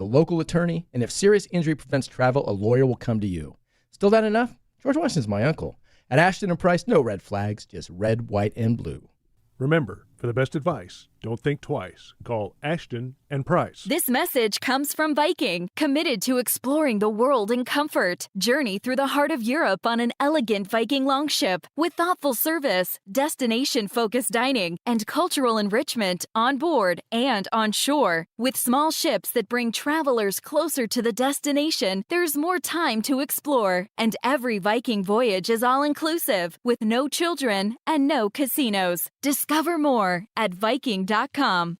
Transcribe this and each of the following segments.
the local attorney, and if serious injury prevents travel, a lawyer will come to you. Still not enough? George Washington's my uncle. At Ashton & Price, no red flags, just red, white, and blue. Remember, for the best advice, don't think twice. Call Ashton & Price. This message comes from Viking, committed to exploring the world in comfort. Journey through the heart of Europe on an elegant Viking longship with thoughtful service, destination-focused dining, and cultural enrichment on board and on shore. With small ships that bring travelers closer to the destination, there's more time to explore. And every Viking voyage is all-inclusive, with no children and no casinos. Discover more at Viking.com.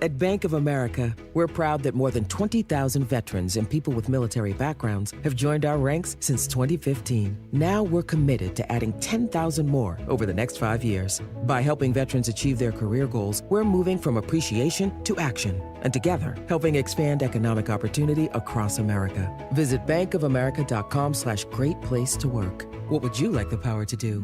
At Bank of America, we're proud that more than 20,000 veterans and people with military backgrounds have joined our ranks since 2015. Now we're committed to adding 10,000 more over the next 5 years. By helping veterans achieve their career goals, we're moving from appreciation to action. And together, helping expand economic opportunity across America. Visit bankofamerica.com/great place to work. What would you like the power to do?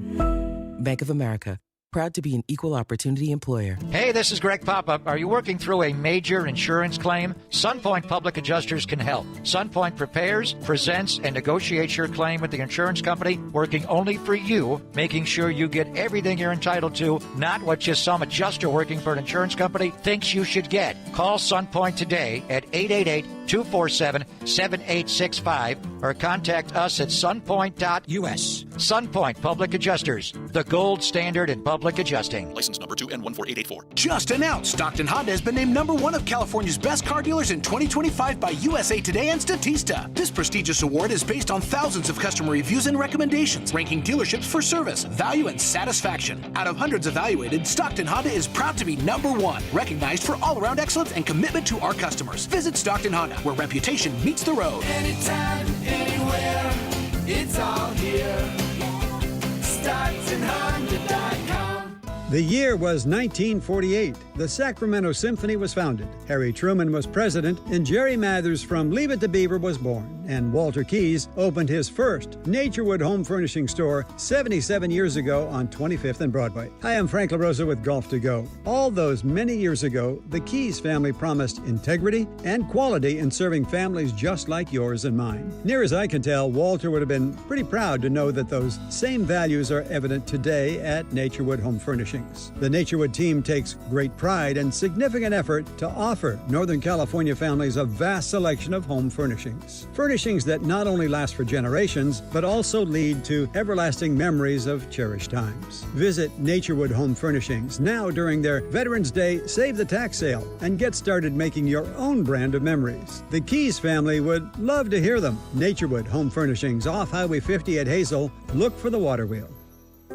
Bank of America. Proud to be an equal opportunity employer. Hey, this is Greg Papa. Are you working through a major insurance claim? SunPoint Public Adjusters can help. SunPoint prepares, presents, and negotiates your claim with the insurance company, working only for you, making sure you get everything you're entitled to, not what just some adjuster working for an insurance company thinks you should get. Call SunPoint today at 888-247-7865 or contact us at sunpoint.us. SunPoint Public Adjusters, the gold standard in public adjusting. License number 2N14884. Just announced, Stockton Honda has been named #1 of California's best car dealers in 2025 by USA Today and Statista. This prestigious award is based on thousands of customer reviews and recommendations, ranking dealerships for service, value, and satisfaction. Out of hundreds evaluated, Stockton Honda is proud to be #1, recognized for all-around excellence and commitment to our customers. Visit Stockton Honda, where reputation meets the road. Anytime, anywhere, it's all here. StocktonHonda.com. The year was 1948. The Sacramento Symphony was founded. Harry Truman was president, and Jerry Mathers from Leave It to Beaver was born. And Walter Keyes opened his first Naturewood home furnishing store 77 years ago on 25th and Broadway. Hi, I'm Frank LaRosa with Golf to Go. All those many years ago, the Keyes family promised integrity and quality in serving families just like yours and mine. Near as I can tell, Walter would have been pretty proud to know that those same values are evident today at Naturewood Home Furnishings. The Naturewood team takes great pride and significant effort to offer Northern California families a vast selection of home furnishings. Furnishings that not only last for generations, but also lead to everlasting memories of cherished times. Visit Naturewood Home Furnishings now during their Veterans Day Save the Tax sale and get started making your own brand of memories. The Keyes family would love to hear them. Naturewood Home Furnishings off Highway 50 at Hazel. Look for the water wheel.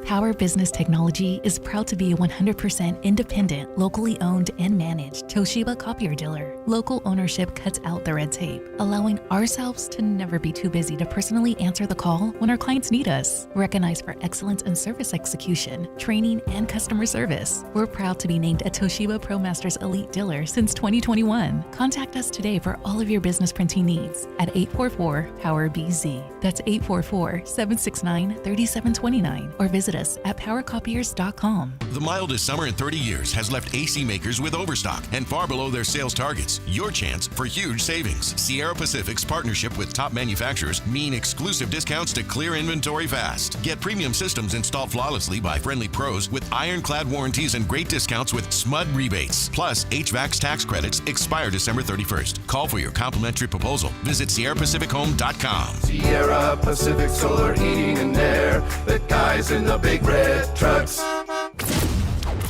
Power Business Technology is proud to be a 100% independent, locally owned and managed Toshiba copier dealer. Local ownership cuts out the red tape, allowing ourselves to never be too busy to personally answer the call when our clients need us. Recognized for excellence in service execution, training, and customer service, we're proud to be named a Toshiba ProMasters Elite dealer since 2021. Contact us today for all of your business printing needs at 844-POWER-BZ. That's 844-769-3729 or visit us at powercopiers.com. The mildest summer in 30 years has left AC makers with overstock and far below their sales targets. Your chance for huge savings. Sierra Pacific's partnership with top manufacturers mean exclusive discounts to clear inventory fast. Get premium systems installed flawlessly by friendly pros with ironclad warranties and great discounts with SMUD rebates. Plus, HVAC's tax credits expire December 31st. Call for your complimentary proposal. Visit SierraPacificHome.com. Sierra Pacific Solar Heating and Air. The guys in the big red trucks.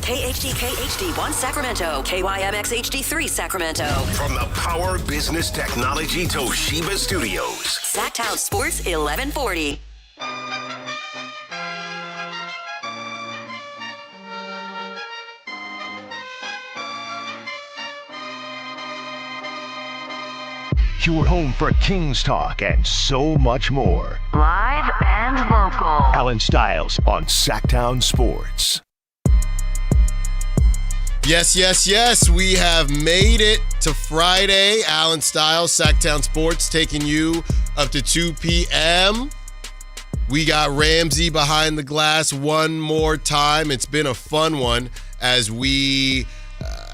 KHD1 Sacramento, KYMX HD3 Sacramento. From the Power Business Technology Toshiba Studios. Sactown Sports 1140. Your home for Kings talk and so much more. Live and local. Allen Stiles on Sactown Sports. Yes, yes, yes. We have made it to Friday. Allen Stiles, Sactown Sports, taking you up to 2 p.m. We got Ramsey behind the glass one more time. It's been a fun one as we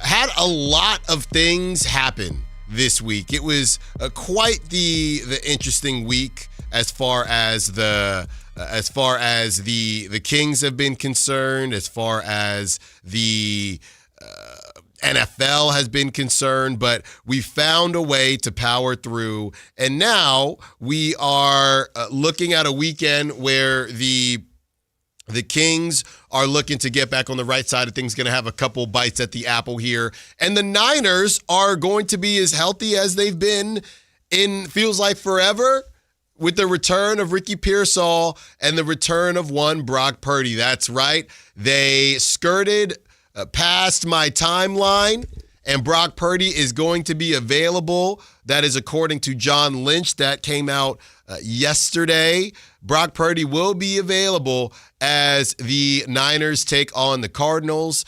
had a lot of things happen this week. It was quite the interesting week as far as the Kings have been concerned, as far as the NFL has been concerned, but we found a way to power through. And now we are looking at a weekend where the Kings are looking to get back on the right side of things, going to have a couple bites at the apple here. And the Niners are going to be as healthy as they've been in feels like forever, with the return of Ricky Pearsall and the return of one Brock Purdy. That's right. They skirted past my timeline, and Brock Purdy is going to be available. That is according to John Lynch. That came out yesterday. Brock Purdy will be available as the Niners take on the Cardinals.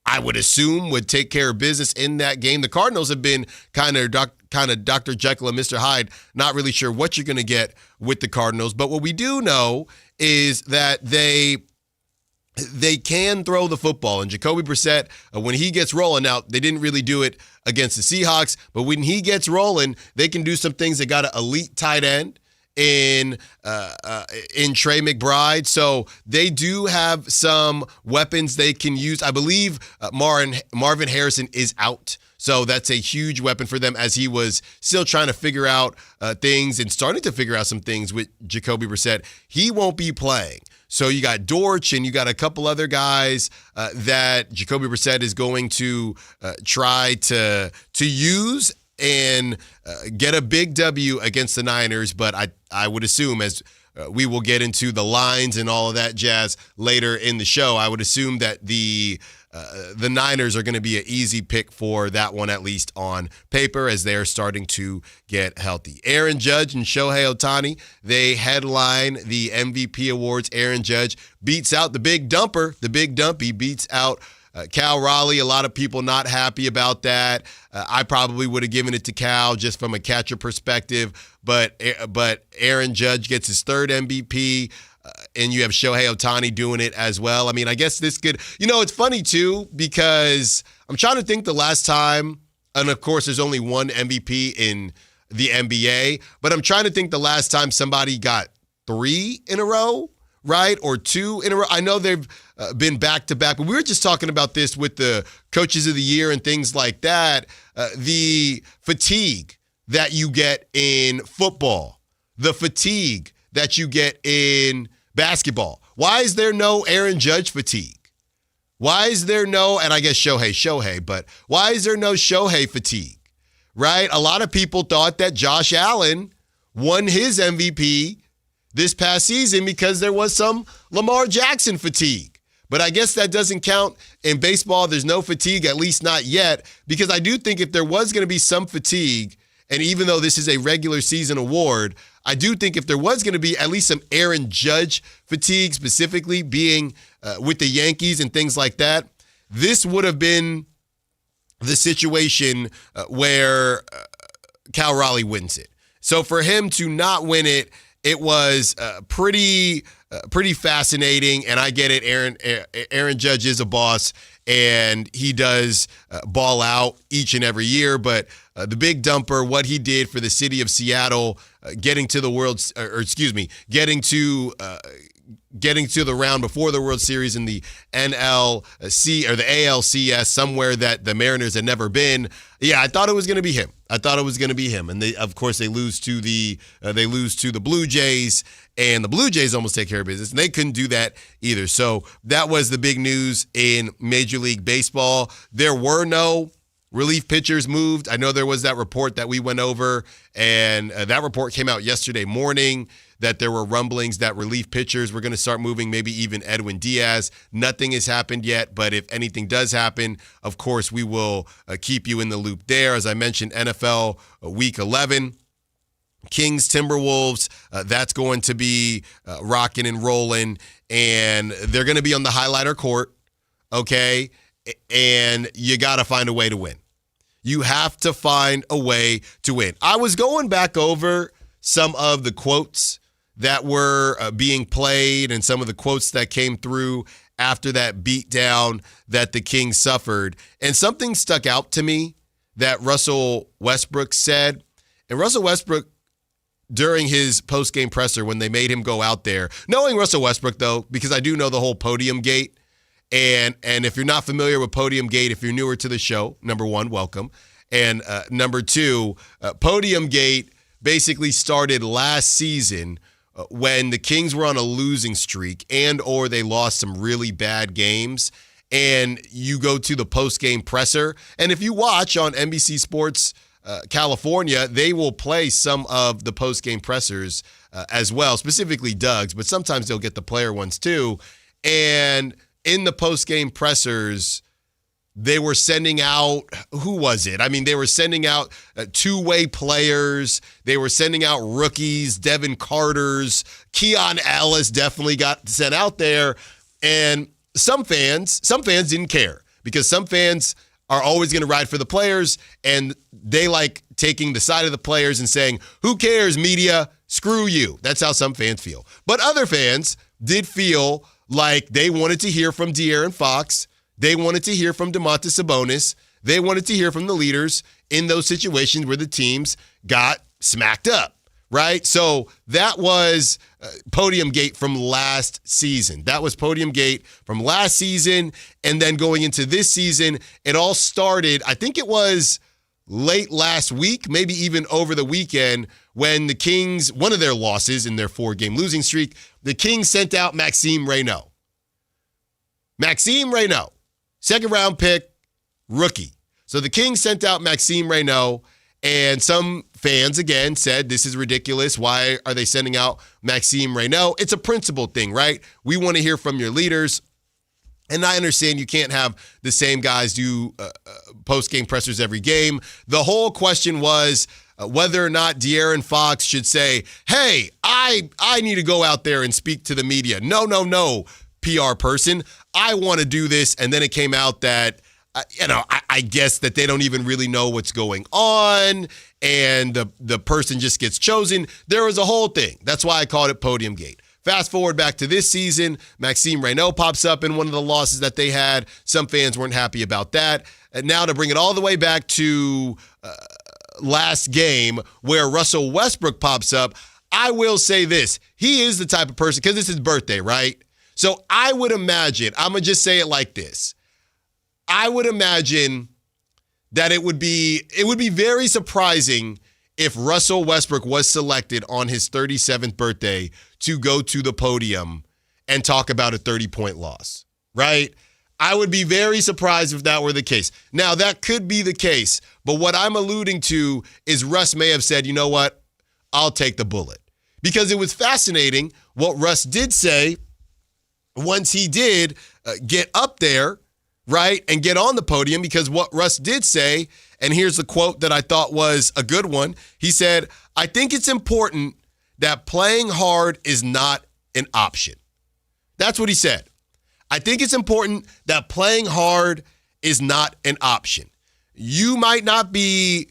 I would assume, would take care of business in that game. The Cardinals have been kind of Dr. Jekyll and Mr. Hyde. Not really sure what you're going to get with the Cardinals. But what we do know is that they can throw the football. And Jacoby Brissett, when he gets rolling, now they didn't really do it against the Seahawks, but when he gets rolling, they can do some things. They got an elite tight end in Trey McBride. So they do have some weapons they can use. I believe Marvin Harrison is out. So that's a huge weapon for them, as he was still trying to figure out things and starting to figure out some things with Jacoby Brissett. He won't be playing. So you got Dortch and you got a couple other guys that Jacoby Brissett is going to try to use and get a big W against the Niners. But I would assume, as we will get into the lines and all of that jazz later in the show, I would assume that the Niners are going to be an easy pick for that one, at least on paper, as they're starting to get healthy. Aaron Judge and Shohei Ohtani, they headline the MVP awards. Aaron Judge beats out the big dumper. The big dump, he beats out Cal Raleigh. A lot of people not happy about that. I probably would have given it to Cal just from a catcher perspective, but Aaron Judge gets his third MVP. And you have Shohei Ohtani doing it as well. I mean, I guess this could, it's funny too, because I'm trying to think the last time, and of course there's only one MVP in the NBA, but I'm trying to think the last time somebody got 3 in a row, right? Or 2 in a row. I know they've been back-to-back, but we were just talking about this with the coaches of the year and things like that. The fatigue that you get in football, the fatigue that you get in basketball. Why is there no Aaron Judge fatigue? Why is there no, and I guess Shohei, but why is there no Shohei fatigue, right? A lot of people thought that Josh Allen won his MVP this past season because there was some Lamar Jackson fatigue. But I guess that doesn't count in baseball. There's no fatigue, at least not yet, because I do think if there was going to be some fatigue, and even though this is a regular season award, I do think if there was going to be at least some Aaron Judge fatigue, specifically being with the Yankees and things like that, this would have been the situation where Cal Raleigh wins it. So for him to not win it, it was pretty fascinating, and I get it. Aaron Judge is a boss, and he does ball out each and every year. But the big dumper, what he did for the city of Seattle, getting to the getting to the round before the World Series in the NLC or the ALCS, somewhere that the Mariners had never been. Yeah, I thought it was going to be him. And they lose to the Blue Jays, and the Blue Jays almost take care of business, and they couldn't do that either. So that was the big news in Major League Baseball. There were no relief pitchers moved. I know there was that report that we went over, and that report came out yesterday morning that there were rumblings that relief pitchers were going to start moving, maybe even Edwin Diaz. Nothing has happened yet, but if anything does happen, of course, we will keep you in the loop there. As I mentioned, NFL Week 11, Kings, Timberwolves, that's going to be rocking and rolling, and they're going to be on the highlighter court, okay? And you got to find a way to win. You have to find a way to win. I was going back over some of the quotes that were being played and some of the quotes that came through after that beatdown that the Kings suffered. And something stuck out to me that Russell Westbrook said. And Russell Westbrook, during his post-game presser, when they made him go out there, knowing Russell Westbrook, though, because I do know the whole Podium Gate. And if you're not familiar with Podium Gate, if you're newer to the show, number one, welcome. And number two, Podium Gate basically started last season when the Kings were on a losing streak or they lost some really bad games. And you go to the post-game presser. And if you watch on NBC Sports California, they will play some of the post-game pressers as well, specifically Doug's, but sometimes they'll get the player ones too. And in the post-game pressers, they were sending out, who was it? I mean, they were sending out two-way players. They were sending out rookies, Devin Carter's, Keon Ellis definitely got sent out there. And some fans didn't care because some fans are always going to ride for the players, and they like taking the side of the players and saying, who cares, media? Screw you. That's how some fans feel. But other fans did feel like they wanted to hear from De'Aaron Fox. They wanted to hear from Domantas Sabonis. They wanted to hear from the leaders in those situations where the teams got smacked up, right? So that was Podium Gate from last season. That was Podium Gate from last season. And then going into this season, it all started, I think it was late last week, maybe even over the weekend, when the Kings, one of their losses in their 4-game losing streak, the Kings sent out Maxime Reynaud. Maxime Reynaud, second-round pick, rookie. So the Kings sent out Maxime Reynaud, and some fans, again, said, this is ridiculous. Why are they sending out Maxime Reynaud? It's a principle thing, right? We want to hear from your leaders. And I understand you can't have the same guys do post-game pressers every game. The whole question was whether or not De'Aaron Fox should say, hey, I need to go out there and speak to the media. No, PR person. I want to do this. And then it came out that, I guess that they don't even really know what's going on, and the person just gets chosen. There was a whole thing. That's why I called it Podium Gate. Fast forward back to this season, Maxime Reynaud pops up in one of the losses that they had. Some fans weren't happy about that. And now to bring it all the way back to last game where Russell Westbrook pops up, I will say this. He is the type of person, because it's his birthday, right? So I would imagine, I'm going to just say it like this. I would imagine that it would be very surprising if Russell Westbrook was selected on his 37th birthday to go to the podium and talk about a 30-point loss, right? I would be very surprised if that were the case. Now, that could be the case, but what I'm alluding to is Russ may have said, you know what, I'll take the bullet. Because it was fascinating what Russ did say once he did get up there, right, and get on the podium, because what Russ did say, and here's the quote that I thought was a good one. He said, I think it's important that playing hard is not an option. That's what he said. I think it's important that playing hard is not an option. You might not be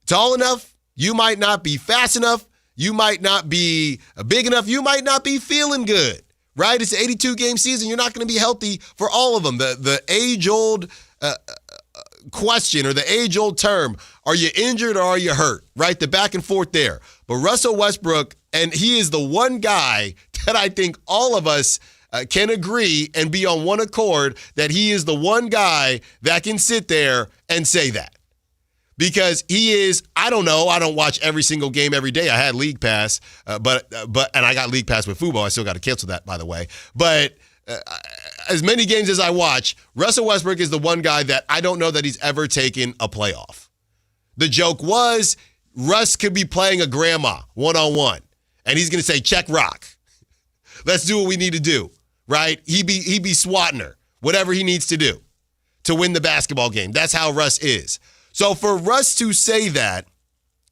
tall enough. You might not be fast enough. You might not be big enough. You might not be feeling good, right? It's an 82-game season. You're not going to be healthy for all of them. The age-old question, or the age-old term, are you injured or are you hurt, right? The back and forth there. But Russell Westbrook, and he is the one guy that I think all of us can agree and be on one accord that he is the one guy that can sit there and say that. Because he is, I don't know, I don't watch every single game every day. I had League Pass, but and I got League Pass with football. I still got to cancel that, by the way. But as many games as I watch, Russell Westbrook is the one guy that I don't know that he's ever taken a playoff. The joke was Russ could be playing a grandma one-on-one, and he's going to say, check rock. Let's do what we need to do, right? He be swatting her, whatever he needs to do to win the basketball game. That's how Russ is. So for Russ to say that,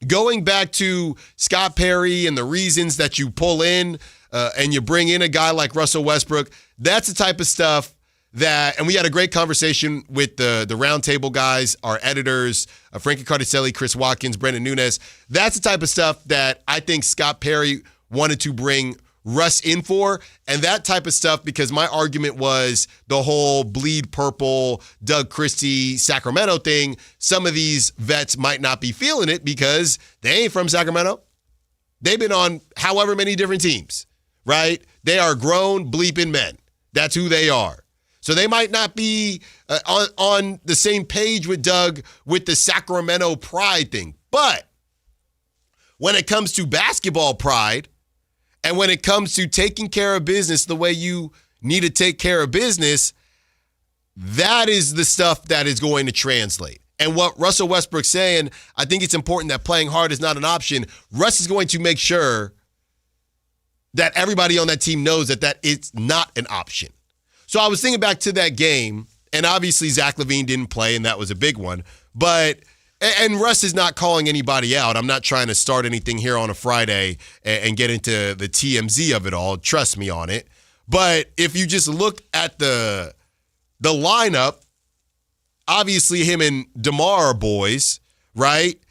going back to Scott Perry and the reasons that you pull in and you bring in a guy like Russell Westbrook, that's the type of stuff that, and we had a great conversation with the roundtable guys, our editors, Frankie Cardicelli, Chris Watkins, Brendan Nunes. That's the type of stuff that I think Scott Perry wanted to bring Russ in for, and that type of stuff, because my argument was the whole bleed purple, Doug Christie, Sacramento thing. Some of these vets might not be feeling it because they ain't from Sacramento. They've been on however many different teams, right? They are grown bleeping men. That's who they are. So they might not be on the same page with Doug with the Sacramento pride thing. But when it comes to basketball pride, and when it comes to taking care of business the way you need to take care of business, that is the stuff that is going to translate. And what Russell Westbrook's saying, I think it's important that playing hard is not an option. Russ is going to make sure that everybody on that team knows that it's not an option. So I was thinking back to that game, and obviously Zach LaVine didn't play, and that was a big one. And Russ is not calling anybody out. I'm not trying to start anything here on a Friday and get into the TMZ of it all. Trust me on it. But if you just look at the lineup, obviously him and DeMar are boys, right?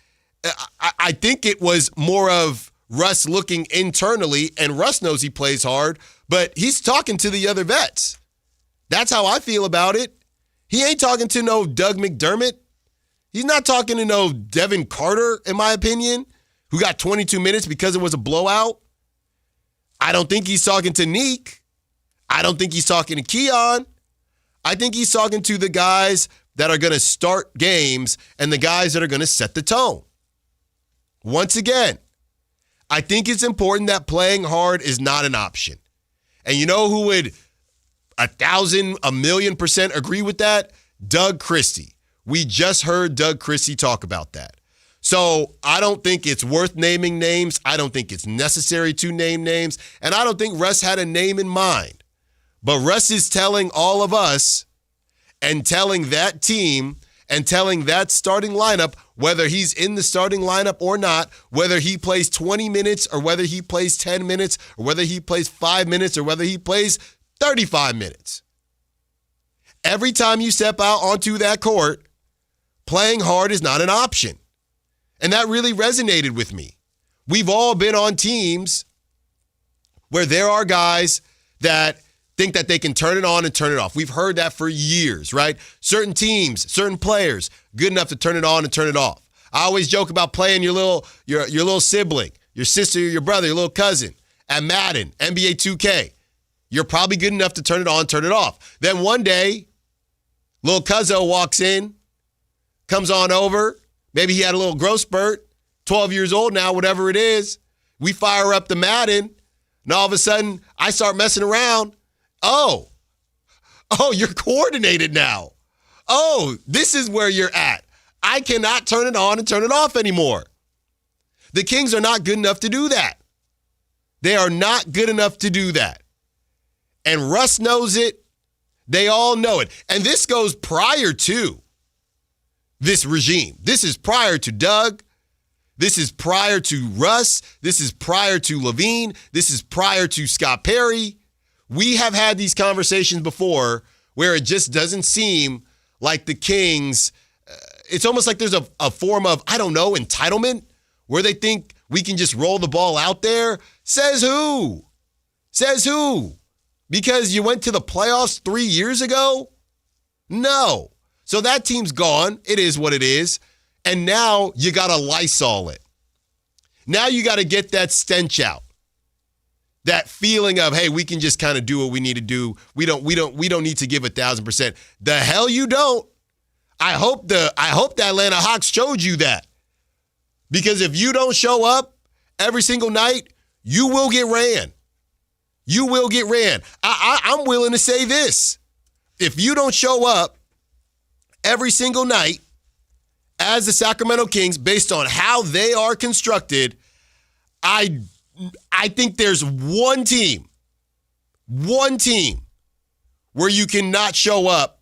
I think it was more of Russ looking internally, and Russ knows he plays hard, but he's talking to the other vets. That's how I feel about it. He ain't talking to no Doug McDermott. He's not talking to no Devin Carter, in my opinion, who got 22 minutes because it was a blowout. I don't think he's talking to Neek. I don't think he's talking to Keon. I think he's talking to the guys that are going to start games and the guys that are going to set the tone. Once again, I think it's important that playing hard is not an option. And you know who would 1,000,000% agree with that? Doug Christie. We just heard Doug Christie talk about that. So I don't think it's worth naming names. I don't think it's necessary to name names. And I don't think Russ had a name in mind. But Russ is telling all of us and telling that team and telling that starting lineup, whether he's in the starting lineup or not, whether he plays 20 minutes or whether he plays 10 minutes or whether he plays 5 minutes or whether he plays 35 minutes. Every time you step out onto that court, playing hard is not an option. And that really resonated with me. We've all been on teams where there are guys that think that they can turn it on and turn it off. We've heard that for years, right? Certain teams, certain players, good enough to turn it on and turn it off. I always joke about playing your little sibling, your sister, your brother, your little cousin at Madden, NBA 2K. You're probably good enough to turn it on, turn it off. Then one day, little cuzzo walks in, comes on over. Maybe he had a little growth spurt, 12 years old now, whatever it is. We fire up the Madden, and all of a sudden, I start messing around. Oh, you're coordinated now. Oh, this is where you're at. I cannot turn it on and turn it off anymore. The Kings are not good enough to do that. They are not good enough to do that. And Russ knows it. They all know it. And this goes prior to this regime. This is prior to Doug. This is prior to Russ. This is prior to LaVine. This is prior to Scott Perry. We have had these conversations before where it just doesn't seem like the Kings, it's almost like there's a form of, I don't know, entitlement where they think we can just roll the ball out there. Says who? Says who? Because you went to the playoffs 3 years ago? No. So that team's gone. It is what it is. And now you got to Lysol it. Now you got to get that stench out. That feeling of, hey, we can just kind of do what we need to do. We don't need to give 1,000%. The hell you don't. I hope the Atlanta Hawks showed you that. Because if you don't show up every single night, you will get ran. You will get ran. I'm willing to say this. If you don't show up every single night as the Sacramento Kings, based on how they are constructed, I think there's one team where you cannot show up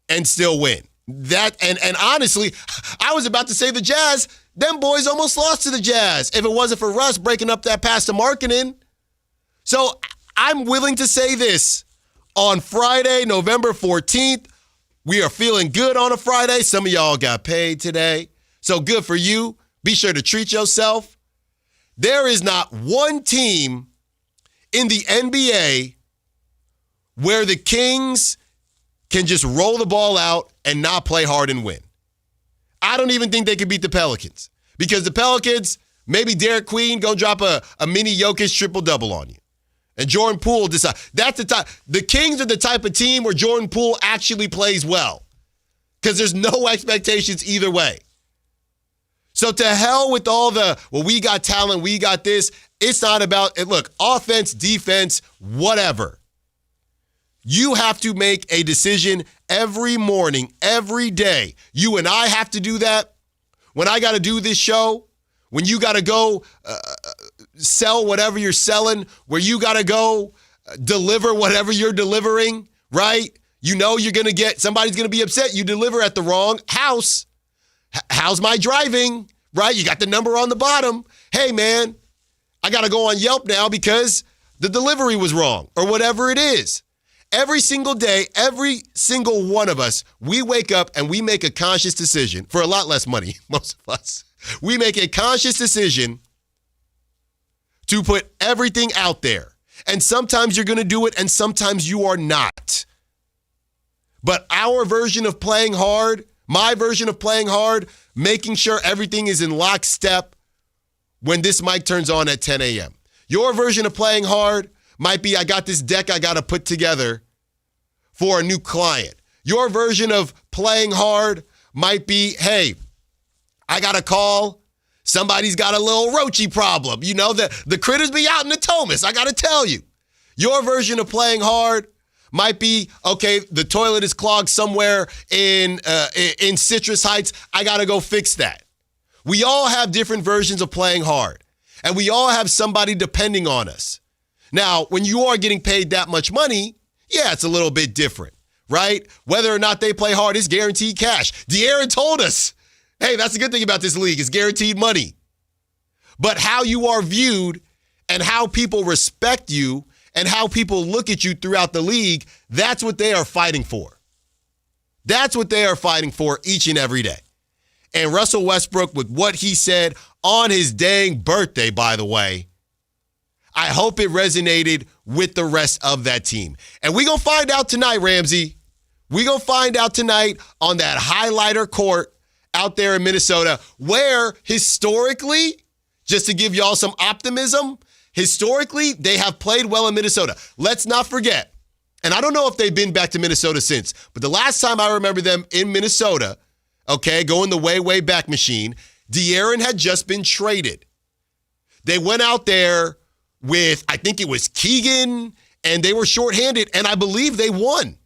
and still win. That and honestly, I was about to say the Jazz. Them boys almost lost to the Jazz if it wasn't for Russ breaking up that pass to Markkanen. So I'm willing to say this. On Friday, November 14th, we are feeling good on a Friday. Some of y'all got paid today. So good for you. Be sure to treat yourself. There is not one team in the NBA where the Kings can just roll the ball out and not play hard and win. I don't even think they could beat the Pelicans because the Pelicans, maybe Derek Queen go drop a mini Jokic triple-double on you. And Jordan Poole decide. That's the type. The Kings are the type of team where Jordan Poole actually plays well because there's no expectations either way. So to hell with all the, well, we got talent, we got this. It's not about, look, offense, defense, whatever. You have to make a decision every morning, every day. You and I have to do that. When I got to do this show, when you got to go sell whatever you're selling, where you got to go deliver whatever you're delivering, right? You know you're going to get, somebody's going to be upset. You deliver at the wrong house. How's my driving, right? You got the number on the bottom. Hey, man, I got to go on Yelp now because the delivery was wrong or whatever it is. Every single day, every single one of us, we wake up and we make a conscious decision for a lot less money, most of us. We make a conscious decision to put everything out there. And sometimes you're going to do it and sometimes you are not. But our version of playing hard, my version of playing hard, making sure everything is in lockstep when this mic turns on at 10 a.m. Your version of playing hard might be, I got this deck I got to put together for a new client. Your version of playing hard might be, hey, I got a call. Somebody's got a little roachy problem. You know, the critters be out in the Thomas. I got to tell you. Your version of playing hard might be, okay, the toilet is clogged somewhere in Citrus Heights. I got to go fix that. We all have different versions of playing hard, and we all have somebody depending on us. Now, when you are getting paid that much money, yeah, it's a little bit different, right? Whether or not they play hard is guaranteed cash. De'Aaron told us, hey, that's the good thing about this league. It's guaranteed money. But how you are viewed and how people respect you and how people look at you throughout the league, that's what they are fighting for. That's what they are fighting for each and every day. And Russell Westbrook, with what he said on his dang birthday, by the way, I hope it resonated with the rest of that team. And we're going to find out tonight, Ramsey. We're going to find out tonight on that highlighter court out there in Minnesota, where historically, just to give y'all some optimism, historically, they have played well in Minnesota. Let's not forget, and I don't know if they've been back to Minnesota since, but the last time I remember them in Minnesota, okay, going the way back machine, De'Aaron had just been traded. They went out there with, I think it was Keegan, and they were shorthanded, and I believe they won.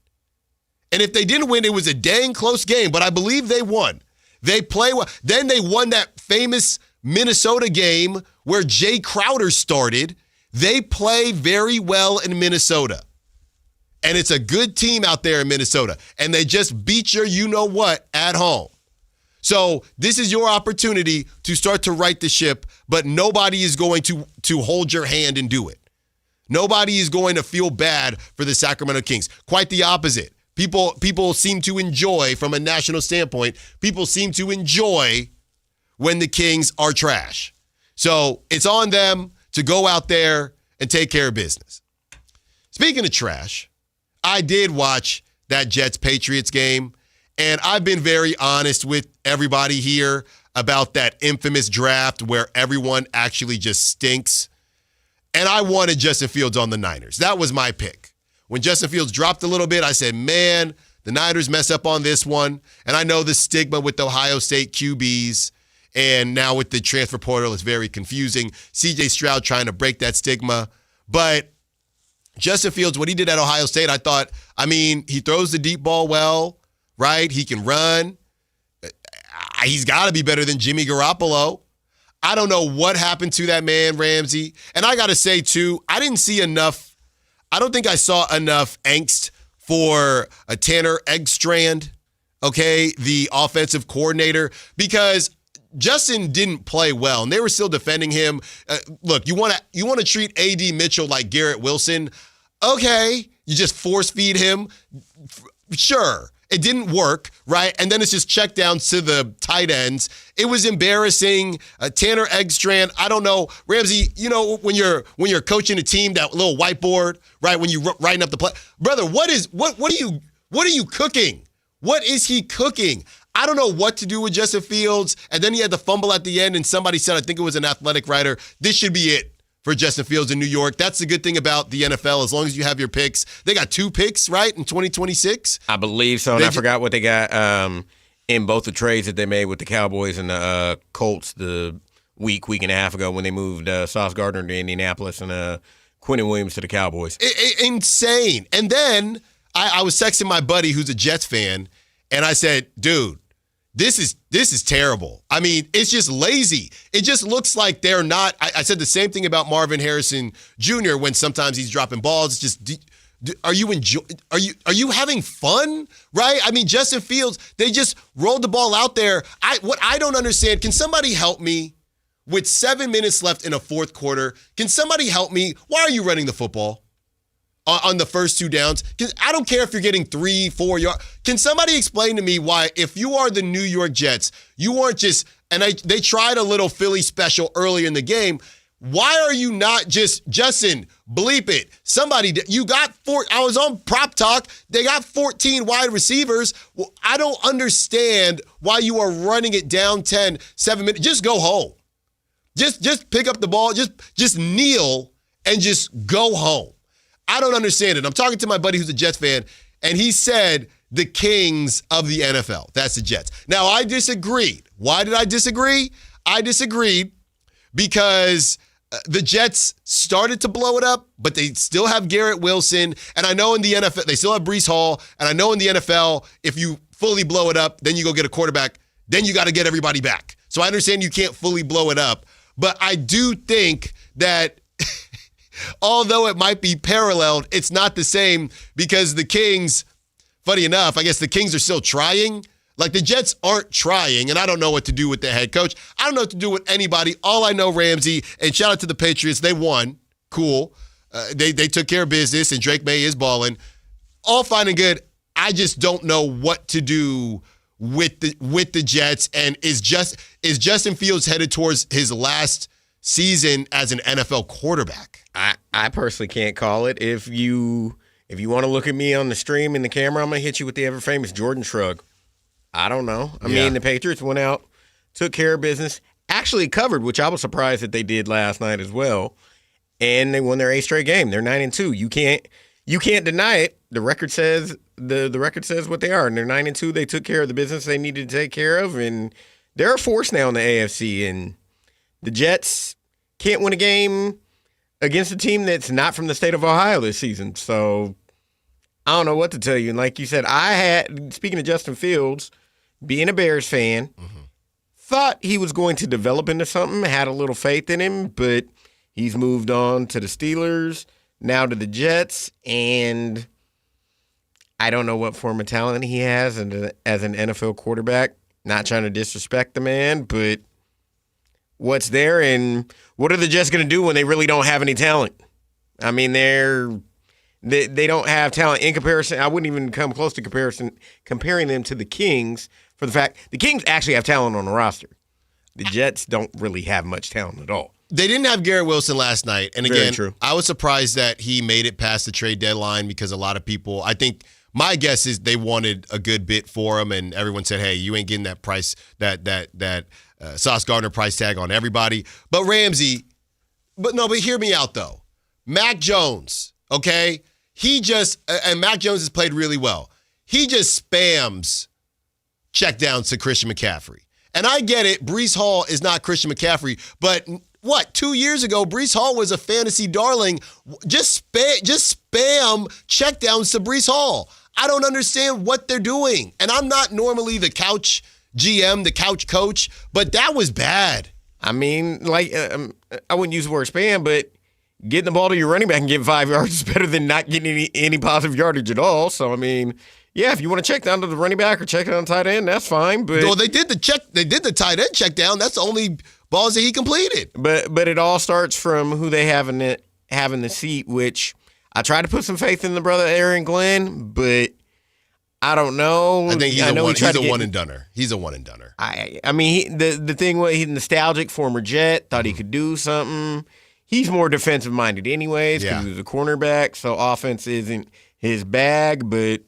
And if they didn't win, it was a dang close game, but I believe they won. They play well. Then they won that famous Minnesota game where Jay Crowder started. They play very well in Minnesota. And it's a good team out there in Minnesota. And they just beat your you-know-what at home. So this is your opportunity to start to right the ship, but nobody is going to hold your hand and do it. Nobody is going to feel bad for the Sacramento Kings. Quite the opposite. People seem to enjoy, from a national standpoint, people seem to enjoy when the Kings are trash. So it's on them to go out there and take care of business. Speaking of trash, I did watch that Jets-Patriots game, and I've been very honest with everybody here about that infamous draft where everyone actually just stinks. And I wanted Justin Fields on the Niners. That was my pick. When Justin Fields dropped a little bit, I said, man, the Niners mess up on this one. And I know the stigma with the Ohio State QBs, and now with the transfer portal, it's very confusing. C.J. Stroud trying to break that stigma. But Justin Fields, what he did at Ohio State, I thought, he throws the deep ball well, right? He can run. He's got to be better than Jimmy Garoppolo. I don't know what happened to that man, Ramsey. And I got to say, too, I don't think I saw enough angst for a Tanner Eggstrand, okay, the offensive coordinator, because Justin didn't play well, and they were still defending him. Look, you want to treat A.D. Mitchell like Garrett Wilson? Okay, you just force feed him? Sure. It didn't work, right? And then it's just check downs to the tight ends. It was embarrassing. Tanner Eggstrand, I don't know. Ramsey, when you're coaching a team, that little whiteboard, right? When you're writing up the play, brother, what are you cooking? What is he cooking? I don't know what to do with Justin Fields. And then he had the fumble at the end, and somebody said, I think it was an Athletic writer, this should be it for Justin Fields in New York. That's the good thing about the NFL. As long as you have your picks, they got 2 picks, right, in 2026? I believe so, and I forgot what they got in both the trades that they made with the Cowboys and the Colts the week and a half ago when they moved Sauce Gardner to Indianapolis and Quinnen Williams to the Cowboys. Insane. And then I was texting my buddy who's a Jets fan, and I said, dude, this is terrible. I mean, it's just lazy. It just looks like they're not. I said the same thing about Marvin Harrison Jr. when sometimes he's dropping balls. It's just, are you having fun? Right? I mean, Justin Fields, they just rolled the ball out there. What I don't understand, can somebody help me with 7 minutes left in a fourth quarter? Can somebody help me? Why are you running the football on the first 2 downs? Because I don't care if you're getting 3-4 yards. Can somebody explain to me why, if you are the New York Jets, you aren't just, and they tried a little Philly special earlier in the game, why are you not just, Justin, bleep it. Somebody, you got I was on Prop Talk, they got 14 wide receivers. Well, I don't understand why you are running it down 10, 7 minutes. Just go home. Just pick up the ball, just kneel and just go home. I don't understand it. I'm talking to my buddy who's a Jets fan, and he said the kings of the NFL. That's the Jets. Now, I disagreed. Why did I disagree? I disagreed because the Jets started to blow it up, but they still have Garrett Wilson. And I know in the NFL, they still have Breece Hall. And I know in the NFL, if you fully blow it up, then you go get a quarterback, then you got to get everybody back. So I understand you can't fully blow it up. But I do think that although it might be paralleled, it's not the same because the Kings, funny enough, I guess the Kings are still trying. Like the Jets aren't trying, and I don't know what to do with the head coach. I don't know what to do with anybody. All I know, Ramsey, and shout out to the Patriots, they won. Cool. They took care of business, and Drake May is balling. All fine and good. I just don't know what to do with the Jets. And is Justin Fields headed towards his last season as an NFL quarterback? I personally can't call it. If you want to look at me on the stream in the camera, I'm going to hit you with the ever-famous Jordan shrug. I don't know. I mean, the Patriots went out, took care of business, actually covered, which I was surprised that they did last night as well, and they won their 8th straight game. They're 9-2. You can't deny it. The record says the record says what they are, and they're 9-2. They took care of the business they needed to take care of, and they're a force now in the AFC. And the Jets can't win a game against a team that's not from the state of Ohio this season. So I don't know what to tell you. And like you said, speaking of Justin Fields, being a Bears fan, thought he was going to develop into something, had a little faith in him, but he's moved on to the Steelers, now to the Jets, and I don't know what form of talent he has as an NFL quarterback. Not trying to disrespect the man, but what's there, and what are the Jets going to do when they really don't have any talent? I mean, they don't have talent in comparison. I wouldn't even come close to comparing them to the Kings for the fact the Kings actually have talent on the roster. The Jets don't really have much talent at all. They didn't have Garrett Wilson last night. And again, Very true. I was surprised that he made it past the trade deadline because a lot of people, I think my guess is they wanted a good bit for him, and everyone said, hey, you ain't getting that price, that Sauce Gardner price tag on everybody. But Ramsey, but hear me out though. Mac Jones, okay? And Mac Jones has played really well. He just spams checkdowns to Christian McCaffrey. And I get it, Breece Hall is not Christian McCaffrey, but 2 years ago, Breece Hall was a fantasy darling. Just spam checkdowns to Breece Hall. I don't understand what they're doing. And I'm not normally the couch GM, the couch coach, but that was bad. I mean, I wouldn't use the word spam, but getting the ball to your running back and getting 5 yards is better than not getting any positive yardage at all. So, I mean, yeah, if you want to check down to the running back or check down tight end, that's fine. But well, they did the tight end check down. That's the only balls that he completed. But it all starts from who they have in the seat, which I tried to put some faith in the brother Aaron Glenn, but I don't know. I think he's a one-and-doner. He's a one-and-doner. I mean, the thing was he's nostalgic, former Jet, thought he could do something. He's more defensive-minded anyways because he was a cornerback, so offense isn't his bag, but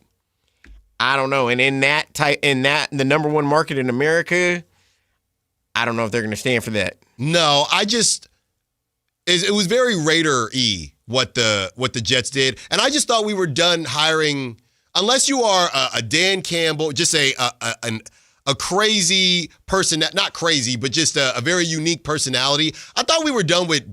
I don't know. And in the number one market in America, I don't know if they're going to stand for that. No, it was very Raider-y what the Jets did, and I just thought we were done hiring. Unless you are a Dan Campbell, just a crazy person, not crazy, but just a very unique personality. I thought we were done with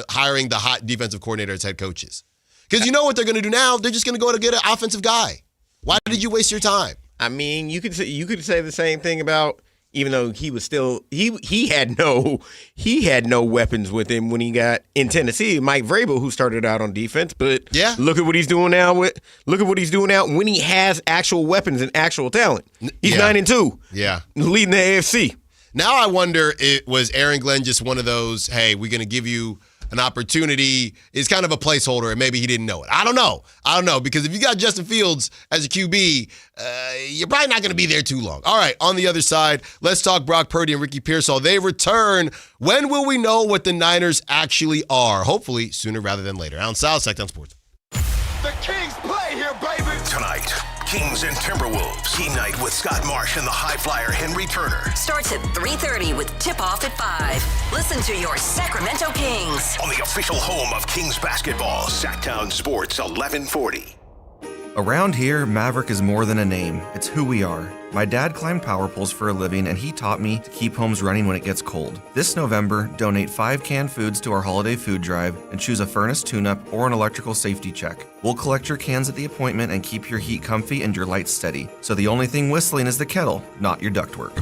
hiring the hot defensive coordinator as head coaches. Because you know what they're going to do now? They're just going to go to get an offensive guy. Why did you waste your time? I mean, you could say the same thing about, even though he was still he had no weapons with him when he got in Tennessee. Mike Vrabel, who started out on defense, but look at what he's doing now. Look at what he's doing now when he has actual weapons and actual talent. He's 9-2. Yeah, leading the AFC. Now I wonder, was Aaron Glenn just one of those? Hey, we're going to give you an opportunity. Is kind of a placeholder, and maybe he didn't know it. I don't know, because if you got Justin Fields as a QB, you're probably not going to be there too long. All right, on the other side, let's talk Brock Purdy and Ricky Pearsall. They return. When will we know what the Niners actually are? Hopefully sooner rather than later. Allen Stiles, Sactown Sports. The Kings play here, baby. Tonight, Kings and Timberwolves. Team night with Scott Marsh and the high flyer Henry Turner. Starts at 3:30 with tip-off at 5. Listen to your Sacramento Kings. On the official home of Kings basketball, Sactown Sports 1140. Around here, Maverick is more than a name. It's who we are. My dad climbed power poles for a living, and he taught me to keep homes running when it gets cold. This November, donate 5 canned foods to our holiday food drive and choose a furnace tune-up or an electrical safety check. We'll collect your cans at the appointment and keep your heat comfy and your lights steady. So the only thing whistling is the kettle, not your ductwork.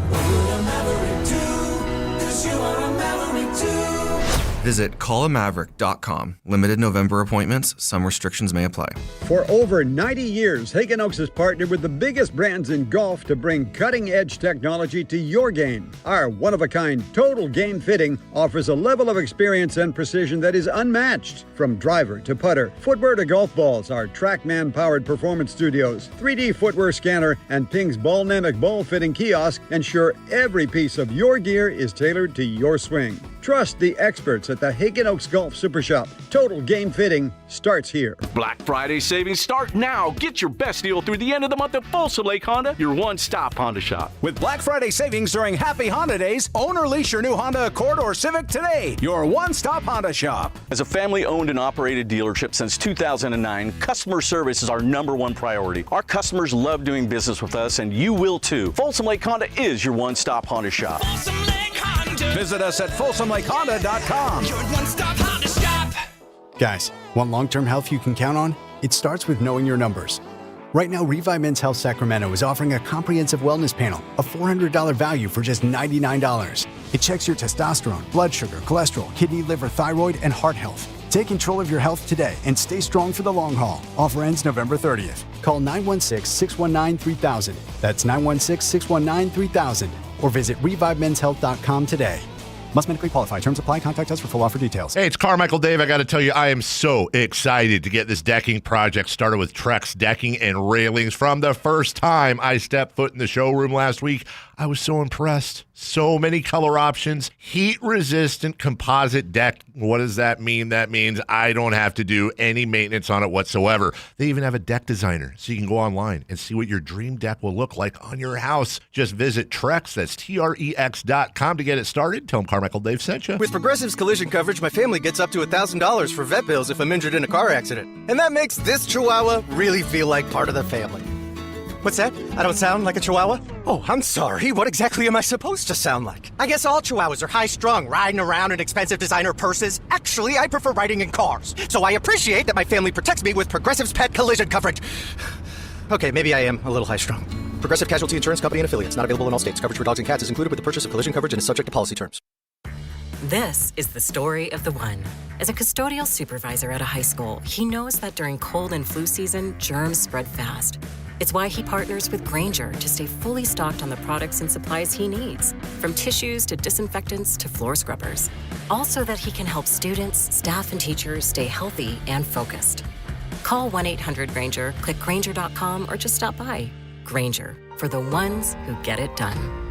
Visit callamaverick.com. Limited November appointments. Some restrictions may apply. For over 90 years, Hagen Oaks has partnered with the biggest brands in golf to bring cutting-edge technology to your game. Our one-of-a-kind total game fitting offers a level of experience and precision that is unmatched. From driver to putter, footwear to golf balls, our TrackMan-powered performance studios, 3D footwear scanner, and Ping's Ballnamic ball fitting kiosk ensure every piece of your gear is tailored to your swing. Trust the experts at the Hagen Oaks Golf Super Shop. Total game fitting starts here. Black Friday savings start now. Get your best deal through the end of the month at Folsom Lake Honda, your one-stop Honda shop. With Black Friday savings during Happy Honda Days, own or lease your new Honda Accord or Civic today. Your one-stop Honda shop. As a family-owned and operated dealership since 2009, customer service is our #1 priority. Our customers love doing business with us, and you will too. Folsom Lake Honda is your one-stop Honda shop. Folsom Lake Honda. Visit us at FolsomLakeHonda.com. Your one-stop Honda shop. Guys, want long-term health you can count on? It starts with knowing your numbers. Right now, Revive Men's Health Sacramento is offering a comprehensive wellness panel, a $400 value for just $99. It checks your testosterone, blood sugar, cholesterol, kidney, liver, thyroid, and heart health. Take control of your health today and stay strong for the long haul. Offer ends November 30th. Call 916-619-3000. That's 916-619-3000. Or visit ReviveMen'sHealth.com today. Must medically qualify. Terms apply. Contact us for full offer details. Hey, it's Carmichael Dave. I got to tell you, I am so excited to get this decking project started with Trex Decking and Railings. From the first time I stepped foot in the showroom last week, I was so impressed. So many color options. Heat-resistant composite deck. What does that mean? That means I don't have to do any maintenance on it whatsoever. They even have a deck designer, so you can go online and see what your dream deck will look like on your house. Just visit Trex, that's Trex.com to get it started. Tell them Carmichael Dave sent you. With Progressive's collision coverage, my family gets up to $1,000 for vet bills if I'm injured in a car accident. And that makes this Chihuahua really feel like part of the family. What's that? I don't sound like a Chihuahua? Oh, I'm sorry. What exactly am I supposed to sound like? I guess all Chihuahuas are high-strung, riding around in expensive designer purses. Actually, I prefer riding in cars. So I appreciate that my family protects me with Progressive's pet collision coverage. Okay, maybe I am a little high-strung. Progressive Casualty Insurance Company and Affiliates. Not available in all states. Coverage for dogs and cats is included with the purchase of collision coverage and is subject to policy terms. This is the story of the one. As a custodial supervisor at a high school, he knows that during cold and flu season, germs spread fast. It's why he partners with Grainger to stay fully stocked on the products and supplies he needs, from tissues to disinfectants to floor scrubbers. All so that he can help students, staff, and teachers stay healthy and focused. Call 1-800-GRANGER, click Grainger.com, or just stop by. Grainger, for the ones who get it done.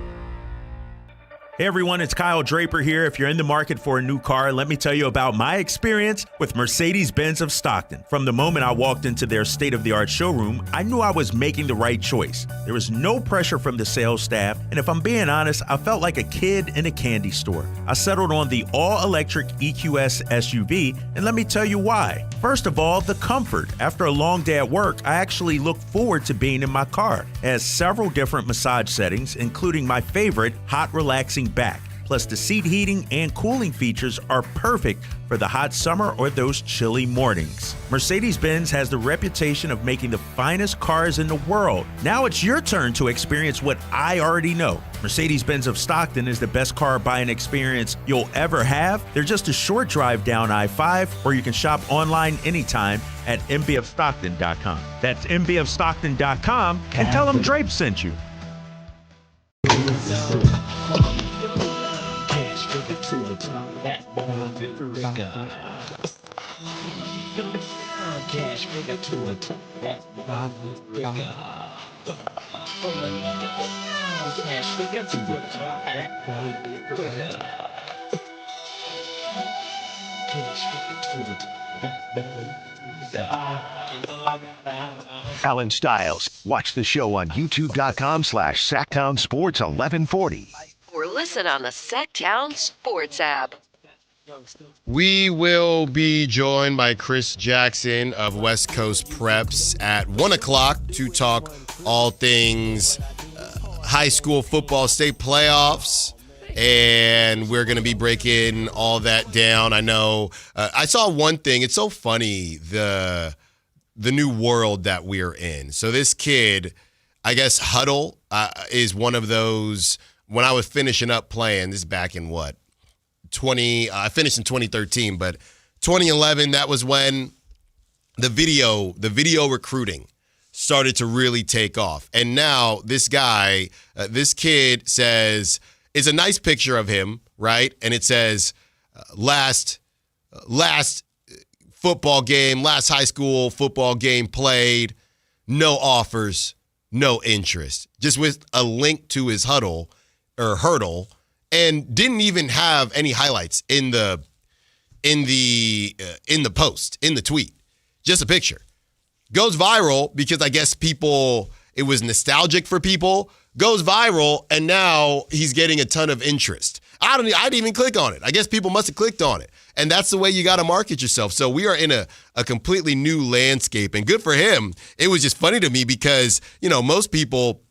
Hey everyone, it's Kyle Draper here. If you're in the market for a new car, let me tell you about my experience with Mercedes-Benz of Stockton. From the moment I walked into their state-of-the-art showroom, I knew I was making the right choice. There was no pressure from the sales staff, and if I'm being honest, I felt like a kid in a candy store. I settled on the all-electric EQS SUV, and let me tell you why. First of all, the comfort. After a long day at work, I actually look forward to being in my car. It has several different massage settings, including my favorite, hot relaxing back. Plus, the seat heating and cooling features are perfect for the hot summer or those chilly mornings. Mercedes-Benz has the reputation of making the finest cars in the world. Now it's your turn to experience what I already know. Mercedes-Benz of Stockton is the best car buying experience you'll ever have. They're just a short drive down I-5, or you can shop online anytime at mbofstockton.com. That's mbofstockton.com, and tell them Drape sent you. Allen Stiles. Watch the show on youtube.com/Sactown Sports 1140. Or listen on the Sactown Sports app. We will be joined by Chris Jackson of West Coast Preps at 1 o'clock to talk all things high school football state playoffs. And we're going to be breaking all that down. I know I saw one thing. It's so funny, the new world that we're in. So this kid, I guess Huddle is one of those. When I was finishing up playing, this is back in what? I finished in 2013, but 2011, that was when the video recruiting started to really take off. And now this guy, this kid says, it's a nice picture of him, right? And it says, last football game, last high school football game played, no offers, no interest. Just with a link to his hurdle, and didn't even have any highlights in the post, in the tweet. Just a picture. Goes viral because I guess it was nostalgic for people. Goes viral, and now he's getting a ton of interest. I didn't even click on it. I guess people must have clicked on it. And that's the way you got to market yourself. So we are in a completely new landscape, and good for him. It was just funny to me because, most people,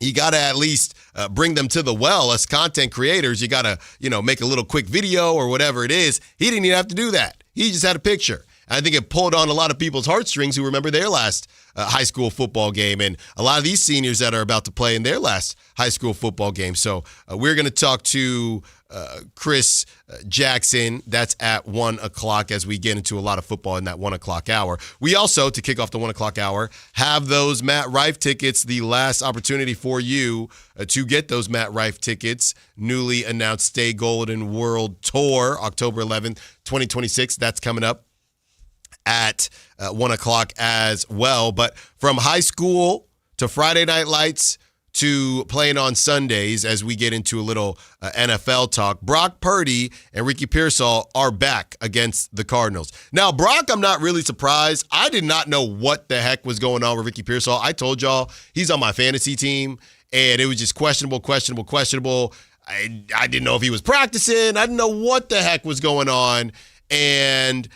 you got to at least bring them to the well. As content creators, you got to, make a little quick video or whatever it is. He didn't even have to do that. He just had a picture. I think it pulled on a lot of people's heartstrings who remember their last high school football game, and a lot of these seniors that are about to play in their last high school football game. So we're going to talk to Chris Jackson. That's at 1 o'clock as we get into a lot of football in that 1 o'clock hour. We also, to kick off the 1 o'clock hour, have those Matt Rife tickets, the last opportunity for you to get those Matt Rife tickets. Newly announced Stay Golden World Tour, October 11th, 2026. That's coming up at 1 o'clock as well. But from high school to Friday Night Lights to playing on Sundays, as we get into a little NFL talk, Brock Purdy and Ricky Pearsall are back against the Cardinals. Now, Brock, I'm not really surprised. I did not know what the heck was going on with Ricky Pearsall. I told y'all he's on my fantasy team, and it was just questionable. I didn't know if he was practicing. I didn't know what the heck was going on, and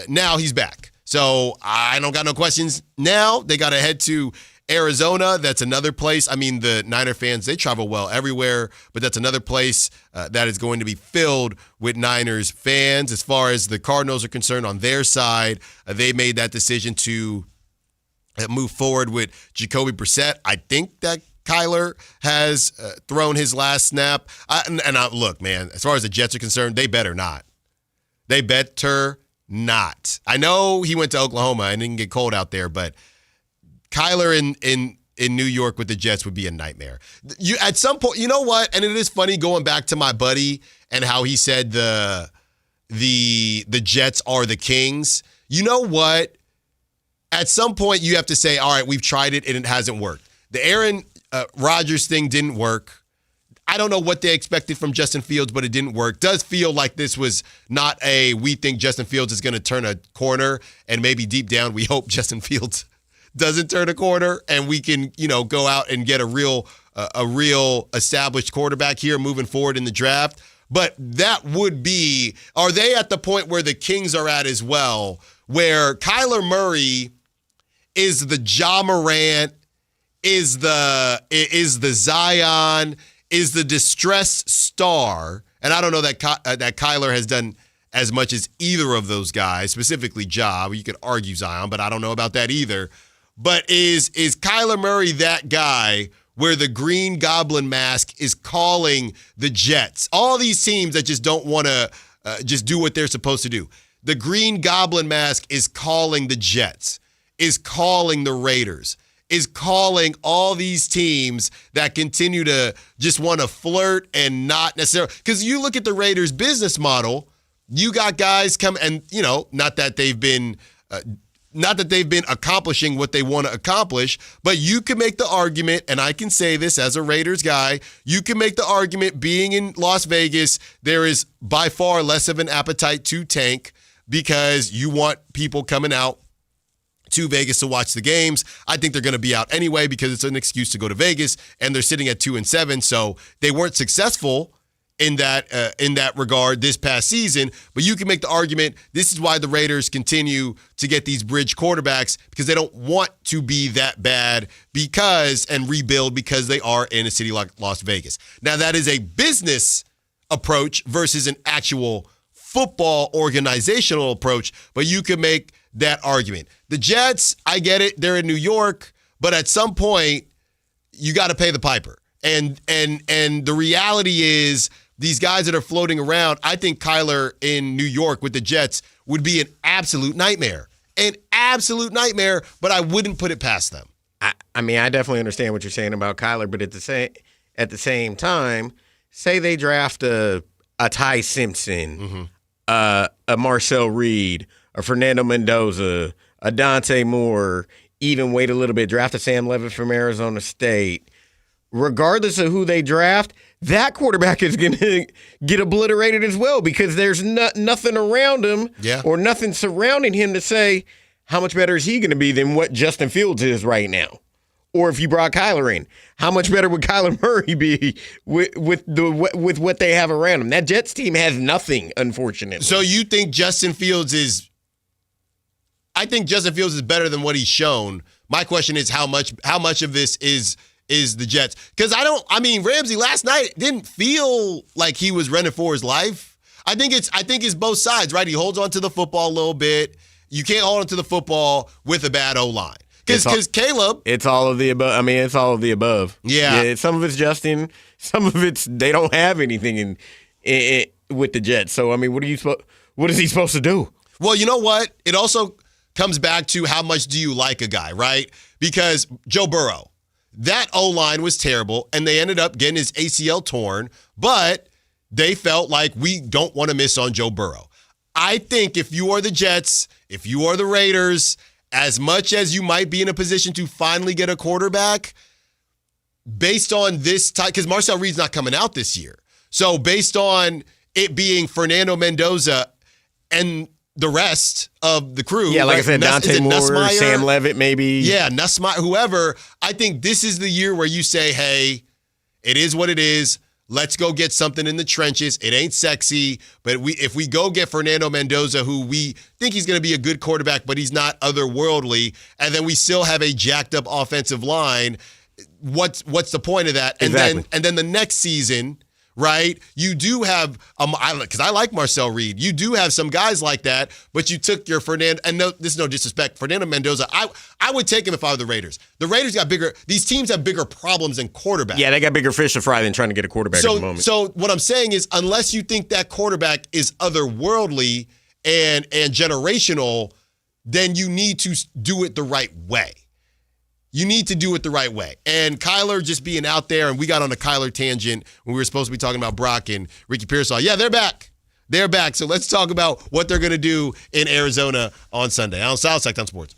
now he's back. So I don't got no questions now. They got to head to Arizona. That's another place. I mean, the Niner fans, they travel well everywhere, but that's another place that is going to be filled with Niners fans. As far as the Cardinals are concerned, on their side, they made that decision to move forward with Jacoby Brissett. I think that Kyler has thrown his last snap. Look, man, as far as the Jets are concerned, they better not. They better not. I know he went to Oklahoma and didn't get cold out there, but Kyler in New York with the Jets would be a nightmare. At some point, you know what? And it is funny going back to my buddy and how he said the Jets are the Kings. You know what? at some point you have to say, all right, we've tried it and it hasn't worked. The Aaron Rodgers thing didn't work. I don't know what they expected from Justin Fields, but it didn't work. Does feel like this was not we think Justin Fields is going to turn a corner, and maybe deep down we hope Justin Fields doesn't turn a corner and we can, go out and get a real established quarterback here moving forward in the draft. But that would be, are they at the point where the Kings are at as well, where Kyler Murray is the Ja Morant, is the Zion, is the distressed star, and I don't know that Kyler has done as much as either of those guys, specifically Ja. You could argue Zion, but I don't know about that either. But is Kyler Murray that guy where the Green Goblin mask is calling the Jets? All these teams that just don't want to just do what they're supposed to do. The Green Goblin mask is calling the Jets, is calling the Raiders, is calling all these teams that continue to just want to flirt and not necessarily. Because you look at the Raiders' business model, you got guys come and, not that they've been accomplishing what they want to accomplish, but you can make the argument, and I can say this as a Raiders guy, you can make the argument being in Las Vegas, there is by far less of an appetite to tank because you want people coming out to Vegas to watch the games. I think they're going to be out anyway because it's an excuse to go to Vegas, and they're sitting at 2-7, so they weren't successful in that regard this past season. But you can make the argument this is why the Raiders continue to get these bridge quarterbacks, because they don't want to be that bad and rebuild because they are in a city like Las Vegas. Now that is a business approach versus an actual football organizational approach, but you can make that argument. The Jets, I get it, they're in New York, but at some point you got to pay the piper. And the reality is these guys that are floating around, I think Kyler in New York with the Jets would be an absolute nightmare. An absolute nightmare, but I wouldn't put it past them. I mean, I definitely understand what you're saying about Kyler, but at the same time, say they draft a Ty Simpson, a Marcel Reed, a Fernando Mendoza, a Dante Moore, even wait a little bit, draft a Sam Levitt from Arizona State. Regardless of who they draft, that quarterback is going to get obliterated as well because there's nothing around him or nothing surrounding him to say how much better is he going to be than what Justin Fields is right now. Or if you brought Kyler in, how much better would Kyler Murray be with what they have around him? That Jets team has nothing, unfortunately. So you think Justin Fields is – I think Justin Fields is better than what he's shown. My question is how much of this is the Jets? Because Ramsey last night didn't feel like he was running for his life. I think it's both sides, right? He holds on to the football a little bit. You can't hold on to the football with a bad O-line. Because Caleb. It's all of the above. I mean, it's all of the above. Yeah. Some of it's Justin. Some of it's they don't have anything in with the Jets. So, I mean, what is he supposed to do? Well, you know what? It also comes back to how much do you like a guy, right? Because Joe Burrow, that O-line was terrible, and they ended up getting his ACL torn, but they felt like we don't want to miss on Joe Burrow. I think if you are the Jets, if you are the Raiders, as much as you might be in a position to finally get a quarterback, based on this type, because Marcel Reed's not coming out this year. So based on it being Fernando Mendoza and the rest of the crew. Yeah, like I said, Dante Moore, Sam Levitt maybe. Yeah, Nussmeier, whoever. I think this is the year where you say, hey, it is what it is. Let's go get something in the trenches. It ain't sexy, but if we go get Fernando Mendoza, who we think he's going to be a good quarterback, but he's not otherworldly, and then we still have a jacked up offensive line, what's the point of that? And exactly. then the next season, right, you do have, because I like Marcel Reed, you do have some guys like that, but you took your Fernando, and no, this is no disrespect, Fernando Mendoza, I would take him if I were the Raiders. The Raiders got bigger, these teams have bigger problems than quarterback. Yeah, they got bigger fish to fry than trying to get a quarterback at the moment. So what I'm saying is, unless you think that quarterback is otherworldly and generational, then you need to do it the right way. You need to do it the right way. And Kyler just being out there, and we got on a Kyler tangent when we were supposed to be talking about Brock and Ricky Pearsall. Yeah, they're back. They're back. So let's talk about what they're going to do in Arizona on Sunday. Allen Stiles, Sactown Sports.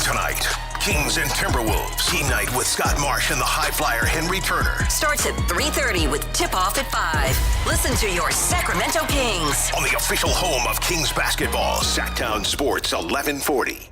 Tonight, Kings and Timberwolves. Team night with Scott Marsh and the high flyer Henry Turner. Starts at 3:30 with tip-off at 5. Listen to your Sacramento Kings. On the official home of Kings basketball, Sactown Sports 1140.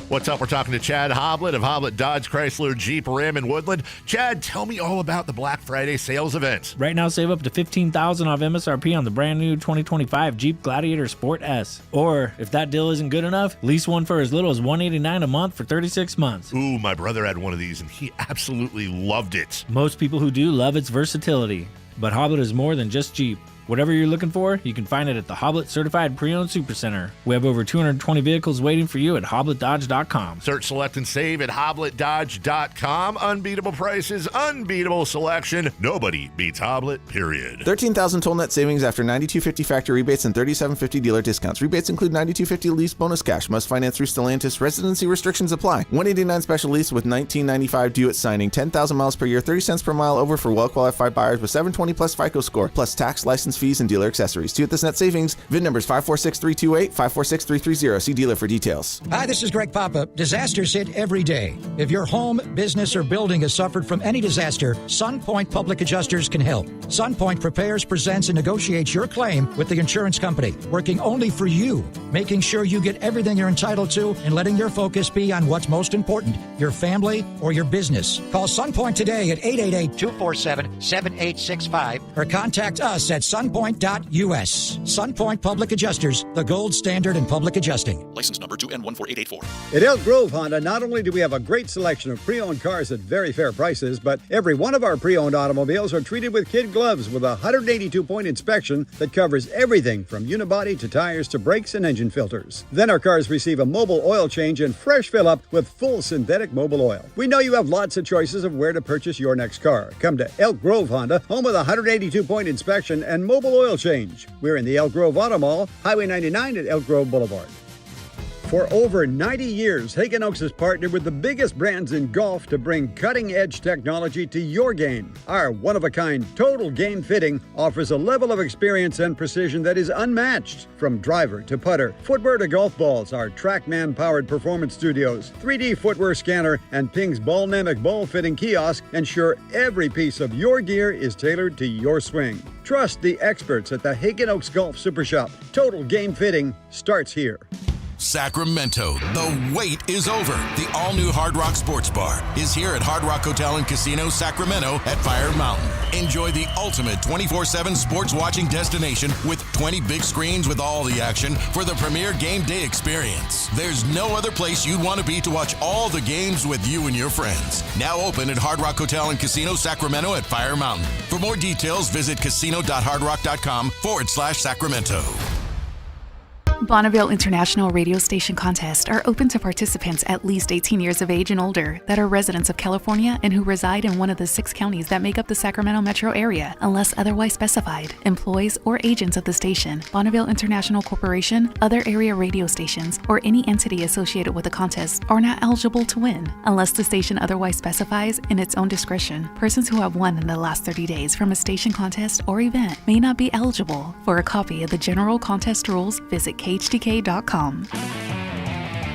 What's up? We're talking to Chad Hoblet of Hoblet Dodge Chrysler Jeep Ram in Woodland. Chad, tell me all about the Black Friday sales event. Right now, save up to $15,000 off MSRP on the brand new 2025 Jeep Gladiator Sport S. Or, if that deal isn't good enough, lease one for as little as $189 a month for 36 months. Ooh, my brother had one of these, and he absolutely loved it. Most people who do love its versatility. But Hoblet is more than just Jeep. Whatever you're looking for, you can find it at the Hoblet Certified Pre-Owned Supercenter. We have over 220 vehicles waiting for you at HobletDodge.com. Search, select, and save at HobletDodge.com. Unbeatable prices, unbeatable selection. Nobody beats Hoblet, period. $13,000 total net savings after $92.50 factory rebates and $37.50 dealer discounts. Rebates include $92.50 lease bonus cash. Must finance through Stellantis. Residency restrictions apply. $189 special lease with $19.95 due at signing. 10,000 miles per year, 30 cents per mile over for well-qualified buyers with 720 plus FICO score, plus tax, license fees, and dealer accessories. To get this net savings, VIN numbers 546328, 546330. See dealer for details. Hi, this is Greg Papa. Disasters hit every day. If your home, business, or building has suffered from any disaster, SunPoint Public Adjusters can help. SunPoint prepares, presents, and negotiates your claim with the insurance company, working only for you, making sure you get everything you're entitled to and letting your focus be on what's most important, your family or your business. Call SunPoint today at 888-247-7865 or contact us at sunpoint.us. SunPoint Public Adjusters, the gold standard in public adjusting. License number 2N14884. At Elk Grove Honda, not only do we have a great selection of pre-owned cars at very fair prices, but every one of our pre-owned automobiles are treated with kid gloves with a 182-point inspection that covers everything from unibody to tires to brakes and engine filters. Then our cars receive a mobile oil change and fresh fill-up with full synthetic mobile oil. We know you have lots of choices of where to purchase your next car. Come to Elk Grove Honda, home with a 182-point inspection and mobile oil change. We're in the Elk Grove Auto Mall, Highway 99 at Elk Grove Boulevard. For over 90 years, Hagen Oaks has partnered with the biggest brands in golf to bring cutting-edge technology to your game. Our one-of-a-kind total game fitting offers a level of experience and precision that is unmatched. From driver to putter, footwear to golf balls, our TrackMan-powered performance studios, 3D footwear scanner, and Ping's Ballnamic ball fitting kiosk ensure every piece of your gear is tailored to your swing. Trust the experts at the Hagen Oaks Golf Super Shop. Total game fitting starts here. Sacramento, the wait is over. The all-new Hard Rock Sports Bar is here at Hard Rock Hotel and Casino Sacramento at Fire Mountain. Enjoy the ultimate 24/7 sports watching destination with 20 big screens with all the action for the premier game day experience. There's no other place you'd want to be to watch all the games with you and your friends. Now open at Hard Rock Hotel and Casino Sacramento at Fire Mountain. For more details, visit casino.hardrock.com/Sacramento. Bonneville International Radio Station contests are open to participants at least 18 years of age and older that are residents of California and who reside in one of the 6 counties that make up the Sacramento metro area, unless otherwise specified. Employees or agents of the station, Bonneville International Corporation, other area radio stations, or any entity associated with the contest are not eligible to win, unless the station otherwise specifies in its own discretion. Persons who have won in the last 30 days from a station contest or event may not be eligible. For a copy of the general contest rules, visit KHTK.com.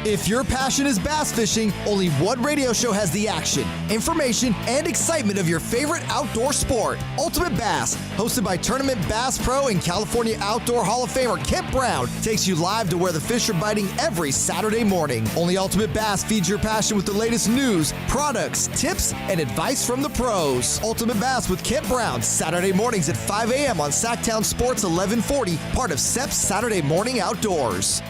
If your passion is bass fishing, only one radio show has the action, information, and excitement of your favorite outdoor sport. Ultimate Bass, hosted by Tournament Bass Pro and California Outdoor Hall of Famer Kip Brown, takes you live to where the fish are biting every Saturday morning. Only Ultimate Bass feeds your passion with the latest news, products, tips, and advice from the pros. Ultimate Bass with Kip Brown, Saturday mornings at 5 a.m. on Sactown Sports 1140, part of SEP's Saturday Morning Outdoors.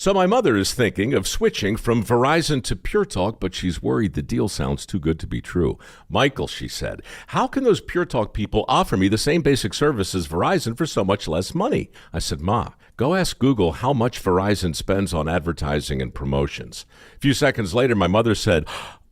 So my mother is thinking of switching from Verizon to Pure Talk, but she's worried the deal sounds too good to be true. Michael, she said, how can those Pure Talk people offer me the same basic service as Verizon for so much less money? I said, Ma, go ask Google how much Verizon spends on advertising and promotions. A few seconds later, my mother said,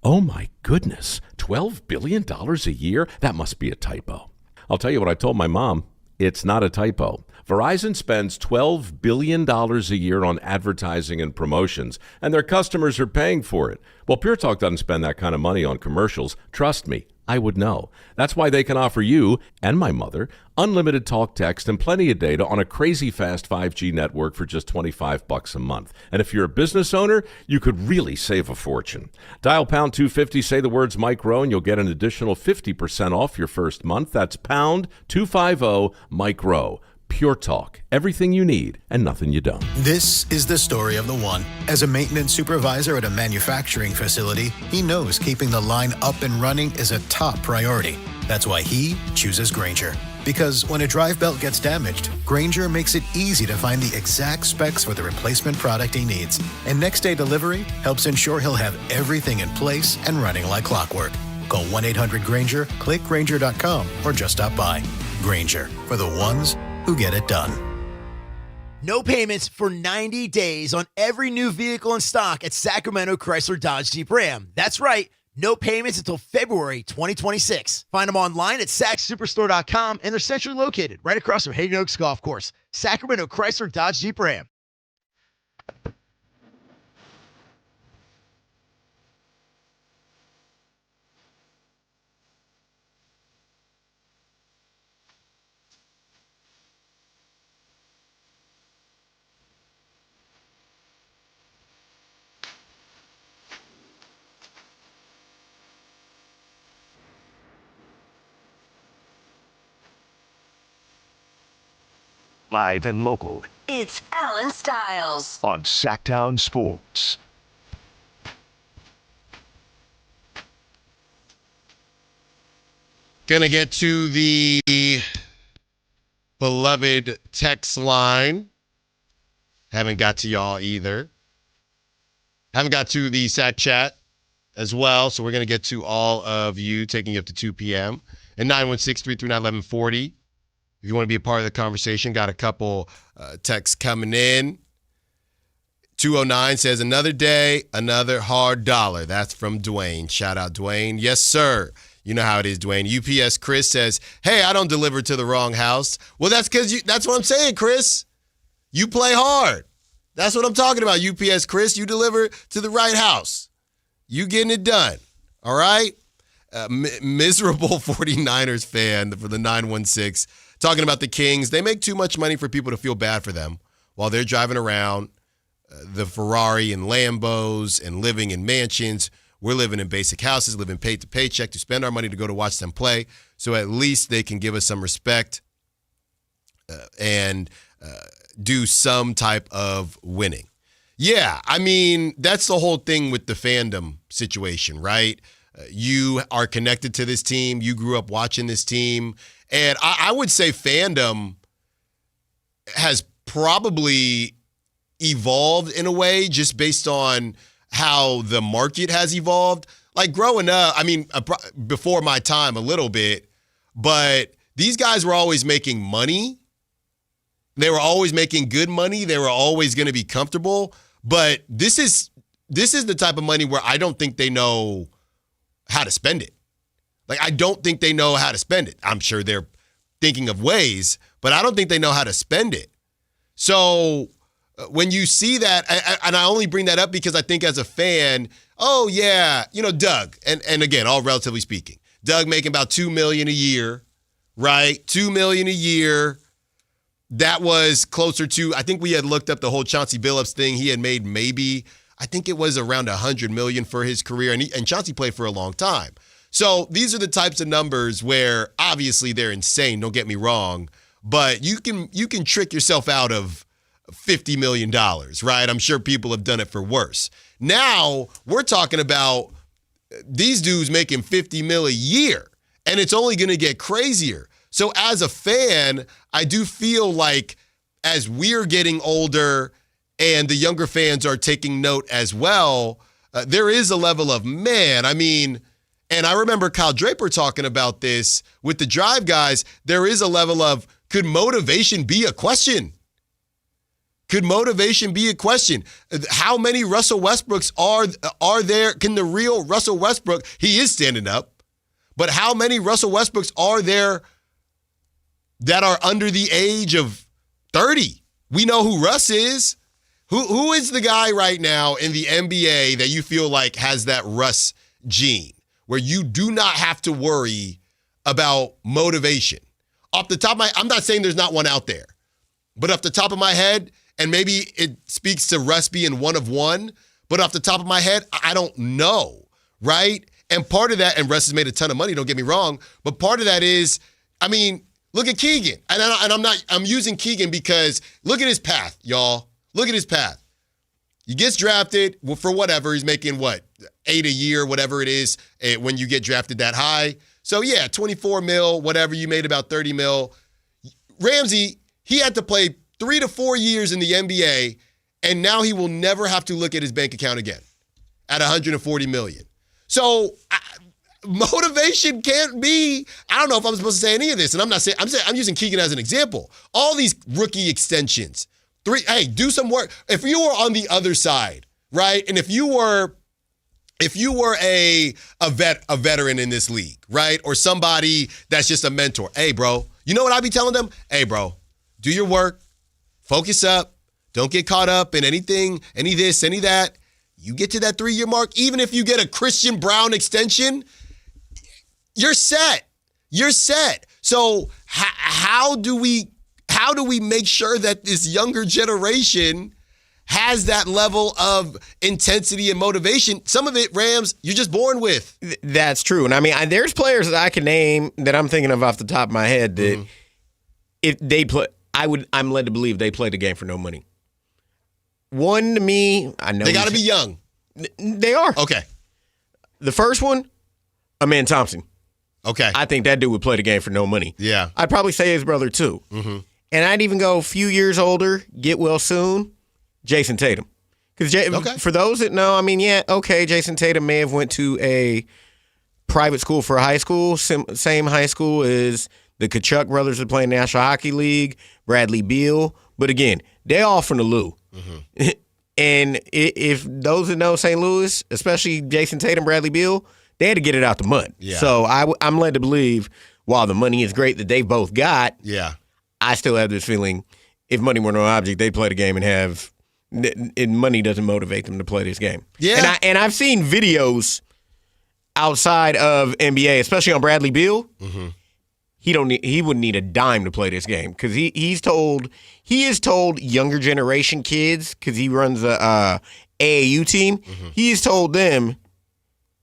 oh my goodness, $12 billion a year? That must be a typo. I'll tell you what I told my mom. It's not a typo. Verizon spends $12 billion a year on advertising and promotions, and their customers are paying for it. Well, Pure Talk doesn't spend that kind of money on commercials. Trust me, I would know. That's why they can offer you and my mother unlimited talk, text, and plenty of data on a crazy fast 5G network for just $25 a month. And if you're a business owner, you could really save a fortune. Dial pound 250, say the words Mike Rowe, and you'll get an additional 50% off your first month. That's pound 250 Mike Rowe. Pure Talk. Everything you need and nothing you don't. This is the story of the one. As a maintenance supervisor at a manufacturing facility, he knows keeping the line up and running is a top priority. That's why he chooses Grainger. Because when a drive belt gets damaged, Grainger makes it easy to find the exact specs for the replacement product he needs. And next day delivery helps ensure he'll have everything in place and running like clockwork. Call 1-800-GRAINGER, click Grainger.com, or just stop by. Grainger, for the ones who get it done. No payments for 90 days on every new vehicle in stock at Sacramento Chrysler Dodge Jeep Ram. That's right. No payments until February 2026. Find them online at SacSuperstore.com, and they're centrally located right across from Hayden Oaks Golf Course. Sacramento Chrysler Dodge Jeep Ram. Live and local. It's Allen Stiles On Sactown Sports. Gonna get to the beloved text line. Haven't got to y'all either. Haven't got to the Sac chat as well, so we're gonna get to all of you, taking you up to 2 p.m. and 916-339-1140. If you want to be a part of the conversation, got a couple texts coming in. 209 says, another day, another hard dollar. That's from Dwayne. Shout out, Dwayne. Yes, sir. You know how it is, Dwayne. UPS Chris says, hey, I don't deliver to the wrong house. Well, that's because that's what I'm saying, Chris. You play hard. That's what I'm talking about, UPS Chris. You deliver to the right house. You getting it done. All right? Miserable 49ers fan for the 916. Talking about the Kings. They make too much money for people to feel bad for them while they're driving around the Ferrari and Lambos and living in mansions. We're living in basic houses, living pay to paycheck to spend our money to go to watch them play. So at least they can give us some respect and do some type of winning. Yeah, I mean, that's the whole thing with the fandom situation, right? You are connected to this team. You grew up watching this team. And I would say fandom has probably evolved in a way just based on how the market has evolved. Like growing up, I mean, before my time a little bit, but these guys were always making money. They were always making good money. They were always going to be comfortable. But this is the type of money where I don't think they know how to spend it. Like, I don't think they know how to spend it. I'm sure they're thinking of ways, but I don't think they know how to spend it. So when you see that, and I only bring that up because I think as a fan, oh, yeah, you know, Doug, and again, all relatively speaking, Doug making about $2 million a year, right? $2 million a year. That was closer to, I think we had looked up the whole Chauncey Billups thing. He had made maybe, I think it was around $100 million for his career, and Chauncey played for a long time. So these are the types of numbers where obviously they're insane, don't get me wrong, but you can trick yourself out of $50 million, right? I'm sure people have done it for worse. Now we're talking about these dudes making $50 million a year, and it's only going to get crazier. So as a fan, I do feel like as we're getting older and the younger fans are taking note as well, there is a level of, man, I mean, and I remember Kyle Draper talking about this with the Drive guys, there is a level of, could motivation be a question? Could motivation be a question? How many Russell Westbrooks are there? Can the real Russell Westbrook, he is standing up, but how many Russell Westbrooks are there that are under the age of 30? We know who Russ is. Who is the guy right now in the NBA that you feel like has that Russ gene? where you do not have to worry about motivation. Off the top of I'm not saying there's not one out there, but off the top of my head, and maybe it speaks to Russ being one of one, but off the top of my head, I don't know, right? And part of that, and Russ has made a ton of money, don't get me wrong, but part of that is, I mean, look at Keegan. And I'm using Keegan because look at his path, y'all. Look at his path. He gets drafted for whatever. He's making $8 a year, whatever it is, when you get drafted that high. So yeah, 24 mil, whatever, you made about 30 mil. Ramsey, he had to play 3 to 4 years in the NBA, and now he will never have to look at his bank account again at $140 million. So motivation can't be, I don't know if I'm supposed to say any of this, and I'm using Keegan as an example. All these rookie extensions. Do some work. If you were on the other side, right? And if you were a veteran in this league, right? Or somebody that's just a mentor. Hey, bro, you know what I'd be telling them? Hey, bro, do your work, focus up, don't get caught up in anything, any this, any that. You get to that 3-year mark, even if you get a Christian Brown extension, you're set. You're set. So how do we make sure that this younger generation has that level of intensity and motivation? Some of it, Rams, you're just born with. That's true. And I mean, there's players that I can name that I'm thinking of off the top of my head that if they play, I'm led to believe they play the game for no money. One, to me, I know they got to be young. They are. Okay. The first one, Amen Thompson. Okay. I think that dude would play the game for no money. Yeah. I'd probably say his brother too. Mm-hmm. And I'd even go a few years older, get well soon, Jason Tatum. Because for those that know, I mean, yeah, okay, Jason Tatum may have went to a private school for high school, same high school as the Kachuk brothers that play in the National Hockey League, Bradley Beal. But again, they all from the Lou. Mm-hmm. And if those that know St. Louis, especially Jason Tatum, Bradley Beal, they had to get it out the mud. Yeah. So I'm led to believe, while the money is great that they've both got, I still have this feeling if money were no object, they'd play the game and have money doesn't motivate them to play this game. Yeah. And I've seen videos outside of NBA, especially on Bradley Beal. Mm-hmm. He wouldn't need a dime to play this game because he is told younger generation kids, because he runs a AAU team. Mm-hmm. He's told them,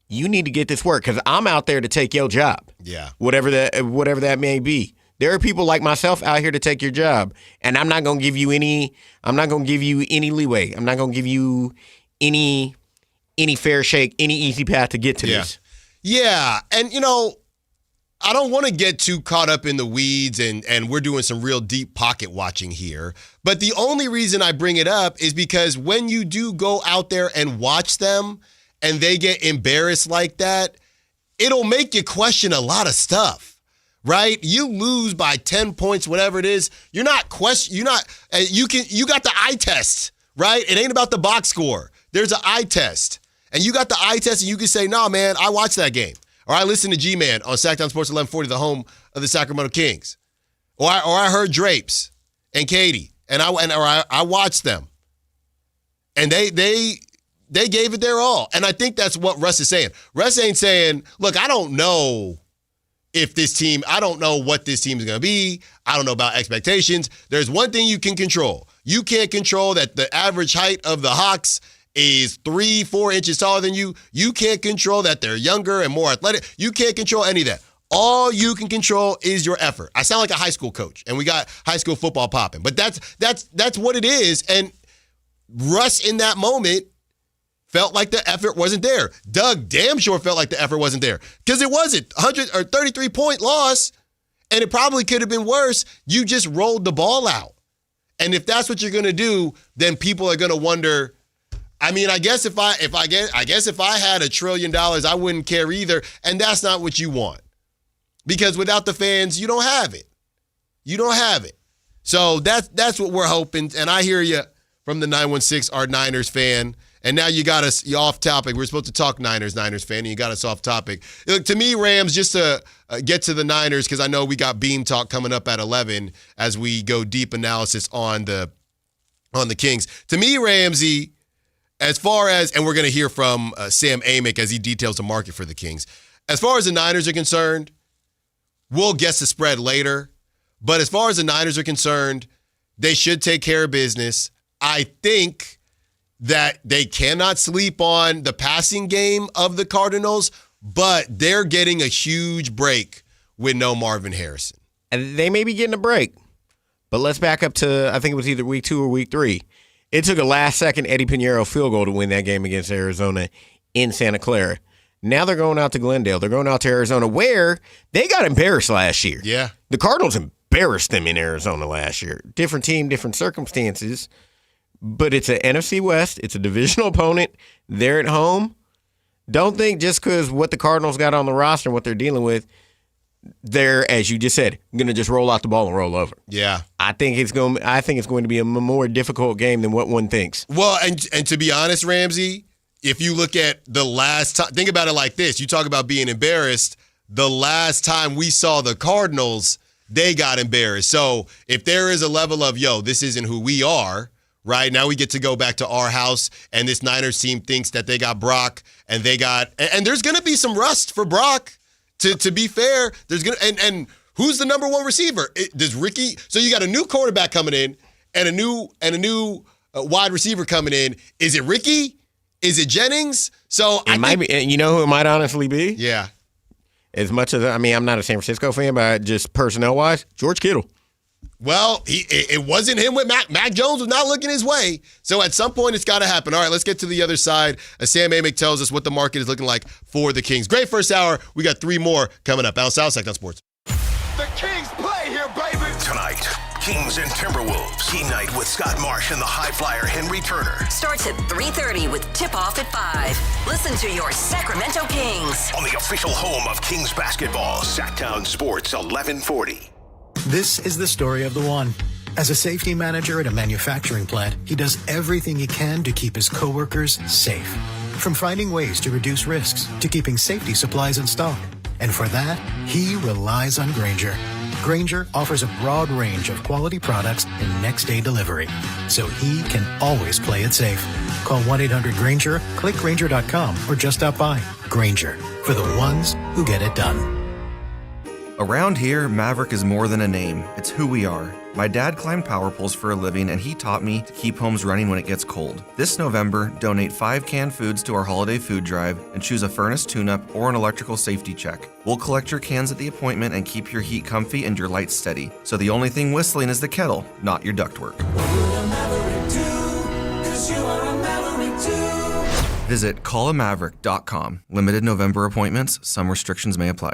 you need to get this work because I'm out there to take your job. Yeah. Whatever that may be. There are people like myself out here to take your job, and I'm not going to give you any leeway. I'm not going to give you any fair shake, any easy path to get to this. Yeah. And I don't want to get too caught up in the weeds, and we're doing some real deep pocket watching here. But the only reason I bring it up is because when you do go out there and watch them and they get embarrassed like that, it'll make you question a lot of stuff. Right? You lose by 10 points, whatever it is. You got the eye test, right? It ain't about the box score. There's an eye test. And you got the eye test and you can say, "No, man, I watched that game." Or I listened to G-Man on Sactown Sports 1140, the home of the Sacramento Kings. Or I heard Drapes and Katie, and I watched them. And they gave it their all. And I think that's what Russ is saying. Russ ain't saying, "Look, I don't know I don't know what this team is going to be. I don't know about expectations." There's one thing you can control. You can't control that the average height of the Hawks is 3-4 inches taller than you. You can't control that they're younger and more athletic. You can't control any of that. All you can control is your effort. I sound like a high school coach, and we got high school football popping. But that's what it is. And Russ in that moment felt like the effort wasn't there. Doug damn sure felt like the effort wasn't there because it wasn't. 33-point loss, and it probably could have been worse. You just rolled the ball out. And if that's what you're going to do, then people are going to wonder. I mean, I guess if I had $1 trillion, I wouldn't care either. And that's not what you want. Because without the fans, you don't have it. You don't have it. So that's what we're hoping. And I hear you from the 916, our Niners fan. And now you got us off topic. We're supposed to talk Niners fan, and you got us off topic. Look, to me, Rams, just to get to the Niners, because I know we got Beam Talk coming up at 11 as we go deep analysis on the Kings. To me, Ramsey, as far as, and we're going to hear from Sam Amick as he details the market for the Kings. as far as the Niners are concerned, we'll guess the spread later. But as far as the Niners are concerned, they should take care of business. I think that they cannot sleep on the passing game of the Cardinals, but they're getting a huge break with no Marvin Harrison. And they may be getting a break, but let's back up to, I think it was either week 2 or week 3. It took a last-second Eddie Pinheiro field goal to win that game against Arizona in Santa Clara. Now they're going out to Glendale. They're going out to Arizona, where they got embarrassed last year. Yeah. The Cardinals embarrassed them in Arizona last year. Different team, different circumstances, but it's an NFC West. It's a divisional opponent. They're at home. Don't think just because what the Cardinals got on the roster and what they're dealing with, they're, as you just said, going to just roll out the ball and roll over. Yeah. I think it's going to be a more difficult game than what one thinks. Well, and to be honest, Ramsey, if you look at the last time, think about it like this. You talk about being embarrassed. The last time we saw the Cardinals, they got embarrassed. So if there is a level of, this isn't who we are, right? Now we get to go back to our house, and this Niners team thinks that they got Brock, and there's going to be some rust for Brock. To be fair, there's going to, and who's the number one receiver? Does Ricky? So you got a new quarterback coming in, and a new wide receiver coming in. Is it Ricky? Is it Jennings? So it might be. You know who it might honestly be? Yeah. As much as I'm not a San Francisco fan, but just personnel wise, George Kittle. Well, it wasn't him with Mac Jones was not looking his way. So at some point, it's got to happen. All right, let's get to the other side. Sam Amick tells us what the market is looking like for the Kings. Great first hour. We got 3 more coming up. Allen Stiles, Sactown Sports. The Kings play here, baby. Tonight, Kings and Timberwolves. Team night with Scott Marsh and the high flyer Henry Turner. Starts at 3:30 with tip-off at 5. Listen to your Sacramento Kings On the official home of Kings basketball, Sactown Sports 1140. This is the story of the one. As a safety manager at a manufacturing plant, he does everything he can to keep his coworkers safe. From finding ways to reduce risks to keeping safety supplies in stock. And for that, he relies on Grainger. Grainger offers a broad range of quality products and next-day delivery, so he can always play it safe. Call 1-800-GRAINGER, click Grainger.com, or just stop by. Grainger, for the ones who get it done. Around here, Maverick is more than a name. It's who we are. My dad climbed power poles for a living, and he taught me to keep homes running when it gets cold. This November, donate 5 canned foods to our holiday food drive and choose a furnace tune-up or an electrical safety check. We'll collect your cans at the appointment and keep your heat comfy and your lights steady. So the only thing whistling is the kettle, not your ductwork. Visit callamaverick.com. Limited November appointments. Some restrictions may apply.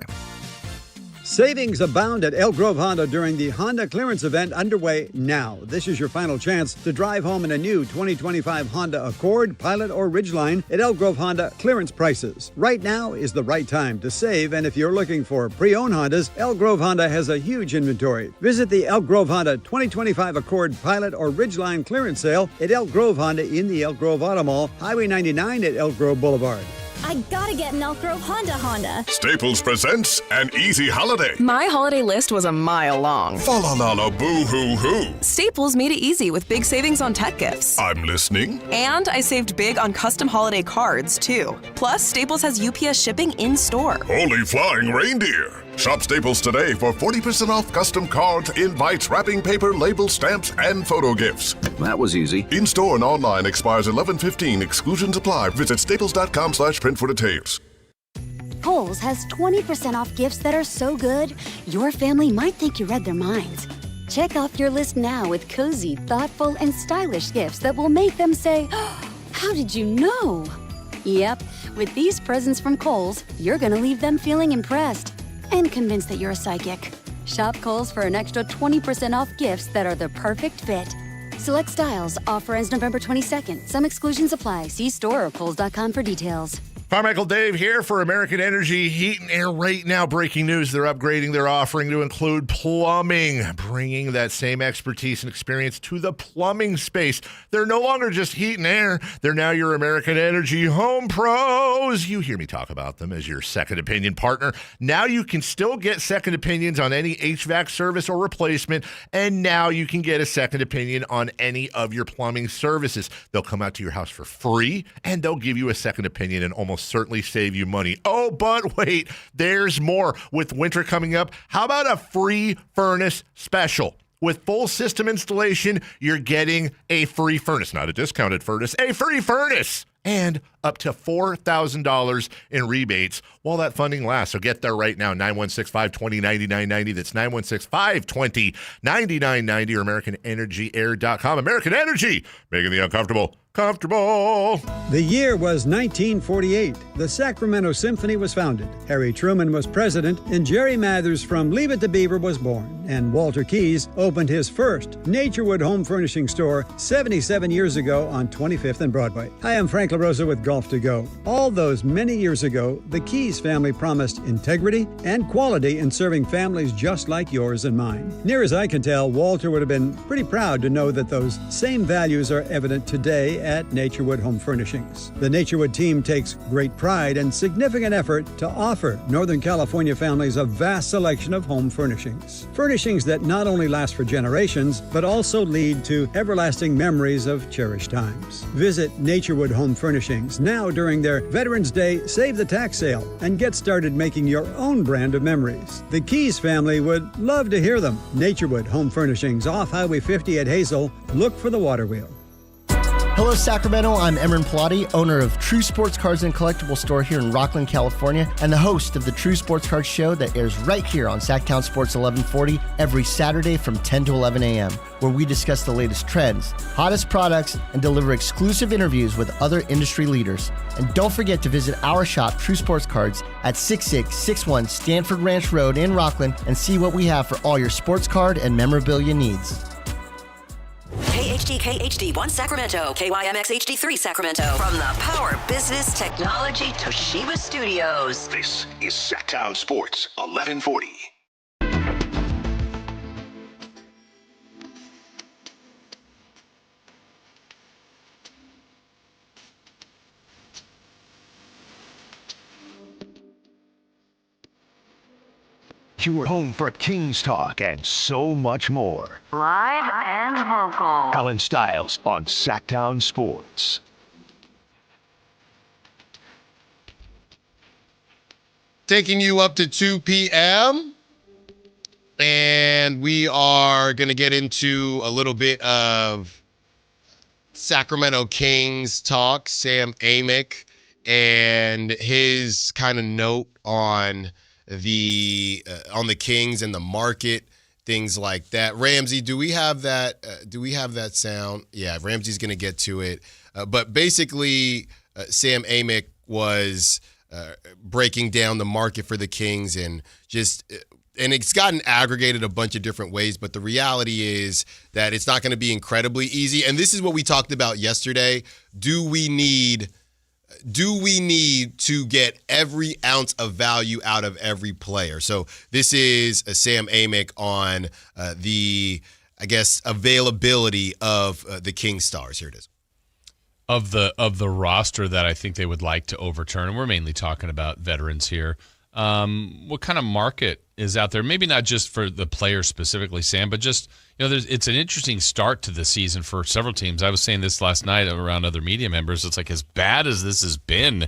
Savings abound at Elk Grove Honda during the Honda clearance event underway now. This is your final chance to drive home in a new 2025 Honda Accord, Pilot, or Ridgeline at Elk Grove Honda clearance prices. Right now is the right time to save, and if you're looking for pre-owned Hondas, Elk Grove Honda has a huge inventory. Visit the Elk Grove Honda 2025 Accord, Pilot, or Ridgeline clearance sale at Elk Grove Honda in the Elk Grove Auto Mall, Highway 99 at Elk Grove Boulevard. I gotta get an Elk Grove Honda. Staples presents an easy holiday. My holiday list was a mile long. Fa la la la boo hoo hoo. Staples made it easy with big savings on tech gifts. I'm listening. And I saved big on custom holiday cards, too. Plus, Staples has UPS shipping in store. Holy flying reindeer. Shop Staples today for 40% off custom cards, invites, wrapping paper, labels, stamps, and photo gifts. That was easy. In-store and online expires 11/15. Exclusions apply. Visit staples.com/print for details. Kohl's has 20% off gifts that are so good, your family might think you read their minds. Check off your list now with cozy, thoughtful, and stylish gifts that will make them say, "How did you know?" Yep, with these presents from Kohl's, you're going to leave them feeling impressed and convinced that you're a psychic. Shop Kohl's for an extra 20% off gifts that are the perfect fit. Select styles. Offer ends November 22nd. Some exclusions apply. See store or Kohls.com for details. Carmichael Dave here for American Energy Heat and Air. Right now, breaking news, they're upgrading their offering to include plumbing, bringing that same expertise and experience to the plumbing space. They're no longer just heat and air. They're now your American Energy Home Pros. You hear me talk about them as your second opinion partner. Now you can still get second opinions on any HVAC service or replacement, and now you can get a second opinion on any of your plumbing services. They'll come out to your house for free, and they'll give you a second opinion in almost almost certainly save you money. Oh, but wait, there's more. With winter coming up, how about a free furnace special? With full system installation, you're getting a free furnace, not a discounted furnace, a free furnace, and up to $4,000 in rebates while that funding lasts. So get there right now, 916-520-9990. That's 916-520-9990 or AmericanEnergyAir.com. American Energy, making the uncomfortable comfortable. The year was 1948. The Sacramento Symphony was founded. Harry Truman was president, and Jerry Mathers from Leave It to Beaver was born. And Walter Keyes opened his first Naturewood home furnishing store 77 years ago on 25th and Broadway. Hi, I'm Frank LaRosa with Golf to Go. All those many years ago, the Keyes family promised integrity and quality in serving families just like yours and mine. Near as I can tell, Walter would have been pretty proud to know that those same values are evident today at Naturewood Home Furnishings. The Naturewood team takes great pride and significant effort to offer Northern California families a vast selection of home furnishings. Furnishings that not only last for generations, but also lead to everlasting memories of cherished times. Visit Naturewood Home Furnishings now during their Veterans Day Save the Tax sale and get started making your own brand of memories. The Keyes family would love to hear them. Naturewood Home Furnishings off Highway 50 at Hazel. Look for the water wheel. Hello, Sacramento. I'm Emran Pilati, owner of True Sports Cards and Collectible Store here in Rockland, California, and the host of the True Sports Cards Show that airs right here on Sactown Sports 1140 every Saturday from 10 to 11 a.m., where we discuss the latest trends, hottest products, and deliver exclusive interviews with other industry leaders. And don't forget to visit our shop, True Sports Cards, at 6661 Stanford Ranch Road in Rockland and see what we have for all your sports card and memorabilia needs. KHD1 Sacramento, KYMX HD3 Sacramento. From the Power Business Technology Toshiba Studios. This is Sactown Sports 1140. You're home for Kings Talk and so much more. Live and vocal. Allen Stiles on Sactown Sports. Taking you up to 2 p.m. And we are going to get into a little bit of Sacramento Kings talk. Sam Amick and his kind of note on the Kings and the market, things like that. Ramsey, do we have that? Do we have that sound? Yeah, Ramsey's going to get to it. But basically, Sam Amick was breaking down the market for the Kings and it's gotten aggregated a bunch of different ways. But the reality is that it's not going to be incredibly easy. And this is what we talked about yesterday. Do we need to get every ounce of value out of every player? So this is a Sam Amick on the availability of the King stars. Here it is. Of the roster that I think they would like to overturn, and we're mainly talking about veterans here. What kind of market is out there? Maybe not just for the players specifically, Sam, but just, it's an interesting start to the season for several teams. I was saying this last night around other media members. It's like as bad as this has been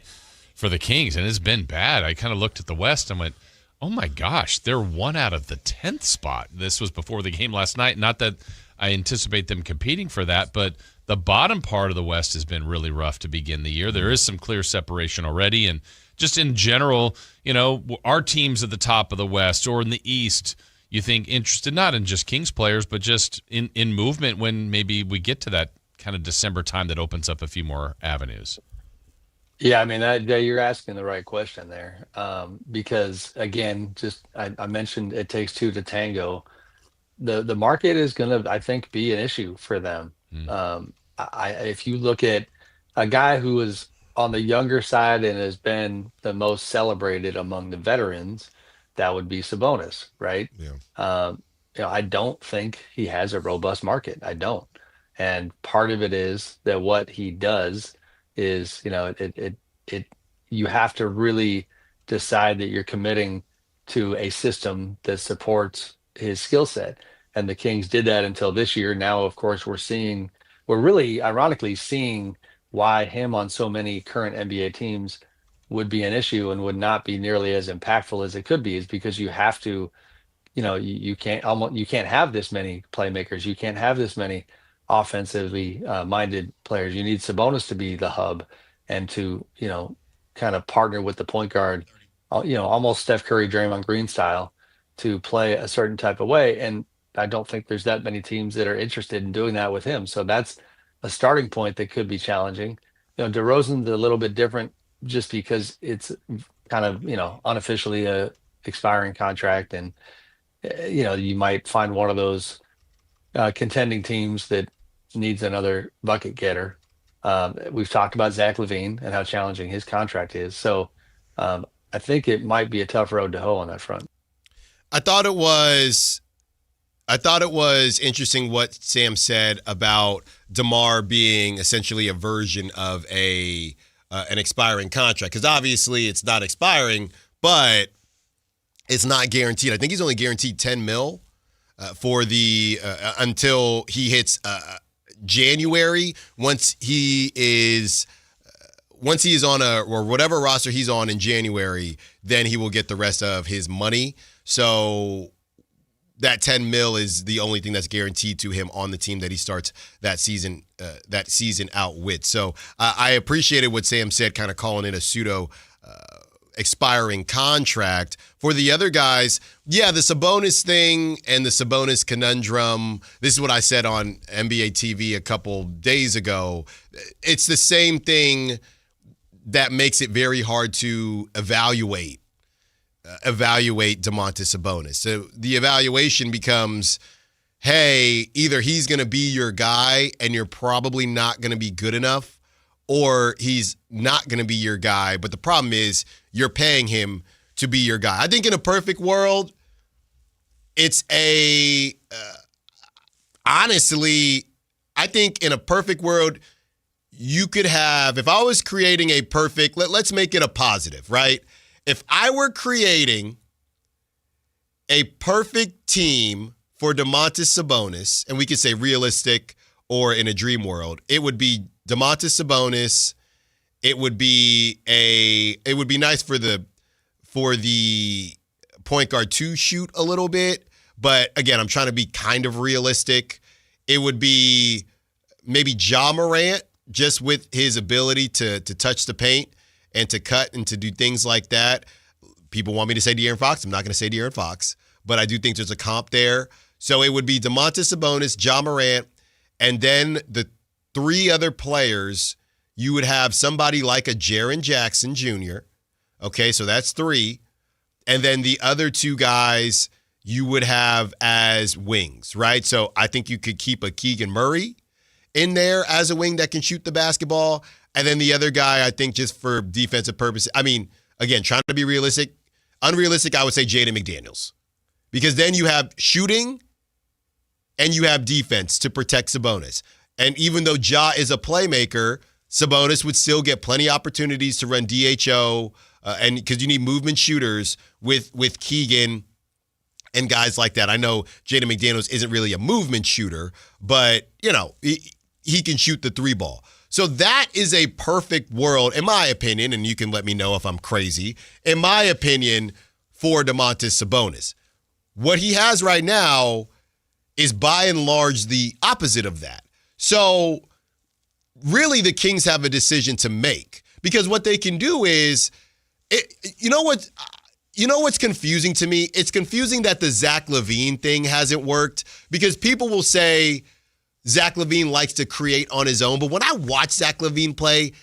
for the Kings, and it's been bad. I kind of looked at the West and went, oh my gosh, they're 1 out of the 10th spot. This was before the game last night. Not that I anticipate them competing for that, but the bottom part of the West has been really rough to begin the year. There is some clear separation already, and just in general, our teams at the top of the West or in the East, you think interested not in just Kings players, but just in movement when maybe we get to that kind of December time that opens up a few more avenues. Yeah, I mean, you're asking the right question there, because, again, I mentioned it takes two to tango. The market is going to, I think, be an issue for them. If you look at a guy who is on the younger side and has been the most celebrated among the veterans, that would be Sabonis, right? Yeah. I don't think he has a robust market. I don't. And part of it is that what he does is, you have to really decide that you're committing to a system that supports his skill set. And the Kings did that until this year. Now, of course, we're really ironically seeing why him on so many current NBA teams would be an issue and would not be nearly as impactful as it could be, is because you have to, you can't have this many playmakers. You can't have this many offensively minded players. You need Sabonis to be the hub and to, kind of partner with the point guard, almost Steph Curry, Draymond Green style, to play a certain type of way. And I don't think there's that many teams that are interested in doing that with him. So that's a starting point that could be challenging. DeRozan's a little bit different just because it's kind of, unofficially a expiring contract. And, you might find one of those contending teams that needs another bucket getter. We've talked about Zach LaVine and how challenging his contract is. So I think it might be a tough road to hoe on that front. I thought it was interesting what Sam said about DeMar being essentially a version of an expiring contract, because obviously it's not expiring, but it's not guaranteed. I think he's only guaranteed $10 million for the until he hits January. Once he is on or whatever roster he's on in January, then he will get the rest of his money. So that $10 million is the only thing that's guaranteed to him on the team that he starts that season out with. So I appreciated what Sam said, kind of calling it a pseudo expiring contract. For the other guys, the Sabonis thing and the Sabonis conundrum, this is what I said on NBA TV a couple days ago. It's the same thing that makes it very hard to evaluate Domantas Sabonis. So the evaluation becomes, hey, either he's going to be your guy and you're probably not going to be good enough, or he's not going to be your guy, but the problem is you're paying him to be your guy. I think in a perfect world, it's honestly, I think in a perfect world, you could have, if I was creating a perfect, let's make it a positive, right? If I were creating a perfect team for Domantas Sabonis, and we could say realistic or in a dream world, it would be Domantas Sabonis. It would be nice for the point guard to shoot a little bit, but again, I'm trying to be kind of realistic. It would be maybe Ja Morant, just with his ability to touch the paint and to cut and to do things like that. People want me to say De'Aaron Fox. I'm not going to say De'Aaron Fox, but I do think there's a comp there. So it would be Domantas Sabonis, Ja Morant, and then the three other players, you would have somebody like a Jaren Jackson Jr. Okay, so that's three. And then the other two guys you would have as wings, right? So I think you could keep a Keegan Murray in there as a wing that can shoot the basketball. And then the other guy, I think just for defensive purposes, I mean, again, trying to be realistic, unrealistic, I would say Jaden McDaniels. Because then you have shooting and you have defense to protect Sabonis. And even though Ja is a playmaker, Sabonis would still get plenty of opportunities to run DHO, and because you need movement shooters with Keegan and guys like that. I know Jaden McDaniels isn't really a movement shooter, but, he can shoot the three ball. So that is a perfect world, in my opinion, and you can let me know if I'm crazy, in my opinion, for Domantas Sabonis. What he has right now is by and large the opposite of that. So really the Kings have a decision to make, because what they can do is, what's confusing to me? It's confusing that the Zach LaVine thing hasn't worked, because people will say Zach LaVine likes to create on his own. But when I watch Zach LaVine play,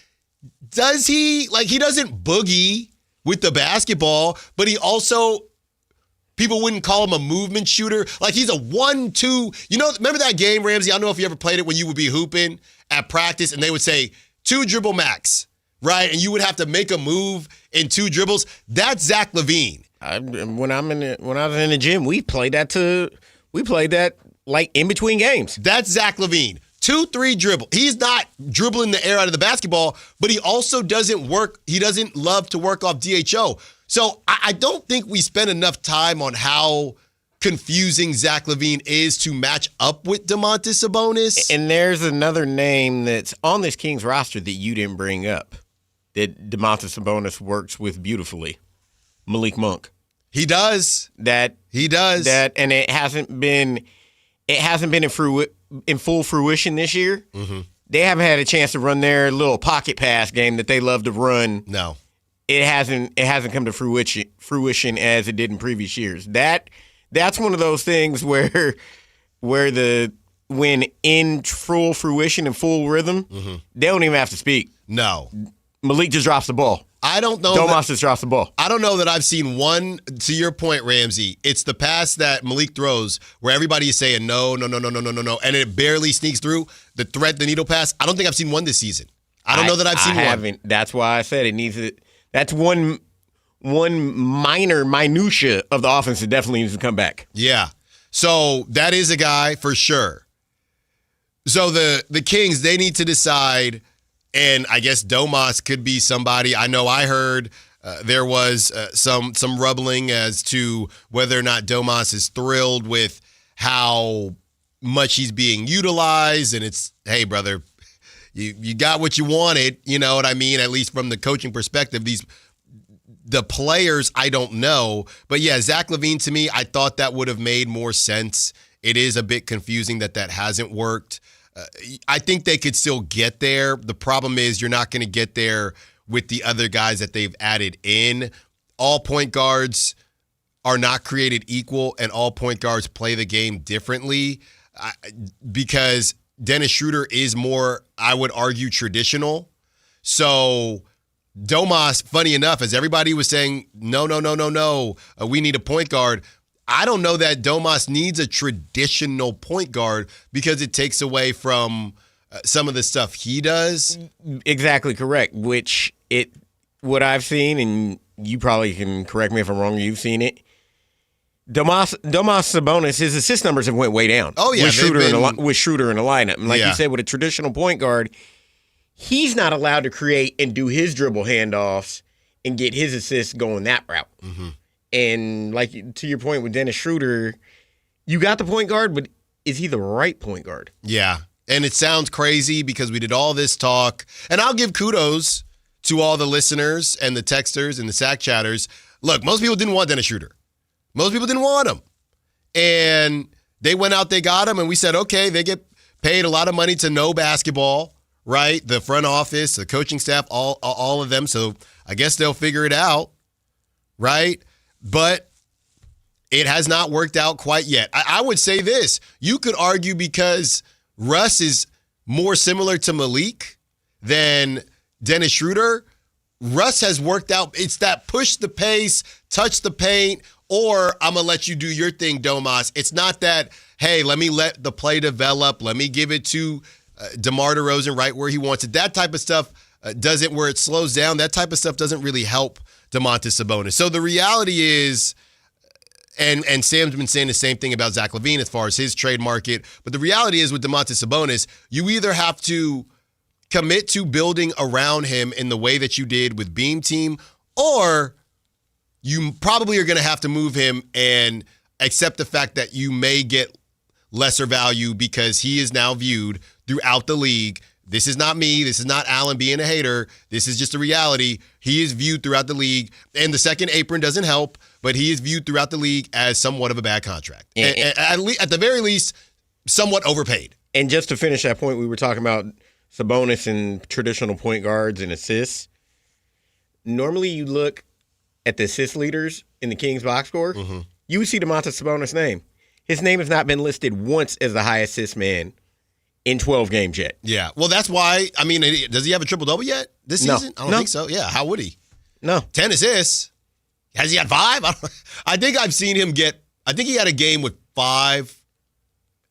does he, he doesn't boogie with the basketball, but he also, people wouldn't call him a movement shooter. He's a 1-2. Remember that game, Ramsey? I don't know if you ever played it when you would be hooping at practice and they would say 2 dribble max, right? And you would have to make a move in 2 dribbles. That's Zach LaVine. When I was in the gym, we played that in between games. That's Zach LaVine. 2-3 dribble. He's not dribbling the air out of the basketball, but he also doesn't love to work off DHO. So I don't think we spend enough time on how confusing Zach LaVine is to match up with Domantas Sabonis. And there's another name that's on this Kings roster that you didn't bring up that Domantas Sabonis works with beautifully. Malik Monk. He does. He does. And it hasn't been in full fruition this year. Mm-hmm. They haven't had a chance to run their little pocket pass game that they love to run. No. It hasn't come to fruition as it did in previous years. That's one of those things where when in full fruition and full rhythm, they don't even have to speak. No. Malik just drops the ball. I don't know. Domas just drops the ball. I don't know that I've seen one, to your point, Ramsey, it's the pass that Malik throws where everybody is saying no, and it barely sneaks through. The thread, the needle pass, I don't think I've seen one this season. I don't know that I've seen one. Haven't. That's why I said it needs to. That's one minor minutia of the offense that definitely needs to come back. Yeah. So that is a guy for sure. So the Kings, they need to decide, and I guess Domas could be somebody. I know I heard there was some rumbling as to whether or not Domas is thrilled with how much he's being utilized, and it's, hey, brother, you got what you wanted, you know what I mean, at least from the coaching perspective. The players, I don't know. But, yeah, Zach LaVine, to me, I thought that would have made more sense. It is a bit confusing that hasn't worked. I think they could still get there. The problem is you're not going to get there with the other guys that they've added in. All point guards are not created equal, and all point guards play the game differently because Dennis Schroeder is more, I would argue, traditional. So Domas, funny enough, as everybody was saying, no, we need a point guard. I don't know that Domas needs a traditional point guard because it takes away from some of the stuff he does. Exactly correct, what I've seen, and you probably can correct me if I'm wrong, you've seen it. Domas Sabonis, his assist numbers have went way down. Oh, yeah. With Schroeder in the lineup. And like you said, with a traditional point guard, he's not allowed to create and do his dribble handoffs and get his assists going that route. Mm-hmm. And like to your point with Dennis Schroeder, you got the point guard, but is he the right point guard? Yeah. And it sounds crazy because we did all this talk. And I'll give kudos to all the listeners and the texters and the Sack chatters. Look, most people didn't want Dennis Schroeder. Most people didn't want him. And they went out, they got him, and we said, okay, they get paid a lot of money to know basketball, right? The front office, the coaching staff, all of them. So I guess they'll figure it out, right? But it has not worked out quite yet. I would say this. You could argue because Russ is more similar to Malik than Dennis Schroeder. Russ has worked out. It's that push the pace, touch the paint, or I'm going to let you do your thing, Domas. It's not that, hey, let me let the play develop. Let me give it to DeMar DeRozan right where he wants it. That type of stuff doesn't, where it slows down, that type of stuff doesn't really help Domantas Sabonis. So the reality is, and Sam's been saying the same thing about Zach LaVine as far as his trade market, but the reality is with Domantas Sabonis, you either have to commit to building around him in the way that you did with Beam Team, or you probably are going to have to move him and accept the fact that you may get lesser value because he is now viewed throughout the league. This is not me. This is not Allen being a hater. This is just a reality. He is viewed throughout the league, and the second apron doesn't help, but he is viewed throughout the league as somewhat of a bad contract. At the very least, somewhat overpaid. And just to finish that point, we were talking about Sabonis and traditional point guards and assists. Normally you look at the assist leaders in the Kings box score, you would see Domantas Sabonis' name. His name has not been listed once as the high assist man in 12 games yet. Yeah. Well, that's why, I mean, does he have a triple-double yet this season? I don't think so. Yeah, how would he? No. 10 assists. Has he had 5? I think I've seen him I think he had a game with 5.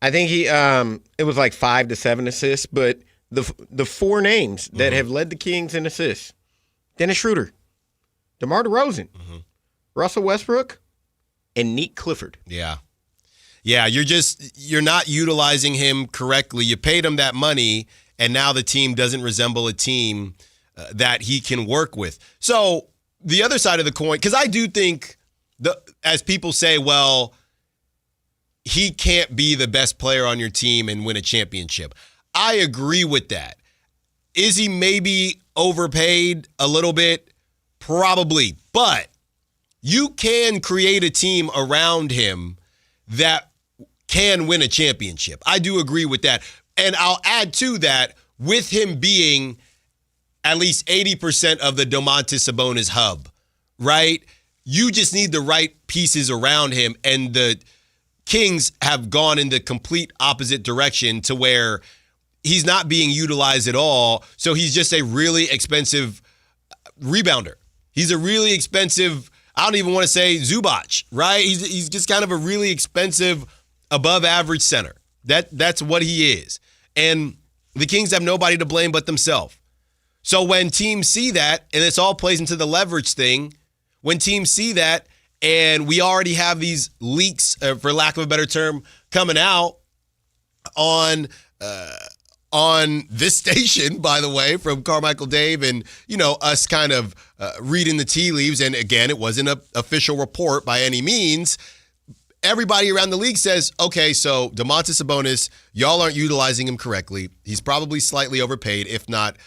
I think it was like 5 to 7 assists, but the 4 names that have led the Kings in assists: Dennis Schroeder, DeMar DeRozan, Russell Westbrook, and Nick Clifford. Yeah. Yeah, you're not utilizing him correctly. You paid him that money, and now the team doesn't resemble a team that he can work with. So the other side of the coin, because I do think, as people say, well, he can't be the best player on your team and win a championship. I agree with that. Is he maybe overpaid a little bit? Probably. But you can create a team around him that can win a championship. I do agree with that. And I'll add to that, with him being at least 80% of the Domantas Sabonis hub, right? You just need the right pieces around him, and the Kings have gone in the complete opposite direction to where he's not being utilized at all. So he's just a really expensive rebounder. He's a really expensive, I don't even want to say Zubac, right? He's just kind of a really expensive, above average center. That's what he is. And the Kings have nobody to blame but themselves. So when teams see that, and this all plays into the leverage thing, when teams see that, and we already have these leaks, for lack of a better term, coming out on this station, by the way, from Carmichael Dave and, us kind of reading the tea leaves. And again, it wasn't an official report by any means. Everybody around the league says, okay, so Domantas Sabonis, y'all aren't utilizing him correctly. He's probably slightly overpaid, if not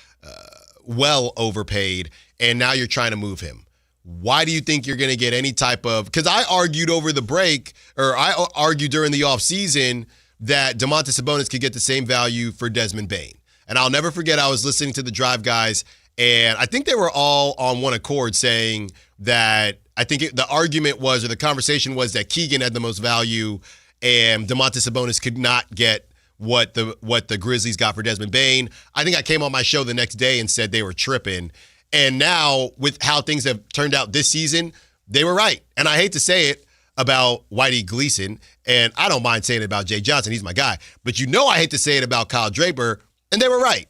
well overpaid, and now you're trying to move him. Why do you think you're going to get any type of – because I argued over the break, or I argued during the offseason that Domantas Sabonis could get the same value for Desmond Bane. And I'll never forget, I was listening to the Drive guys, and I think they were all on one accord saying that the argument was, or the conversation was, that Keegan had the most value and Domantas Sabonis could not get what the Grizzlies got for Desmond Bane. I think I came on my show the next day and said they were tripping. And now, with how things have turned out this season, they were right. And I hate to say it about Whitey Gleason, and I don't mind saying it about Jay Johnson. He's my guy. But I hate to say it about Kyle Draper, and they were right.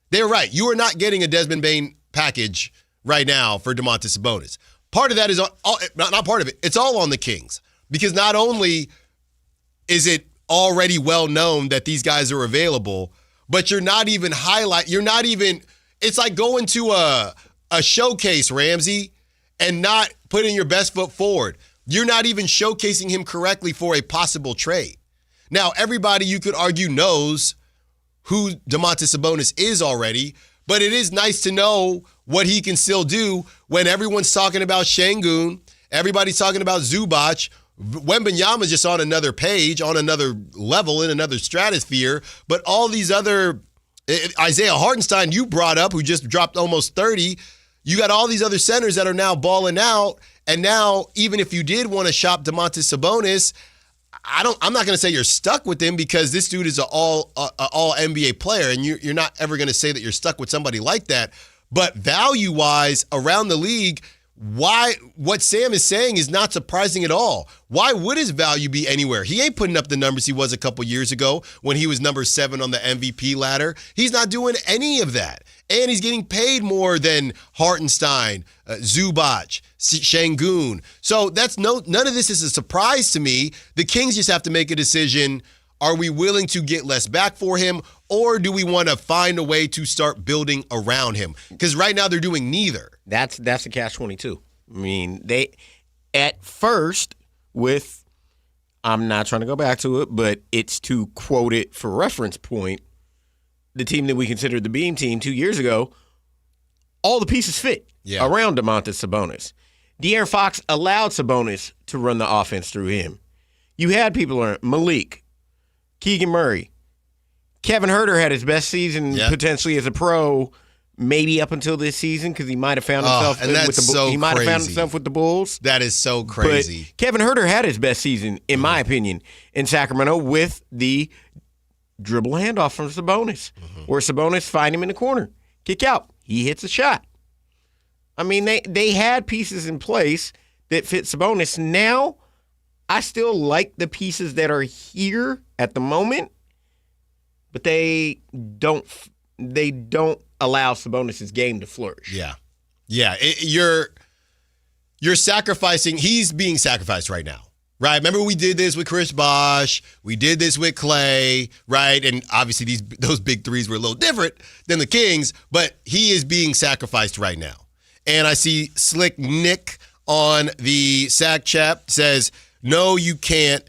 They were right. You are not getting a Desmond Bane package right now for Domantas Sabonis. Part of that is not part of it. It's all on the Kings, because not only is it already well known that these guys are available, but you're not even it's like going to a showcase, Ramsey, and not putting your best foot forward. You're not even showcasing him correctly for a possible trade. Now, everybody, you could argue, knows who Domantas Sabonis is already, but it is nice to know what he can still do when everyone's talking about Şengün, everybody's talking about Zubac. Wembanyama's just on another page, on another level, in another stratosphere. But all these other, Isaiah Hartenstein you brought up, who just dropped almost 30, you got all these other centers that are now balling out. And now, even if you did want to shop Domantas Sabonis, I'm not going to say you're stuck with him, because this dude is an all NBA player, and you're not ever going to say that you're stuck with somebody like that. But value-wise, around the league, what Sam is saying is not surprising at all. Why would his value be anywhere? He ain't putting up the numbers he was a couple years ago when he was number 7 on the MVP ladder. He's not doing any of that. And he's getting paid more than Hartenstein, Zubac, Şengün. So none of this is a surprise to me. The Kings just have to make a decision. Are we willing to get less back for him, or do we want to find a way to start building around him? Because right now they're doing neither. That's the catch-22. I mean, they at first with, I'm not trying to go back to it, but it's to quote it for reference point, the team that we considered the Beam team 2 years ago, all the pieces fit around Domantas Sabonis. De'Aaron Fox allowed Sabonis to run the offense through him. You had people around Malik, Keegan Murray. Kevin Huerter had his best season potentially as a pro, maybe up until this season, because he might have found himself found himself with the Bulls. That is so crazy. But Kevin Huerter had his best season, in my opinion, in Sacramento with the dribble handoff from Sabonis, where Sabonis find him in the corner, kick out, he hits a shot. I mean, they had pieces in place that fit Sabonis. Now, I still like the pieces that are here at the moment, but they don't allow Sabonis' game to flourish. Yeah. You're sacrificing. He's being sacrificed right now, right? Remember, we did this with Chris Bosh. We did this with Clay, right? And obviously those big threes were a little different than the Kings, but he is being sacrificed right now. And I see Slick Nick on the Sac chat says, no, you can't.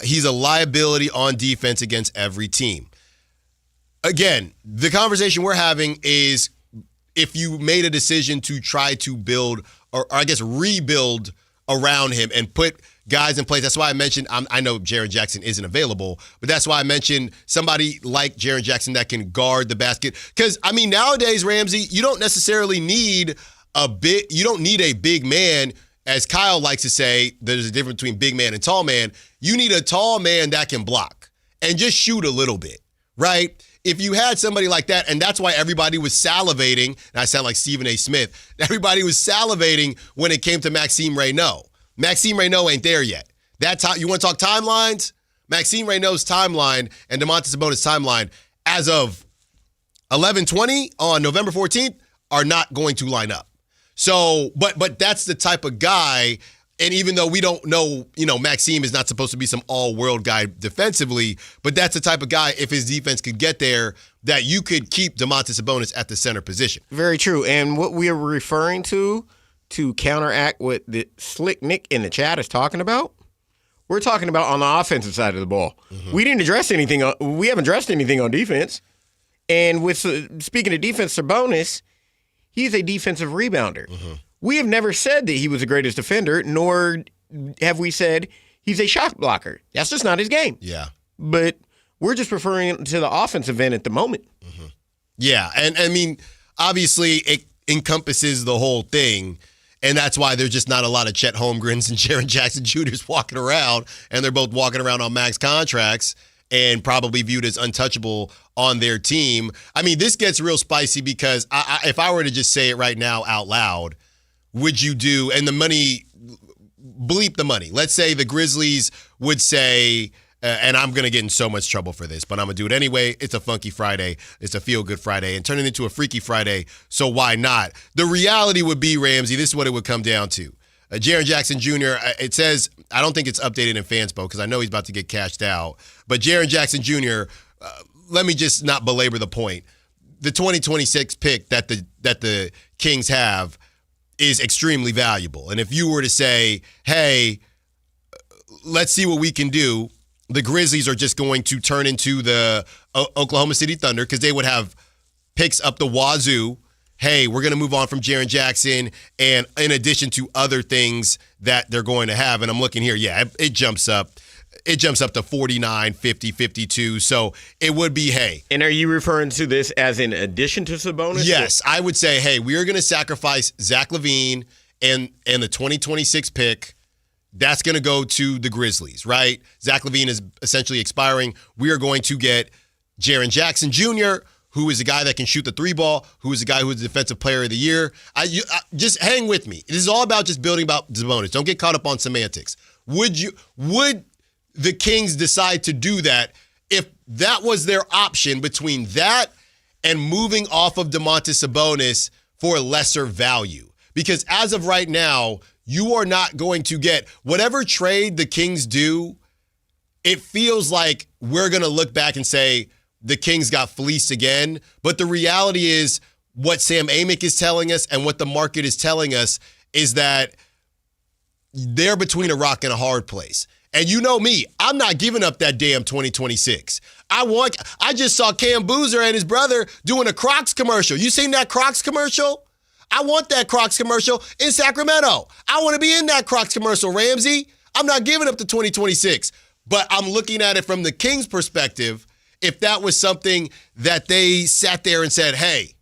He's a liability on defense against every team. again, the conversation we're having is if you made a decision to try to build or I guess rebuild around him and put guys in place. That's why I mentioned, I know Jaren Jackson isn't available, but that's why I mentioned somebody like Jaren Jackson that can guard the basket. Because, I mean, nowadays, Ramsey, you don't necessarily need a big man. As Kyle likes to say, there's a difference between big man and tall man. You need a tall man that can block and just shoot a little bit, right? If you had somebody like that, and that's why everybody was salivating, and I sound like Stephen A. Smith, everybody was salivating when it came to Maxime Reynaud. Maxime Reynaud ain't there yet. You want to talk timelines? Maxime Reynaud's timeline and Domantas Sabonis' timeline as of 11/20 on November 14th are not going to line up. So, but that's the type of guy, and even though we don't know, Maxime is not supposed to be some all-world guy defensively, but that's the type of guy, if his defense could get there, that you could keep Domantas Sabonis at the center position. Very true. And what we are referring to counteract what the Slick Nick in the chat is talking about, we're talking about on the offensive side of the ball. Mm-hmm. We haven't addressed anything on defense. And with speaking of defense, Sabonis, he's a defensive rebounder. Mm-hmm. We have never said that he was the greatest defender, nor have we said he's a shot blocker. That's just not his game. Yeah. But we're just referring to the offensive end at the moment. Mm-hmm. Yeah, and I mean, obviously it encompasses the whole thing, and that's why there's just not a lot of Chet Holmgrens and Jaren Jackson Jr.'s walking around, and they're both walking around on max contracts and probably viewed as untouchable on their team. I mean, this gets real spicy because if I were to just say it right now out loud, would you do, and the money, bleep the money. Let's say the Grizzlies would say, and I'm going to get in so much trouble for this, but I'm going to do it anyway. It's a funky Friday. It's a feel-good Friday, and turn it into a freaky Friday, so why not? The reality would be, Ramsey, this is what it would come down to. Jaren Jackson Jr., it says, I don't think it's updated in Fanspo because I know he's about to get cashed out, but Jaren Jackson Jr., let me just not belabor the point. The 2026 pick that the Kings have is extremely valuable. And if you were to say, hey, let's see what we can do, the Grizzlies are just going to turn into the Oklahoma City Thunder because they would have picks up the wazoo. Hey, we're going to move on from Jaren Jackson, and in addition to other things that they're going to have. And I'm looking here, yeah, it jumps up. It jumps up to 49, 50, 52. So it would be, hey. And are you referring to this as in addition to Sabonis? Yes, I would say, hey, we are going to sacrifice Zach LaVine and the 2026 pick. That's going to go to the Grizzlies, right? Zach LaVine is essentially expiring. We are going to get Jaren Jackson Jr., who is a guy that can shoot the three ball, who is a guy who is the defensive player of the year. Just hang with me. This is all about just building about Sabonis. Don't get caught up on semantics. Would the Kings decide to do that if that was their option between that and moving off of Domantas Sabonis for lesser value? Because as of right now, you are not going to get whatever trade the Kings do. It feels like we're going to look back and say the Kings got fleeced again. But the reality is what Sam Amick is telling us and what the market is telling us is that they're between a rock and a hard place. And you know me, I'm not giving up that damn 2026. I just saw Cam Boozer and his brother doing a Crocs commercial. You seen that Crocs commercial? I want that Crocs commercial in Sacramento. I want to be in that Crocs commercial, Ramsey. I'm not giving up the 2026. But I'm looking at it from the Kings' perspective. If that was something that they sat there and said, hey,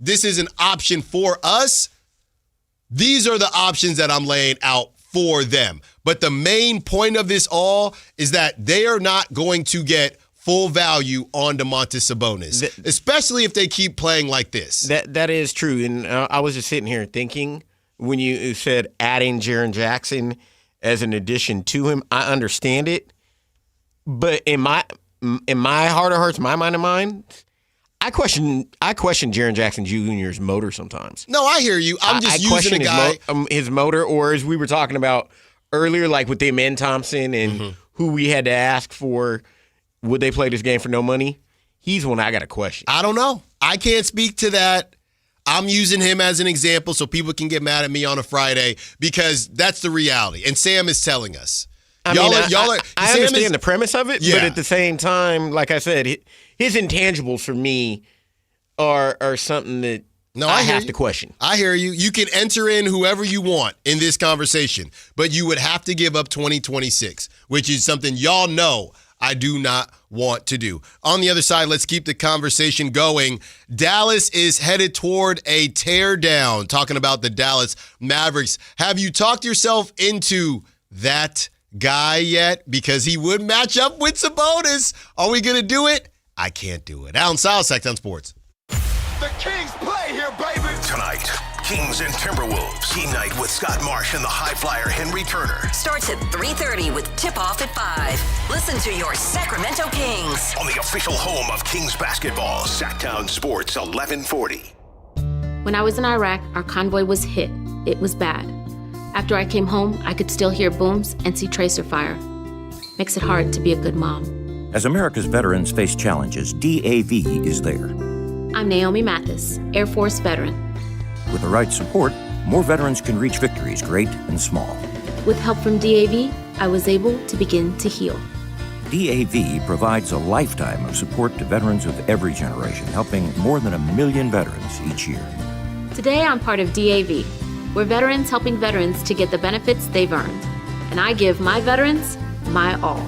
this is an option for us, these are the options that I'm laying out for them. But the main point of this all is that they are not going to get full value on Domantas Sabonis, especially if they keep playing like this. That is true. And I was just sitting here thinking when you said adding Jaren Jackson as an addition to him, I understand it. But in my heart of hearts, my mind of minds, I question Jaren Jackson Jr.'s motor sometimes. No, I hear you. I'm just using a guy. His motor, or as we were talking about earlier, like with the Amen Thompson and who we had to ask for, would they play this game for no money? He's one I got a question. I don't know. I can't speak to that. I'm using him as an example so people can get mad at me on a Friday because that's the reality. And Sam is telling us. I understand the premise of it, but at the same time, like I said, his intangibles for me are something that I have to question. I hear you. You can enter in whoever you want in this conversation, but you would have to give up 2026, which is something y'all know I do not want to do. On the other side, let's keep the conversation going. Dallas is headed toward a teardown, talking about the Dallas Mavericks. Have you talked yourself into that guy yet? Because he would match up with Sabonis. Are we going to do it? I can't do it. Allen Stiles, Sactown Sports. The Kings play here, baby. Tonight, Kings and Timberwolves. Team night with Scott Marsh and the high flyer Henry Turner. Starts at 3:30 with tip-off at 5. Listen to your Sacramento Kings. On the official home of Kings basketball, Sactown Sports 1140. When I was in Iraq, our convoy was hit. It was bad. After I came home, I could still hear booms and see tracer fire. Makes it hard to be a good mom. As America's veterans face challenges, DAV is there. I'm Naomi Mathis, Air Force veteran. With the right support, more veterans can reach victories, great and small. With help from DAV, I was able to begin to heal. DAV provides a lifetime of support to veterans of every generation, helping more than 1 million veterans each year. Today, I'm part of DAV. We're veterans helping veterans to get the benefits they've earned. And I give my veterans my all.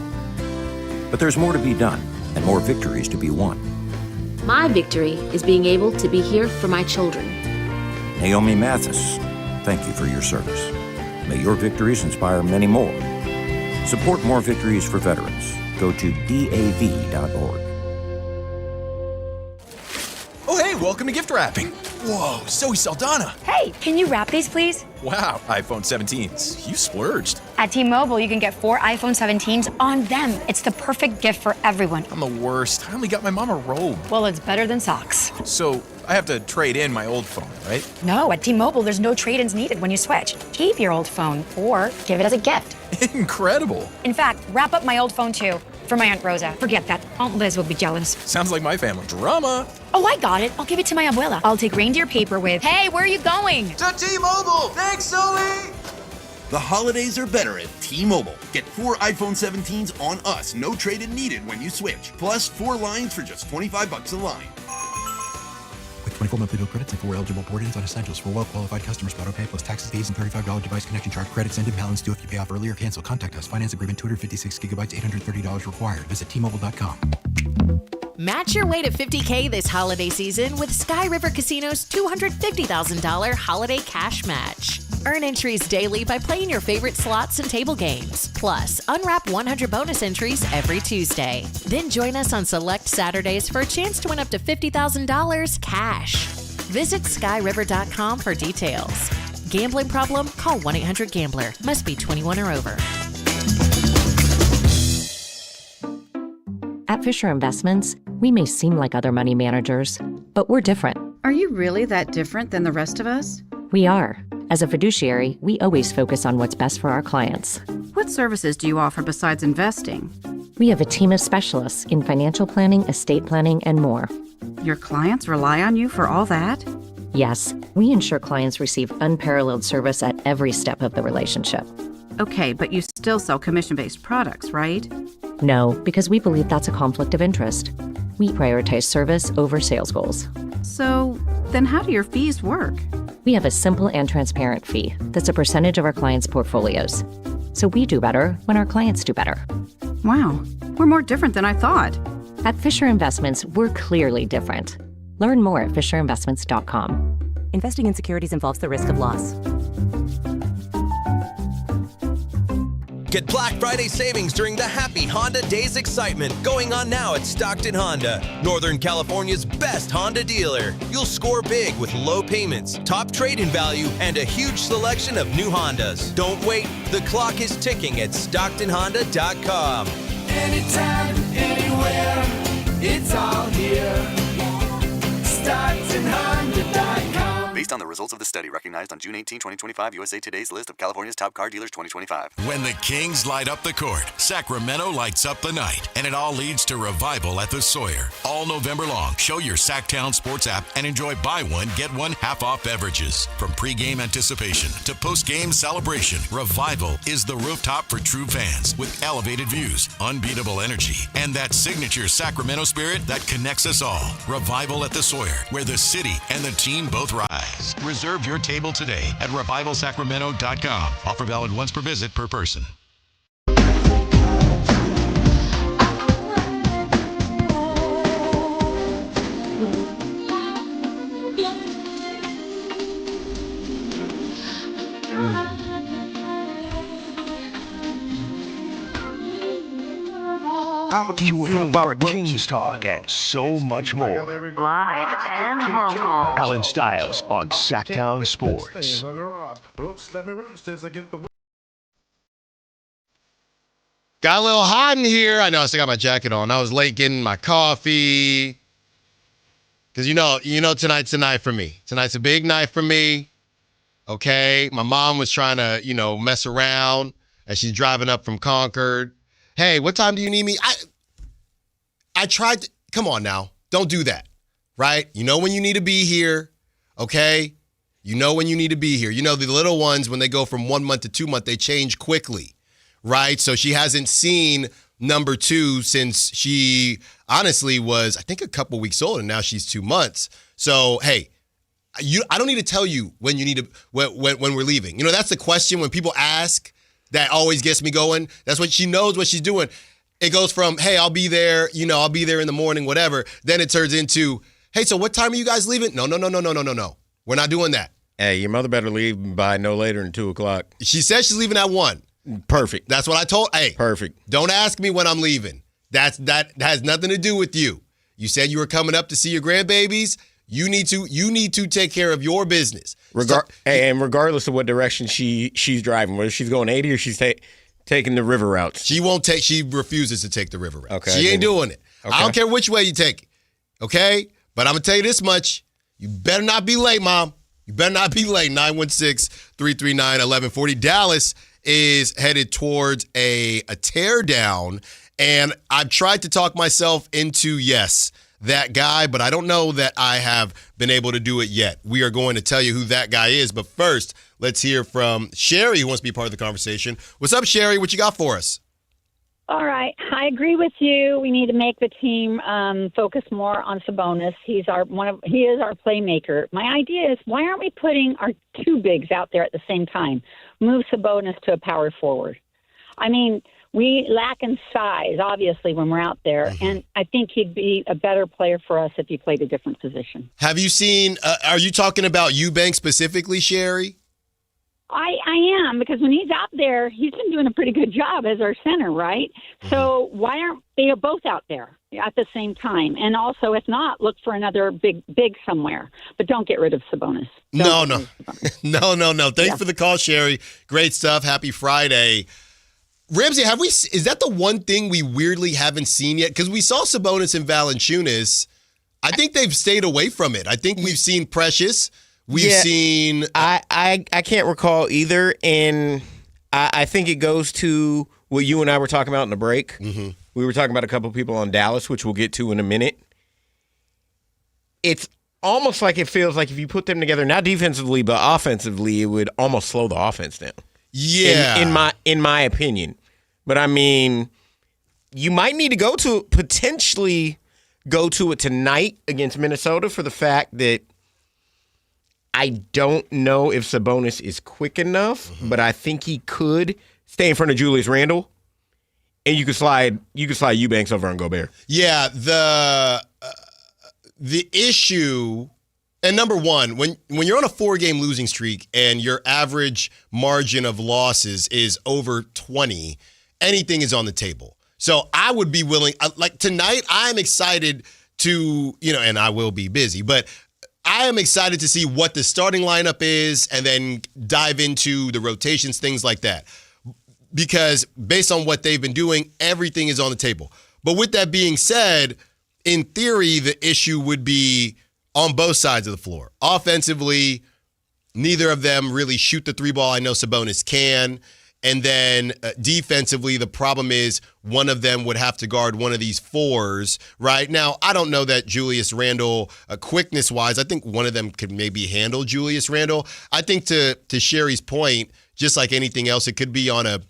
But there's more to be done and more victories to be won. My victory is being able to be here for my children. Naomi Mathis, thank you for your service. May your victories inspire many more. Support more victories for veterans. Go to DAV.org. Oh, hey, welcome to gift wrapping. Whoa, Zoe Saldana. Hey, can you wrap these, please? Wow, iPhone 17s. You splurged. At T-Mobile, you can get 4 iPhone 17s on them. It's the perfect gift for everyone. I'm the worst. I only got my mom a robe. Well, it's better than socks. So I have to trade in my old phone, right? No, at T-Mobile, there's no trade-ins needed when you switch. Keep your old phone or give it as a gift. Incredible. In fact, wrap up my old phone, too. For my Aunt Rosa. Forget that. Aunt Liz will be jealous. Sounds like my family. Drama. Oh, I got it. I'll give it to my abuela. I'll take reindeer paper with, hey, where are you going? To T-Mobile. Thanks, Zoe. The holidays are better at T-Mobile. Get 4 iPhone 17s on us. No trade-in needed when you switch. Plus 4 lines for just $25 a line. With 24 monthly bill credits and 4 eligible port-ins on Essentials for well-qualified customers. Auto-pay plus taxes, fees, and $35 device connection charge. Credits end in balance due if you pay off early or cancel. Contact us. Finance agreement 256 gigabytes, $830 required. Visit T-Mobile.com. Match your way to $50K this holiday season with Sky River Casino's $250,000 holiday cash match. Earn entries daily by playing your favorite slots and table games. Plus, unwrap 100 bonus entries every Tuesday. Then join us on select Saturdays for a chance to win up to $50,000 cash. Visit skyriver.com for details. Gambling problem? Call 1-800-GAMBLER. Must be 21 or over. At Fisher Investments, we may seem like other money managers, but we're different. Are you really that different than the rest of us? We are. As a fiduciary, we always focus on what's best for our clients. What services do you offer besides investing? We have a team of specialists in financial planning, estate planning, and more. Your clients rely on you for all that? Yes, we ensure clients receive unparalleled service at every step of the relationship. Okay, but you still sell commission-based products, right? No, because we believe that's a conflict of interest. We prioritize service over sales goals. So, then how do your fees work? We have a simple and transparent fee that's a percentage of our clients' portfolios. So we do better when our clients do better. Wow, we're more different than I thought. At Fisher Investments, we're clearly different. Learn more at fisherinvestments.com. Investing in securities involves the risk of loss. Get Black Friday savings during the Happy Honda Days excitement going on now at Stockton Honda, Northern California's best Honda dealer. You'll score big with low payments, top trade-in value, and a huge selection of new Hondas. Don't wait. The clock is ticking at StocktonHonda.com. Anytime, anywhere, it's all here. StocktonHonda.com. based on the results of the study recognized on June 18, 2025, USA Today's list of California's top car dealers 2025. When the Kings light up the court, Sacramento lights up the night, and it all leads to revival at the Sawyer. All November long, show your Sactown Sports app and enjoy buy one, get one half-off beverages. From pregame anticipation to postgame celebration, Revival is the rooftop for true fans with elevated views, unbeatable energy, and that signature Sacramento spirit that connects us all. Revival at the Sawyer, where the city and the team both rise. Reserve your table today at revivalsacramento.com. Offer valid once per visit per person. You hear about Kings Talk and so much more. Live and local. Allen Stiles on Sactown Sports. Got a little hot in here. I know I still got my jacket on. I was late getting my coffee. Because you know tonight's a night for me. Tonight's a big night for me. Okay? My mom was trying to, mess around as she's driving up from Concord. Hey, what time do you need me? I tried to, come on now. Don't do that, right? You know when you need to be here, okay? You know when you need to be here. You know the little ones, when they go from 1 month to 2 months, they change quickly, right? So she hasn't seen number 2 since she honestly was, I think, a couple weeks old, and now she's 2 months. So, hey, I don't need to tell you when you need to, when we're leaving. That's the question when people ask. That always gets me going. That's what she knows what she's doing. It goes from, hey, I'll be there, I'll be there in the morning, whatever. Then it turns into, hey, so what time are you guys leaving? No. We're not doing that. Hey, your mother better leave by no later than 2 o'clock. She said she's leaving at 1. Perfect. That's what I told. Hey, perfect. Don't ask me when I'm leaving. That has nothing to do with you. You said you were coming up to see your grandbabies. You need to take care of your business. And regardless of what direction she's driving, whether she's going 80 or she's taking the river routes. She refuses to take the river route. Okay. She ain't doing it. Okay. I don't care which way you take it. Okay? But I'm going to tell you this much. You better not be late, Mom. You better not be late. 916-339-1140. Dallas is headed towards a tear down, and I've tried to talk myself into, yes, that guy, but I don't know that I have been able to do it yet. We are going to tell you who that guy is, but first, let's hear from Sherry, who wants to be part of the conversation. What's up, Sherry? What you got for us? All right. I agree with you. We need to make the team focus more on Sabonis. He is our playmaker. My idea is, why aren't we putting our 2 bigs out there at the same time? Move Sabonis to a power forward. I mean, we lack in size, obviously, when we're out there, and I think he'd be a better player for us if he played a different position. Have you seen, are you talking about Eubank specifically, Sherry? I am, because when he's out there, he's been doing a pretty good job as our center, right? So why aren't they both out there at the same time? And also, if not, look for another big somewhere. But don't get rid of Sabonis. No. Thanks for the call, Sherry. Great stuff. Happy Friday. Ramsey, is that the one thing we weirdly haven't seen yet? Because we saw Sabonis and Valanciunas. I think they've stayed away from it. I think we've seen Precious. We've seen... I can't recall either, and I think it goes to what you and I were talking about in the break. Mm-hmm. We were talking about a couple of people on Dallas, which we'll get to in a minute. It's almost like it feels like if you put them together, not defensively, but offensively, it would almost slow the offense down. Yeah. In my opinion. But I mean, you might need to potentially go to it tonight against Minnesota for the fact that I don't know if Sabonis is quick enough, but I think he could stay in front of Julius Randle, and you could slide Eubanks over on Gobert. Yeah, the issue. And number one, when you're on a 4-game losing streak and your average margin of losses is over 20, anything is on the table. So I would be willing, like tonight, I'm excited to, and I will be busy, but I am excited to see what the starting lineup is and then dive into the rotations, things like that. Because based on what they've been doing, everything is on the table. But with that being said, in theory, the issue would be on both sides of the floor. Offensively, Neither of them really shoot the three ball. I know Sabonis can. And then defensively, the problem is one of them would have to guard one of these fours, right? Now, I don't know that Julius Randle, quickness-wise, I think one of them could maybe handle Julius Randle. I think to Sherry's point, just like anything else, it could be on a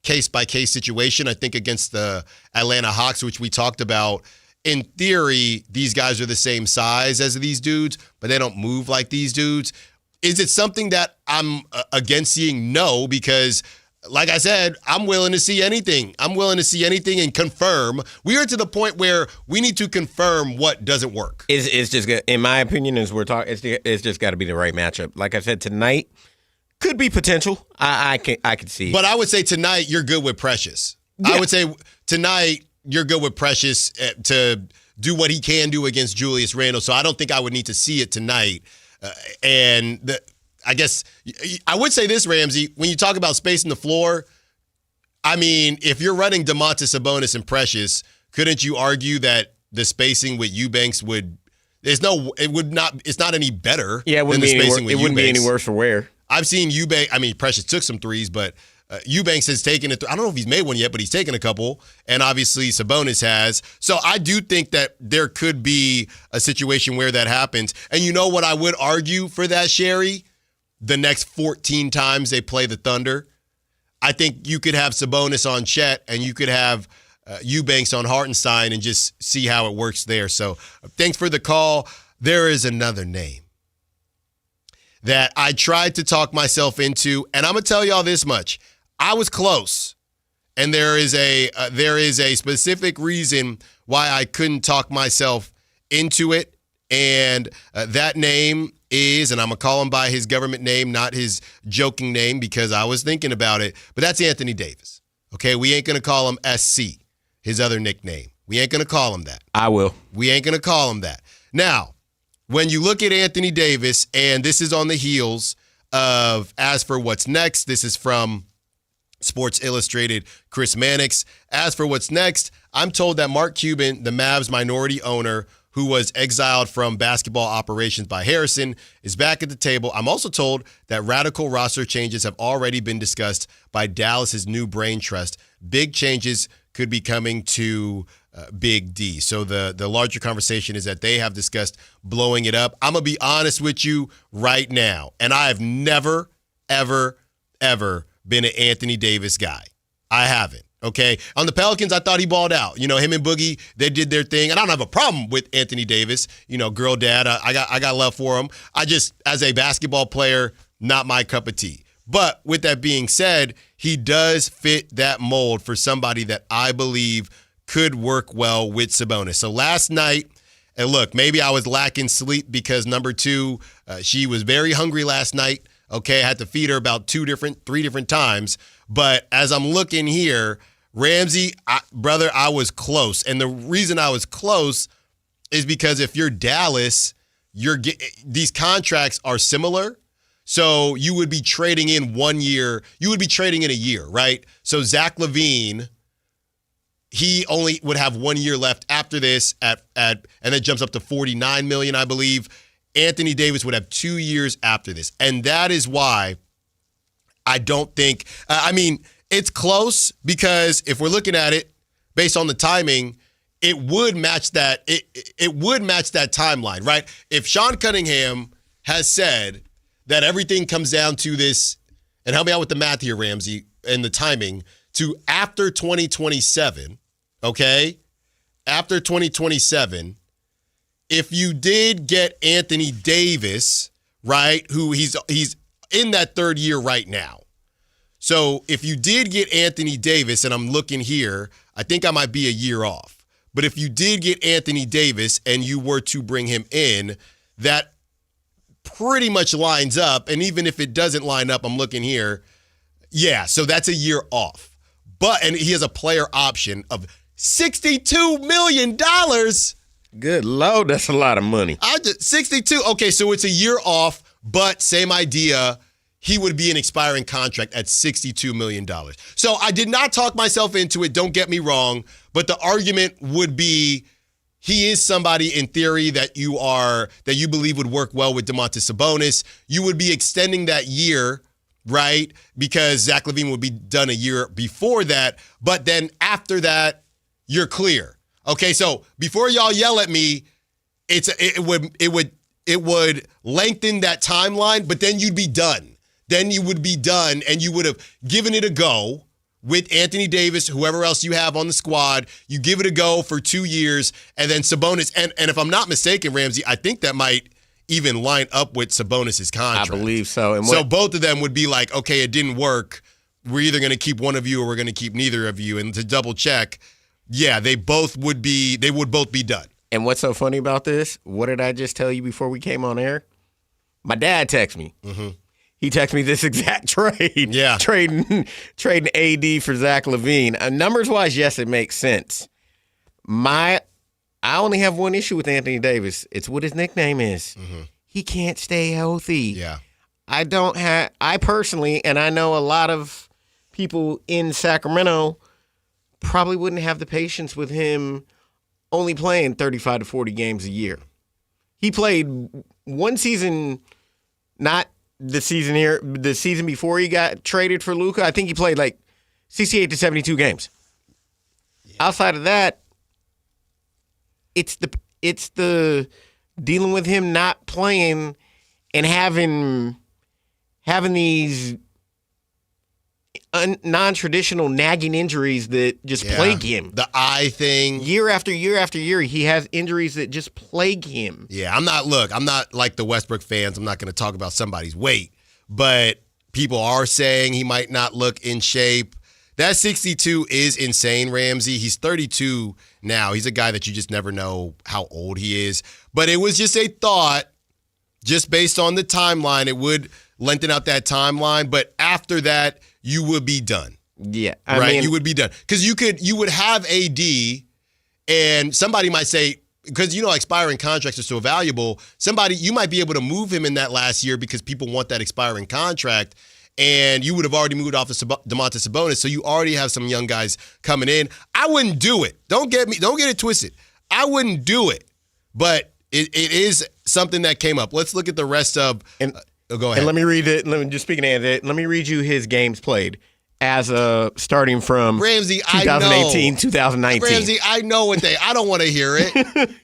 case-by-case situation. I think against the Atlanta Hawks, which we talked about, in theory, these guys are the same size as these dudes, but they don't move like these dudes. Is it something that I'm against seeing? No, because like I said, I'm willing to see anything. I'm willing to see anything and confirm. We are to the point where we need to confirm what doesn't work. It's just, in my opinion, as we're talking, it's just got to be the right matchup. Like I said, tonight could be potential. I could see. But I would say tonight you're good with Precious. Yeah. I would say tonight you're good with Precious to do what he can do against Julius Randle. So I don't think I would need to see it tonight. I guess I would say this, Ramsey, when you talk about spacing the floor, I mean, if you're running Domantas Sabonis and Precious, couldn't you argue that the spacing with Eubanks it's not any better than the spacing with Eubanks? It wouldn't be any worse for wear. I've seen Eubanks, Precious took some threes, but Eubanks has taken it. I don't know if he's made one yet, but he's taken a couple, and obviously Sabonis has. So I do think that there could be a situation where that happens. And you know what I would argue for that, Sherry? The next 14 times they play the Thunder, I think you could have Sabonis on Chet and you could have Eubanks on Hartenstein and just see how it works there. So thanks for the call. There is another name that I tried to talk myself into, and I'm going to tell y'all this much. I was close, and there is a specific reason why I couldn't talk myself into it, and that name is, and I'm going to call him by his government name, not his joking name, because I was thinking about it, but that's Anthony Davis. Okay, we ain't going to call him SC, his other nickname. We ain't going to call him that. I will. We ain't going to call him that. Now, when you look at Anthony Davis, and this is on the heels of As for What's Next, this is from Sports Illustrated, Chris Mannix. As for what's next, I'm told that Mark Cuban, the Mavs minority owner, who was exiled from basketball operations by Harrison, is back at the table. I'm also told that radical roster changes have already been discussed by Dallas's new brain trust. Big changes could be coming to Big D. So the larger conversation is that they have discussed blowing it up. I'm going to be honest with you right now, and I have never, ever, ever been an Anthony Davis guy. I haven't. Okay. On the Pelicans, I thought he balled out. You know, him and Boogie, they did their thing. And I don't have a problem with Anthony Davis. You know, girl dad, I got love for him. I just, as a basketball player, not my cup of tea. But with that being said, he does fit that mold for somebody that I believe could work well with Sabonis. So last night, and look, maybe I was lacking sleep because number two, she was very hungry last night. Okay, I had to feed her about 3 different times. But as I'm looking here, Ramsey, brother, I was close. And the reason I was close is because if you're Dallas, these contracts are similar. So you would be trading in 1 year. You would be trading in a year, right? So Zach LaVine, he only would have 1 year left after this and it jumps up to $49 million, I believe. Anthony Davis would have 2 years after this. And that is why I don't think, it's close because if we're looking at it based on the timing, it would match that. It would match that timeline, right? If Sean Cunningham has said that everything comes down to this, and help me out with the math here, Ramsey, and the timing, to after 2027, okay? After 2027, if you did get Anthony Davis, right, who he's in that third year right now. So if you did get Anthony Davis, and I'm looking here, I think I might be a year off. But if you did get Anthony Davis and you were to bring him in, that pretty much lines up. And even if it doesn't line up, I'm looking here. Yeah, so that's a year off. And he has a player option of $62 million. Good Lord, that's a lot of money. 62. Okay, so it's a year off, but same idea. He would be an expiring contract at $62 million. So I did not talk myself into it, don't get me wrong, but the argument would be he is somebody in theory that you believe would work well with Domantas Sabonis. You would be extending that year, right? Because Zach LaVine would be done a year before that. But then after that, you're clear. Okay, so before y'all yell at me, it would lengthen that timeline, but then you'd be done. Then you would be done, and you would have given it a go with Anthony Davis, whoever else you have on the squad. You give it a go for 2 years, and then Sabonis. And if I'm not mistaken, Ramsey, I think that might even line up with Sabonis' contract. I believe so. And so both of them would be like, okay, it didn't work. We're either going to keep one of you or we're going to keep neither of you. And to double check, yeah, they would both be done. And what's so funny about this? What did I just tell you before we came on air? My dad texted me. Mm-hmm. He texted me this exact trade. Yeah. Trading AD for Zach LaVine. Numbers-wise, yes, it makes sense. I only have one issue with Anthony Davis. It's what his nickname is. Mm-hmm. He can't stay healthy. Yeah. I personally, and I know a lot of people in Sacramento probably wouldn't have the patience with him only playing 35 to 40 games a year. He played one season, not the season here, the season before he got traded for Luka. I think he played like 68 to 72 games. Yeah. Outside of that, it's the dealing with him not playing and having these non-traditional nagging injuries that just plague him. The eye thing. Year after year after year, he has injuries that just plague him. Yeah, I'm not like the Westbrook fans. I'm not going to talk about somebody's weight, but people are saying he might not look in shape. That 62 is insane, Ramsey. He's 32 now. He's a guy that you just never know how old he is. But it was just a thought, just based on the timeline. It would lengthen out that timeline, but after that, you would be done. Yeah. I mean, you would be done. Because you would have AD, and somebody might say, because expiring contracts are so valuable, you might be able to move him in that last year because people want that expiring contract, and you would have already moved off of Domantas Sabonis, so you already have some young guys coming in. I wouldn't do it. Don't get it twisted. I wouldn't do it. But it is something that came up. Let's look at the rest of go ahead. And let me read it. Just speaking of it, let me read you his games played as starting from Ramsey, 2018, 2019. Ramsey, I know what I don't want to hear it.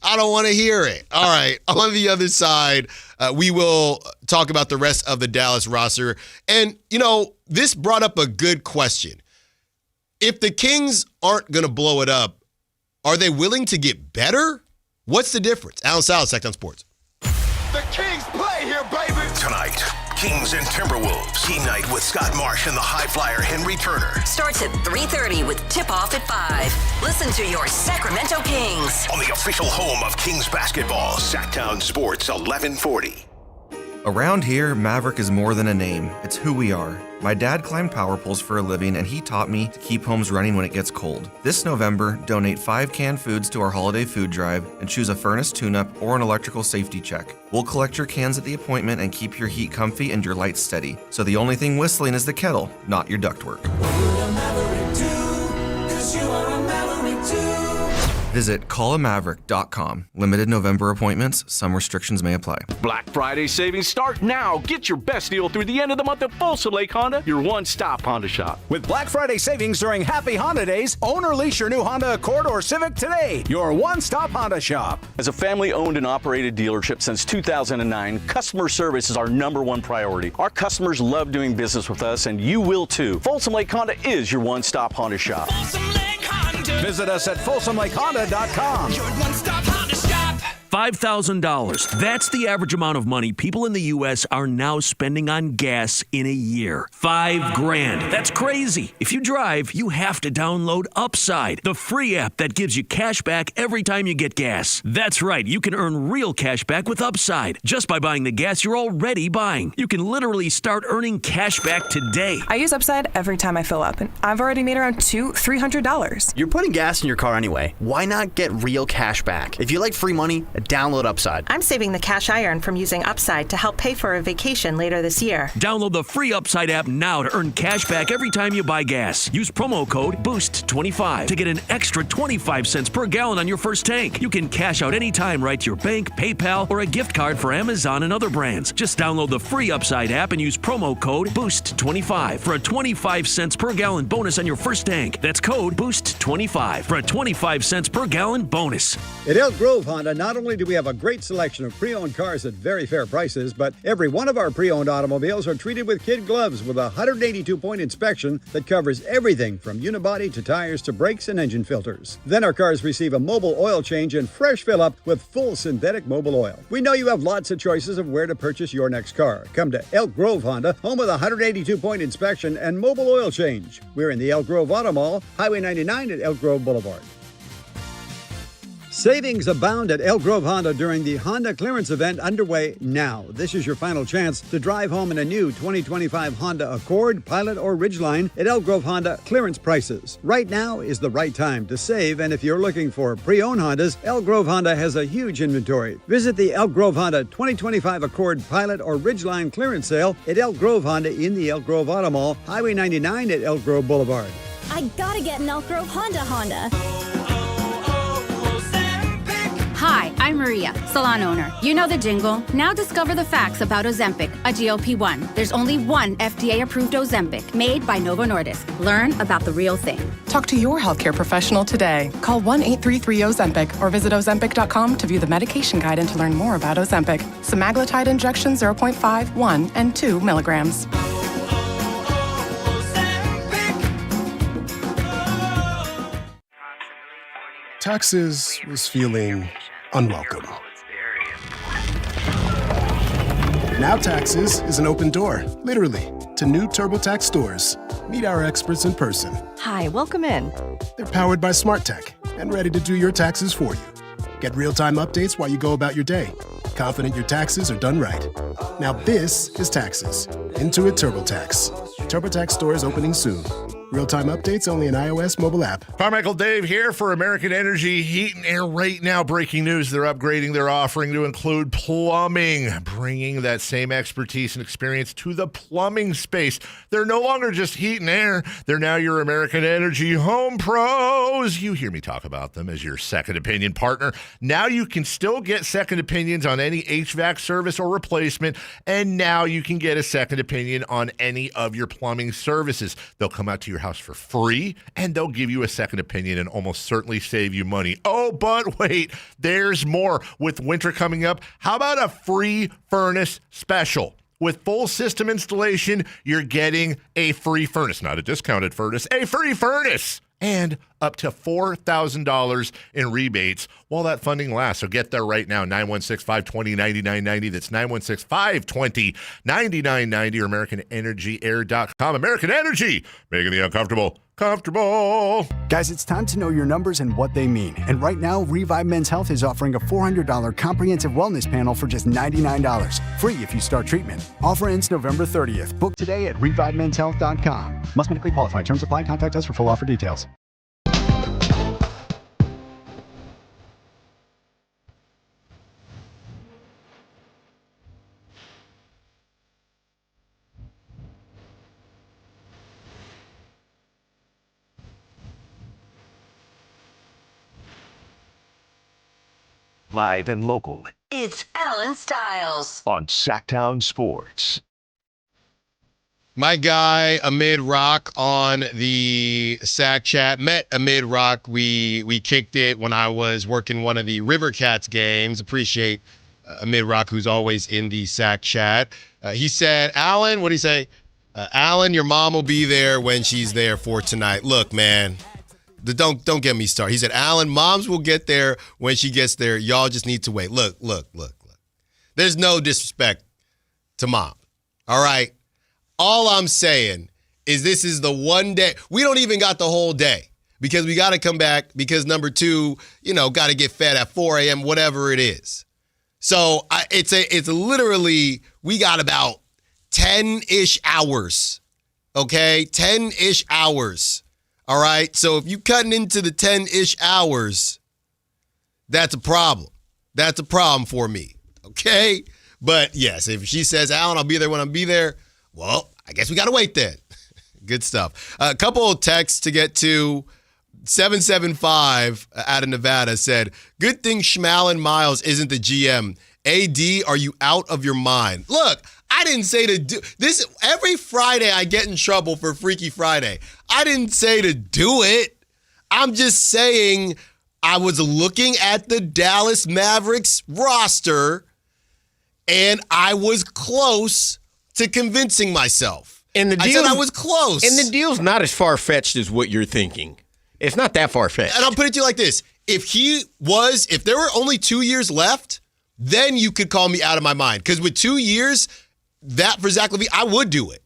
I don't want to hear it. All right. On the other side, we will talk about the rest of the Dallas roster. And, this brought up a good question. If the Kings aren't going to blow it up, are they willing to get better? What's the difference? Allen Stiles, Sactown Sports. The Kings play here, baby! Tonight, Kings and Timberwolves. Team night with Scott Marsh and the high flyer Henry Turner. Starts at 3:30 with tip-off at 5. Listen to your Sacramento Kings. On the official home of Kings basketball, Sactown Sports 1140. Around here, Maverick is more than a name. It's who we are. My dad climbed power poles for a living, and he taught me to keep homes running when it gets cold. This November, donate 5 canned foods to our holiday food drive and choose a furnace tune-up or an electrical safety check. We'll collect your cans at the appointment and keep your heat comfy and your lights steady. So the only thing whistling is the kettle, not your ductwork. Visit callamaverick.com. Limited November appointments. Some restrictions may apply. Black Friday savings start now. Get your best deal through the end of the month at Folsom Lake Honda, your one-stop Honda shop. With Black Friday savings during Happy Honda Days, own or lease your new Honda Accord or Civic today. Your one-stop Honda shop. As a family-owned and operated dealership since 2009, customer service is our #1 priority. Our customers love doing business with us, and you will too. Folsom Lake Honda is your one-stop Honda shop. Visit us at FolsomLakeHonda.com. Your one-stop Honda shop. $5,000. That's the average amount of money people in the U.S. are now spending on gas in a year. $5,000. That's crazy. If you drive, you have to download Upside, the free app that gives you cash back every time you get gas. That's right. You can earn real cash back with Upside just by buying the gas you're already buying. You can literally start earning cash back today. I use Upside every time I fill up, and I've already made around $200-300. You're putting gas in your car anyway. Why not get real cash back? If you like free money, a download Upside. I'm saving the cash I earn from using Upside to help pay for a vacation later this year. Download the free Upside app now to earn cash back every time you buy gas. Use promo code BOOST25 to get an extra 25 cents per gallon on your first tank. You can cash out anytime right to your bank, PayPal, or a gift card for Amazon and other brands. Just download the free Upside app and use promo code BOOST25 for a 25 cents per gallon bonus on your first tank. That's code BOOST25 for a 25 cents per gallon bonus. At Elk Grove Honda, not only do we have a great selection of pre-owned cars at very fair prices, but every one of our pre-owned automobiles are treated with kid gloves with a 182-point inspection that covers everything from unibody to tires to brakes and engine filters. Then our cars receive a mobile oil change and fresh fill-up with full synthetic mobile oil. We know you have lots of choices of where to purchase your next car. Come to Elk Grove Honda, home of the 182-point inspection and mobile oil change. We're in the Elk Grove Auto Mall, Highway 99 at Elk Grove Boulevard. Savings abound at Elk Grove Honda during the Honda clearance event underway now. This is your final chance to drive home in a new 2025 Honda Accord, Pilot, or Ridgeline at Elk Grove Honda clearance prices. Right now is the right time to save, and if you're looking for pre-owned Hondas, Elk Grove Honda has a huge inventory. Visit the Elk Grove Honda 2025 Accord, Pilot, or Ridgeline clearance sale at Elk Grove Honda in the Elk Grove Auto Mall, Highway 99 at Elk Grove Boulevard. I gotta get an Elk Grove Honda. Hi, I'm Maria, salon owner. You know the jingle. Now discover the facts about Ozempic, a GLP-1. There's only one FDA-approved Ozempic, made by Novo Nordisk. Learn about the real thing. Talk to your healthcare professional today. Call 1-833-OZEMPIC or visit Ozempic.com to view the medication guide and to learn more about Ozempic. Semaglutide injection 0.5, 1, and 2 milligrams. Taxes was feeling unwelcome. Now Taxes is an open door, literally, to new TurboTax stores. Meet our experts in person. Hi, welcome in. They're powered by smart tech and ready to do your taxes for you. Get real-time updates while you go about your day. Confident your taxes are done right. Now this is Taxes. Intuit TurboTax. TurboTax stores opening soon. Real-time updates only in iOS mobile app. Carmichael Dave here for American Energy Heat and Air. Right now, breaking news, they're upgrading their offering to include plumbing, bringing that same expertise and experience to the plumbing space. They're no longer just heat and air. They're now your American Energy home pros. You hear me talk about them as your second opinion partner. Now you can still get second opinions on any HVAC service or replacement, and now you can get a second opinion on any of your plumbing services. They'll come out to your house for free, and they'll give you a second opinion and almost certainly save you money. Oh, but wait, there's more. With winter coming up, how about a free furnace special? With full system installation, you're getting a free furnace, not a discounted furnace, a free furnace, and up to $4,000 in rebates while that funding lasts. So get there right now, 916-520-9990. That's 916-520-9990 or AmericanEnergyAir.com. American Energy, making the uncomfortable comfortable. Guys, it's time to know your numbers and what they mean. And right now, Revive Men's Health is offering a $400 comprehensive wellness panel for just $99. Free if you start treatment. Offer ends November 30th. Book today at ReviveMen'sHealth.com. Must medically qualify. Terms apply. Contact us for full offer details. Live and local. It's Allen Stiles On Sactown Sports. My guy, Amid Rock, on the Sac Chat. Met Amid Rock. We kicked it when I was working one of the River Cats games. Appreciate Amid Rock, who's always in the Sac Chat. He said, Alan, what'd he say? Alan, your mom will be there when she's there for tonight. Look, man. Don't get me started. He said, Alan, moms will get there when she gets there. Y'all just need to wait. Look. There's no disrespect to mom. All right? All I'm saying is this is the one day. We don't even got the whole day because we got to come back because number two, got to get fed at 4 a.m., whatever it is. So it's literally, we got about 10-ish hours, okay? 10-ish hours. All right, so if you cutting into the 10-ish hours, that's a problem that's a problem for me. Okay? But yes, if she says, Allen, I'll be there when I'm be there, well, I guess we got to wait then. Good stuff. A couple of texts to get to. 775 out of Nevada said, good thing Schmallen Miles isn't the GM. AD, are you out of your mind? Look, I didn't say to do this. Every Friday I get in trouble for Freaky Friday. I didn't say to do it. I'm just saying I was looking at the Dallas Mavericks roster and I was close to convincing myself. And the I said I was close. And the deal's not as far-fetched as what you're thinking. It's not that far-fetched. And I'll put it to you like this. If there were only 2 years left, then you could call me out of my mind. Because with 2 years, that for Zach LaVine, I would do it.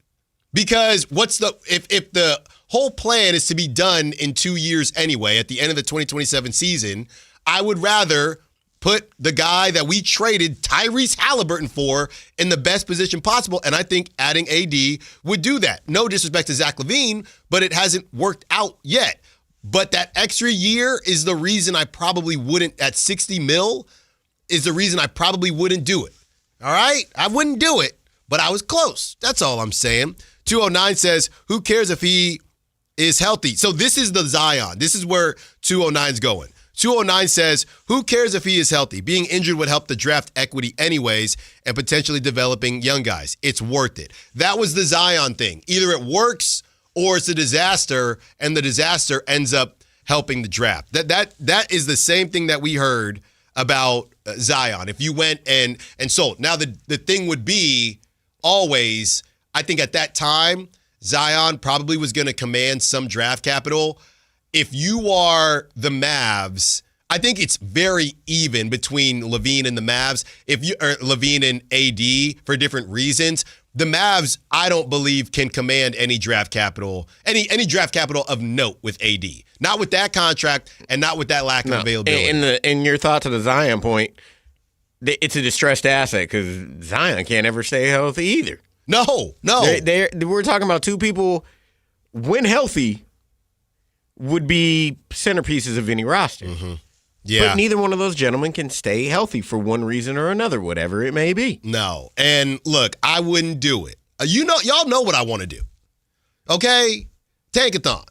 Because if the whole plan is to be done in 2 years anyway, at the end of the 2027 season, I would rather put the guy that we traded Tyrese Halliburton for in the best position possible. And I think adding AD would do that. No disrespect to Zach LaVine, but it hasn't worked out yet. But that extra year is the reason I probably wouldn't, at $60 million, is the reason I probably wouldn't do it. All right? I wouldn't do it, but I was close. That's all I'm saying. 209 says, who cares if he is healthy? So this is the Zion. This is where 209's going. 209 says, who cares if he is healthy? Being injured would help the draft equity anyways and potentially developing young guys. It's worth it. That was the Zion thing. Either it works or it's a disaster, and the disaster ends up helping the draft. That is the same thing that we heard about Zion. If you went and sold. Now, the thing would be always, I think at that time, Zion probably was going to command some draft capital. If you are the Mavs, I think it's very even between LaVine and the Mavs. LaVine and AD for different reasons. The Mavs, I don't believe, can command any draft capital, any draft capital of note with AD. Not with that contract and not with that lack of availability. In your thought to the Zion point, it's a distressed asset because Zion can't ever stay healthy either. No. We're talking about two people, when healthy, would be centerpieces of any roster. Mm-hmm. Yeah. But neither one of those gentlemen can stay healthy for one reason or another, whatever it may be. No. And look, I wouldn't do it. Y'all know what I want to do. Okay? Tankathon.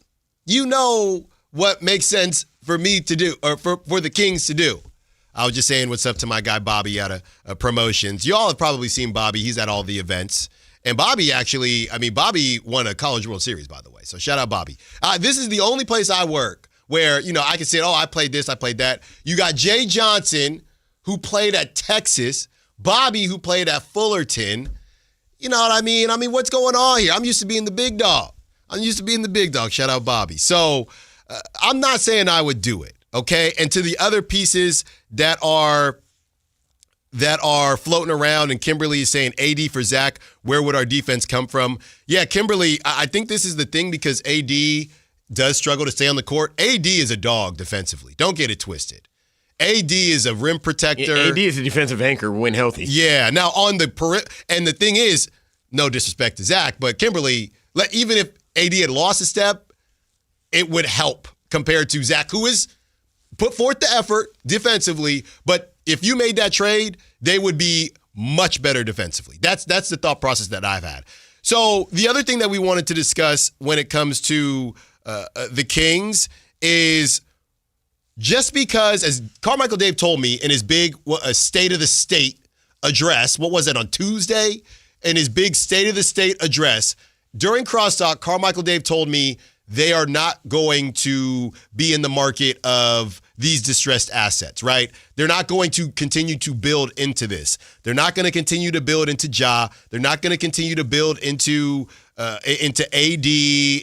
You know what makes sense for me to do, or for the Kings to do. I was just saying what's up to my guy Bobby out of Promotions. Y'all have probably seen Bobby. He's at all the events. And Bobby Bobby won a College World Series, by the way. So shout out Bobby. This is the only place I work where, I can say, I played this, I played that. You got Jay Johnson, who played at Texas, Bobby, who played at Fullerton. You know what I mean? What's going on here? I'm used to being the big dog. Shout out Bobby. So I'm not saying I would do it, okay? And to the other pieces that are floating around, and Kimberly is saying AD for Zach, where would our defense come from? Yeah, Kimberly, I think this is the thing because AD does struggle to stay on the court. AD is a dog defensively. Don't get it twisted. AD is a rim protector. AD is a defensive anchor when healthy. Yeah. Now, on the and the thing is, no disrespect to Zach, but Kimberly, even if AD had lost a step, it would help compared to Zach, who has put forth the effort defensively, but if you made that trade, they would be much better defensively. That's the thought process that I've had. So the other thing that we wanted to discuss when it comes to the Kings is just because, as Carmichael Dave told me in his big State of the State address, what was it, on Tuesday? In his big State of the State address, during Crosstalk, Carmichael Dave told me they are not going to be in the market of these distressed assets, right? They're not going to continue to build into this. They're not going to continue to build into Ja. They're not going to continue to build into AD,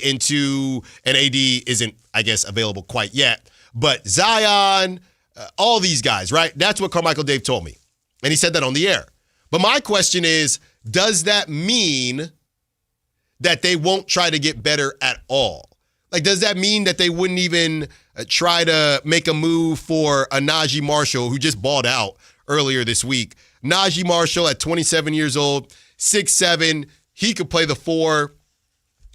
and AD isn't, I guess, available quite yet. But Zion, all these guys, right? That's what Carmichael Dave told me. And he said that on the air. But my question is, does that mean that they won't try to get better at all? Like, does that mean that they wouldn't even try to make a move for a Najee Marshall, who just balled out earlier this week? Najee Marshall at 27 years old, 6'7", he could play the 4.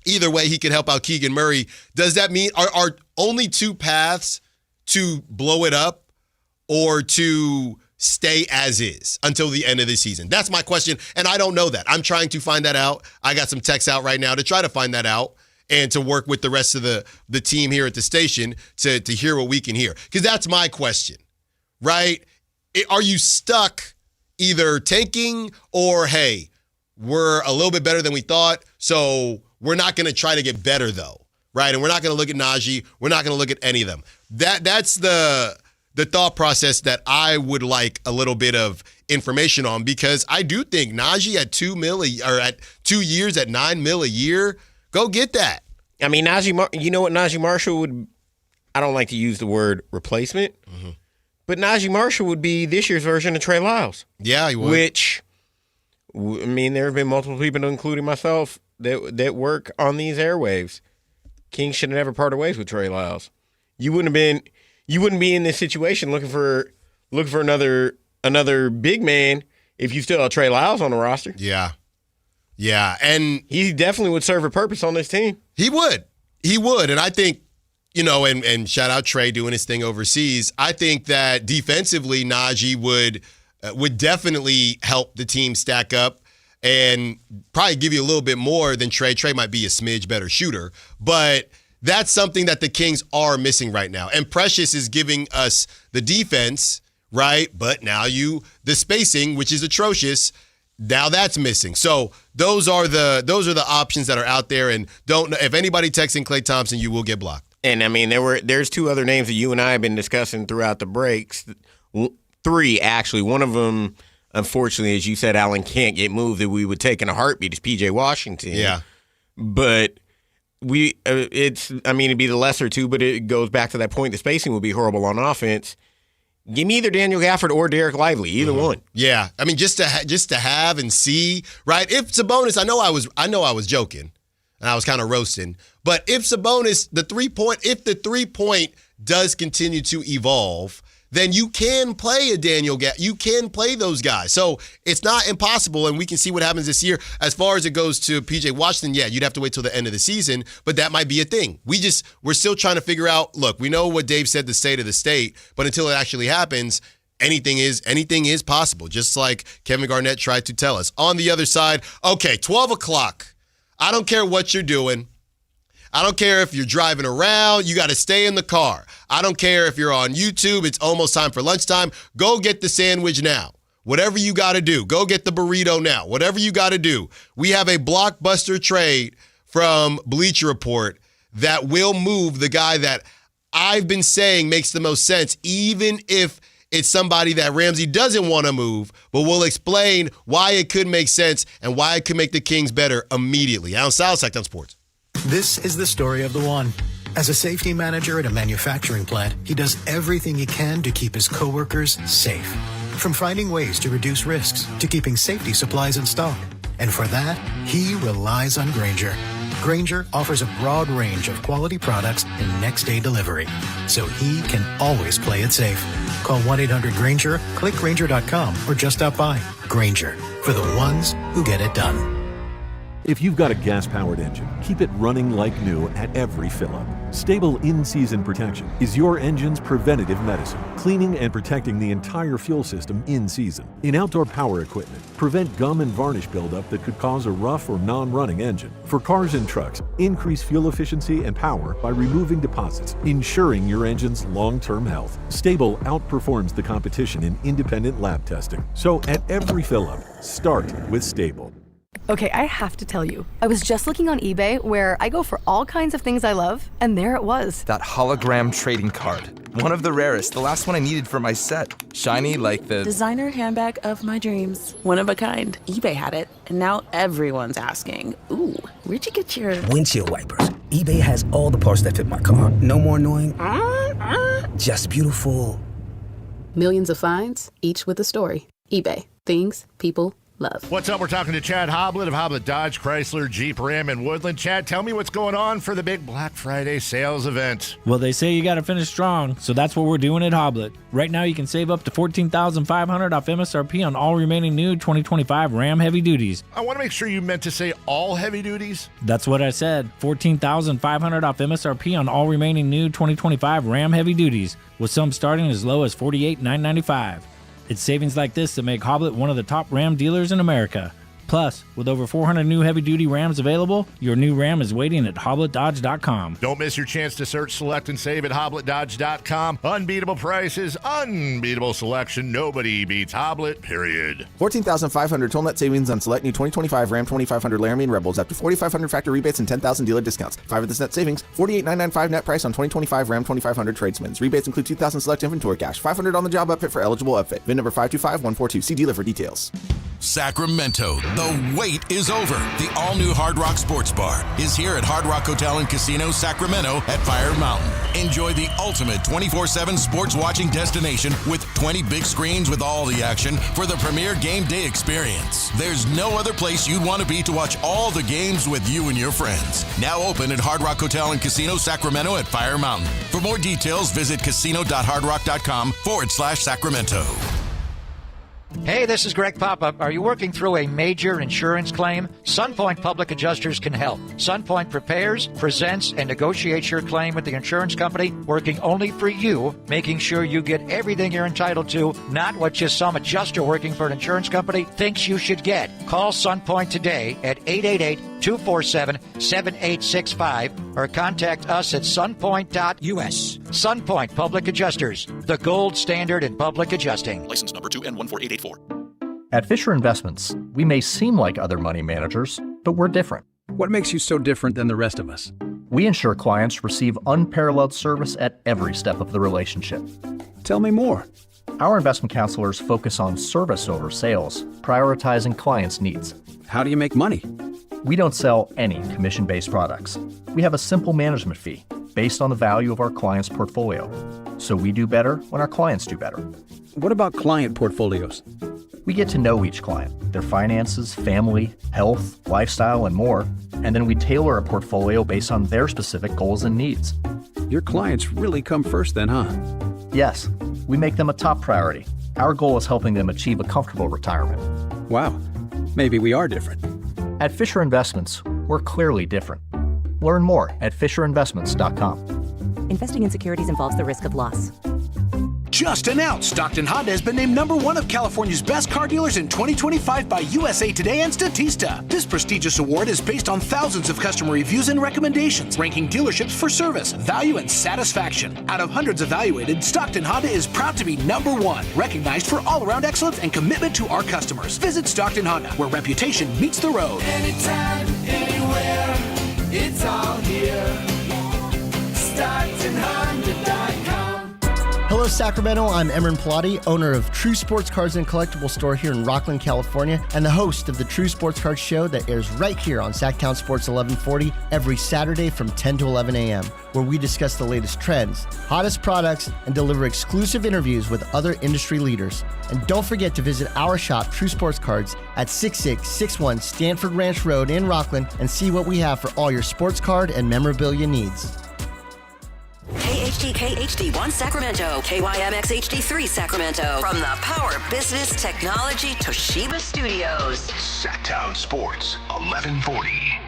Either way, he could help out Keegan Murray. Does that mean are only two paths to blow it up or to stay as is until the end of the season? That's my question, and I don't know that. I'm trying to find that out. I got some texts out right now to try to find that out and to work with the rest of the team here at the station to hear what we can hear. Because that's my question, right? Are you stuck either tanking or, hey, we're a little bit better than we thought, so we're not going to try to get better, though, right? And we're not going to look at Najee. We're not going to look at any of them. That's the thought process that I would like a little bit of information on, because I do think Najee at at 2 years at $9 million a year, go get that. I mean, you know what Najee Marshall would, I don't like to use the word replacement, but Najee Marshall would be this year's version of Trey Lyles. Yeah, he would. Which, I mean, there have been multiple people, including myself, that work on these airwaves. Kings should have never parted ways with Trey Lyles. You wouldn't be in this situation looking for another big man if you still have Trey Lyles on the roster. Yeah. Yeah, and he definitely would serve a purpose on this team. He would. And I think, and shout out Trey doing his thing overseas. I think that defensively, Najee would definitely help the team stack up and probably give you a little bit more than Trey. Trey might be a smidge better shooter, but that's something that the Kings are missing right now. And Precious is giving us the defense, right? But now the spacing, which is atrocious, now that's missing. So those are the options that are out there. And if anybody texting Klay Thompson, you will get blocked. And I mean, there's two other names that you and I have been discussing throughout the breaks. Three, actually. One of them, unfortunately, as you said, Allen can't get moved that we would take in a heartbeat is PJ Washington. Yeah. But it'd be the lesser two, but it goes back to that point. The spacing would be horrible on offense. Give me either Daniel Gafford or Derek Lively, either one. Yeah, I mean, just to have and see, right? If Sabonis, I know I was joking, and I was kind of roasting, but if Sabonis, if the 3-point does continue to evolve, then you can play a Daniel Gafford. You can play those guys. So it's not impossible, and we can see what happens this year. As far as it goes to PJ Washington, yeah, you'd have to wait till the end of the season, but that might be a thing. We're still trying to figure out, look, we know what Dave said, the state of the state, but until it actually happens, anything is possible, just like Kevin Garnett tried to tell us. On the other side, okay, 12 o'clock. I don't care what you're doing. I don't care if you're driving around, you got to stay in the car. I don't care if you're on YouTube, it's almost time for lunchtime. Go get the sandwich now. Whatever you got to do, go get the burrito now. Whatever you got to do. We have a blockbuster trade from Bleacher Report that will move the guy that I've been saying makes the most sense, even if it's somebody that Ramsey doesn't want to move, but we'll explain why it could make sense and why it could make the Kings better immediately. Allen Stiles, Sactown Sports. This is the story of the one. As a safety manager at a manufacturing plant, he does everything he can to keep his coworkers safe. From finding ways to reduce risks to keeping safety supplies in stock. And for that, he relies on Grainger. Grainger offers a broad range of quality products and next-day delivery, so he can always play it safe. Call 1-800-GRAINGER, click Grainger.com, or just stop by. Grainger, for the ones who get it done. If you've got a gas-powered engine, keep it running like new at every fill-up. Stable in-season protection is your engine's preventative medicine, cleaning and protecting the entire fuel system in season. In outdoor power equipment, prevent gum and varnish buildup that could cause a rough or non-running engine. For cars and trucks, increase fuel efficiency and power by removing deposits, ensuring your engine's long-term health. Stable outperforms the competition in independent lab testing. So at every fill-up, start with Stable. Okay, I have to tell you, I was just looking on eBay where I go for all kinds of things I love, and there it was. That hologram trading card. One of the rarest, the last one I needed for my set. Shiny like the designer handbag of my dreams. One of a kind. eBay had it, and now everyone's asking, ooh, where'd you get your windshield wipers? eBay has all the parts that fit my car. No more annoying. Just beautiful. Millions of finds, each with a story. eBay. Things people love. What's up? We're talking to Chad Hoblet of Hoblet Dodge, Chrysler, Jeep, Ram, and Woodland. Chad, tell me what's going on for the big Black Friday sales event. Well, they say you got to finish strong, so that's what we're doing at Hoblet. Right now, you can save up to $14,500 off MSRP on all remaining new 2025 Ram heavy duties. I want to make sure you meant to say all heavy duties. That's what I said. $14,500 off MSRP on all remaining new 2025 Ram heavy duties, with some starting as low as $48,995. It's savings like this that make Hoblet one of the top Ram dealers in America. Plus, with over 400 new heavy-duty Rams available, your new Ram is waiting at HobletDodge.com. Don't miss your chance to search, select, and save at HobletDodge.com. Unbeatable prices, unbeatable selection. Nobody beats Hoblet, period. 14,500 total net savings on select new 2025 Ram 2500 Laramie and Rebels after 4,500 factory rebates and 10,000 dealer discounts. 5 of this net savings, $48,995 net price on 2025 Ram 2500 Tradesmans. Rebates include 2,000 select inventory cash, 500 on the job upfit for eligible upfit. VIN number 525142. See dealer for details. Sacramento, the wait is over. The all-new Hard Rock Sports Bar is here at Hard Rock Hotel and Casino, Sacramento at Fire Mountain. Enjoy the ultimate 24/7 sports watching destination with 20 big screens with all the action for the premier game day experience. There's no other place you'd want to be to watch all the games with you and your friends. Now open at Hard Rock Hotel and Casino, Sacramento at Fire Mountain. For more details, visit casino.hardrock.com/Sacramento. Hey, this is Greg Papa. Are you working through a major insurance claim? SunPoint Public Adjusters can help. SunPoint prepares, presents, and negotiates your claim with the insurance company, working only for you, making sure you get everything you're entitled to, not what just some adjuster working for an insurance company thinks you should get. Call SunPoint today at 888-247-7865 or contact us at sunpoint.us. SunPoint Public Adjusters, the gold standard in public adjusting. License number 2N14884. At Fisher Investments, we may seem like other money managers, but we're different. What makes you so different than the rest of us? We ensure clients receive unparalleled service at every step of the relationship. Tell me more. Our investment counselors focus on service over sales, prioritizing clients' needs. How do you make money? We don't sell any commission-based products. We have a simple management fee based on the value of our client's portfolio. So we do better when our clients do better. What about client portfolios? We get to know each client, their finances, family, health, lifestyle, and more, and then we tailor a portfolio based on their specific goals and needs. Your clients really come first then, huh? Yes, we make them a top priority. Our goal is helping them achieve a comfortable retirement. Wow, maybe we are different. At Fisher Investments, we're clearly different. Learn more at FisherInvestments.com. Investing in securities involves the risk of loss. Just announced, Stockton Honda has been named #1 of California's best car dealers in 2025 by USA Today and Statista. This prestigious award is based on thousands of customer reviews and recommendations, ranking dealerships for service, value, and satisfaction. Out of hundreds evaluated, Stockton Honda is proud to be #1, recognized for all-around excellence and commitment to our customers. Visit Stockton Honda, where reputation meets the road. Anytime, anywhere, it's all here. StocktonHonda.com. Hello, Sacramento. I'm Emron Pilati, owner of True Sports Cards and Collectible Store here in Rockland, California, and the host of the True Sports Cards Show that airs right here on Sactown Sports 1140 every Saturday from 10 to 11 a.m., where we discuss the latest trends, hottest products, and deliver exclusive interviews with other industry leaders. And don't forget to visit our shop, True Sports Cards, at 6661 Stanford Ranch Road in Rockland and see what we have for all your sports card and memorabilia needs. KHD KHD1 Sacramento, KYMX HD3 Sacramento. From the Power Business Technology Toshiba Studios. Sactown Sports 1140.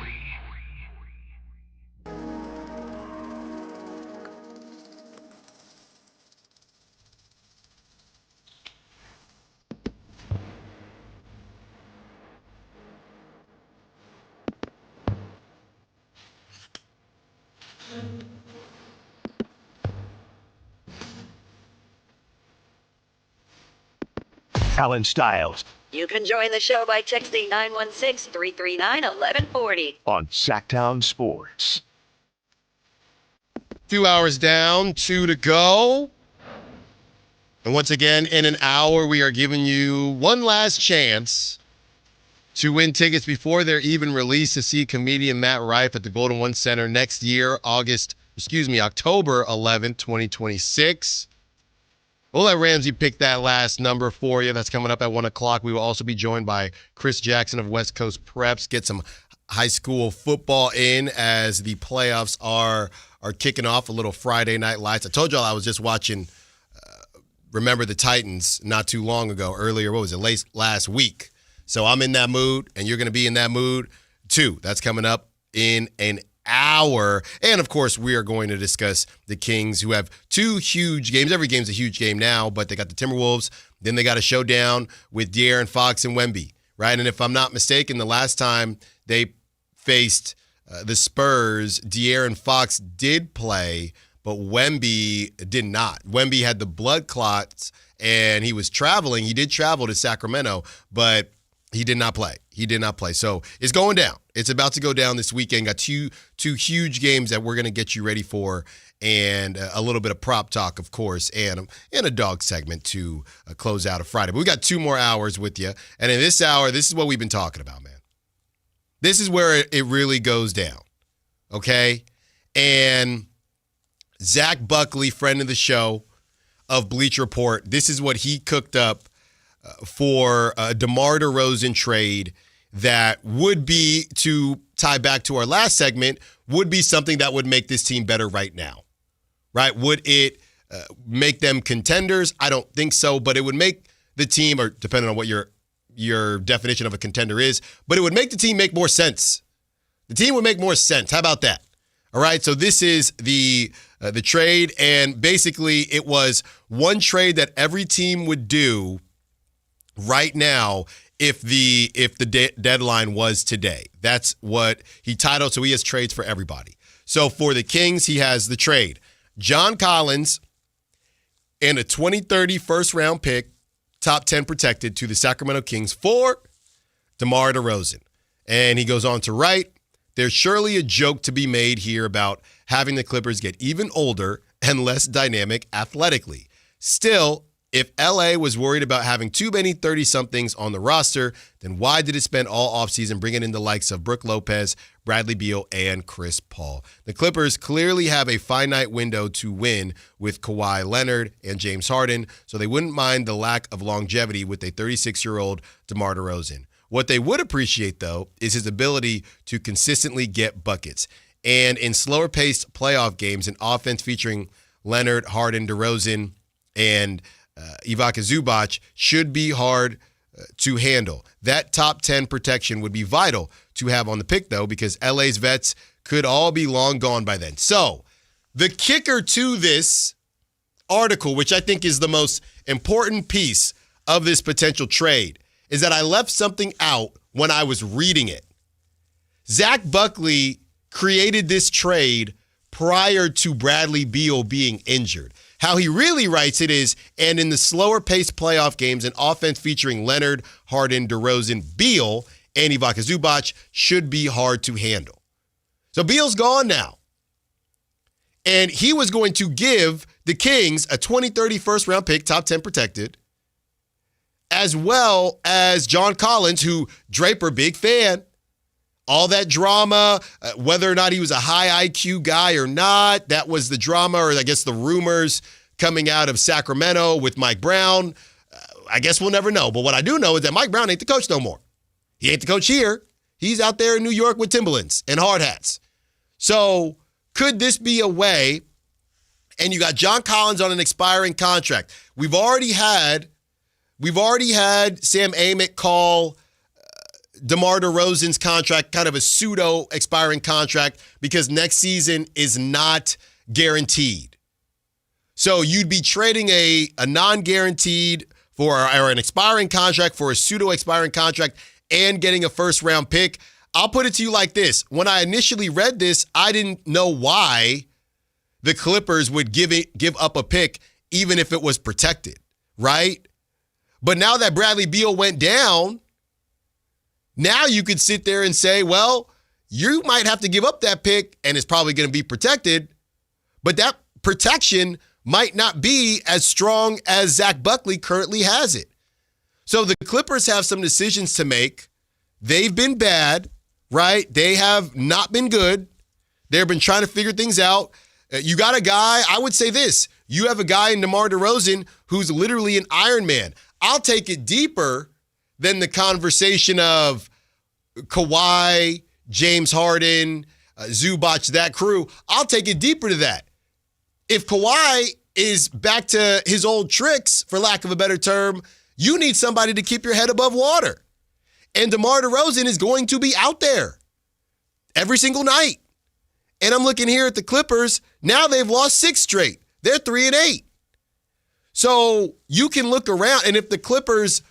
Allen Stiles You can join the show by texting 916-339-1140. on Sactown Sports. 2 hours down, 2 to go. And once again, in an hour, we are giving you one last chance to win tickets before they're even released to see comedian Matt Rife at the Golden One Center next year, October 11th, 2026. We'll let Ramsey pick that last number for you. That's coming up at 1 o'clock. We will also be joined by Chris Jackson of West Coast Preps. Get some high school football in as the playoffs are kicking off. A little Friday Night Lights. I told y'all I was just watching Remember the Titans not too long ago. Earlier, last week. So I'm in that mood, and you're going to be in that mood too. That's coming up in an hour. And, of course, we are going to discuss the Kings, who have two huge games. Every game's a huge game now, but they got the Timberwolves. Then they got a showdown with De'Aaron Fox and Wemby, right? And if I'm not mistaken, the last time they faced the Spurs, De'Aaron Fox did play, but Wemby did not. Wemby had the blood clots, and he was traveling. He did travel to Sacramento, but he did not play. So it's going down. It's about to go down this weekend. Got two huge games that we're going to get you ready for, and a little bit of prop talk, of course, and a dog segment to close out a Friday. But we got 2 more hours with you. And in this hour, this is what we've been talking about, man. This is where it really goes down, okay? And Zach Buckley, friend of the show of Bleacher Report, this is what he cooked up for a DeMar DeRozan trade that would be, to tie back to our last segment, would be something that would make this team better right now, right? Would it make them contenders? I don't think so, but it would make the team, or depending on what your definition of a contender is, but it would make the team make more sense. The team would make more sense. How about that? All right, so this is the trade, and basically it was one trade that every team would do right now if the deadline was today. That's what he titled, so he has trades for everybody. So for the Kings, he has the trade: John Collins and a 2030 first-round pick, top 10 protected, to the Sacramento Kings for DeMar DeRozan. And he goes on to write, "There's surely a joke to be made here about having the Clippers get even older and less dynamic athletically. Still, if LA was worried about having too many 30-somethings on the roster, then why did it spend all offseason bringing in the likes of Brook Lopez, Bradley Beal, and Chris Paul? The Clippers clearly have a finite window to win with Kawhi Leonard and James Harden, so they wouldn't mind the lack of longevity with a 36-year-old DeMar DeRozan. What they would appreciate, though, is his ability to consistently get buckets. And in slower-paced playoff games, an offense featuring Leonard, Harden, DeRozan, and Ivica Zubac should be hard to handle. That top 10 protection would be vital to have on the pick, though, because LA's vets could all be long gone by then." So the kicker to this article, which I think is the most important piece of this potential trade, is that I left something out when I was reading it. Zach Buckley created this trade prior to Bradley Beal being injured. How he really writes it is, and in the slower-paced playoff games, an offense featuring Leonard, Harden, DeRozan, Beal, and Ivica Zubac should be hard to handle. So Beal's gone now. And he was going to give the Kings a 2030 first-round pick, top 10 protected, as well as John Collins, who Draper, big fan. All that drama, whether or not he was a high IQ guy or not, that was the drama, or I guess the rumors coming out of Sacramento with Mike Brown. I guess we'll never know. But what I do know is that Mike Brown ain't the coach no more. He ain't the coach here. He's out there in New York with Timberlands and hard hats. So could this be a way? And you got John Collins on an expiring contract. We've already had Sam Amick call DeMar DeRozan's contract kind of a pseudo expiring contract because next season is not guaranteed. So you'd be trading a non-guaranteed or an expiring contract for a pseudo expiring contract and getting a first round pick. I'll put it to you like this. When I initially read this, I didn't know why the Clippers would give up a pick even if it was protected, right? But now that Bradley Beal went down, now you could sit there and say, well, you might have to give up that pick and it's probably going to be protected, but that protection might not be as strong as Zach Buckley currently has it. So the Clippers have some decisions to make. They've been bad, right? They have not been good. They've been trying to figure things out. You got a guy, I would say this, you have a guy in DeMar DeRozan who's literally an Iron Man. I'll take it deeper than the conversation of Kawhi, James Harden, Zubac, that crew. I'll take it deeper to that. If Kawhi is back to his old tricks, for lack of a better term, you need somebody to keep your head above water. And DeMar DeRozan is going to be out there every single night. And I'm looking here at the Clippers. Now they've lost 6 straight. They're 3-8. So you can look around, and if the Clippers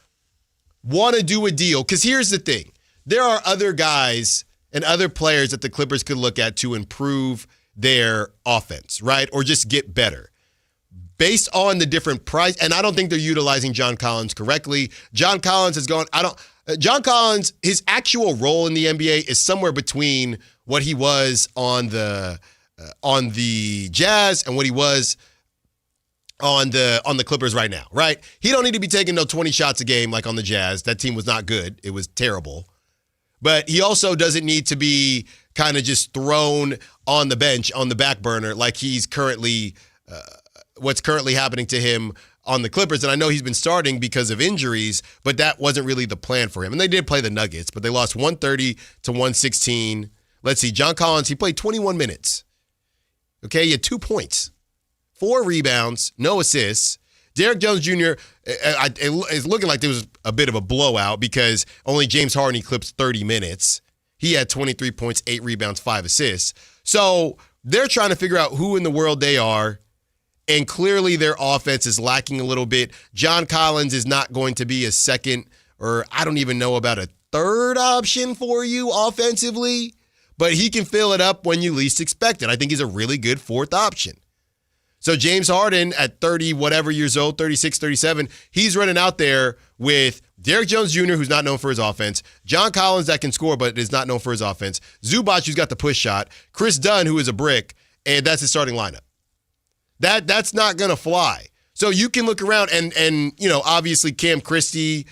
want to do a deal, because here's the thing. There are other guys and other players that the Clippers could look at to improve their offense, right? Or just get better. Based on the different price, and I don't think they're utilizing John Collins correctly. John Collins has gone, John Collins, his actual role in the NBA is somewhere between what he was on the Jazz and what he was on the Clippers right now, right? He don't need to be taking no 20 shots a game like on the Jazz. That team was not good. It was terrible. But he also doesn't need to be kind of just thrown on the bench, on the back burner, like he's currently what's currently happening to him on the Clippers. And I know he's been starting because of injuries, but that wasn't really the plan for him. And they did play the Nuggets, but they lost 130 to 116. Let's see, John Collins, he played 21 minutes. Okay, he had 2 points, 4 rebounds, no assists. Derrick Jones Jr., it's looking like there was a bit of a blowout because only James Harden eclipsed 30 minutes. He had 23 points, 8 rebounds, 5 assists. So they're trying to figure out who in the world they are, and clearly their offense is lacking a little bit. John Collins is not going to be a second, or I don't even know about a third option for you offensively, but he can fill it up when you least expect it. I think he's a really good fourth option. So James Harden at 30 whatever years old, 36, 37, he's running out there with Derrick Jones Jr., who's not known for his offense, John Collins that can score but is not known for his offense, Zubac, who's got the push shot, Chris Dunn, who is a brick, and that's his starting lineup. That's not going to fly. So you can look around and you know, obviously Cam Christie,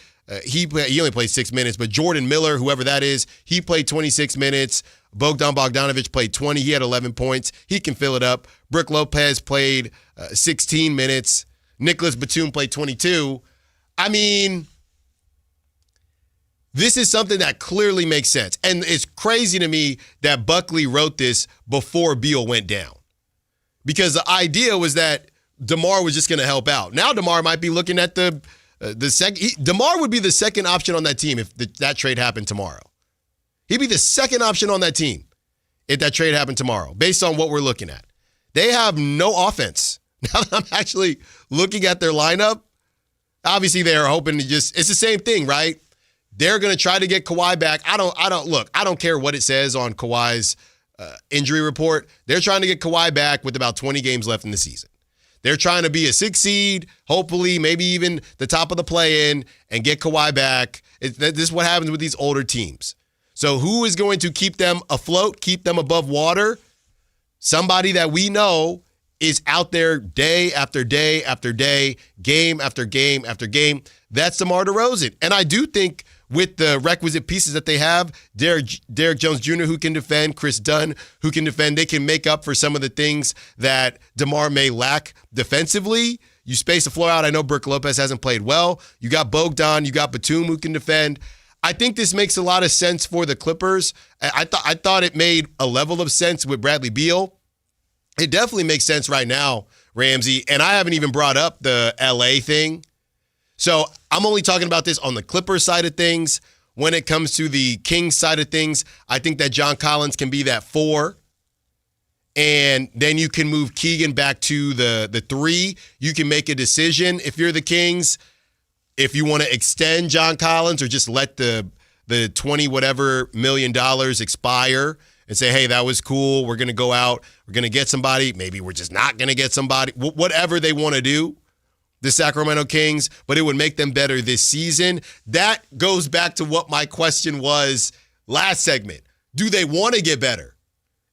he only played 6 minutes, but Jordan Miller, whoever that is, he played 26 minutes. Bogdan Bogdanovic played 20. He had 11 points. He can fill it up. Brook Lopez played 16 minutes. Nicholas Batum played 22. I mean, this is something that clearly makes sense. And it's crazy to me that Buckley wrote this before Beal went down. Because the idea was that DeMar was just going to help out. Now DeMar might be looking at the second. DeMar would be the second option on that team if that trade happened tomorrow. He'd be the second option on that team if that trade happened tomorrow, based on what we're looking at. They have no offense. Now that I'm actually looking at their lineup, obviously they are hoping to just, it's the same thing, right? They're going to try to get Kawhi back. I don't care what it says on Kawhi's injury report. They're trying to get Kawhi back with about 20 games left in the season. They're trying to be a 6 seed, hopefully, maybe even the top of the play-in, and get Kawhi back. This is what happens with these older teams. So who is going to keep them afloat, keep them above water? Somebody that we know is out there day after day after day, game after game after game. That's DeMar DeRozan. And I do think with the requisite pieces that they have, Derrick Jones Jr., who can defend, Chris Dunn, who can defend, they can make up for some of the things that DeMar may lack defensively. You space the floor out. I know Brook Lopez hasn't played well. You got Bogdan, you got Batum who can defend. I think this makes a lot of sense for the Clippers. I thought it made a level of sense with Bradley Beal. It definitely makes sense right now, Ramsey, and I haven't even brought up the LA thing. So I'm only talking about this on the Clippers side of things. When it comes to the Kings side of things, I think that John Collins can be that 4. And then you can move Keegan back to the 3. You can make a decision if you're the Kings, if you want to extend John Collins or just let the $20 million expire and say, hey, that was cool. We're going to go out. We're going to get somebody. Maybe we're just not going to get somebody. Whatever they want to do, the Sacramento Kings, but it would make them better this season. That goes back to what my question was last segment. Do they want to get better?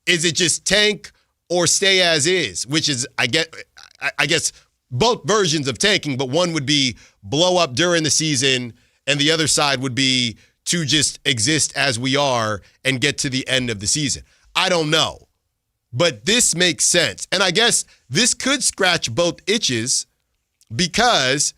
Is it just tank or stay as is? Which is, I guess, both versions of tanking, but one would be blow up during the season, and the other side would be to just exist as we are and get to the end of the season. I don't know. But this makes sense. And I guess this could scratch both itches because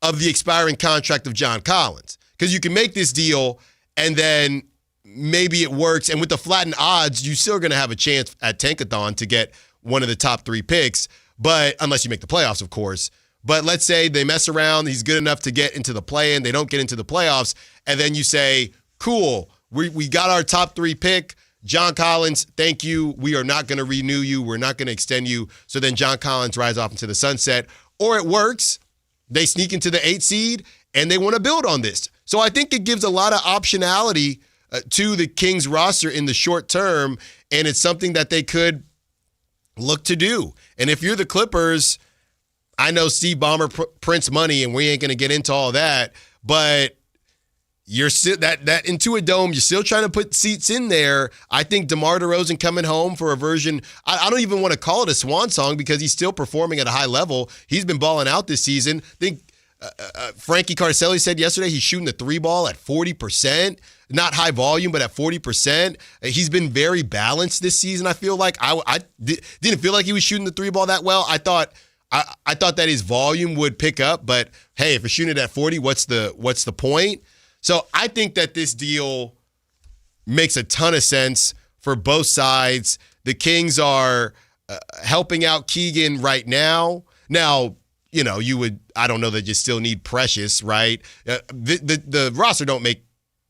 of the expiring contract of John Collins. Because you can make this deal and then maybe it works. And with the flattened odds, you're still going to have a chance at Tankathon to get one of the top 3 picks. But unless you make the playoffs, of course. But let's say they mess around. He's good enough to get into the play-in. They don't get into the playoffs. And then you say, cool, we got our top 3 pick. John Collins, thank you. We are not going to renew you. We're not going to extend you. So then John Collins rides off into the sunset. Or it works. They sneak into the 8 seed, and they want to build on this. So I think it gives a lot of optionality to the Kings roster in the short term, and it's something that they could look to do. And if you're the Clippers, I know Steve Ballmer prints money, and we ain't going to get into all that, but you're still that Intuit Dome, you're still trying to put seats in there. I think DeMar DeRozan coming home for a version, I don't even want to call it a swan song because he's still performing at a high level. He's been balling out this season. I think Frankie Carcelli said yesterday he's shooting the 3 ball at 40%. Not high volume, but at 40%. He's been very balanced this season, I feel like. I didn't feel like he was shooting the 3 ball that well. I thought that his volume would pick up, but hey, if you're shooting it at 40, what's the point? So I think that this deal makes a ton of sense for both sides. The Kings are helping out Keegan right now. Now, I don't know that you still need Precious, right? The roster don't make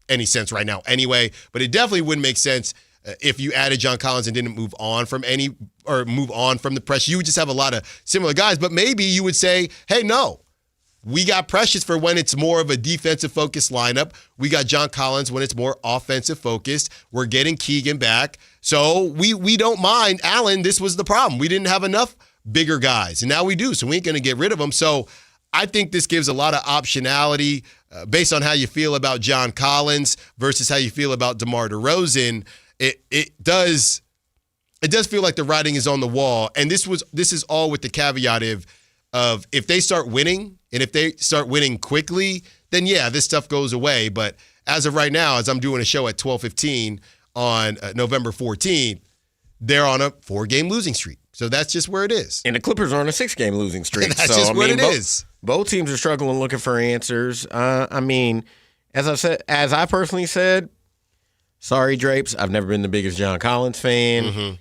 any sense right now anyway, but it definitely wouldn't make sense if you added John Collins and didn't move on from the Precious. You would just have a lot of similar guys, but maybe you would say, hey, no. We got Precious for when it's more of a defensive-focused lineup. We got John Collins when it's more offensive-focused. We're getting Keegan back. So we don't mind. Allen, this was the problem. We didn't have enough bigger guys, and now we do, so we ain't going to get rid of them. So I think this gives a lot of optionality based on how you feel about John Collins versus how you feel about DeMar DeRozan. It does feel like the writing is on the wall, and this is all with the caveat of if they start winning, and if they start winning quickly, then yeah, this stuff goes away. But as of right now, as I'm doing a show at 12:15 on November 14th, they're on a 4-game losing streak. So that's just where it is. And the Clippers are on a 6-game losing streak. That's just what it is. Both teams are struggling looking for answers. As I personally said, sorry, Drapes, I've never been the biggest John Collins fan. Mm-hmm.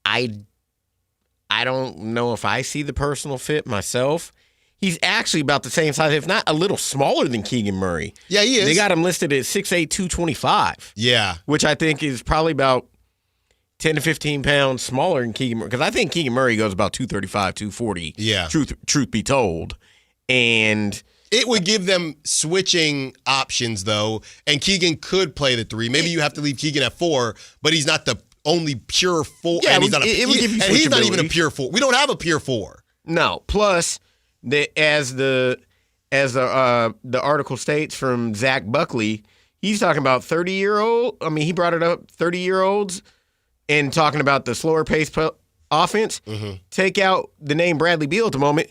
I don't know if I see the personal fit myself. He's actually about the same size, if not a little smaller than Keegan Murray. Yeah, he is. They got him listed at 6'8", 225. Yeah. Which I think is probably about 10 to 15 pounds smaller than Keegan Murray. Because I think Keegan Murray goes about 235, 240. Yeah. Truth be told. And it would give them switching options, though, and Keegan could play the 3. Maybe you have to leave Keegan at 4, but he's not the only pure 4. Yeah, and he's not he's not even a pure 4. We don't have a pure 4. No. Plus, as the article states from Zach Buckley, he's talking about 30-year-old. I mean, he brought it up, 30-year-olds, and talking about the slower pace offense. Mm-hmm. Take out the name Bradley Beal at the moment,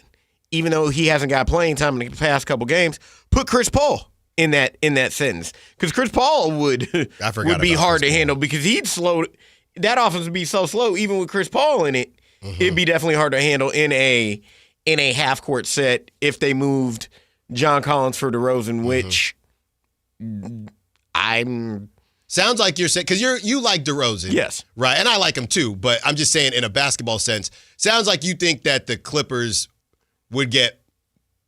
even though he hasn't got playing time in the past couple games. Put Chris Paul in that sentence, because Chris Paul would be hard to handle because he'd slow. That offense would be so slow, even with Chris Paul in it. Mm-hmm. It'd be definitely hard to handle in a half court set if they moved John Collins for DeRozan, which sounds like you're saying, because you like DeRozan, yes, right? And I like him too, but I'm just saying in a basketball sense, sounds like you think that the Clippers would get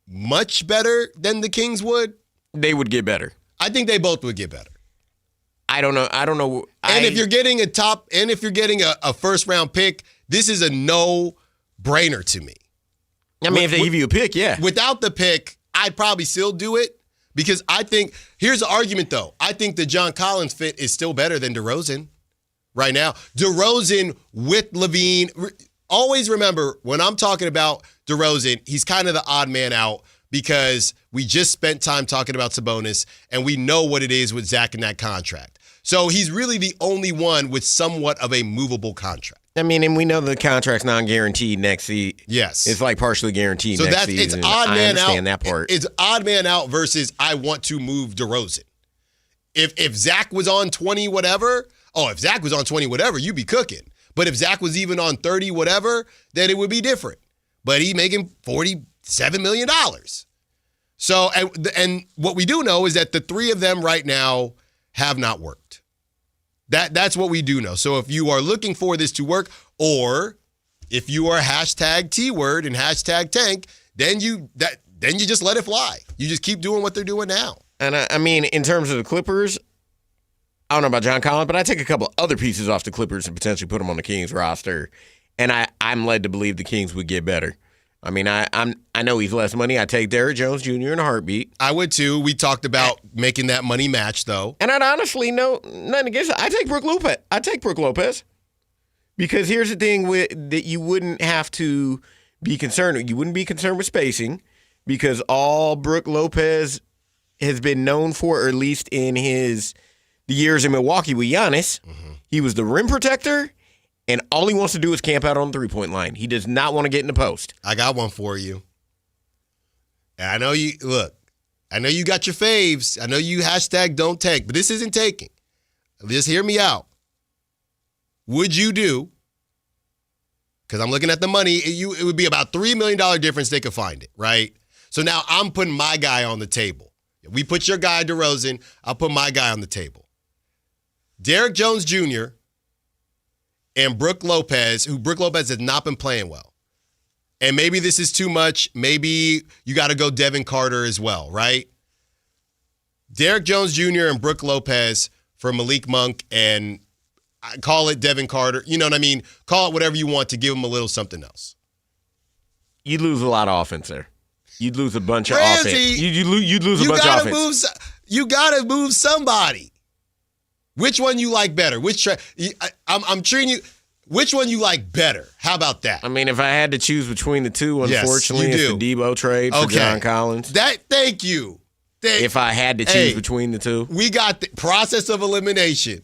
much better than the Kings would. They would get better. I think they both would get better. I don't know. And if you're getting a first round pick, this is a no-brainer to me. I mean, if they give you a pick, yeah. Without the pick, I'd probably still do it because I think here's the argument though. I think the John Collins fit is still better than DeRozan right now. DeRozan with Levine. Always remember when I'm talking about DeRozan, he's kind of the odd man out because we just spent time talking about Sabonis and we know what it is with Zach in that contract. So he's really the only one with somewhat of a movable contract. I mean, and we know the contract's non-guaranteed next season. Yes. It's like partially guaranteed next season. It's odd man out. I understand that part. It's odd man out versus I want to move DeRozan. If Zach was on 20 whatever, you'd be cooking. But if Zach was even on 30 whatever, then it would be different. But he's making $47 million. So, and what we do know is that the 3 of them right now have not worked. That's what we do know. So if you are looking for this to work, or if you are hashtag T-word and hashtag tank, then you just let it fly. You just keep doing what they're doing now. And I mean, in terms of the Clippers, don't know about John Collins, but I take a couple other pieces off the Clippers and potentially put them on the Kings roster, and I'm led to believe the Kings would get better. I mean, I know he's less money. I take Derrick Jones Jr. in a heartbeat. I would too. We talked about making that money match, though. And I'd honestly know nothing against it. I take Brook Lopez. Because here's the thing that you wouldn't have to be concerned with. You wouldn't be concerned with spacing because all Brook Lopez has been known for, or at least in the years in Milwaukee with Giannis, he was the rim protector. And all he wants to do is camp out on the three-point line. He does not want to get in the post. I got one for you. And I know you got your faves. I know you #don't take, but this isn't taking. Just hear me out. Would you do, because I'm looking at the money, it would be about $3 million difference they could find it, right? So now I'm putting my guy on the table. We put your guy, DeRozan, I'll put my guy on the table. Derrick Jones Jr., and Brook Lopez has not been playing well. And maybe this is too much. Maybe you got to go Devin Carter as well, right? Derrick Jones Jr. and Brook Lopez for Malik Monk, and call it Devin Carter. You know what I mean? Call it whatever you want to give him a little something else. You'd lose a lot of offense there. You'd lose a bunch of offense. You'd lose a bunch of offense. You got to move somebody. Which one you like better? I'm treating you. Which one you like better? How about that? I mean, if I had to choose between the two, unfortunately, it's the Debo trade for John Collins. Thank you. If I had to choose between the two, we got the process of elimination.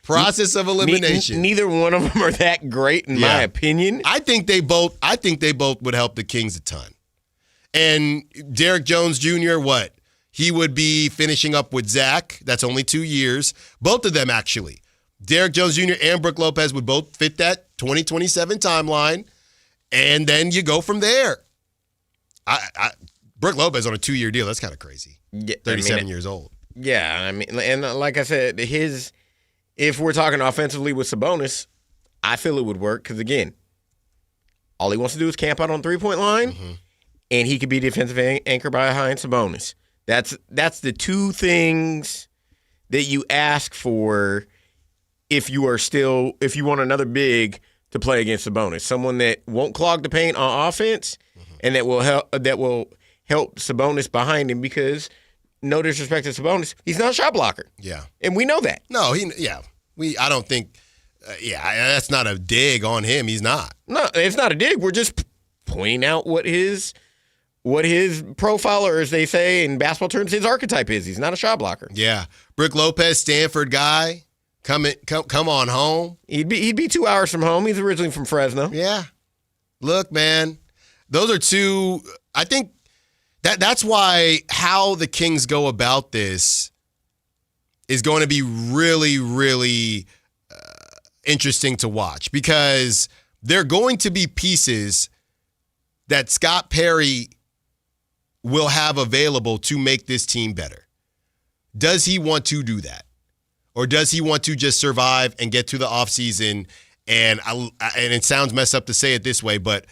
Neither one of them are that great, in my opinion. I think they both would help the Kings a ton. And Derrick Jones Jr. What? He would be finishing up with Zach. That's only 2 years. Both of them, actually. Derrick Jones Jr. and Brook Lopez would both fit that 2027 timeline. And then you go from there. Brook Lopez on a 2-year deal. That's kind of crazy. Yeah, 37 years old. Yeah, I mean, and like I said, if we're talking offensively with Sabonis, I feel it would work because, again, all he wants to do is camp out on the three-point line, and he could be defensive anchor behind Sabonis. That's the two things that you ask for if you want another big to play against Sabonis. Someone that won't clog the paint on offense and that will help Sabonis behind him, because no disrespect to Sabonis, he's not a shot blocker. Yeah. And we know that. No, I don't think that's not a dig on him. He's not. No, it's not a dig. We're just pointing out what his profile, or as they say in basketball terms, his archetype is. He's not a shot blocker. Yeah. Brook Lopez, Stanford guy, come on home. He'd be 2 hours from home. He's originally from Fresno. Yeah. Look, man, those are two. I think that's why how the Kings go about this is going to be really, really interesting to watch, because there are going to be pieces that Scott Perry will have available to make this team better. Does he want to do that? Or does he want to just survive and get to the offseason and it sounds messed up to say it this way, but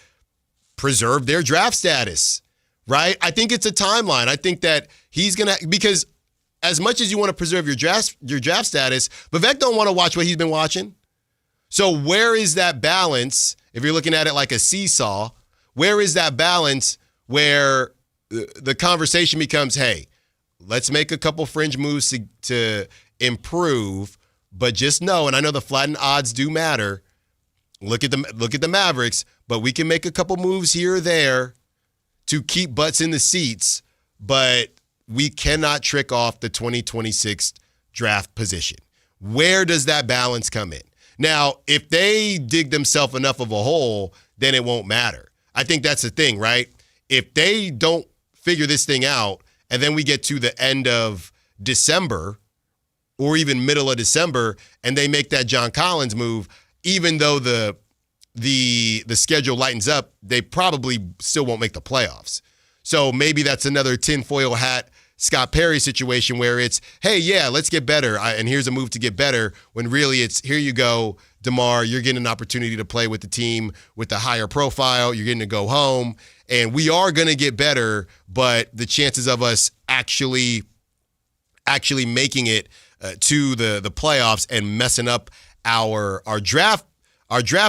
preserve their draft status, right? I think it's a timeline. I think that he's going to, because as much as you want to preserve your draft status, Vivek don't want to watch what he's been watching. So where is that balance? If you're looking at it like a seesaw, where is that balance where the conversation becomes, hey, let's make a couple fringe moves to improve, but just know, and I know the flattened odds do matter. Look at the Mavericks, but we can make a couple moves here or there to keep butts in the seats, but we cannot trick off the 2026 draft position. Where does that balance come in? Now, if they dig themselves enough of a hole, then it won't matter. I think that's the thing, right? If they don't figure this thing out, and then we get to the end of December or even middle of December, and they make that John Collins move, even though the schedule lightens up, they probably still won't make the playoffs. So maybe that's another tinfoil hat Scott Perry situation where it's, hey, yeah, let's get better, and here's a move to get better, when really it's, here you go, DeMar, you're getting an opportunity to play with the team with a higher profile, you're getting to go home, and we are going to get better, but the chances of us actually making it to the playoffs and messing up our draft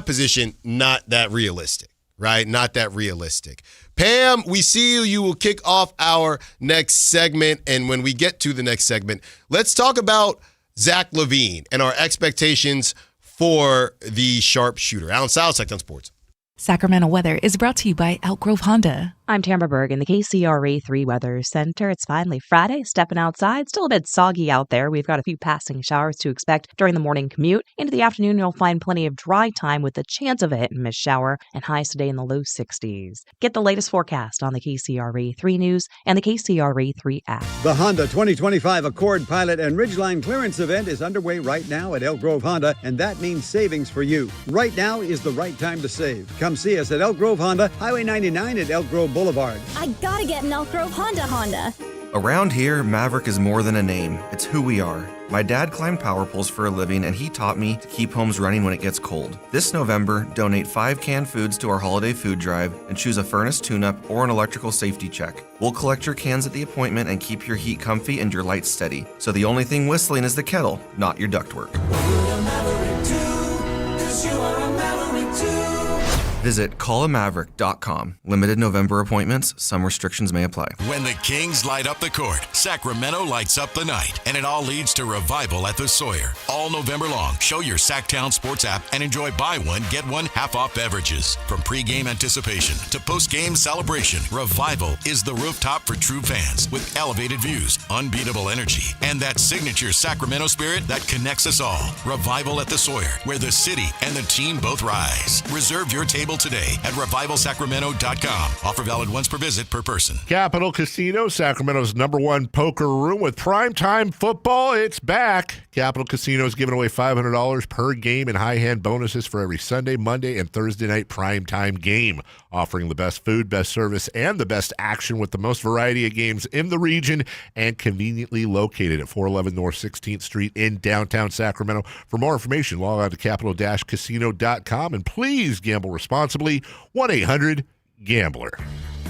position. Not that realistic, right? Not that realistic. Pam, we see you. You will kick off our next segment. And when we get to the next segment, let's talk about Zach LaVine and our expectations for the sharpshooter. Allen Stiles, Sactown Sports. Sacramento weather is brought to you by Elk Grove Honda. I'm Tamara Berg in the KCRA 3 Weather Center. It's finally Friday, stepping outside. Still a bit soggy out there. We've got a few passing showers to expect during the morning commute. Into the afternoon, you'll find plenty of dry time with the chance of a hit and miss shower and highs today in the low 60s. Get the latest forecast on the KCRA 3 News and the KCRA 3 app. The Honda 2025 Accord Pilot and Ridgeline Clearance Event is underway right now at Elk Grove Honda, and that means savings for you. Right now is the right time to save. Come see us at Elk Grove Honda, Highway 99 at Elk Grove Boulevard. I gotta get an Elk Grove Honda. Around here, Maverick is more than a name. It's who we are. My dad climbed power poles for a living, and he taught me to keep homes running when it gets cold. This November, donate 5 canned foods to our holiday food drive and choose a furnace tune-up or an electrical safety check. We'll collect your cans at the appointment and keep your heat comfy and your lights steady. So the only thing whistling is the kettle, not your ductwork. Visit callamaverick.com. Limited November appointments. Some restrictions may apply. When the Kings light up the court, Sacramento lights up the night, and it all leads to Revival at the Sawyer. All November long, show your Sactown Sports app and enjoy buy one, get one half-off beverages. From pregame anticipation to postgame celebration, Revival is the rooftop for true fans with elevated views, unbeatable energy, and that signature Sacramento spirit that connects us all. Revival at the Sawyer, where the city and the team both rise. Reserve your table today at revivalsacramento.com. Offer valid once per visit per person. Capital Casino, Sacramento's #1 poker room with primetime football. It's back. Capital Casino is giving away $500 per game in high-hand bonuses for every Sunday, Monday, and Thursday night primetime game. Offering the best food, best service, and the best action with the most variety of games in the region and conveniently located at 411 North 16th Street in downtown Sacramento. For more information, log on to capital-casino.com and please gamble responsibly. 1-800-GAMBLER.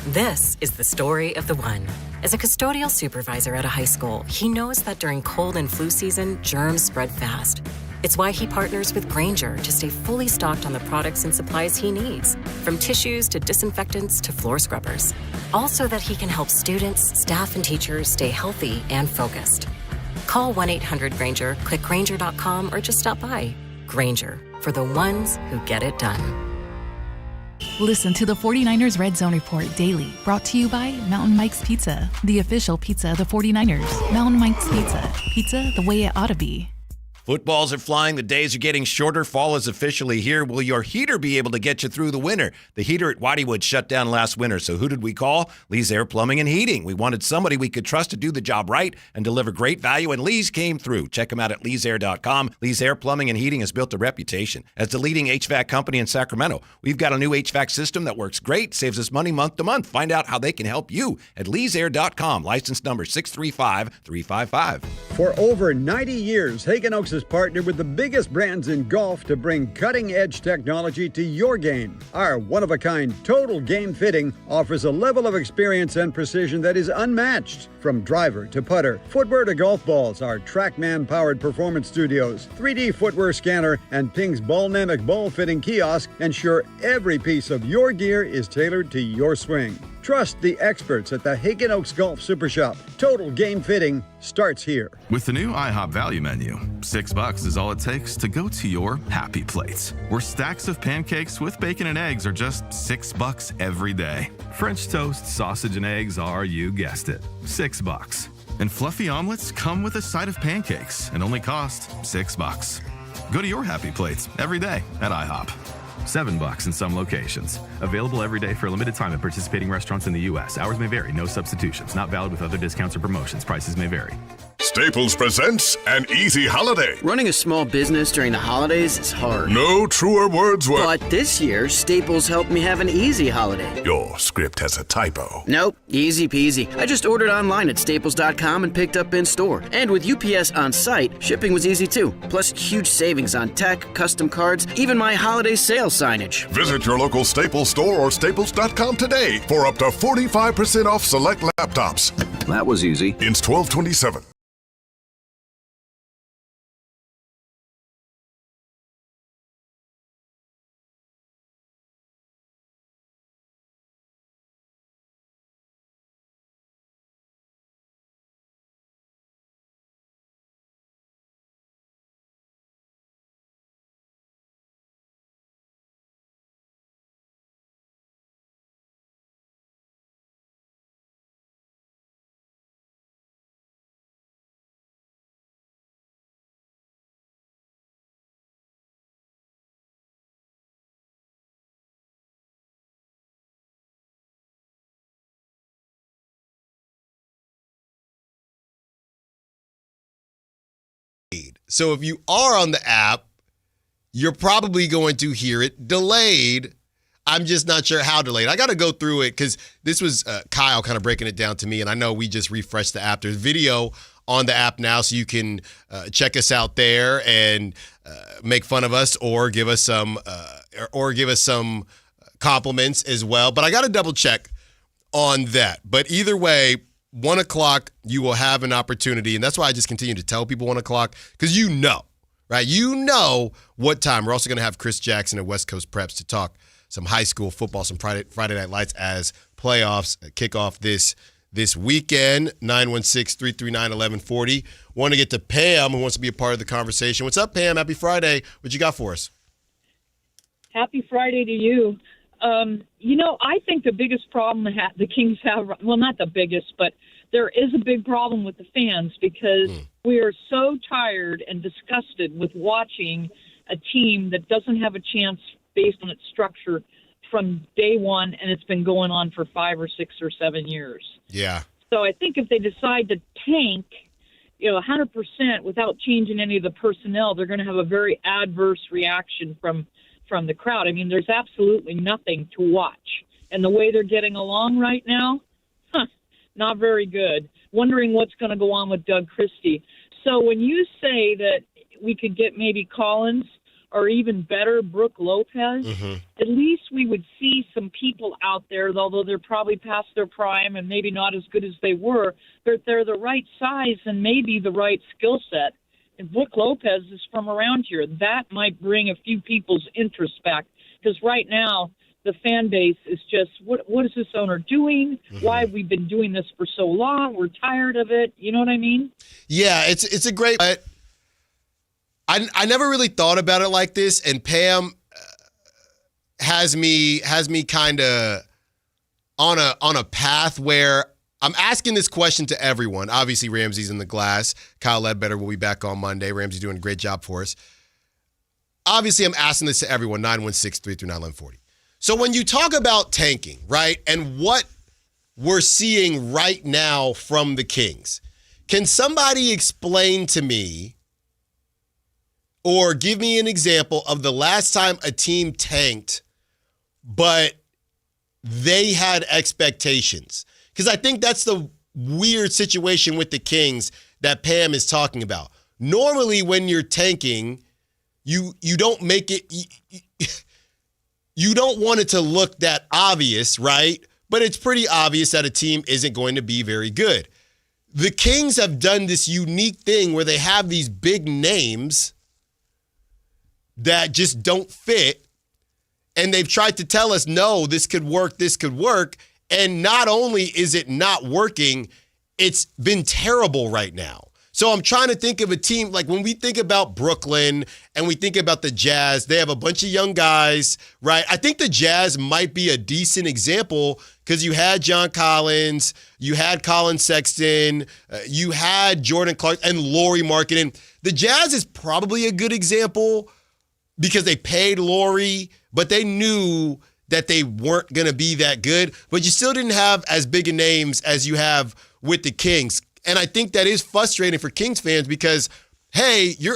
This is the story of the one. As a custodial supervisor at a high school, he knows that during cold and flu season, germs spread fast. It's why he partners with Grainger to stay fully stocked on the products and supplies he needs, from tissues to disinfectants to floor scrubbers. All so that he can help students, staff, and teachers stay healthy and focused. Call 1-800-GRAINGER, click Grainger.com, or just stop by. Grainger, for the ones who get it done. Listen to the 49ers Red Zone Report daily, brought to you by Mountain Mike's Pizza, the official pizza of the 49ers. Mountain Mike's Pizza, pizza the way it ought to be. Footballs are flying. The days are getting shorter. Fall is officially here. Will your heater be able to get you through the winter? The heater at Whiteywood shut down last winter. So who did we call? Lee's Air Plumbing and Heating. We wanted somebody we could trust to do the job right and deliver great value, and Lee's came through. Check them out at leesair.com. Lee's Air Plumbing and Heating has built a reputation as the leading HVAC company in Sacramento. We've got a new HVAC system that works great, saves us money month to month. Find out how they can help you at leesair.com. License number 635355. For over 90 years, Hagen Oaks has partnered with the biggest brands in golf to bring cutting-edge technology to your game. Our one-of-a-kind total game fitting offers a level of experience and precision that is unmatched. From driver to putter, footwear to golf balls, our TrackMan-powered performance studios, 3D footwear scanner, and Ping's Ballnamic ball fitting kiosk ensure every piece of your gear is tailored to your swing. Trust the experts at the Hagen Oaks Golf Super Shop. Total game fitting starts here. With the new IHOP value menu, $6 is all it takes to go to your happy place, where stacks of pancakes with bacon and eggs are just $6 every day. French toast, sausage, and eggs are, you guessed it, $6. And fluffy omelets come with a side of pancakes and only cost $6. Go to your happy plates every day at IHOP. $7 in some locations. Available every day for a limited time at participating restaurants in the U.S. Hours may vary. No substitutions. Not valid with other discounts or promotions. Prices may vary. Staples presents An Easy Holiday. Running a small business during the holidays is hard. No truer words were... But this year, Staples helped me have an easy holiday. Your script has a typo. Nope, easy peasy. I just ordered online at staples.com and picked up in store. And with UPS on site, shipping was easy too. Plus, huge savings on tech, custom cards, even my holiday sales signage. Visit your local Staples store or staples.com today for up to 45% off select laptops. That was easy. Ins 12/27. So if you are on the app, you're probably going to hear it delayed. I'm just not sure how delayed. I got to go through it because this was Kyle kind of breaking it down to me, and I know we just refreshed the app. There's video on the app now, so you can check us out there and make fun of us or give us some compliments as well. But I got to double check on that. But either way, 1 o'clock, you will have an opportunity, and that's why I just continue to tell people 1 o'clock because you know, right? You know what time. We're also going to have Chris Jackson at West Coast Preps to talk some high school football, some Friday Night Lights as playoffs kick off this weekend. 916-339-1140. Want to get to Pam, who wants to be a part of the conversation. What's up, Pam? Happy Friday. What you got for us? Happy Friday to you. I think the biggest problem the Kings have, well, not the biggest, but there is a big problem with the fans because we are so tired and disgusted with watching a team that doesn't have a chance based on its structure from day one, and it's been going on for 5 or 6 or 7 years. Yeah. So I think if they decide to tank, 100% without changing any of the personnel, they're going to have a very adverse reaction from the crowd. I mean, there's absolutely nothing to watch. And the way they're getting along right now, not very good. Wondering what's going to go on with Doug Christie. So when you say that we could get maybe Collins or even better, Brooke Lopez, at least we would see some people out there, although they're probably past their prime and maybe not as good as they were, but they're the right size and maybe the right skill set. And Brooke Lopez is from around here. That might bring a few people's interest back because right now the fan base is just, what is this owner doing? Why have we been doing this for so long? We're tired of it. You know what I mean? Yeah, it's a great... I never really thought about it like this, and Pam has me kind of on a path where I'm asking this question to everyone. Obviously, Ramsey's in the glass. Kyle Ledbetter will be back on Monday. Ramsey's doing a great job for us. Obviously, I'm asking this to everyone, 916-339-1140. So when you talk about tanking, right, and what we're seeing right now from the Kings, can somebody explain to me or give me an example of the last time a team tanked, but they had expectations? Because I think that's the weird situation with the Kings that Pam is talking about. Normally, when you're tanking, you don't make it, you don't want it to look that obvious, right? But it's pretty obvious that a team isn't going to be very good. The Kings have done this unique thing where they have these big names that just don't fit, and they've tried to tell us, no, this could work, and not only is it not working, it's been terrible right now. So I'm trying to think of a team, like when we think about Brooklyn and we think about the Jazz, they have a bunch of young guys, right? I think the Jazz might be a decent example because you had John Collins, you had Colin Sexton, you had Jordan Clark and Lauri Markkanen. The Jazz is probably a good example because they paid Lauri, but they knew that they weren't going to be that good. But you still didn't have as big a names as you have with the Kings. And I think that is frustrating for Kings fans because, hey, you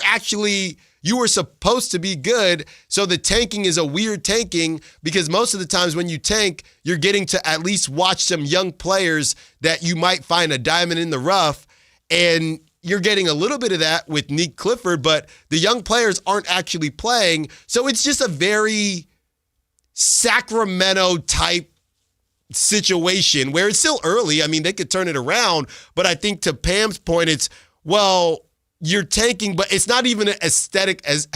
were supposed to be good, so the tanking is a weird tanking because most of the times when you tank, you're getting to at least watch some young players that you might find a diamond in the rough, and you're getting a little bit of that with Nick Clifford, but the young players aren't actually playing. So it's just a very Sacramento type situation where it's still early. I mean, they could turn it around, but I think to Pam's point, it's, well, you're tanking, but it's not even an aesthetic as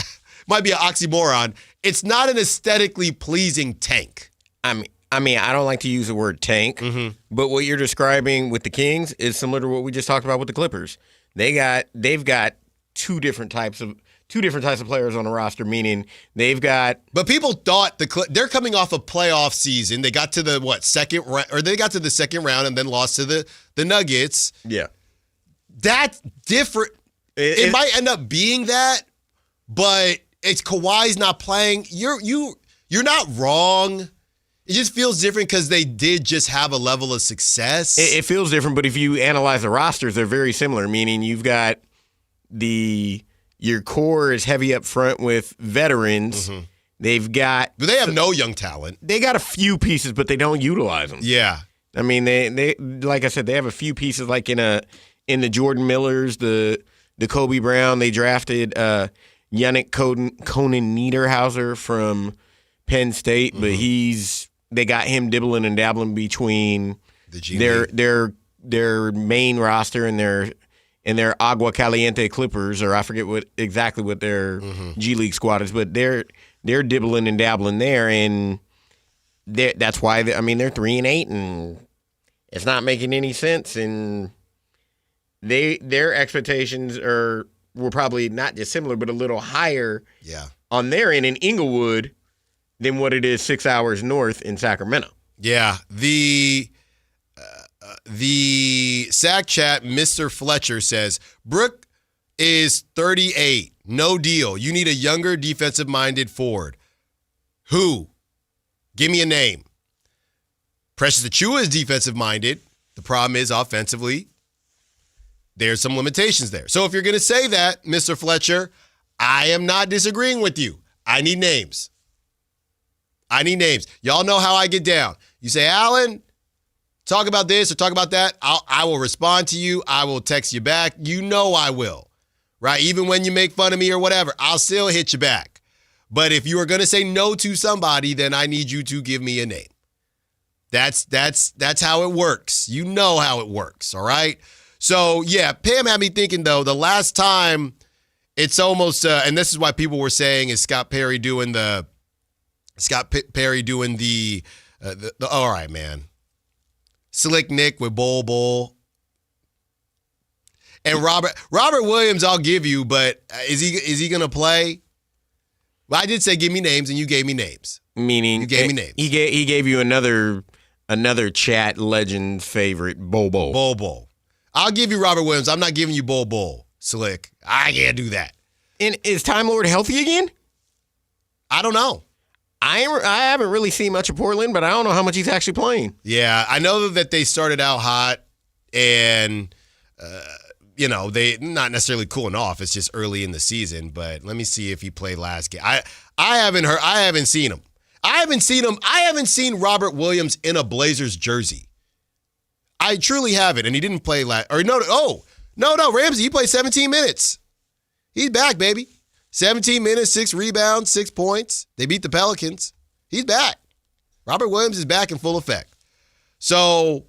might be an oxymoron. It's not an aesthetically pleasing tank. I mean, I don't like to use the word tank, but what you're describing with the Kings is similar to what we just talked about with the Clippers. They've got two different types of players on the roster, meaning they've got. But people thought they're coming off a playoff season. They got to the second round, or they got to the second round and then lost to the Nuggets. Yeah, that's different. It might end up being that, but it's Kawhi's not playing. You're not wrong. It just feels different because they did just have a level of success. It feels different, but if you analyze the rosters, they're very similar, meaning you've got the Your core is heavy up front with veterans. Mm-hmm. But they have no young talent. They got a few pieces, but they don't utilize them. Yeah. I mean, they like I said, they have a few pieces like in the Jordan Millers, the Kobe Brown. They drafted Yannick Conan Niederhauser from Penn State, but they got him dibbling and dabbling between their main roster and their Agua Caliente Clippers, or I forget exactly what their G League squad is, but they're dibbling and dabbling there, and that's why they're 3-8, and it's not making any sense. And their expectations were probably not dissimilar, but a little higher on their end in Inglewood than what it is 6 hours north in Sacramento. Yeah, the Sac Chat, Mr. Fletcher says, Brook is 38. No deal. You need a younger defensive-minded forward. Who? Give me a name. Precious Achiuwa is defensive-minded. The problem is offensively, there's some limitations there. So if you're going to say that, Mr. Fletcher, I am not disagreeing with you. I need names. Y'all know how I get down. You say, Allen, talk about this or talk about that. I will respond to you. I will text you back. You know I will, right? Even when you make fun of me or whatever, I'll still hit you back. But if you are going to say no to somebody, then I need you to give me a name. That's how it works. You know how it works, all right? So, yeah, Pam had me thinking, though, the last time it's almost, and this is why people were saying, is Scott Perry doing the all right, man. Slick Nick with Bull. And Robert Williams, I'll give you, but is he going to play? Well, I did say give me names, and you gave me names. Meaning you gave me names. He gave you another chat legend favorite, Bull. I'll give you Robert Williams. I'm not giving you Bull, Slick. I can't do that. And is Time Lord healthy again? I don't know. I haven't really seen much of Portland, but I don't know how much he's actually playing. Yeah, I know that they started out hot, and they not necessarily cooling off. It's just early in the season. But let me see if he played last game. I haven't seen him. I haven't seen Robert Williams in a Blazers jersey. I truly haven't, and he didn't play last. Or no, Ramsey, he played 17 minutes. He's back, baby. 17 minutes, 6 rebounds, 6 points. They beat the Pelicans. He's back. Robert Williams is back in full effect. So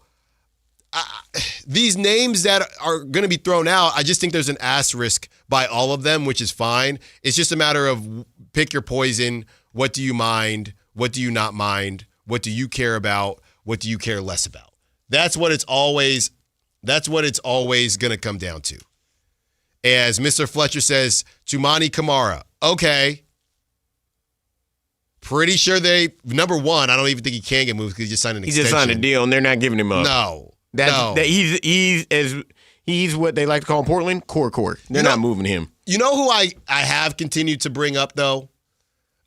these names that are going to be thrown out, I just think there's an asterisk by all of them, which is fine. It's just a matter of pick your poison. What do you mind? What do you not mind? What do you care about? What do you care less about? That's what it's always going to come down to. As Mr. Fletcher says, Tumani Kamara. Okay. Pretty sure number one, I don't even think he can get moved because he just signed an extension. He just signed a deal, and they're not giving him up. No. He's what they like to call in Portland, core. They're not moving him. You know who I have continued to bring up, though?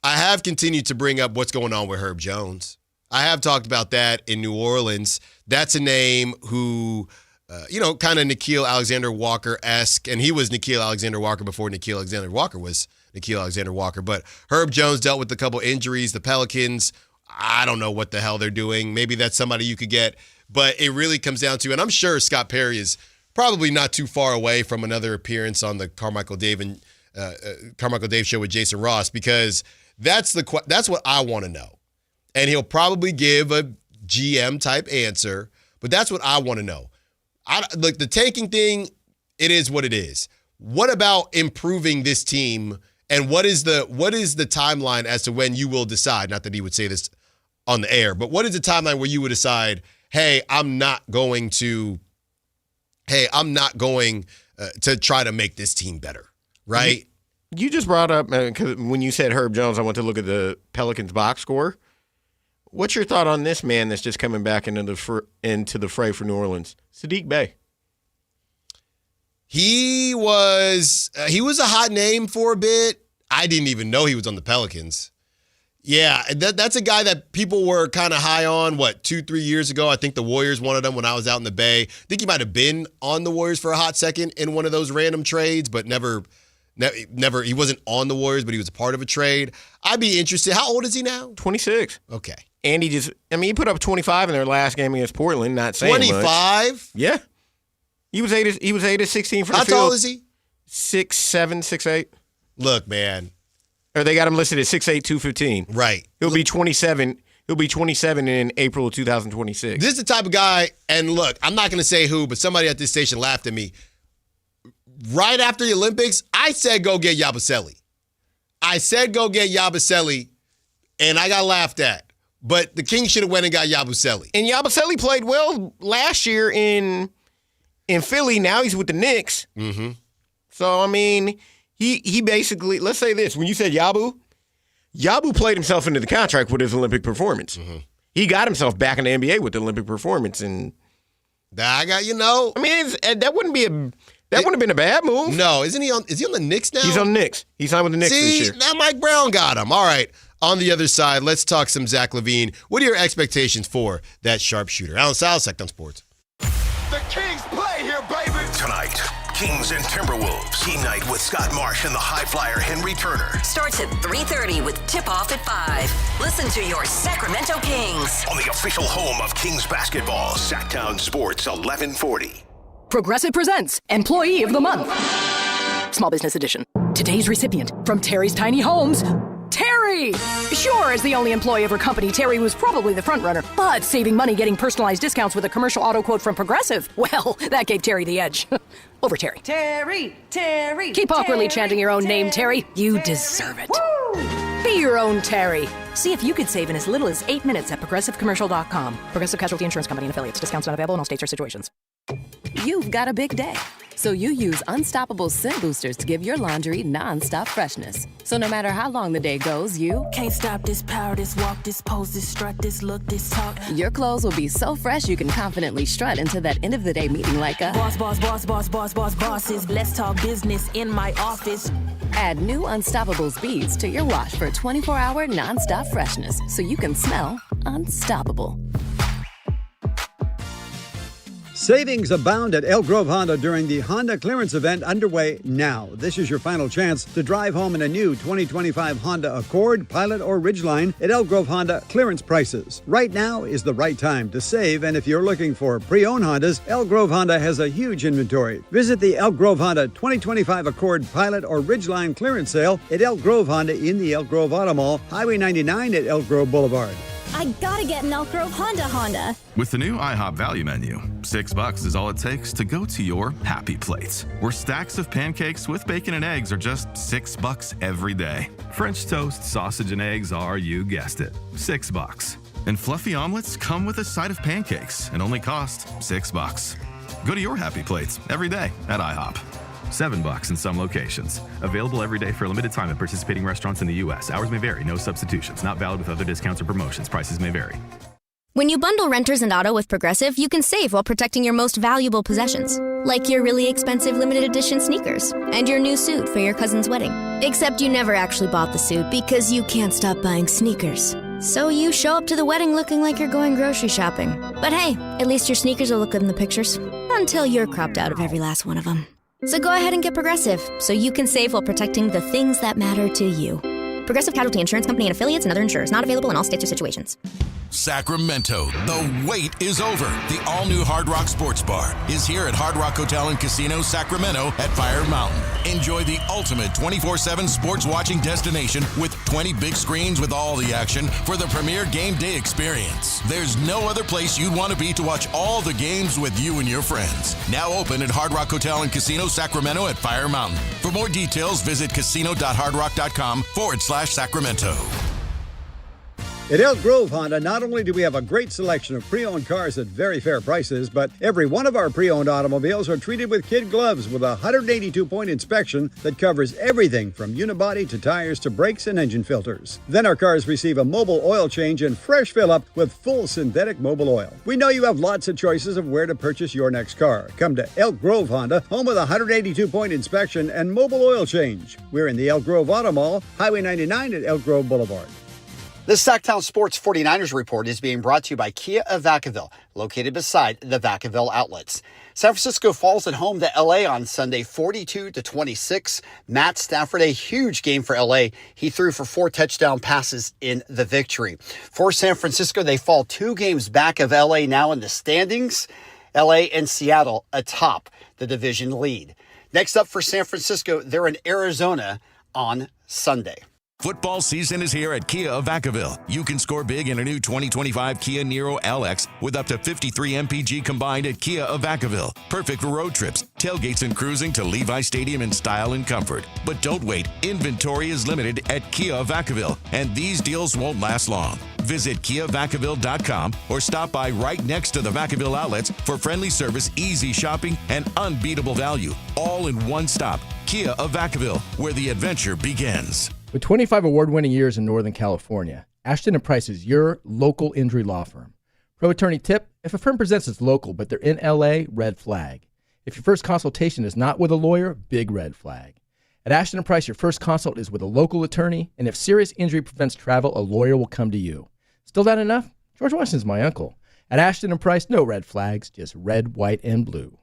I have continued to bring up what's going on with Herb Jones. I have talked about that in New Orleans. That's a name who... kind of Nickeil Alexander-Walker-esque, and he was Nickeil Alexander-Walker before Nickeil Alexander-Walker was Nickeil Alexander-Walker. But Herb Jones dealt with a couple injuries. The Pelicans, I don't know what the hell they're doing. Maybe that's somebody you could get. But it really comes down to, and I'm sure Scott Perry is probably not too far away from another appearance on the Carmichael Dave show with Jason Ross, because that's what I want to know. And he'll probably give a GM-type answer, but that's what I want to know. The tanking thing, it is what it is. What about improving this team, and what is the timeline as to when you will decide, not that he would say this on the air, but what is the timeline where you would decide, hey, I'm not going to try to make this team better, right? You just brought up, because when you said Herb Jones, I went to look at the Pelicans box score. What's your thought on this man that's just coming back into the fray for New Orleans? Sadiq Bey. He was a hot name for a bit. I didn't even know he was on the Pelicans. Yeah, that's a guy that people were kind of high on, 2-3 years ago. I think the Warriors wanted him when I was out in the Bay. I think he might have been on the Warriors for a hot second in one of those random trades, but never Never. He wasn't on the Warriors, but he was a part of a trade. I'd be interested. How old is he now? 26. Okay. And he put up 25 in their last game against Portland. Not saying 25? Much. Yeah. He was 8 of 16 for the field. How tall is he? 6'7", 6'8". Look, man. Or they got him listed at 6'8", 215. Right. He'll be 27. He'll be 27 in April of 2026. This is the type of guy, and look, I'm not going to say who, but somebody at this station laughed at me. Right after the Olympics, I said go get Yabusele. And I got laughed at. But the Kings should have went and got Yabusele. And Yabusele played well last year in Philly. Now he's with the Knicks. Mm-hmm. So, I mean, he basically, let's say this. When you said Yabu played himself into the contract with his Olympic performance. Mm-hmm. He got himself back in the NBA with the Olympic performance. And I mean, that wouldn't have been a bad move. No, is he on the Knicks now? He's on the Knicks. He signed with the Knicks this year. Now Mike Brown got him. All right. On the other side, let's talk some Zach LaVine. What are your expectations for that sharpshooter? Allen Stiles, Sactown Sports. The Kings play here, baby. Tonight, Kings and Timberwolves. Team night with Scott Marsh and the high flyer Henry Turner. Starts at 3:30 with tip-off at 5. Listen to your Sacramento Kings. On the official home of Kings basketball, Sactown Sports 1140. Progressive presents Employee of the Month. Small Business Edition. Today's recipient from Terry's Tiny Homes, Terry! Sure, as the only employee of her company, Terry was probably the front runner, but saving money getting personalized discounts with a commercial auto quote from Progressive, well, that gave Terry the edge. Over Terry. Terry! Keep awkwardly chanting your own name, Terry. You deserve it. Woo! Be your own Terry. See if you could save in as little as 8 minutes at ProgressiveCommercial.com. Progressive Casualty Insurance Company and Affiliates. Discounts not available in all states or situations. You've got a big day, so you use Unstoppable Scent Boosters to give your laundry non-stop freshness. So no matter how long the day goes, you can't stop this power, this walk, this pose, this strut, this look, this talk. Your clothes will be so fresh you can confidently strut into that end of the day meeting like a bosses. Let's talk business in my office. Add new Unstoppables beads to your wash for 24-hour non-stop freshness so you can smell unstoppable. Savings abound at Elk Grove Honda during the Honda clearance event underway now. This is your final chance to drive home in a new 2025 Honda Accord, Pilot, or Ridgeline at Elk Grove Honda clearance prices. Right now is the right time to save, and if you're looking for pre-owned Hondas, Elk Grove Honda has a huge inventory. Visit the Elk Grove Honda 2025 Accord, Pilot, or Ridgeline clearance sale at Elk Grove Honda in the Elk Grove Auto Mall, Highway 99 at Elk Grove Boulevard. I gotta get an Elk Grove Honda. With the new IHOP value menu, $6 is all it takes to go to your happy plates, where stacks of pancakes with bacon and eggs are just $6 every day. French toast, sausage, and eggs are, you guessed it, $6. And fluffy omelets come with a side of pancakes and only cost $6. Go to your happy plates every day at IHOP. $7 in some locations. Available every day for a limited time at participating restaurants in the U.S. Hours may vary. No substitutions. Not valid with other discounts or promotions. Prices may vary. When you bundle renters and auto with Progressive, you can save while protecting your most valuable possessions. Like your really expensive limited edition sneakers and your new suit for your cousin's wedding. Except you never actually bought the suit because you can't stop buying sneakers. So you show up to the wedding looking like you're going grocery shopping. But hey, at least your sneakers will look good in the pictures. Until you're cropped out of every last one of them. So go ahead and get Progressive, so you can save while protecting the things that matter to you. Progressive Casualty Insurance Company and Affiliates and other insurers. Not available in all states or situations. Sacramento, the wait is over. The all-new Hard Rock Sports Bar is here at Hard Rock Hotel and Casino Sacramento at Fire Mountain. Enjoy the ultimate 24/7 sports watching destination with 20 big screens with all the action for the premier game day experience. There's no other place you'd want to be to watch all the games with you and your friends. Now open at Hard Rock Hotel and Casino Sacramento at Fire Mountain. For more details, visit casino.hardrock.com/Sacramento. At Elk Grove Honda, not only do we have a great selection of pre-owned cars at very fair prices, but every one of our pre-owned automobiles are treated with kid gloves with a 182-point inspection that covers everything from unibody to tires to brakes and engine filters. Then our cars receive a mobile oil change and fresh fill-up with full synthetic mobile oil. We know you have lots of choices of where to purchase your next car. Come to Elk Grove Honda, home with a 182-point inspection and mobile oil change. We're in the Elk Grove Auto Mall, Highway 99 at Elk Grove Boulevard. This Sactown Sports 49ers report is being brought to you by Kia of Vacaville, located beside the Vacaville outlets. San Francisco falls at home to LA on Sunday, 42-26. Matt Stafford, a huge game for LA. He threw for 4 touchdown passes in the victory. For San Francisco, they fall 2 games back of LA now in the standings. LA and Seattle atop the division lead. Next up for San Francisco, they're in Arizona on Sunday. Football season is here at Kia of Vacaville. You can score big in a new 2025 Kia Niro LX with up to 53 MPG combined at Kia of Vacaville. Perfect for road trips, tailgates, and cruising to Levi Stadium in style and comfort. But don't wait. Inventory is limited at Kia of Vacaville, and these deals won't last long. Visit KiaVacaville.com or stop by right next to the Vacaville outlets for friendly service, easy shopping, and unbeatable value. All in one stop. Kia of Vacaville, where the adventure begins. With 25 award-winning years in Northern California, Ashton & Price is your local injury law firm. Pro attorney tip: if a firm presents as local but they're in LA, red flag. If your first consultation is not with a lawyer, big red flag. At Ashton & Price, your first consult is with a local attorney, and if serious injury prevents travel, a lawyer will come to you. Still not enough? George Washington's my uncle. At Ashton & Price, no red flags, just red, white, and blue.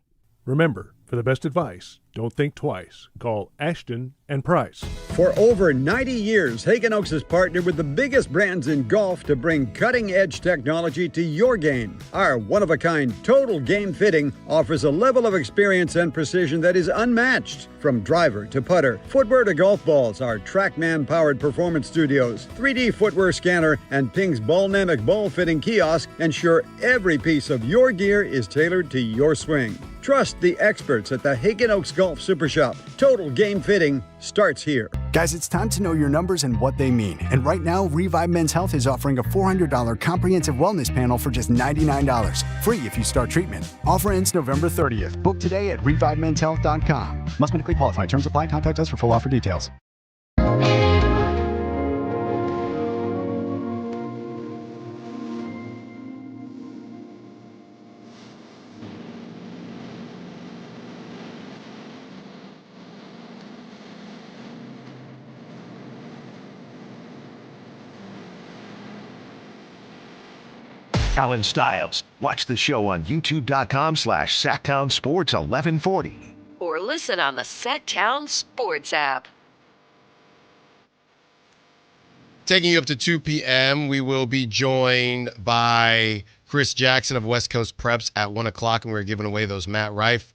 Remember, for the best advice, don't think twice. Call Ashton & Price. For over 90 years, Hagen Oaks has partnered with the biggest brands in golf to bring cutting-edge technology to your game. Our one-of-a-kind total game fitting offers a level of experience and precision that is unmatched. From driver to putter, footwear to golf balls, our TrackMan-powered performance studios, 3D footwear scanner, and Ping's Ballnamic ball fitting kiosk ensure every piece of your gear is tailored to your swing. Trust the experts at the Hagen Oaks Golf Super Shop. Total game fitting starts here. Guys, it's time to know your numbers and what they mean. And right now, Revive Men's Health is offering a $400 comprehensive wellness panel for just $99. Free if you start treatment. Offer ends November 30th. Book today at ReviveMen'sHealth.com. Must medically qualify. Terms apply. Contact us for full offer details. Allen Stiles. Watch the show on youtube.com/Sactown Sports 1140. Or listen on the Sactown Sports app. Taking you up to 2 p.m., we will be joined by Chris Jackson of West Coast Preps at 1 o'clock, and we're giving away those Matt Rife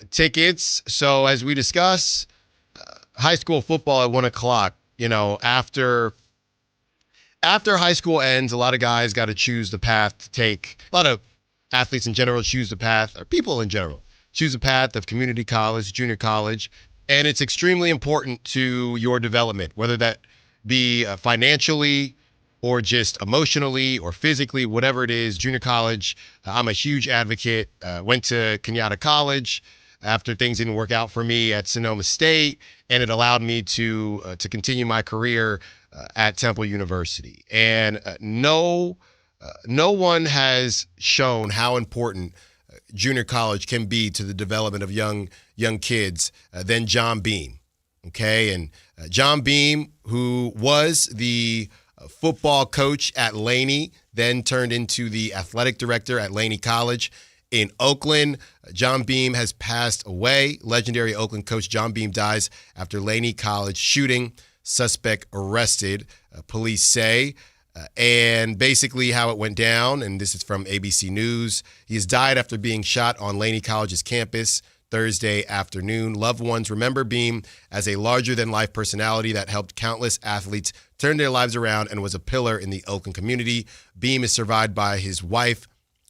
tickets. So as we discuss high school football at 1 o'clock, you know, after high school ends, a lot of guys got to choose the path to take. A lot of athletes in general choose the path, or people in general choose the path of community college, junior college, and it's extremely important to your development, whether that be financially or just emotionally or physically, whatever it is. Junior college, I'm a huge advocate. Went to Kenyatta College after things didn't work out for me at Sonoma State, and it allowed me to continue my career at Temple University. And no one has shown how important junior college can be to the development of young kids than John Beam. Okay, and John Beam, who was the football coach at Laney, then turned into the athletic director at Laney College in Oakland. John Beam has passed away. Legendary Oakland coach John Beam dies after Laney College shooting. Suspect arrested, police say. And basically how it went down, and this is from ABC News, he has died after being shot on Laney College's campus Thursday afternoon. Loved ones remember Beam as a larger-than-life personality that helped countless athletes turn their lives around and was a pillar in the Oakland community. Beam is survived by his wife,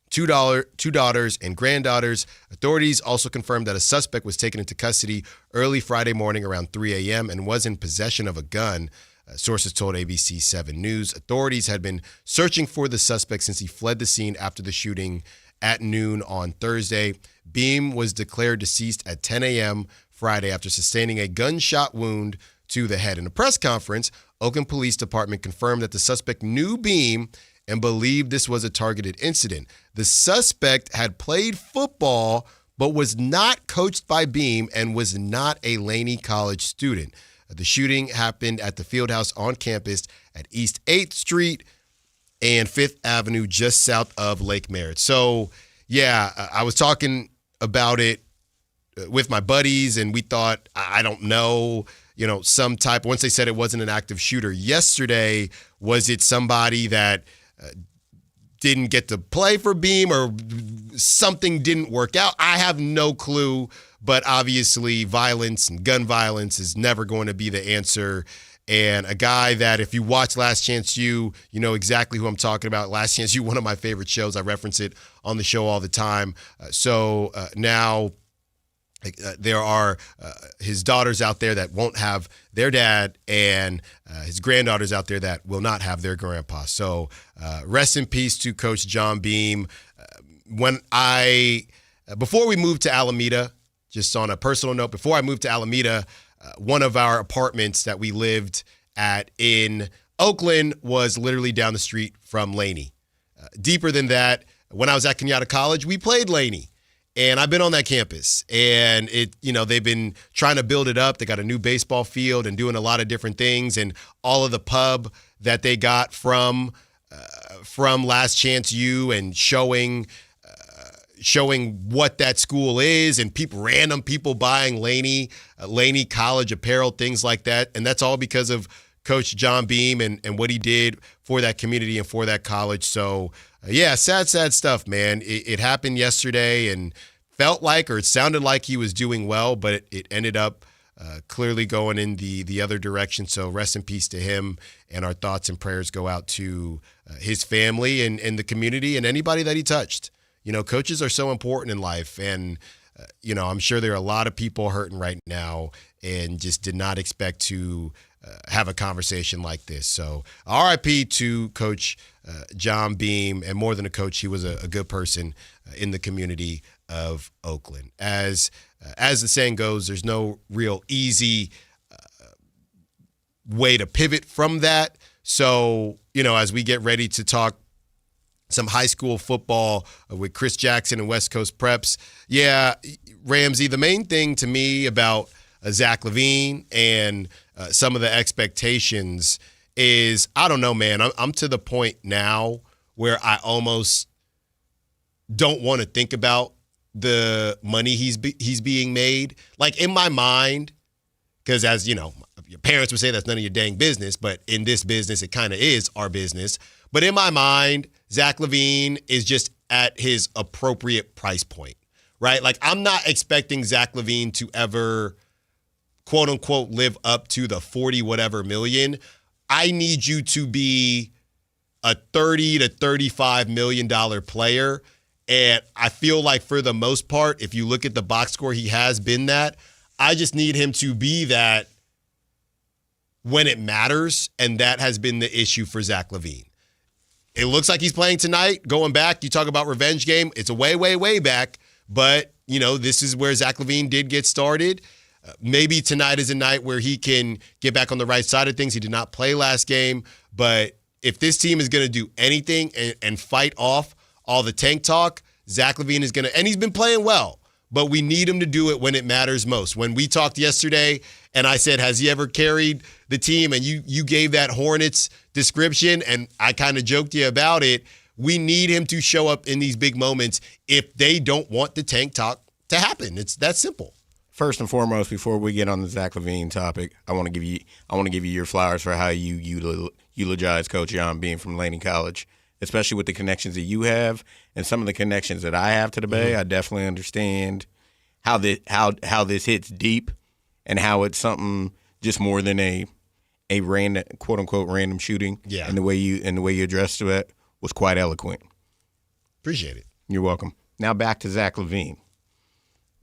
two daughters, and granddaughters. Authorities also confirmed that a suspect was taken into custody early Friday morning around 3 a.m. and was in possession of a gun. Sources told ABC 7 News. Authorities had been searching for the suspect since he fled the scene after the shooting at noon on Thursday. Beam was declared deceased at 10 a.m. Friday after sustaining a gunshot wound to the head. In a press conference, Oakland Police Department confirmed that the suspect knew Beam and believed this was a targeted incident. The suspect had played football but was not coached by Beam and was not a Laney College student. The shooting happened at the Fieldhouse on campus at East 8th Street and 5th Avenue, just south of Lake Merritt. So, yeah, I was talking about it with my buddies, and we thought, I don't know, some type. Once they said it wasn't an active shooter yesterday, was it somebody that didn't get to play for Beam or something didn't work out? I have no clue, but obviously violence and gun violence is never going to be the answer. And a guy that, if you watch Last Chance U, you know exactly who I'm talking about. Last Chance U, one of my favorite shows. I reference it on the show all the time. So now there are his daughters out there that won't have their dad, and his granddaughters out there that will not have their grandpa. So rest in peace to Coach John Beam. Before we moved to Alameda, just on a personal note, before I moved to Alameda, one of our apartments that we lived at in Oakland was literally down the street from Laney. Deeper than that, when I was at Kenyatta College, we played Laney. And I've been on that campus, and they've been trying to build it up. They got a new baseball field and doing a lot of different things, and all of the pub that they got from Last Chance U and showing what that school is, and random people buying Laney College apparel, things like that. And that's all because of Coach John Beam and what he did for that community and for that college. So, yeah, sad stuff, man. It happened yesterday and felt like, or it sounded like he was doing well, but it ended up clearly going in the other direction. So rest in peace to him, and our thoughts and prayers go out to his family and the community and anybody that he touched. Coaches are so important in life, and I'm sure there are a lot of people hurting right now and just did not expect to have a conversation like this. So RIP to Coach John Beam, and more than a coach, he was a good person in the community of Oakland. As the saying goes, there's no real easy way to pivot from that. So, as we get ready to talk some high school football with Chris Jackson and West Coast Preps, yeah, Ramsey, the main thing to me about Zach LaVine and some of the expectations is, I don't know, man. I'm to the point now where I almost don't want to think about the money he's being made. Like, in my mind, because as you know, your parents would say that's none of your dang business, but in this business, it kind of is our business. But in my mind, Zach LaVine is just at his appropriate price point, right? Like, I'm not expecting Zach LaVine to ever, quote unquote, live up to the 40 whatever million. I need you to be a $30 to $35 million player. And I feel like for the most part, if you look at the box score, he has been that. I just need him to be that when it matters. And that has been the issue for Zach LaVine. It looks like he's playing tonight. Going back, you talk about revenge game. It's a way, way, way back. But, this is where Zach LaVine did get started. Maybe tonight is a night where he can get back on the right side of things. He did not play last game. But if this team is going to do anything and fight off all the tank talk, Zach LaVine is going to, and he's been playing well, but we need him to do it when it matters most. When we talked yesterday and I said, has he ever carried the team? And you gave that Hornets description, and I kind of joked you about it. We need him to show up in these big moments if they don't want the tank talk to happen. It's that simple. First and foremost, before we get on the Zach LaVine topic, I want to give you your flowers for how you eulogize Coach John Beam from Laney College, especially with the connections that you have and some of the connections that I have to the Bay. I definitely understand how this hits deep and how it's something just more than a random, quote unquote, random shooting. Yeah. And the way you addressed it was quite eloquent. Appreciate it. You're welcome. Now back to Zach LaVine.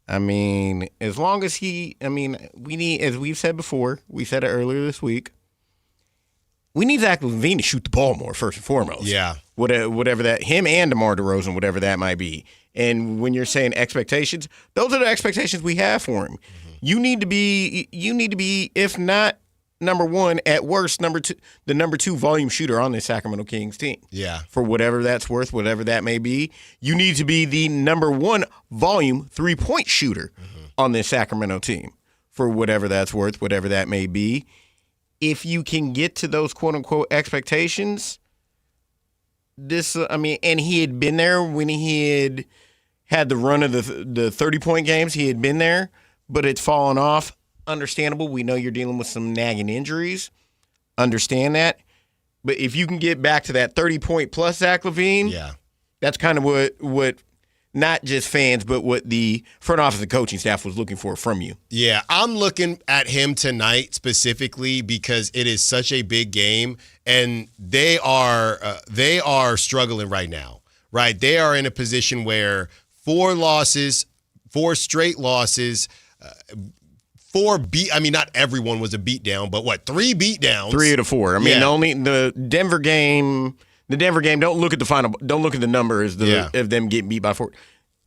I mean, as long as we need, as we've said before, we said it earlier this week, we need Zach LaVine to shoot the ball more, first and foremost. Yeah. Whatever that, him and DeMar DeRozan, whatever that might be. And when you're saying expectations, those are the expectations we have for him. Mm-hmm. You need to be, if not number one, at worst, the number two volume shooter on the Sacramento Kings team. Yeah. For whatever that's worth, whatever that may be. You need to be the number one volume 3-point shooter on this Sacramento team. for whatever that's worth, whatever that may be. If you can get to those quote-unquote expectations, and he had been there when he had the run of the 30-point games. He had been there, but it's fallen off. Understandable. We know you're dealing with some nagging injuries. Understand that. But if you can get back to that 30-point plus Zach LaVine, that's kind of what not just fans, but what the front office and coaching staff was looking for from you. Yeah, I'm looking at him tonight specifically because it is such a big game, and they are struggling right now, right? They are in a position where 4 straight losses, not everyone was a beatdown, but 3 beatdowns? 3 out of 4. Only the Denver game. The Denver game, don't look at the final. Don't look at the numbers of them getting beat by 4.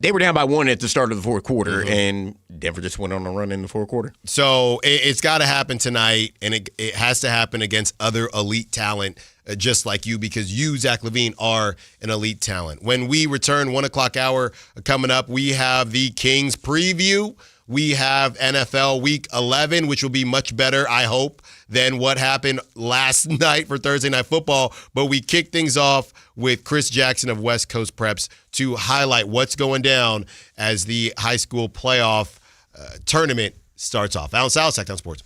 They were down by 1 at the start of the fourth quarter, and Denver just went on a run in the fourth quarter. So it's got to happen tonight, and it has to happen against other elite talent just like you, because you, Zach LaVine, are an elite talent. When we return, 1 o'clock hour coming up, we have the Kings preview. We have NFL Week 11, which will be much better, I hope, than what happened last night for Thursday Night Football. But we kick things off with Chris Jackson of West Coast Preps to highlight what's going down as the high school playoff tournament starts off. Allen Stiles, Sactown Sports.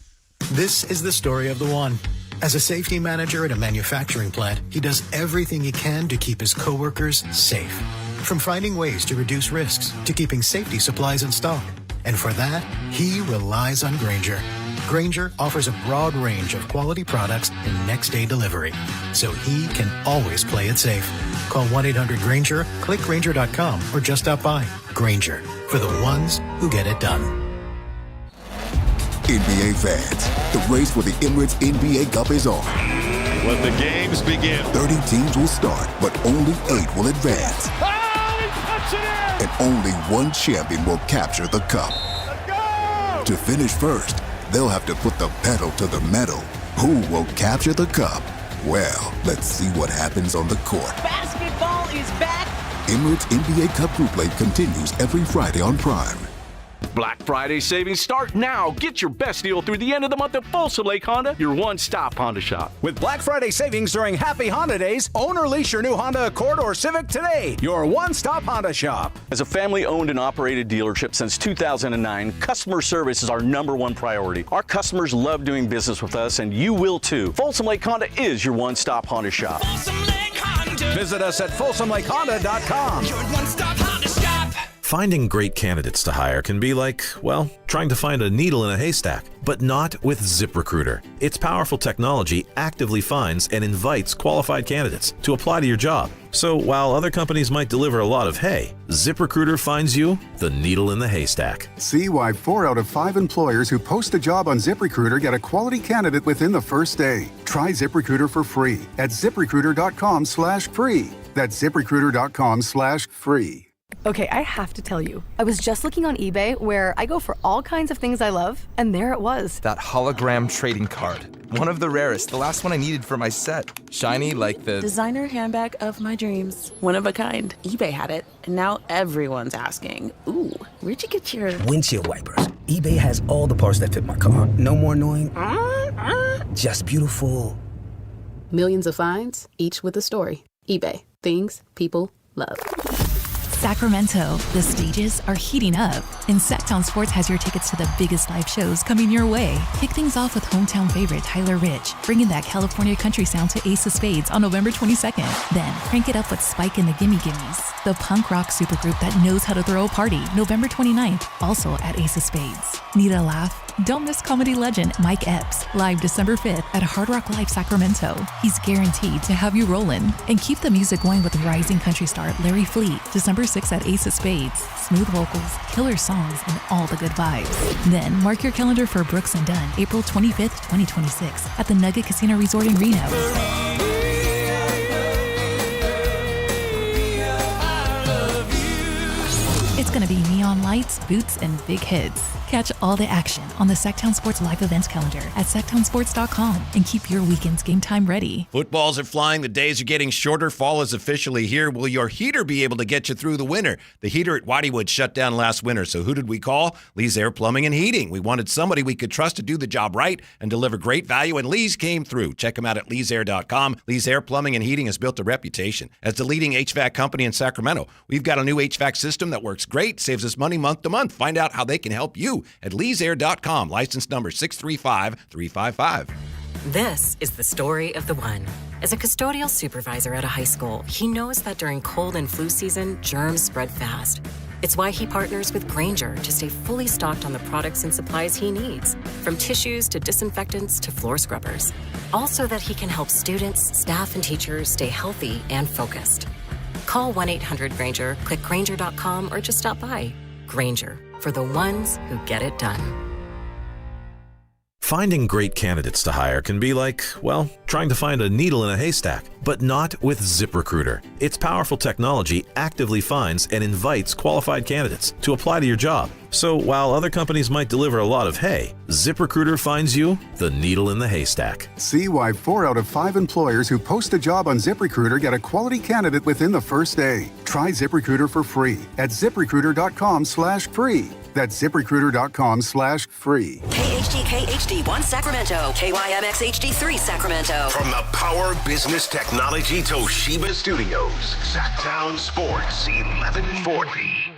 This is the story of the one. As a safety manager at a manufacturing plant, he does everything he can to keep his coworkers safe. From finding ways to reduce risks to keeping safety supplies in stock. And for that, he relies on Grainger. Grainger offers a broad range of quality products and next-day delivery, so he can always play it safe. Call 1-800-GRAINGER, click Grainger.com, or just stop by. Grainger, for the ones who get it done. NBA fans, the race for the Emirates NBA Cup is on. Let the games begin. 30 teams will start, but only 8 will advance. And only one champion will capture the cup. To finish first, they'll have to put the pedal to the metal. Who will capture the cup? Well, let's see what happens on the court. Basketball is back. Emirates NBA Cup Group Play continues every Friday on Prime. Black Friday savings start now. Get your best deal through the end of the month at Folsom Lake Honda, your one-stop Honda shop. With Black Friday savings during Happy Honda Days, own or lease your new Honda Accord or Civic today. Your one-stop Honda shop. As a family-owned and operated dealership since 2009, customer service is our #1 priority. Our customers love doing business with us, and you will too. Folsom Lake Honda is your one-stop Honda shop. Folsom Lake Honda. Visit us at FolsomLakeHonda.com. Your one-stop Honda shop. Finding great candidates to hire can be like, well, trying to find a needle in a haystack, but not with ZipRecruiter. Its powerful technology actively finds and invites qualified candidates to apply to your job. So while other companies might deliver a lot of hay, ZipRecruiter finds you the needle in the haystack. See why 4 out of 5 employers who post a job on ZipRecruiter get a quality candidate within the first day. Try ZipRecruiter for free at ZipRecruiter.com/free. That's ZipRecruiter.com/free. Okay, I have to tell you, I was just looking on eBay where I go for all kinds of things I love, and there it was. That hologram trading card. One of the rarest, the last one I needed for my set. Shiny like the designer handbag of my dreams. One of a kind. eBay had it, and now everyone's asking, ooh, where'd you get your windshield wipers? eBay has all the parts that fit my car. No more annoying, just beautiful. Millions of finds, each with a story. eBay. Things people love. Sacramento, the stages are heating up, and Sactown Sports has your tickets to the biggest live shows coming your way. Kick things off with hometown favorite Tyler Rich, bringing that California country sound to Ace of Spades on November 22nd. Then crank it up with Spike and the Gimme Gimmes, the punk rock supergroup that knows how to throw a party, November 29th, also at Ace of Spades. Need a laugh? Don't miss comedy legend Mike Epps, live December 5th at Hard Rock Live Sacramento. He's guaranteed to have you rolling. And keep the music going with rising country star Larry Fleet, December 6th at Ace of Spades. Smooth vocals, killer songs, and all the good vibes. Then mark your calendar for Brooks and Dunn, April 25th, 2026 at the Nugget Casino Resort in Reno. It's gonna be neon lights, boots, and big hits. Catch all the action on the Sactown Sports live events calendar at sactownsports.com and keep your weekend's game time ready. Footballs are flying. The days are getting shorter. Fall is officially here. Will your heater be able to get you through the winter? The heater at Whiteywood shut down last winter, so who did we call? Lee's Air Plumbing and Heating. We wanted somebody we could trust to do the job right and deliver great value, and Lee's came through. Check them out at leesair.com. Lee's Air Plumbing and Heating has built a reputation as the leading HVAC company in Sacramento. We've got a new HVAC system that works great, saves us money month to month. Find out how they can help you at leesair.com. License number 635355. This is the story of the one. As a custodial supervisor at a high school, he knows that during cold and flu season, germs spread fast. It's why he partners with Grainger to stay fully stocked on the products and supplies he needs, from tissues to disinfectants to floor scrubbers. Also that he can help students, staff, and teachers stay healthy and focused. Call 1-800-GRAINGER, click Grainger.com, or just stop by. Grainger, for the ones who get it done. Finding great candidates to hire can be like, well, trying to find a needle in a haystack, but not with ZipRecruiter. Its powerful technology actively finds and invites qualified candidates to apply to your job. So while other companies might deliver a lot of hay, ZipRecruiter finds you the needle in the haystack. See why 4 out of 5 employers who post a job on ZipRecruiter get a quality candidate within the first day. Try ZipRecruiter for free at ZipRecruiter.com/free. That's ZipRecruiter.com/free. KHD1 Sacramento, KYMX HD3 Sacramento. From the Power Business Technology Toshiba Studios, Sactown Sports 1140.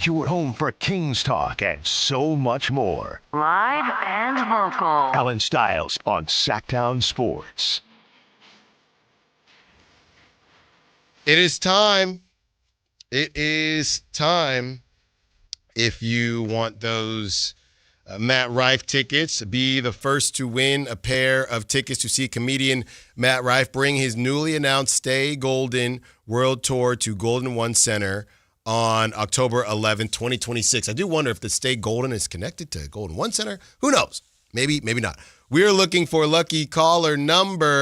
You're home for Kings Talk and so much more. Live and local. Allen Stiles on Sactown Sports. It is time. It is time. If you want those Matt Rife tickets, be the first to win a pair of tickets to see comedian Matt Rife bring his newly announced Stay Golden World Tour to Golden One Center on October 11th, 2026. I do wonder if the Stay Golden is connected to Golden One Center. Who knows? Maybe, maybe not. We're looking for lucky caller number.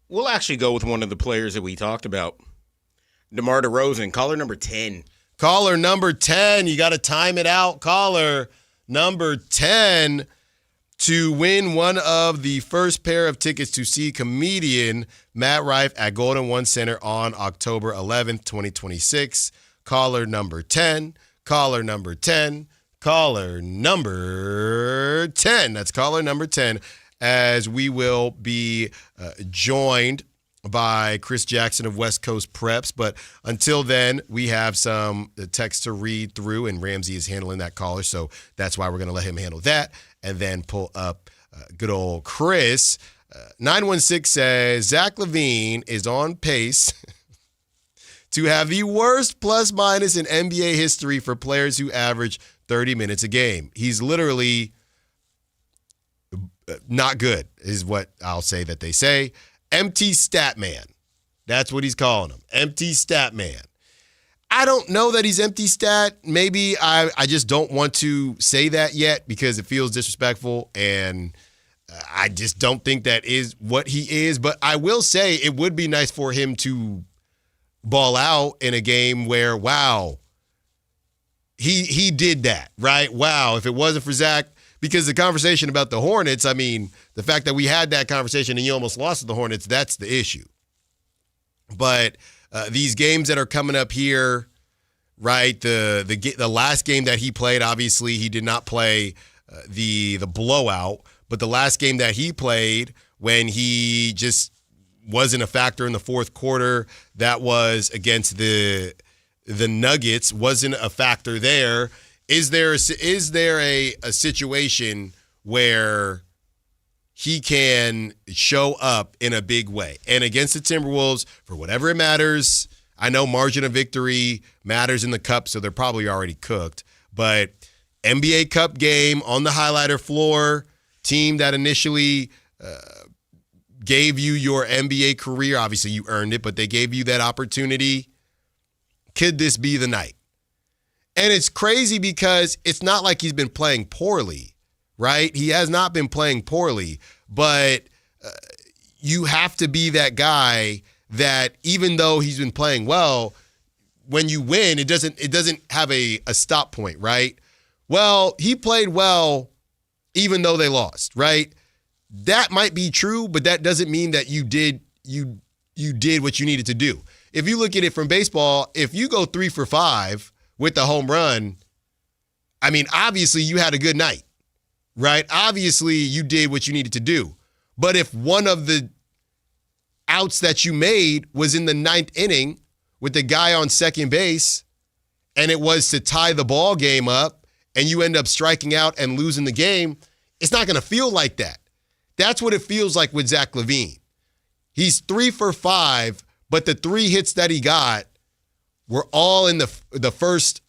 We'll actually go with one of the players that we talked about. DeMar DeRozan, caller number 10. Caller number 10. You got to time it out. Caller number 10 to win one of the first pair of tickets to see comedian Matt Rife at Golden One Center on October 11th, 2026. Caller number 10. Caller number 10. Caller number 10. That's caller number 10. As we will be joined by Chris Jackson of West Coast Preps. But until then, we have some text to read through, and Ramsey is handling that caller, so that's why we're going to let him handle that and then pull up good old Chris. 916 says, Zach LaVine is on pace to have the worst plus-minus in NBA history for players who average 30 minutes a game. He's literally not good, is what I'll say that they say. Empty stat man. That's what he's calling him. Empty stat man. I don't know that he's empty stat. Maybe I just don't want to say that yet because it feels disrespectful, and I just don't think that is what he is. But I will say it would be nice for him to ball out in a game where, wow, he did that, right? Wow, if it wasn't for Zach, because the conversation about the Hornets, I mean, the fact that we had that conversation and you almost lost to the Hornets, that's the issue. But these games that are coming up here, right? The last game that he played, obviously he did not play the blowout, but the last game that he played when he just wasn't a factor in the fourth quarter, that was against the Nuggets, wasn't a factor there. Is there a situation where he can show up in a big way? And against the Timberwolves, for whatever it matters, I know margin of victory matters in the cup, so they're probably already cooked. But NBA Cup game on the highlighter floor, team that initially gave you your NBA career. Obviously, you earned it, but they gave you that opportunity. Could this be the night? And it's crazy because it's not like he's been playing poorly, right? He has not been playing poorly, but you have to be that guy that even though he's been playing well, when you win, it doesn't have a stop point, right? Well, he played well even though they lost, right? That might be true, but that doesn't mean that you did what you needed to do. If you look at it from baseball, if you go 3 for 5 with the home run, I mean, obviously you had a good night, right? Obviously you did what you needed to do. But if one of the outs that you made was in the 9th inning with the guy on second base and it was to tie the ball game up and you end up striking out and losing the game, it's not going to feel like that. That's what it feels like with Zach LaVine. He's 3 for 5, but the 3 hits that he got were all in the first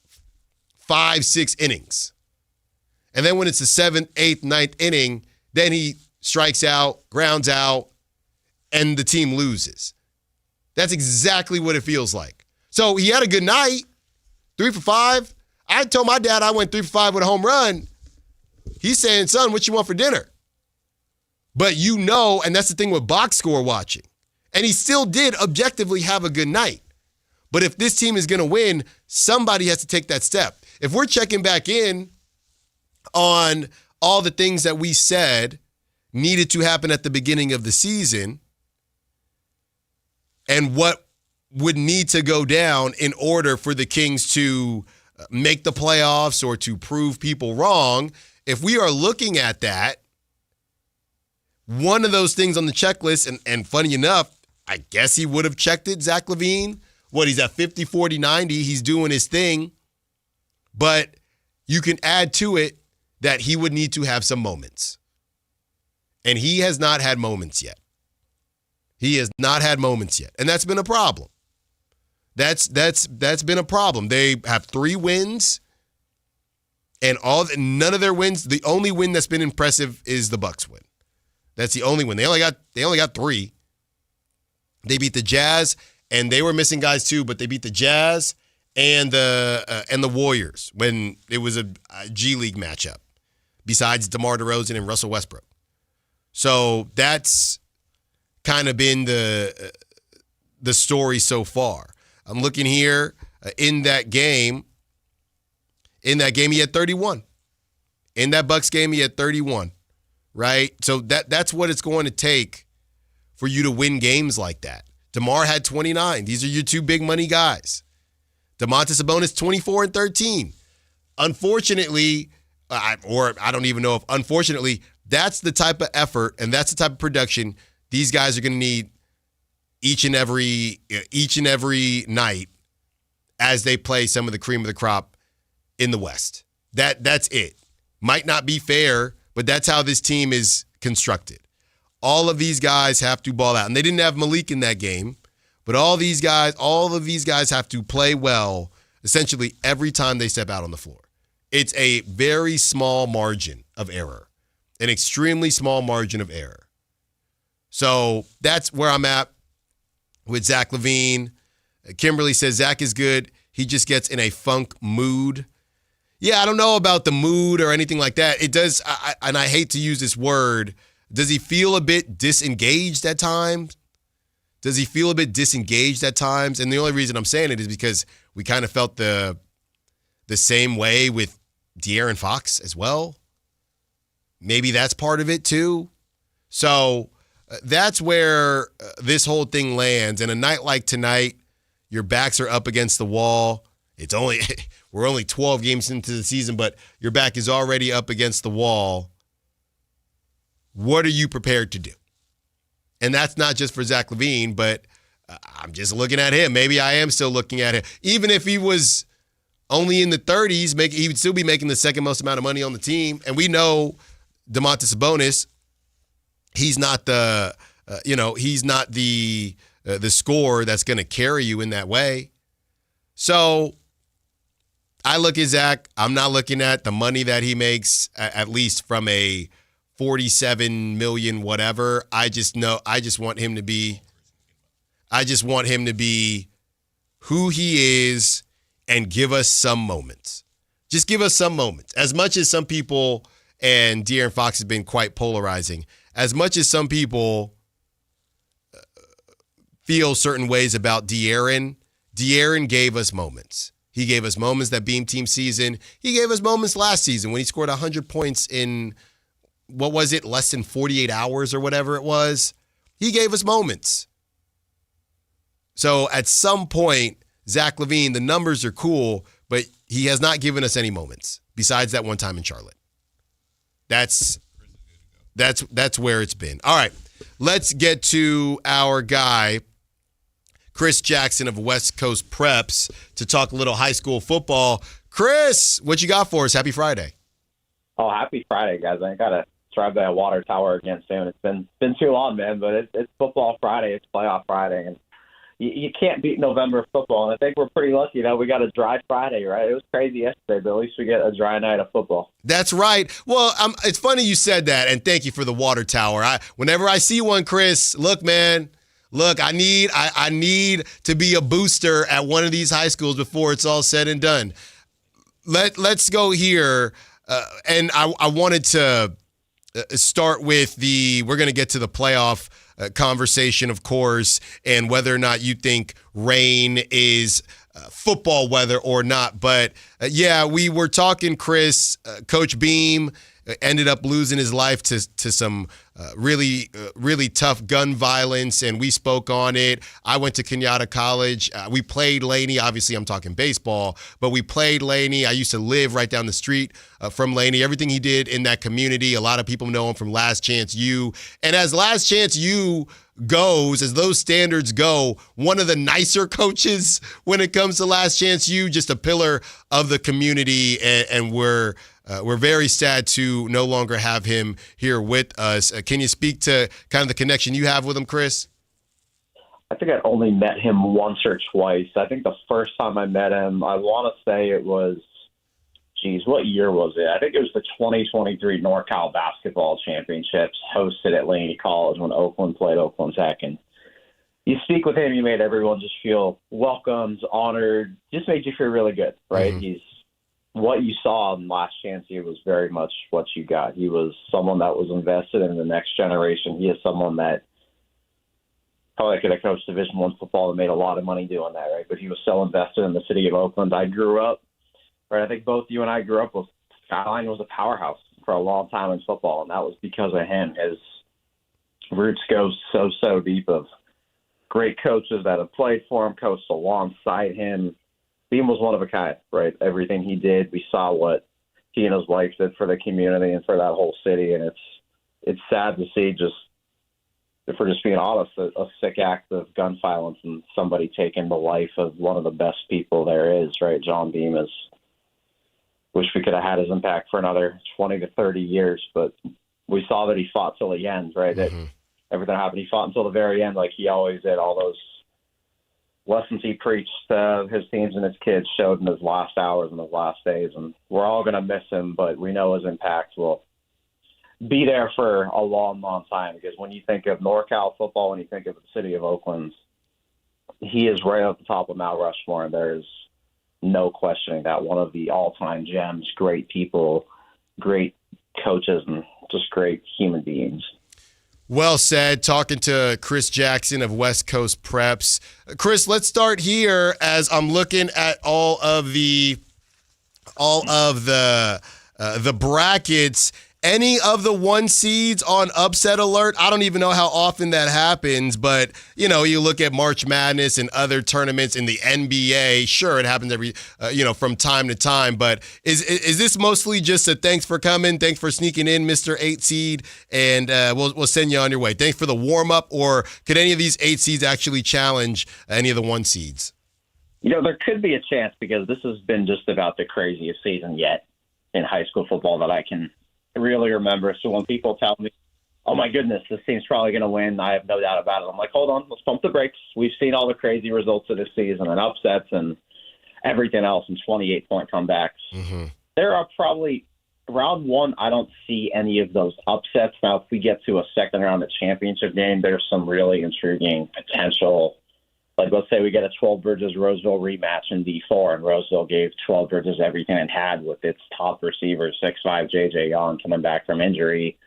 5-6 innings. And then when it's the 7th, 8th, 9th inning, then he strikes out, grounds out, and the team loses. That's exactly what it feels like. So he had a good night, 3 for 5. I told my dad I went 3 for 5 with a home run. He's saying, son, what you want for dinner? But you know, and that's the thing with box score watching. And he still did objectively have a good night. But if this team is going to win, somebody has to take that step. If we're checking back in on all the things that we said needed to happen at the beginning of the season and what would need to go down in order for the Kings to make the playoffs or to prove people wrong, if we are looking at that, one of those things on the checklist, and funny enough, I guess he would have checked it, Zach LaVine. What, he's at 50, 40, 90. He's doing his thing. But you can add to it that he would need to have some moments. And he has not had moments yet. He has not had moments yet. And that's been a problem. That's been a problem. They have 3 wins. And none of their wins, the only win that's been impressive is the Bucks win. That's the only win. They only got 3. They beat the Jazz, and they were missing guys too, but they beat the Jazz and the Warriors when it was a G League matchup, besides DeMar DeRozan and Russell Westbrook. So that's kind of been the story so far. I'm looking here in that game. In that game, he had 31. In that Bucks game, he had 31. Right? So that's what it's going to take for you to win games like that. DeMar had 29. These are your 2 big money guys. Domantas Sabonis, 24 and 13. Unfortunately, I don't even know if unfortunately, that's the type of effort and that's the type of production these guys are going to need each and every night as they play some of the cream of the crop in the West. That's it. Might not be fair, but that's how this team is constructed. All of these guys have to ball out. And they didn't have Malik in that game, but all of these guys have to play well essentially every time they step out on the floor. It's a very small margin of error, an extremely small margin of error. So that's where I'm at with Zach LaVine. Kimberly says Zach is good. He just gets in a funk mood. Yeah, I don't know about the mood or anything like that. It does, and I hate to use this word, does he feel a bit disengaged at times? And the only reason I'm saying it is because we kind of felt the same way with De'Aaron Fox as well. Maybe that's part of it too. So that's where this whole thing lands. And a night like tonight, your backs are up against the wall. We're only 12 games into the season, but your back is already up against the wall. What are you prepared to do? And that's not just for Zach LaVine, but I'm just looking at him. Maybe I am still looking at him. Even if he was only in the 30s, he would still be making the second most amount of money on the team. And we know Domantas Sabonis, he's not the scorer that's going to carry you in that way. So I look at Zach. I'm not looking at the money that he makes, at least from a 47 million whatever. I just want him to be who he is and give us some moments. Just give us some moments. As much as some people, and De'Aaron Fox has been quite polarizing, as much as some people feel certain ways about De'Aaron gave us moments. He gave us moments that Beam Team season. He gave us moments last season when he scored 100 points in, what was it, less than 48 hours or whatever it was. He gave us moments. So at some point, Zach LaVine, the numbers are cool, but he has not given us any moments besides that one time in Charlotte. That's where it's been. All right, let's get to our guy, Chris Jackson of West Coast Preps, to talk a little high school football. Chris, what you got for us? Happy Friday. Oh, happy Friday, guys. I got to drive that water tower again soon. It's been too long, man, but it's football Friday. It's playoff Friday, and you can't beat November football. And I think we're pretty lucky that we got a dry Friday, right? It was crazy yesterday, but at least we get a dry night of football. That's right. Well, it's funny you said that, and thank you for the water tower. Whenever I see one, Chris, look, man, I need to be a booster at one of these high schools before it's all said and done. Let's go here, and I wanted to start with we're going to get to the playoff conversation, of course, and whether or not you think rain is football weather or not. But yeah, we were talking, Chris. Coach Beam ended up losing his life to some really tough gun violence, and we spoke on it. I went to Kenyatta College. We played Laney. Obviously, I'm talking baseball, but we played Laney. I used to live right down the street from Laney. Everything he did in that community, a lot of people know him from Last Chance U. And as Last Chance U goes, as those standards go, one of the nicer coaches when it comes to Last Chance U, just a pillar of the community, and we're very sad to no longer have him here with us. Can you speak to kind of the connection you have with him, Chris? I think I only met him once or twice. I think the first time I met him, I want to say it was, what year was it? I think it was the 2023 NorCal Basketball Championships hosted at Laney College when Oakland played Oakland Tech. And you speak with him, you made everyone just feel welcomed, honored, just made you feel really good, right? Mm-hmm. What you saw in Last Chance U was very much what you got. He was someone that was invested in the next generation. He is someone that probably could have coached Division I football and made a lot of money doing that, right? But he was so invested in the city of Oakland. I grew up, right? I think both you and I grew up with Skyline was a powerhouse for a long time in football, and that was because of him. His roots go so deep of great coaches that have played for him, coached alongside him. Beam was one of a kind, right? Everything he did, we saw what he and his wife did for the community and for that whole city, and it's sad to see, just if we're just being honest, a sick act of gun violence and somebody taking the life of one of the best people there is, right? John Beam is. Wish we could have had his impact for another 20 to 30 years, but we saw that he fought till the end, right? Mm-hmm. That everything happened. He fought until the very end, like he always did. All those lessons he preached his teams and his kids showed in his last hours and his last days, and we're all going to miss him, but we know his impact will be there for a long time, because when you think of NorCal football, when you think of the city of Oakland, he is right at the top of Mount Rushmore, and there's no questioning that. One of the all-time gems, great people, great coaches, and just great human beings. Well said. Talking to Chris Jackson of West Coast Preps. Chris, let's start here as I'm looking at all of the brackets, any of the 1 seeds on upset alert? I don't even know how often that happens, but, you look at March Madness and other tournaments in the NBA. Sure, it happens every, from time to time, but is this mostly just a thanks for coming, thanks for sneaking in, Mr. 8 seed, and we'll send you on your way. Thanks for the warm-up, or could any of these 8 seeds actually challenge any of the 1 seeds? There could be a chance, because this has been just about the craziest season yet in high school football that I can really remember. So when people tell me, oh my goodness, this team's probably going to win, I have no doubt about it. I'm like, hold on, let's pump the brakes. We've seen all the crazy results of this season and upsets and everything else, and 28-point comebacks. Mm-hmm. There are probably round 1, I don't see any of those upsets. Now, if we get to a second round of championship game, there's some really intriguing potential. Like, let's say we get a 12 Bridges Roseville rematch in D4, and Roseville gave 12 Bridges everything it had with its top receiver, 6'5", J.J. Young, coming back from injury.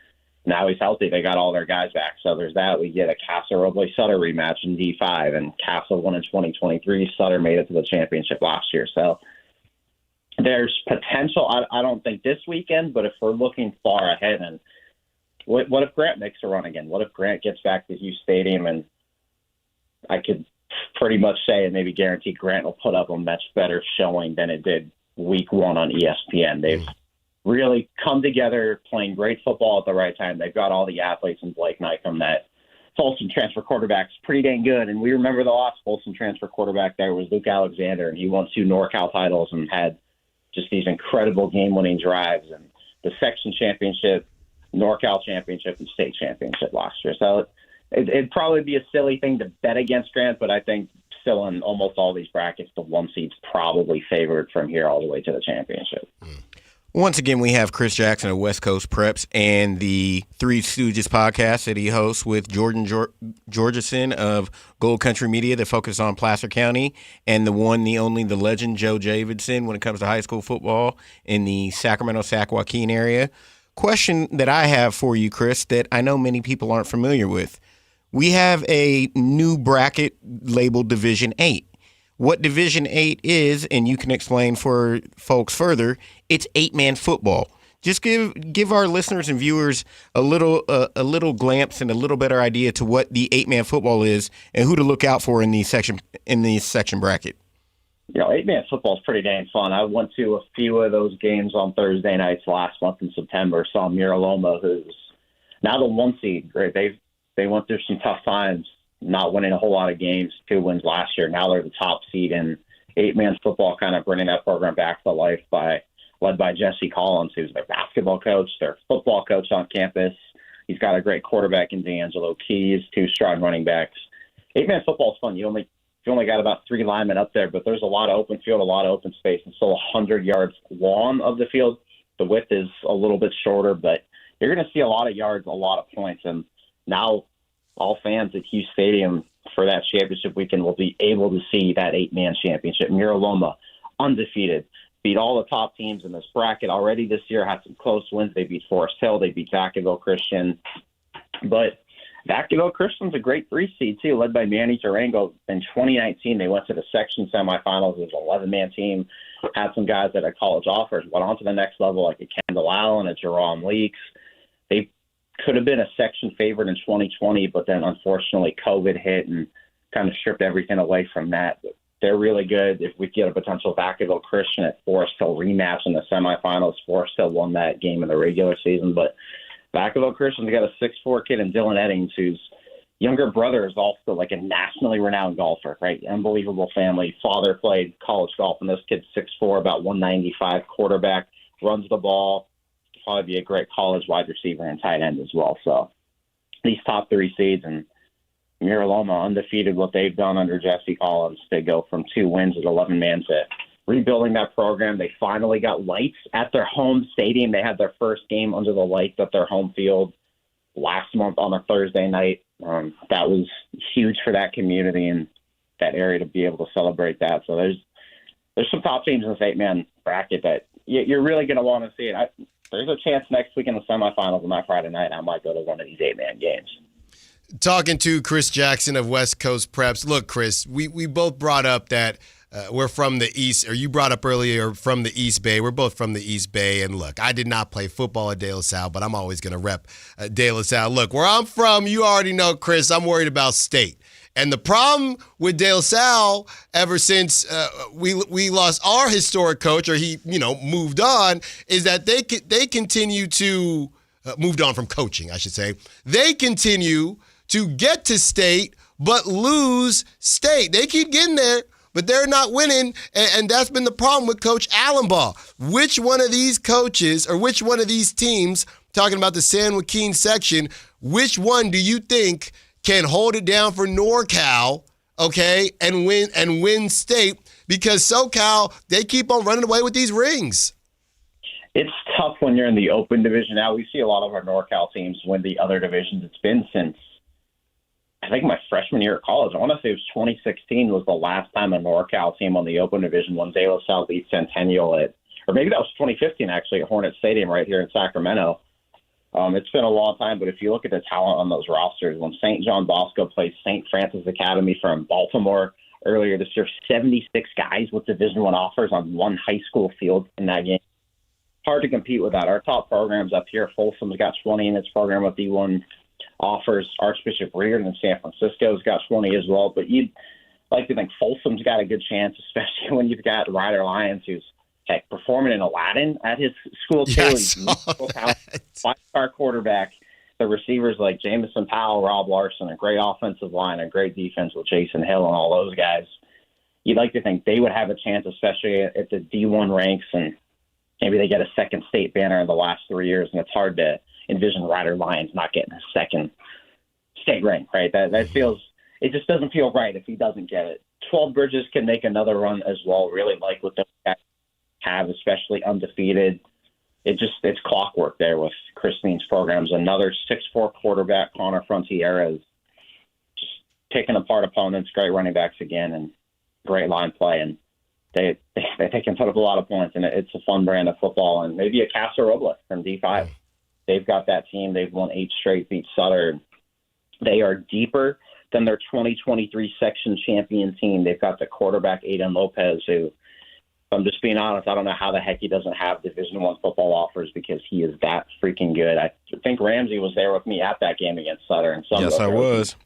Now he's healthy. They got all their guys back. So there's that. We get a Castle-Robley-Sutter rematch in D5, and Castle won in 2023. Sutter made it to the championship last year. So there's potential. I don't think this weekend, but if we're looking far ahead, and what if Grant makes a run again? What if Grant gets back to Hughes Stadium, and I could pretty much say and maybe guarantee Grant will put up a much better showing than it did week 1 on ESPN. They've really come together, playing great football at the right time. They've got all the athletes in Blake Nycom. That Folsom transfer quarterback's pretty dang good. And we remember the last Folsom transfer quarterback there was Luke Alexander, and he won 2 NorCal titles and had just these incredible game-winning drives, and the section championship, NorCal championship, and state championship last year. So it'd probably be a silly thing to bet against Grant, but I think still in almost all these brackets, the 1 seed's probably favored from here all the way to the championship. Once again, we have Chris Jackson of West Coast Preps and the Three Stooges podcast that he hosts with Jordan Georgeson of Gold Country Media that focus on Placer County, and the one, the only, the legend, Joe Davidson, when it comes to high school football in the Sacramento, Sac Joaquin area. Question that I have for you, Chris, that I know many people aren't familiar with. We have a new bracket labeled Division 8. What Division 8 is, and you can explain for folks further, it's 8-man football. Just give our listeners and viewers a little glimpse and a little better idea to what the 8-man football is and who to look out for in the section bracket. 8-man football is pretty dang fun. I went to a few of those games on Thursday nights last month in September. Saw Miraloma, who's now the 1 seed. Right, they went through some tough times, not winning a whole lot of games, 2 wins last year. Now they're the top seed in 8-man football, kind of bringing that program back to life led by Jesse Collins, who's their basketball coach, their football coach on campus. He's got a great quarterback in D'Angelo Keys, 2 strong running backs. 8-man football is fun. You only got about 3 linemen up there, but there's a lot of open field, a lot of open space, and still 100 yards long of the field. The width is a little bit shorter, but you're going to see a lot of yards, a lot of points, and now all fans at Hughes Stadium for that championship weekend will be able to see that 8-man championship. Miraloma, undefeated, beat all the top teams in this bracket already this year, had some close wins. They beat Forest Hill, they beat Vacaville Christian. But Vacaville Christian's a great 3 seed, too, led by Manny Tarango. In 2019, they went to the section semifinals as an 11-man team, had some guys that had college offers, went on to the next level, like a Kendall Allen, a Jerome Leaks. They could have been a section favorite in 2020, but then unfortunately COVID hit and kind of stripped everything away from that. But they're really good. If we get a potential Vacaville Christian at Forest Hill rematch in the semifinals, Forest Hill won that game in the regular season. But Vacaville Christian's got a 6'4" kid in Dylan Eddings, whose younger brother is also like a nationally renowned golfer, right? Unbelievable family. Father played college golf, and this kid's 6'4", about 195, quarterback, runs the ball. Probably be a great college wide receiver and tight end as well. So these top 3 seeds, and Miraloma undefeated, what they've done under Jesse Collins. They go from 2 wins at 11-man to rebuilding that program. They finally got lights at their home stadium. They had their first game under the lights at their home field last month on a Thursday night. That was huge for that community and that area to be able to celebrate that. So there's some top teams in this 8-man bracket that you're really going to want to see it. There's a chance next week in the semifinals on that Friday night I might go to one of these 8-man games. Talking to Chris Jackson of West Coast Preps. Look, Chris, we both brought up that we're from the East, or you brought up earlier from the East Bay. We're both from the East Bay. And look, I did not play football at De La Salle, but I'm always going to rep De La Salle. Look, where I'm from, you already know, Chris, I'm worried about state. And the problem with De La Salle, ever since we lost our historic coach, or he, moved on, is that they continue to moved on from coaching, I should say. They continue to get to state, but lose state. They keep getting there, but they're not winning, and that's been the problem with Coach Allenbaugh. Which one of these coaches, or which one of these teams, talking about the San Joaquin section, which one do you think can hold it down for NorCal, okay, and win state? Because SoCal, they keep on running away with these rings. It's tough when you're in the open division. Now we see a lot of our NorCal teams win the other divisions. It's been since, I think, my freshman year of college. I want to say it was 2016 was the last time a NorCal team on the open division won. De La Salle beat Centennial or maybe that was 2015 actually, at Hornet Stadium right here in Sacramento. It's been a long time, but if you look at the talent on those rosters, when St. John Bosco played St. Francis Academy from Baltimore earlier this year, 76 guys with Division I offers on one high school field in that game. Hard to compete with that. Our top programs up here, Folsom's got 20 in its program with D1 offers. Archbishop Reardon in San Francisco's got 20 as well. But you'd like to think Folsom's got a good chance, especially when you've got Ryder Lyons, who's performing in Aladdin at his school too. Yes, five-star quarterback. The receivers like Jamison Powell, Rob Larson, a great offensive line, a great defense with Jason Hill and all those guys. You'd like to think they would have a chance, especially at the D1 ranks, and maybe they get a second state banner in the last 3 years, and it's hard to envision Ryder Lyons not getting a second state rank, right? That feels, it just doesn't feel right if he doesn't get it. 12 Bridges can make another run as well. Really like what those guys have, especially undefeated. It's clockwork there with Christine's programs. Another 6'4" quarterback, Connor Frontiera, is just picking apart opponents, great running backs again, and great line play. And they can put up a lot of points, and it's a fun brand of football. And maybe a Casa Robles from D5. They've got that team. They've won 8 straight, beat Sutter. They are deeper than their 2023 section champion team. They've got the quarterback, Aiden Lopez, who, if I'm just being honest, I don't know how the heck he doesn't have Division I football offers, because he is that freaking good. I think Ramsey was there with me at that game against Sutter. And yes, I was.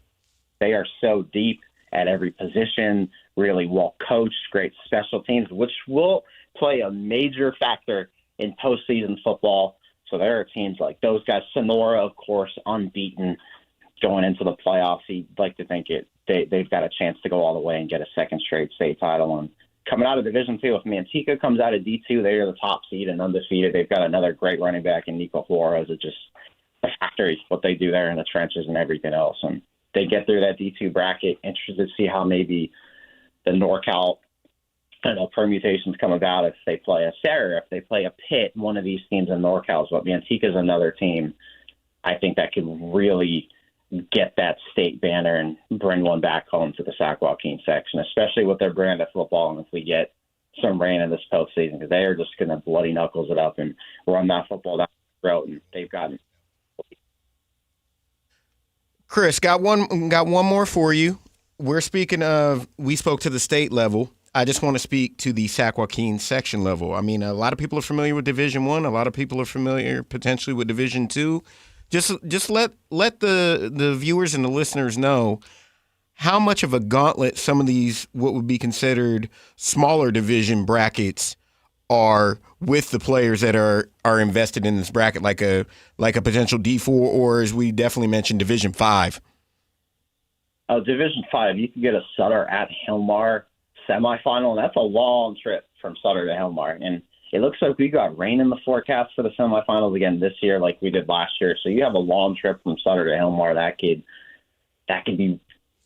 They are so deep at every position, really well coached, great special teams, which will play a major factor in postseason football. So there are teams like those guys. Sonora, of course, unbeaten going into the playoffs. You'd like to think they've got a chance to go all the way and get a second straight state title. And coming out of Division II, if Manteca comes out of D2, they are the top seed and undefeated. They've got another great running back in Nico Flores. It's just a factory, what they do there in the trenches and everything else. And they get through that D2 bracket. Interested to see how maybe the NorCal permutations come about if they play a Sarah, if they play a Pitt, one of these teams in NorCal. But Manteca's another team, I think, that could really get that state banner and bring one back home to the Sac Joaquin section, especially with their brand of football. And if we get some rain in this postseason, because they are just going to bloody knuckles it up and run that football down the throat, and they've gotten. Chris, got one more for you. We spoke to the state level. I just want to speak to the Sac Joaquin section level. I mean, a lot of people are familiar with Division I. A lot of people are familiar potentially with Division II. Just let the viewers and the listeners know how much of a gauntlet some of these what would be considered smaller division brackets are with the players that are invested in this bracket, like a potential D4, or as we definitely mentioned, Division V. Division V, you can get a Sutter at Hilmar semifinal, and that's a long trip from Sutter to Hilmar. And it looks like we got rain in the forecast for the semifinals again this year, like we did last year. So you have a long trip from Sutter to Hilmar. That could be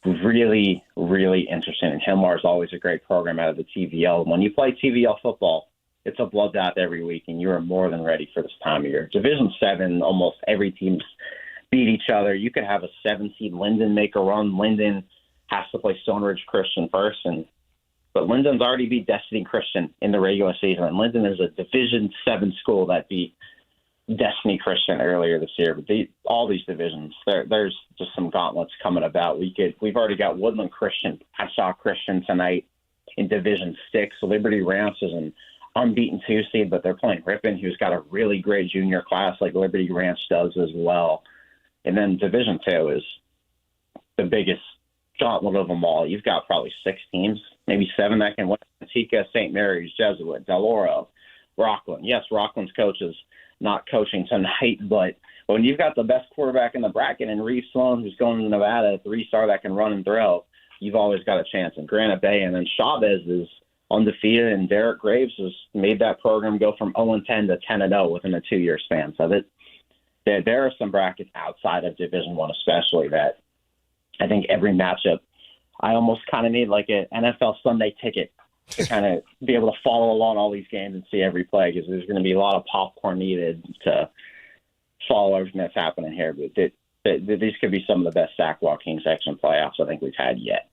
really, really interesting. And Hilmar is always a great program out of the TVL. When you play TVL football, it's a bloodbath every week, and you are more than ready for this time of year. Division VII, almost every team's beat each other. You could have a 7-seed Linden make a run. Linden has to play Stone Ridge Christian first, but Linden's already beat Destiny Christian in the regular season, and Linden is a Division VII school that beat Destiny Christian earlier this year. But all these divisions, there's just some gauntlets coming about. We've already got Woodland Christian, Patsaw Christian tonight, in Division 6. Liberty Ranch is an unbeaten 2 seed, but they're playing Ripon, who's got a really great junior class like Liberty Ranch does as well. And then Division 2 is the biggest gauntlet of them all. You've got probably 6 teams, maybe 7 that can win. Antigua, St. Mary's, Jesuit, Del Oro, Rockland. Yes, Rockland's coach is not coaching tonight, but when you've got the best quarterback in the bracket and Reeve Sloan, who's going to Nevada, a 3-star that can run and throw, you've always got a chance. And Granite Bay, and then Chavez is undefeated, and Derek Graves has made that program go from 0-10 to 10-0 within a 2-year span. So there are some brackets outside of Division I especially that I think every matchup, I almost kind of need like an NFL Sunday ticket to kind of be able to follow along all these games and see every play, because there's going to be a lot of popcorn needed to follow everything that's happening here. But these could be some of the best Sac Kings section playoffs I think we've had yet.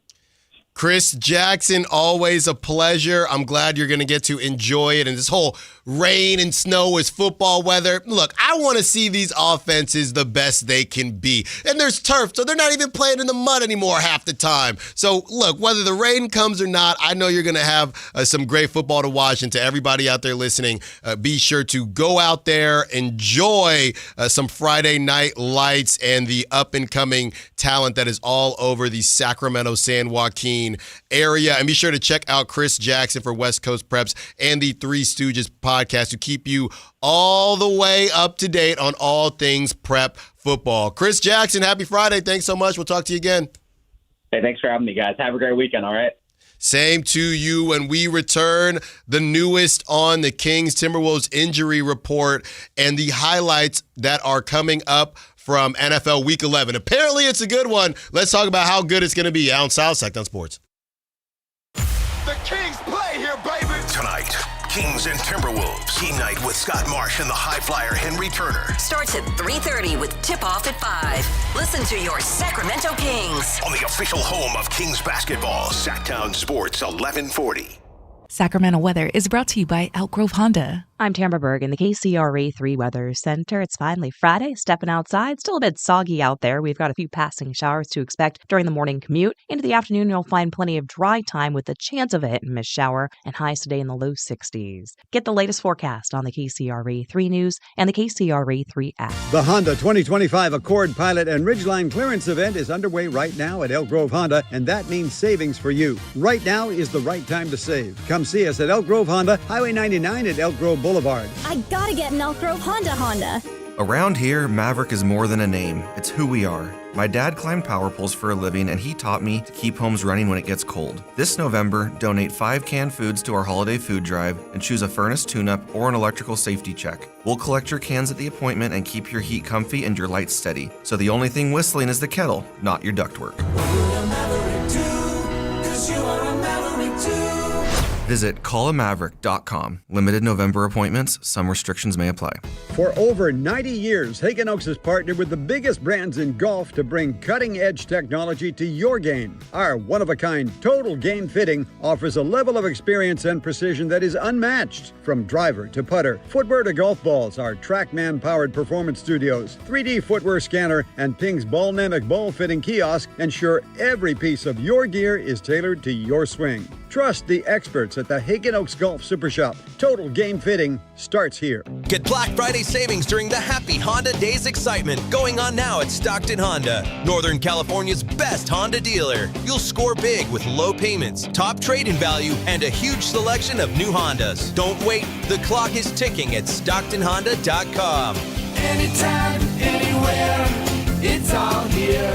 Chris Jackson, always a pleasure. I'm glad you're going to get to enjoy it. And this whole rain and snow is football weather. Look, I want to see these offenses the best they can be. And there's turf, so they're not even playing in the mud anymore half the time. So, look, whether the rain comes or not, I know you're going to have some great football to watch. And to everybody out there listening, be sure to go out there, enjoy some Friday Night Lights and the up-and-coming talent that is all over the Sacramento, San Joaquin area. And be sure to check out Chris Jackson for West Coast Preps and the Three Stooges podcast to keep you all the way up to date on all things prep football. Chris Jackson, happy Friday. Thanks so much. We'll talk to you again. Hey, thanks for having me, guys. Have a great weekend, all right? Same to you. When we return, the newest on the Kings Timberwolves injury report and the highlights that are coming up from NFL Week 11. Apparently, it's a good one. Let's talk about how good it's going to be. Allen Stiles, Sactown Sports. The Kings play here, baby. Tonight, Kings and Timberwolves. Team night with Scott Marsh and the high flyer Henry Turner. Starts at 3:30 with tip-off at 5. Listen to your Sacramento Kings On the official home of Kings basketball, Sactown Sports 1140. Sacramento weather is brought to you by Elk Grove Honda. I'm Tamara Berg in the KCRA 3 Weather Center. It's finally Friday, stepping outside. Still a bit soggy out there. We've got a few passing showers to expect during the morning commute. Into the afternoon, you'll find plenty of dry time with the chance of a hit and miss shower, and highs today in the low 60s. Get the latest forecast on the KCRA 3 News and the KCRA 3 app. The Honda 2025 Accord Pilot and Ridgeline Clearance Event is underway right now at Elk Grove Honda, and that means savings for you. Right now is the right time to save. Come see us at Elk Grove Honda, Highway 99 at Elk Grove Boulevard. I gotta get an Elk Grove Honda. Around here, Maverick is more than a name. It's who we are. My dad climbed power poles for a living, and he taught me to keep homes running when it gets cold. This November, donate 5 canned foods to our holiday food drive and choose a furnace tune-up or an electrical safety check. We'll collect your cans at the appointment and keep your heat comfy and your lights steady. So the only thing whistling is the kettle, not your ductwork. Visit callamaverick.com. Limited November appointments. Some restrictions may apply. For over 90 years, Hagen Oaks has partnered with the biggest brands in golf to bring cutting-edge technology to your game. Our one-of-a-kind total game fitting offers a level of experience and precision that is unmatched. From driver to putter, footwear to golf balls, our TrackMan-powered performance studios, 3D footwear scanner, and Ping's Ballnamic ball fitting kiosk ensure every piece of your gear is tailored to your swing. Trust the experts at the Hagen Oaks Golf Super Shop. Total game fitting starts here. Get Black Friday savings during the Happy Honda Days excitement going on now at Stockton Honda, Northern California's best Honda dealer. You'll score big with low payments, top trade-in value, and a huge selection of new Hondas. Don't wait. The clock is ticking at StocktonHonda.com. Anytime, anywhere, it's all here.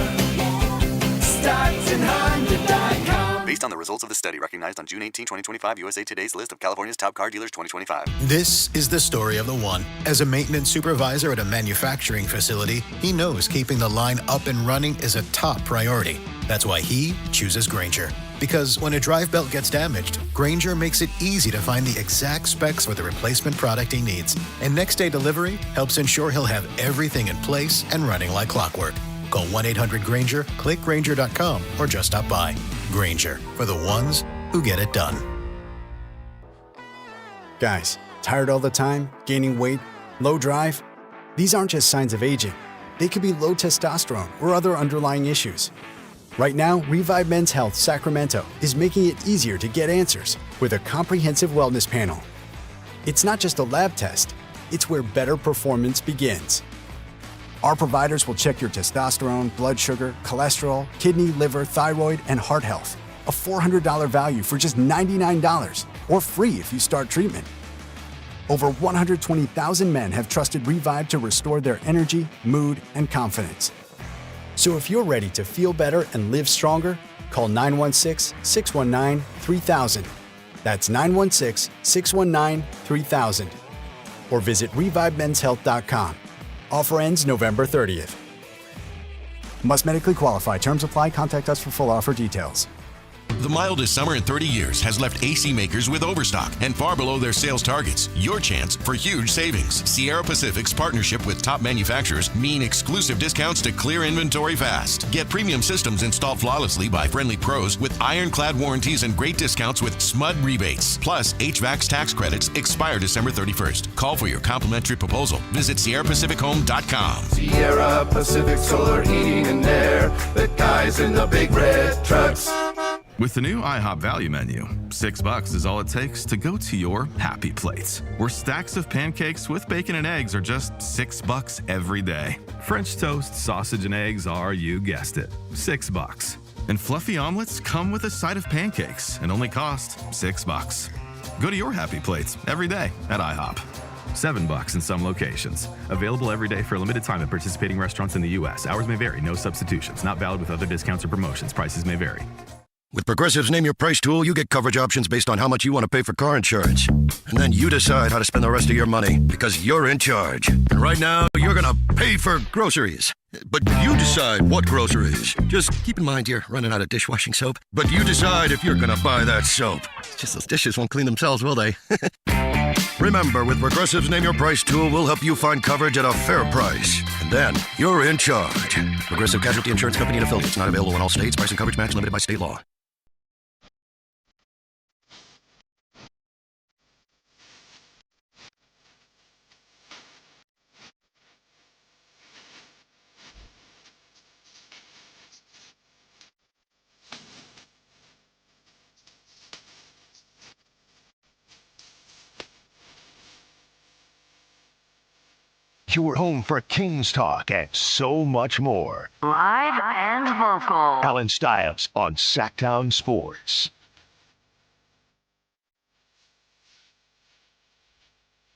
StocktonHonda.com. Based on the results of the study recognized on June 18, 2025, USA Today's list of California's top car dealers 2025. This is the story of the one. As a maintenance supervisor at a manufacturing facility, he knows keeping the line up and running is a top priority. That's why he chooses Grainger. Because when a drive belt gets damaged, Grainger makes it easy to find the exact specs for the replacement product he needs. And next-day delivery helps ensure he'll have everything in place and running like clockwork. Call 1-800-GRAINGER, click Grainger.com, or just stop by. Grainger, for the ones who get it done. Guys, tired all the time, gaining weight, low drive? These aren't just signs of aging. They could be low testosterone or other underlying issues. Right now, Revive Men's Health Sacramento is making it easier to get answers with a comprehensive wellness panel. It's not just a lab test, it's where better performance begins. Our providers will check your testosterone, blood sugar, cholesterol, kidney, liver, thyroid, and heart health. A $400 value for just $99, or free if you start treatment. Over 120,000 men have trusted Revive to restore their energy, mood, and confidence. So if you're ready to feel better and live stronger, call 916-619-3000. That's 916-619-3000. Or visit ReviveMen'sHealth.com. Offer ends November 30th. Must medically qualify. Terms apply. Contact us for full offer details. The mildest summer in 30 years has left AC makers with overstock and far below their sales targets. Your chance for huge savings. Sierra Pacific's partnership with top manufacturers mean exclusive discounts to clear inventory fast. Get premium systems installed flawlessly by friendly pros with ironclad warranties and great discounts with SMUD rebates. Plus, HVAC's tax credits expire December 31st. Call for your complimentary proposal. Visit SierraPacificHome.com. Sierra Pacific Solar Heating and Air. The guys in the big red trucks. With the new IHOP value menu, $6 is all it takes to go to your happy place, where stacks of pancakes with bacon and eggs are just $6 every day. French toast, sausage, and eggs are, you guessed it, $6. And fluffy omelets come with a side of pancakes and only cost $6. Go to your happy plates every day at IHOP. $7 in some locations. Available every day for a limited time at participating restaurants in the U.S. Hours may vary. No substitutions. Not valid with other discounts or promotions. Prices may vary. With Progressive's Name Your Price tool, you get coverage options based on how much you want to pay for car insurance. And then you decide how to spend the rest of your money because you're in charge. And right now, you're going to pay for groceries. But you decide what groceries. Just keep in mind you're running out of dishwashing soap. But you decide if you're going to buy that soap. It's just those dishes won't clean themselves, will they? Remember, with Progressive's Name Your Price tool, we'll help you find coverage at a fair price. And then you're in charge. Progressive Casualty Insurance Company and affiliates. Not available in all states. Price and coverage match limited by state law. Your home for Kings talk and so much more. Live and vocal. Allen Stiles on Sactown Sports.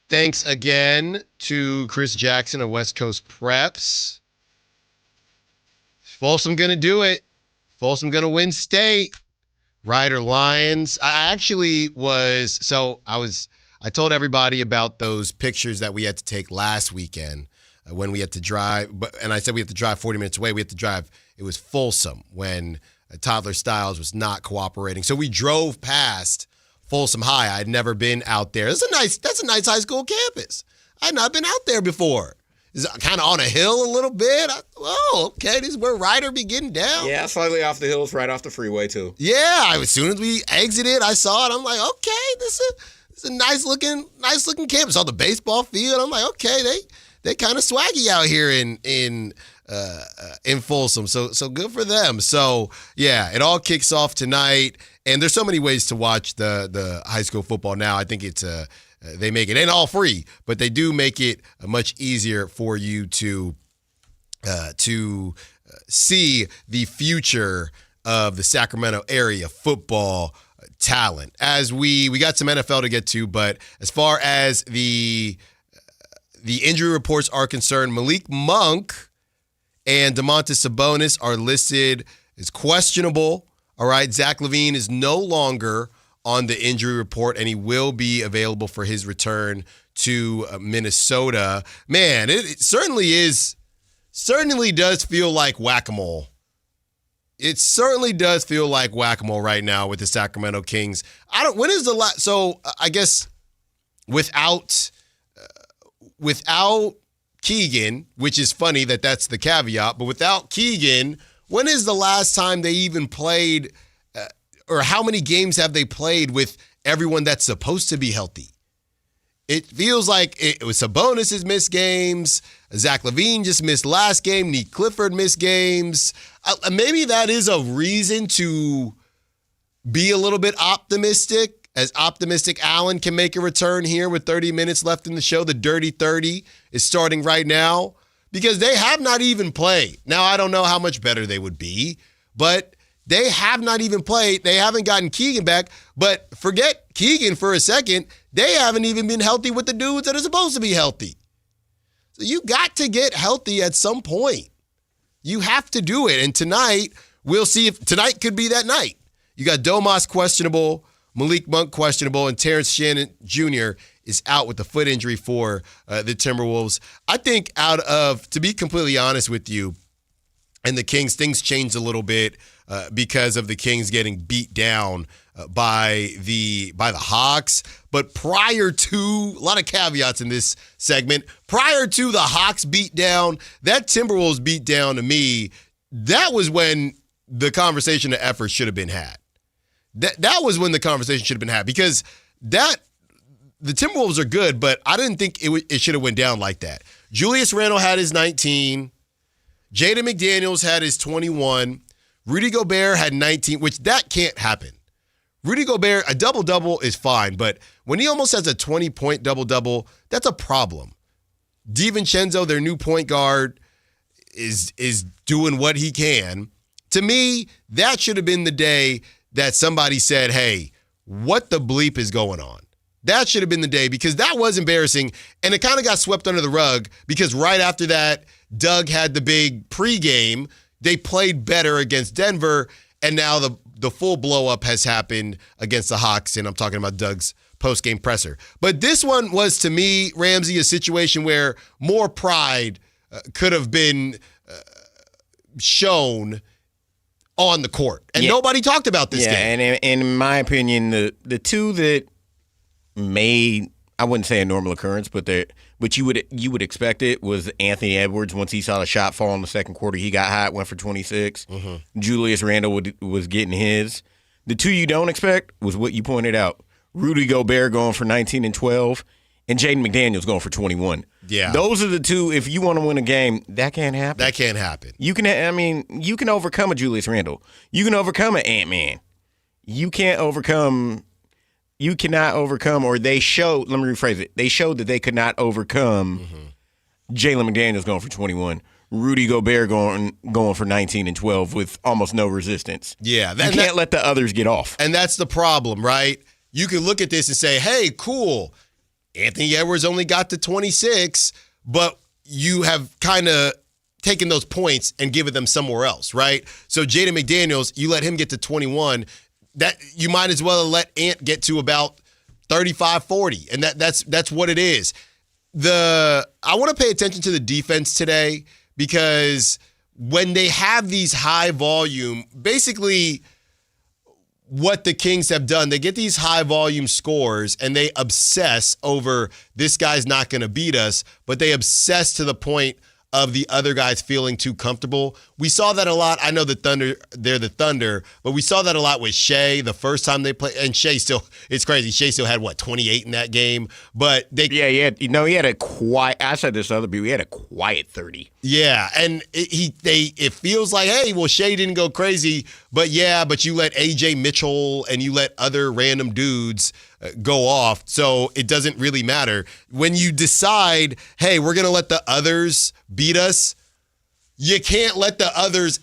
Thanks again to Chris Jackson of West Coast Preps. Folsom going to do it. Folsom going to win state. Rider Lions. I told everybody about those pictures that we had to take last weekend when we had to drive. And I said we had to drive 40 minutes away. We had to drive. It was Folsom when Toddler Styles was not cooperating. So we drove past Folsom High. I had never been out there. That's a nice high school campus. I had not been out there before. It's kind of on a hill a little bit. Okay, this is where Ryder be getting down. Yeah, slightly off the hills, right off the freeway too. Yeah, as soon as we exited, I saw it. I'm like, okay, this is a nice looking campus. Saw the baseball field. I'm like, okay, they kind of swaggy out here in Folsom. So good for them. So yeah, it all kicks off tonight, and there's so many ways to watch the high school football now. I think it's they make it ain't all free, but they do make it much easier for you to see the future of the Sacramento area football talent. As we got some NFL to get to, but as far as the injury reports are concerned, Malik Monk and Domantas Sabonis are listed as questionable. All right, Zach LaVine is no longer on the injury report, and he will be available for his return to Minnesota. Man, it certainly does feel like whack-a-mole. It certainly does feel like whack-a-mole right now with the Sacramento Kings. When is the last? So I guess without Keegan, which is funny that that's the caveat, but without Keegan, when is the last time they even played, or how many games have they played with everyone that's supposed to be healthy? It feels like it was Sabonis has missed games. Zach LaVine just missed last game. Nick Clifford missed games. Maybe that is a reason to be a little bit optimistic, as optimistic Allen can make a return here with 30 minutes left in the show. The Dirty 30 is starting right now because they have not even played. Now, I don't know how much better they would be, but they have not even played. They haven't gotten Keegan back, but forget Keegan for a second. They haven't even been healthy with the dudes that are supposed to be healthy. So you got to get healthy at some point. You have to do it. And tonight, we'll see if tonight could be that night. You got Domas questionable, Malik Monk questionable, and Terrence Shannon Jr. is out with a foot injury for the Timberwolves. I think to be completely honest with you, and the Kings, things changed a little bit because of the Kings getting beat down by the Hawks. But prior to, a lot of caveats in this segment, prior to the Hawks beat down, that Timberwolves beat down to me, that was when the conversation of effort should have been had. That was when the conversation should have been had because the Timberwolves are good, but I didn't think it should have went down like that. Julius Randle had his 19. Jaden McDaniels had his 21. Rudy Gobert had 19, which that can't happen. Rudy Gobert, a double-double is fine, but when he almost has a 20-point double-double, that's a problem. DiVincenzo, their new point guard, is doing what he can. To me, that should have been the day that somebody said, hey, what the bleep is going on? That should have been the day because that was embarrassing, and it kind of got swept under the rug because right after that, Doug had the big pregame. They played better against Denver, and now the full blow-up has happened against the Hawks, and I'm talking about Doug's post-game presser. But this one was, to me, Ramsey, a situation where more pride could have been shown on the court. And nobody talked about this game. And in my opinion, the two that made, I wouldn't say a normal occurrence, but you would expect it, was Anthony Edwards. Once he saw the shot fall in the second quarter, he got hot, went for 26. Mm-hmm. Julius Randle was getting his. The two you don't expect was what you pointed out. Rudy Gobert going for 19 and 12, and Jaden McDaniels going for 21. Yeah. Those are the two, if you want to win a game, that can't happen. That can't happen. You can overcome a Julius Randle. You can overcome an Ant-Man. You cannot overcome, or they showed, let me rephrase it, they showed that they could not overcome Jalen McDaniels going for 21. Rudy Gobert going for 19 and 12 with almost no resistance. Yeah. You can't let the others get off. And that's the problem, right? You can look at this and say, hey, cool, Anthony Edwards only got to 26, but you have kind of taken those points and given them somewhere else, right? So Jaden McDaniels, you let him get to 21, that you might as well let Ant get to about 35, 40, and that's what it is. I want to pay attention to the defense today because when they have these high volume, basically what the Kings have done, they get these high volume scores and they obsess over this guy's not going to beat us, but they obsess to the point of the other guys feeling too comfortable. We saw that a lot. I know they're the Thunder, but we saw that a lot with Shea the first time they played. And Shea still, it's crazy. Shea still had, 28 in that game? But he had a quiet, I said this to other people, he had a quiet 30. Yeah, and it feels like, hey, well, Shea didn't go crazy, but you let A.J. Mitchell and you let other random dudes go off, so it doesn't really matter. When you decide, hey, we're going to let the others beat us, you can't let the others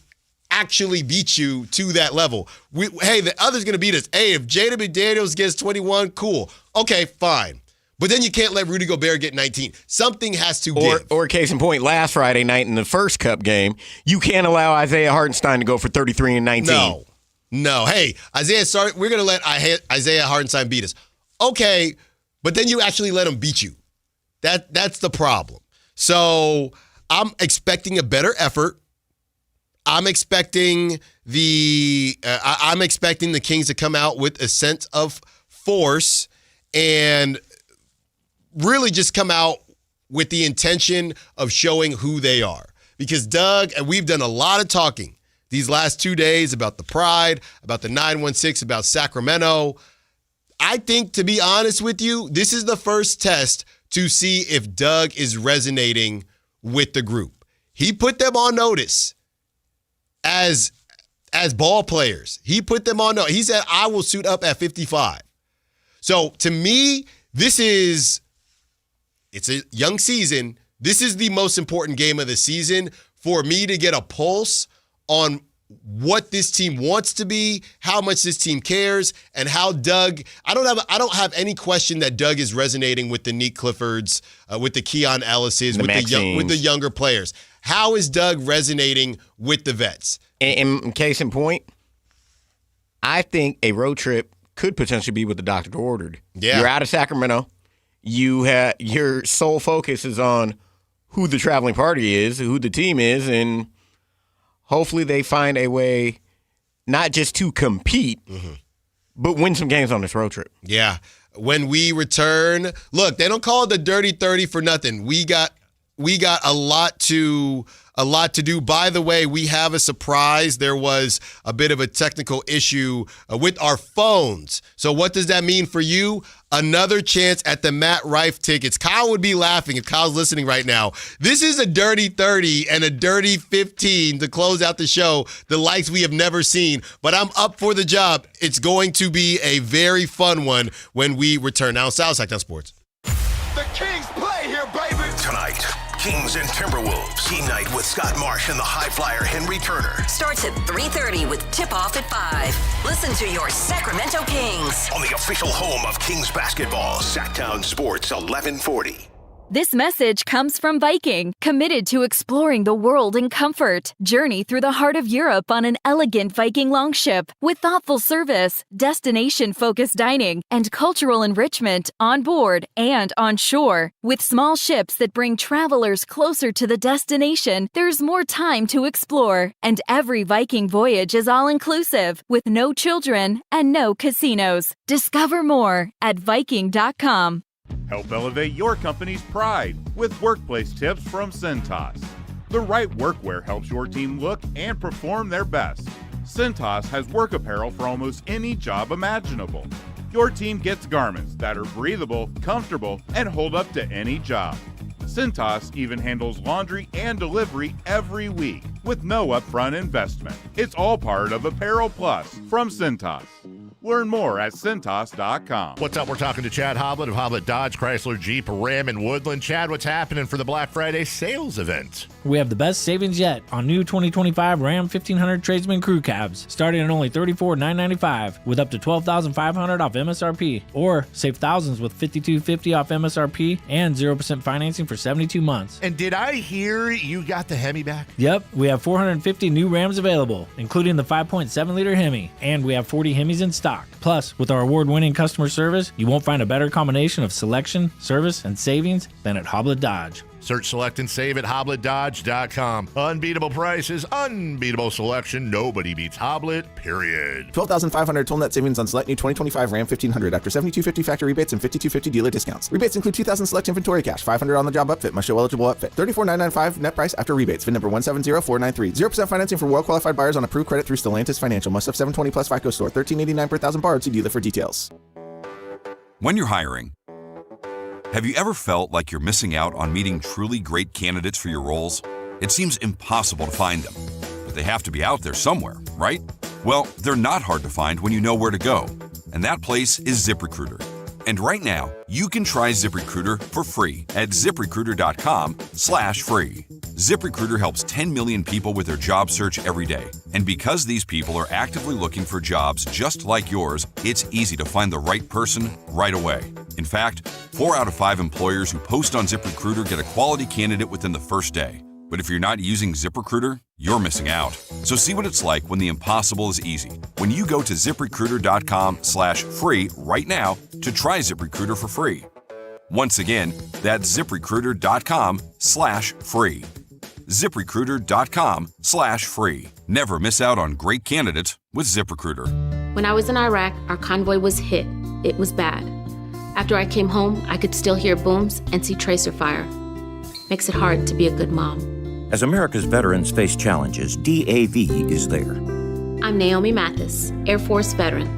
actually beat you to that level. The other's going to beat us. Hey, if Jaden McDaniels gets 21, cool. Okay, fine. But then you can't let Rudy Gobert get 19. Something has to give. Or case in point, last Friday night in the first Cup game, you can't allow Isaiah Hartenstein to go for 33 and 19. No. Hey, we're going to let Isaiah Hartenstein beat us. Okay, but then you actually let him beat you. That's the problem. So I'm expecting a better effort. I'm expecting the Kings to come out with a sense of force and really just come out with the intention of showing who they are. Because Doug, and we've done a lot of talking these last 2 days about the pride, about the 916, about Sacramento. I think, to be honest with you, this is the first test to see if Doug is resonating with the group. He put them on notice as ball players. He put them on notice. He said, I will suit up at 55. So to me, it's a young season. This is the most important game of the season for me to get a pulse on what this team wants to be, how much this team cares, and how Doug. I don't have any question that Doug is resonating with the Nick Cliffords, with the Keon Ellises, with the younger players. How is Doug resonating with the vets? In case in point, I think a road trip could potentially be what the doctor ordered. Yeah. You're out of Sacramento. Your sole focus is on who the traveling party is, who the team is, and hopefully they find a way not just to compete, but win some games on this road trip. Yeah. When we return, look, they don't call it the Dirty 30 for nothing. We got a lot to do. By the way, we have a surprise. There was a bit of a technical issue with our phones. So what does that mean for you? Another chance at the Matt Rife tickets. Kyle would be laughing if Kyle's listening right now. This is a Dirty 30 and a Dirty 15 to close out the show, the likes we have never seen. But I'm up for the job. It's going to be a very fun one when we return. Now, Sactown Sports. The Kings play here, baby. Tonight, Kings and Timberwolves. Team night with Scott Marsh and the high flyer Henry Turner. Starts at 3:30 with tip-off at 5. Listen to your Sacramento Kings. On the official home of Kings basketball, Sactown Sports 1140. This message comes from Viking, committed to exploring the world in comfort. Journey through the heart of Europe on an elegant Viking longship with thoughtful service, destination-focused dining, and cultural enrichment on board and on shore. With small ships that bring travelers closer to the destination, there's more time to explore. And every Viking voyage is all-inclusive, with no children and no casinos. Discover more at Viking.com. Help elevate your company's pride with workplace tips from Cintas. The right workwear helps your team look and perform their best. Cintas has work apparel for almost any job imaginable. Your team gets garments that are breathable, comfortable, and hold up to any job. Cintas even handles laundry and delivery every week with no upfront investment. It's all part of Apparel Plus from Cintas. Learn more at Cintas.com. What's up? We're talking to Chad Hoblet of Hoblet Dodge, Chrysler, Jeep, Ram, and Woodland. Chad, what's happening for the Black Friday sales event? We have the best savings yet on new 2025 Ram 1500 Tradesman Crew Cabs, starting at only $34,995 with up to $12,500 off MSRP. Or save thousands with $5,250 off MSRP and 0% financing for 72 months. And did I hear you got the Hemi back? Yep, we have 450 new Rams available, including the 5.7-liter Hemi, and we have 40 Hemis in stock. Plus, with our award-winning customer service, you won't find a better combination of selection, service, and savings than at Hoblet Dodge. Search, select, and save at HobletDodge.com. Unbeatable prices, unbeatable selection. Nobody beats Hoblet, period. $12,500 total net savings on select new 2025 Ram 1500 after $7,250 factory rebates and $5,250 dealer discounts. Rebates include $2,000 select inventory cash, $500 on the job upfit, must show eligible upfit. $34,995 net price after rebates. VIN number 170493. 0% financing for well-qualified buyers on approved credit through Stellantis Financial. Must have 720 plus FICO score. $13.89 per thousand borrowed. See dealer for details. When you're hiring, have you ever felt like you're missing out on meeting truly great candidates for your roles? It seems impossible to find them, but they have to be out there somewhere, right? Well, they're not hard to find when you know where to go, and that place is ZipRecruiter. And right now, you can try ZipRecruiter for free at ZipRecruiter.com/free. ZipRecruiter helps 10 million people with their job search every day. And because these people are actively looking for jobs just like yours, it's easy to find the right person right away. In fact, 4 out of 5 employers who post on ZipRecruiter get a quality candidate within the first day. But if you're not using ZipRecruiter, you're missing out. So see what it's like when the impossible is easy. When you go to ZipRecruiter.com/free right now to try ZipRecruiter for free. Once again, that's ZipRecruiter.com/free. ZipRecruiter.com/free. Never miss out on great candidates with ZipRecruiter. When I was in Iraq, our convoy was hit. It was bad. After I came home, I could still hear booms and see tracer fire. Makes it hard to be a good mom. As America's veterans face challenges, DAV is there. I'm Naomi Mathis, Air Force veteran.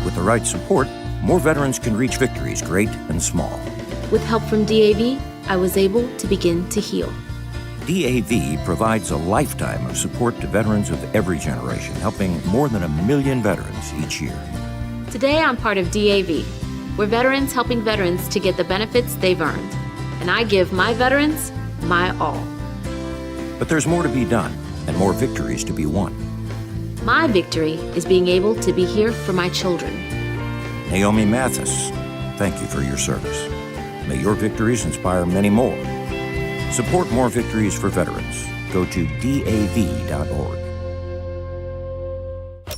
With the right support, more veterans can reach victories great and small. With help from DAV, I was able to begin to heal. DAV provides a lifetime of support to veterans of every generation, helping more than 1 million veterans each year. Today, I'm part of DAV. We're veterans helping veterans to get the benefits they've earned. And I give my veterans my all. But there's more to be done and more victories to be won. My victory is being able to be here for my children. Naomi Mathis, thank you for your service. May your victories inspire many more. Support more victories for veterans. Go to DAV.org.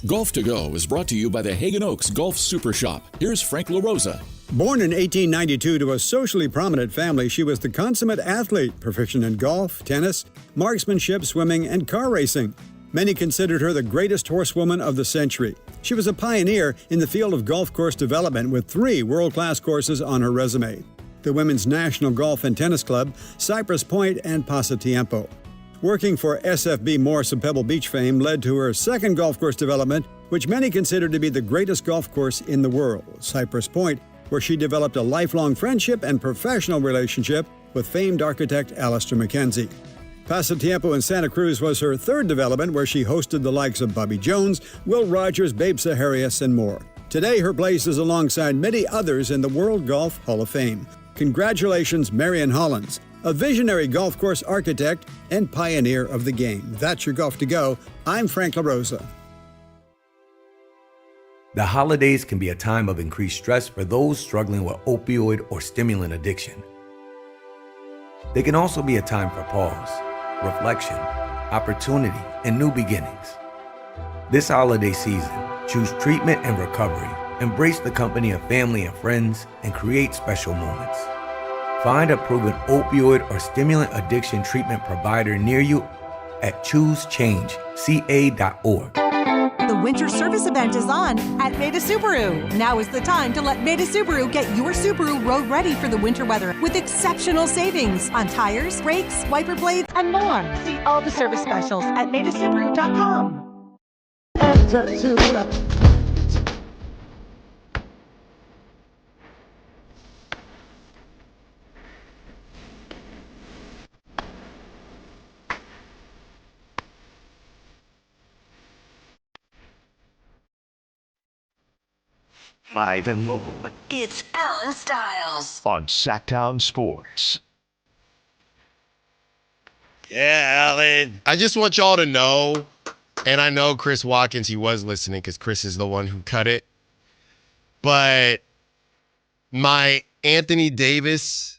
Golf to Go is brought to you by the Hagen Oaks Golf Super Shop. Here's Frank LaRosa. Born in 1892 to a socially prominent family, she was the consummate athlete, proficient in golf, tennis, marksmanship, swimming, and car racing. Many considered her the greatest horsewoman of the century. She was a pioneer in the field of golf course development with 3 world-class courses on her resume: the Women's National Golf and Tennis Club, Cypress Point, and Pasatiempo. Working for SFB Morse of Pebble Beach fame led to her second golf course development, which many consider to be the greatest golf course in the world, Cypress Point, where she developed a lifelong friendship and professional relationship with famed architect Alistair McKenzie. Pasatiempo in Santa Cruz was her third development, where she hosted the likes of Bobby Jones, Will Rogers, Babe Saharias, and more. Today, her place is alongside many others in the World Golf Hall of Fame. Congratulations, Marion Hollins, a visionary golf course architect and pioneer of the game. That's your Golf to Go. I'm Frank LaRosa. The holidays can be a time of increased stress for those struggling with opioid or stimulant addiction. They can also be a time for pause, reflection, opportunity, and new beginnings. This holiday season, choose treatment and recovery. Embrace the company of family and friends and create special moments. Find a proven opioid or stimulant addiction treatment provider near you at choosechangeca.org. The winter service event is on at Maida Subaru. Now is the time to let Maida Subaru get your Subaru road ready for the winter weather with exceptional savings on tires, brakes, wiper blades, and more. See all the service specials at MaidaSubaru.com. Live and local. It's Allen Stiles On Sactown Sports. Yeah, Allen. I just want y'all to know, and I know Chris Watkins, he was listening because Chris is the one who cut it, but my Anthony Davis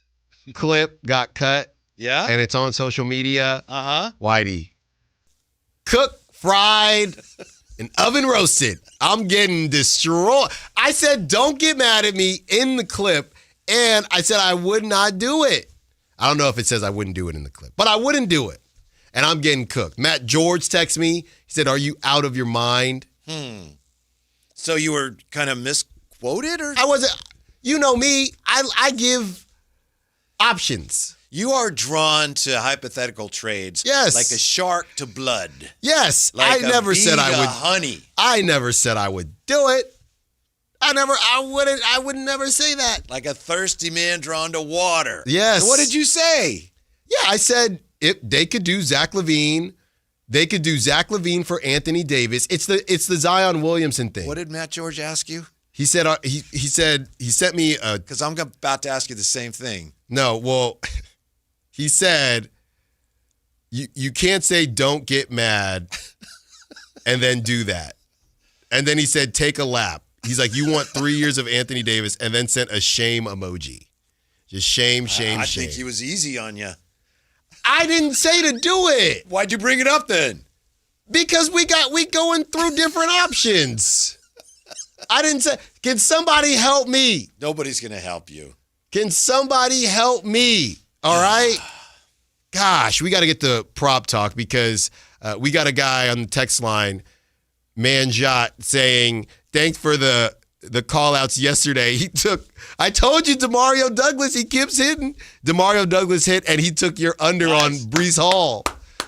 clip got cut. Yeah? And it's on social media. Uh-huh. Whitey. Cooked, fried, and oven roasted. I'm getting destroyed. I said, don't get mad at me in the clip. And I said I would not do it. I don't know if it says I wouldn't do it in the clip, but I wouldn't do it. And I'm getting cooked. Matt George texted me. He said, are you out of your mind? So you were kind of misquoted? Or? I wasn't. You know me. I give options. You are drawn to hypothetical trades. Yes. Like a shark to blood. Yes. Like I never said I would. Honey. I never said I would do it. I would never say that. Like a thirsty man drawn to water. Yes. And what did you say? Yeah, I said if they could do Zach LaVine, they could do Zach LaVine for Anthony Davis. It's the Zion Williamson thing. What did Matt George ask you? He said he sent me a. Because I'm about to ask you the same thing. No, well, he said you can't say don't get mad and then do that. And then he said take a lap. He's like, you want 3 years of Anthony Davis, and then sent a shame emoji. Just shame. I think he was easy on you. I didn't say to do it. Why'd you bring it up then? Because we going through different options. I didn't say, can somebody help me? Nobody's going to help you. Can somebody help me? All right? Gosh, we got to get the prop talk because we got a guy on the text line, Manjot, saying, thanks for the call-outs yesterday. I told you DeMario Douglas, he keeps hitting. DeMario Douglas hit, and he took your under on Breece Hall.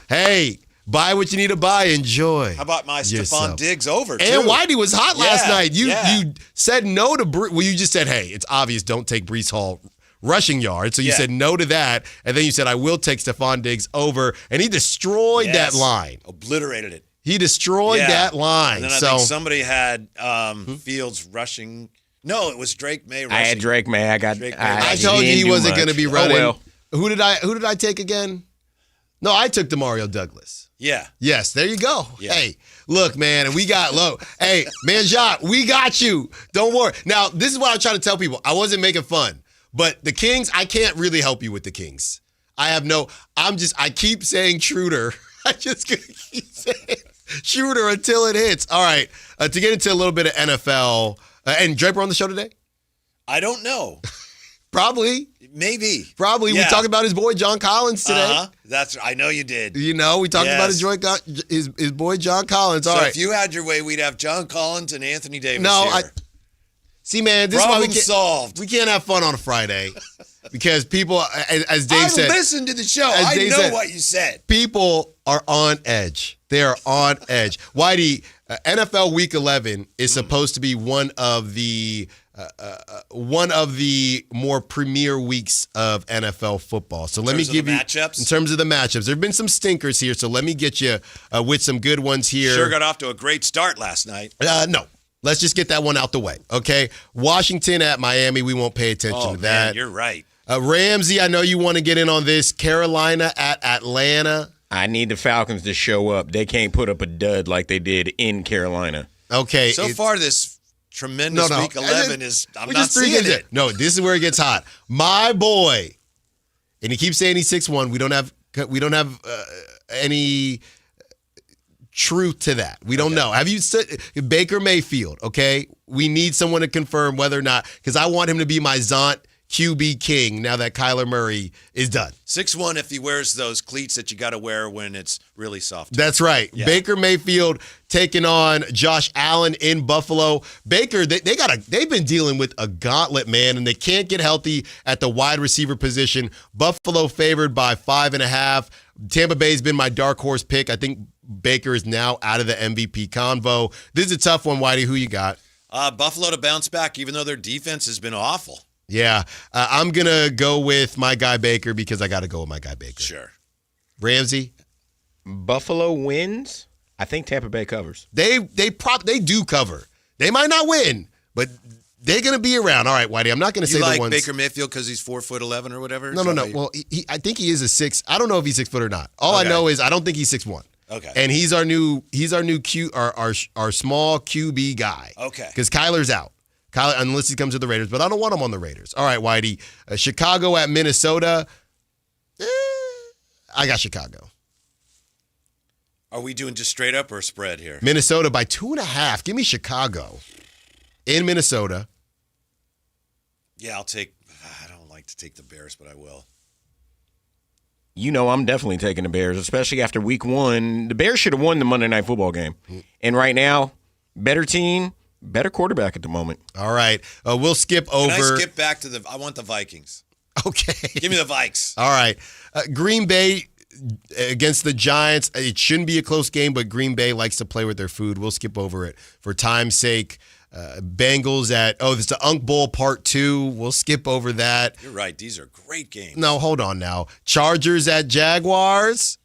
Hey, Buy what you need to buy. Enjoy. How about my yourself. Stephon Diggs over, too? And Whitey was hot last night. You yeah. said no to you just said, hey, it's obvious, don't take Breece Hall rushing yards. So you said no to that. And then you said, I will take Stephon Diggs over. And he destroyed that line. Obliterated it. He destroyed that line. And then I think somebody had Fields rushing. No, it was Drake May rushing. I had Drake May. I told you he wasn't going to be running. Oh, well. Who did I take again? No, I took Demario Douglas. Yeah. Yes, there you go. Yeah. Hey, look, man, and we got low. Hey, man, Jacques, we got you. Don't worry. Now, this is what I'm trying to tell people. I wasn't making fun, but the Kings, I can't really help you with the Kings. I keep saying Schroeder. I just keep saying Schroeder until it hits. All right, to get into a little bit of NFL, and Draper on the show today? I don't know. Probably. Maybe. Probably. Yeah. We talked about his boy John Collins today. I know you did. We talked about his boy John Collins. All so right. if you had your way, we'd have John Collins and Anthony Davis here. See, man, this Problem is why solved. We can't have fun on a Friday because people, as Dave said. I listened to the show. I know what you said. People are on edge. They are on edge. Whitey, NFL Week 11 is supposed to be one of the more premier weeks of NFL football. So let me give you matchups? In terms of the matchups. There have been some stinkers here, so let me get you with some good ones here. Sure got off to a great start last night. No. Let's just get that one out the way, okay? Washington at Miami, we won't pay attention to that. Man, you're right. Ramsey, I know you want to get in on this. Carolina at Atlanta. I need the Falcons to show up. They can't put up a dud like they did in Carolina. Okay. So far, this tremendous Week 11 is, I'm not seeing it. No, this is where it gets hot. My boy, and he keeps saying he's 6'1". We don't have any truth to that. We don't know. Have you said Baker Mayfield? Okay, we need someone to confirm whether or not, because I want him to be my Zont QB king now that Kyler Murray is done. 6'1" if he wears those cleats that you got to wear when it's really soft. That's right. Yeah. Baker Mayfield taking on Josh Allen in Buffalo. Baker, they've been dealing with a gauntlet, man, and they can't get healthy at the wide receiver position. Buffalo favored by 5.5. Tampa Bay's been my dark horse pick. I think Baker is now out of the MVP convo. This is a tough one, Whitey. Who you got? Buffalo to bounce back, even though their defense has been awful. Yeah, I'm going to go with my guy Baker because I got to go with my guy Baker. Sure. Ramsey? Buffalo wins. I think Tampa Bay covers. They do cover. They might not win, but they're going to be around. All right, Whitey, I'm not going to say the ones. You like Baker Mayfield because he's 4'11" or whatever? No. Well, I think he is a 6. I don't know if he's 6 foot or not. All I know is I don't think he's 6'1". Okay. And he's our new our small QB guy. Okay. Because Kyler's out. Kyler, unless he comes to the Raiders, but I don't want him on the Raiders. All right, Whitey. Chicago at Minnesota. I got Chicago. Are we doing just straight up or spread here? Minnesota by 2.5. Give me Chicago in Minnesota. Yeah, I'll take. I don't like to take the Bears, but I will. You know, I'm definitely taking the Bears, especially after week 1. The Bears should have won the Monday Night Football game. And right now, better team, better quarterback at the moment. All right. We'll skip over. Can I skip back to I want the Vikings. Okay. Give me the Vikes. All right. Green Bay against the Giants. It shouldn't be a close game, but Green Bay likes to play with their food. We'll skip over it for time's sake. Bengals at, this is the Unk Bowl Part 2. We'll skip over that. You're right. These are great games. No, hold on now. Chargers at Jaguars.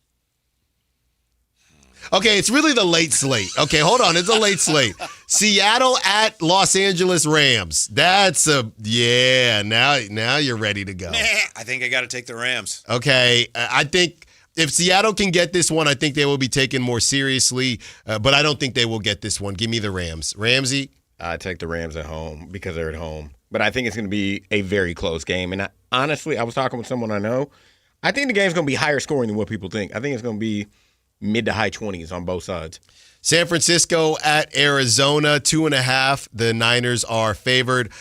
Okay, it's really the late slate. Okay, hold on. It's a late slate. Seattle at Los Angeles Rams. That's now you're ready to go. I think I got to take the Rams. Okay, I think if Seattle can get this one, I think they will be taken more seriously, but I don't think they will get this one. Give me the Rams. Ramsey? I take the Rams at home because they're at home. But I think it's going to be a very close game. And honestly, I was talking with someone I know. I think the game's going to be higher scoring than what people think. I think it's going to be mid to high 20s on both sides. San Francisco at Arizona, 2.5. The Niners are favored.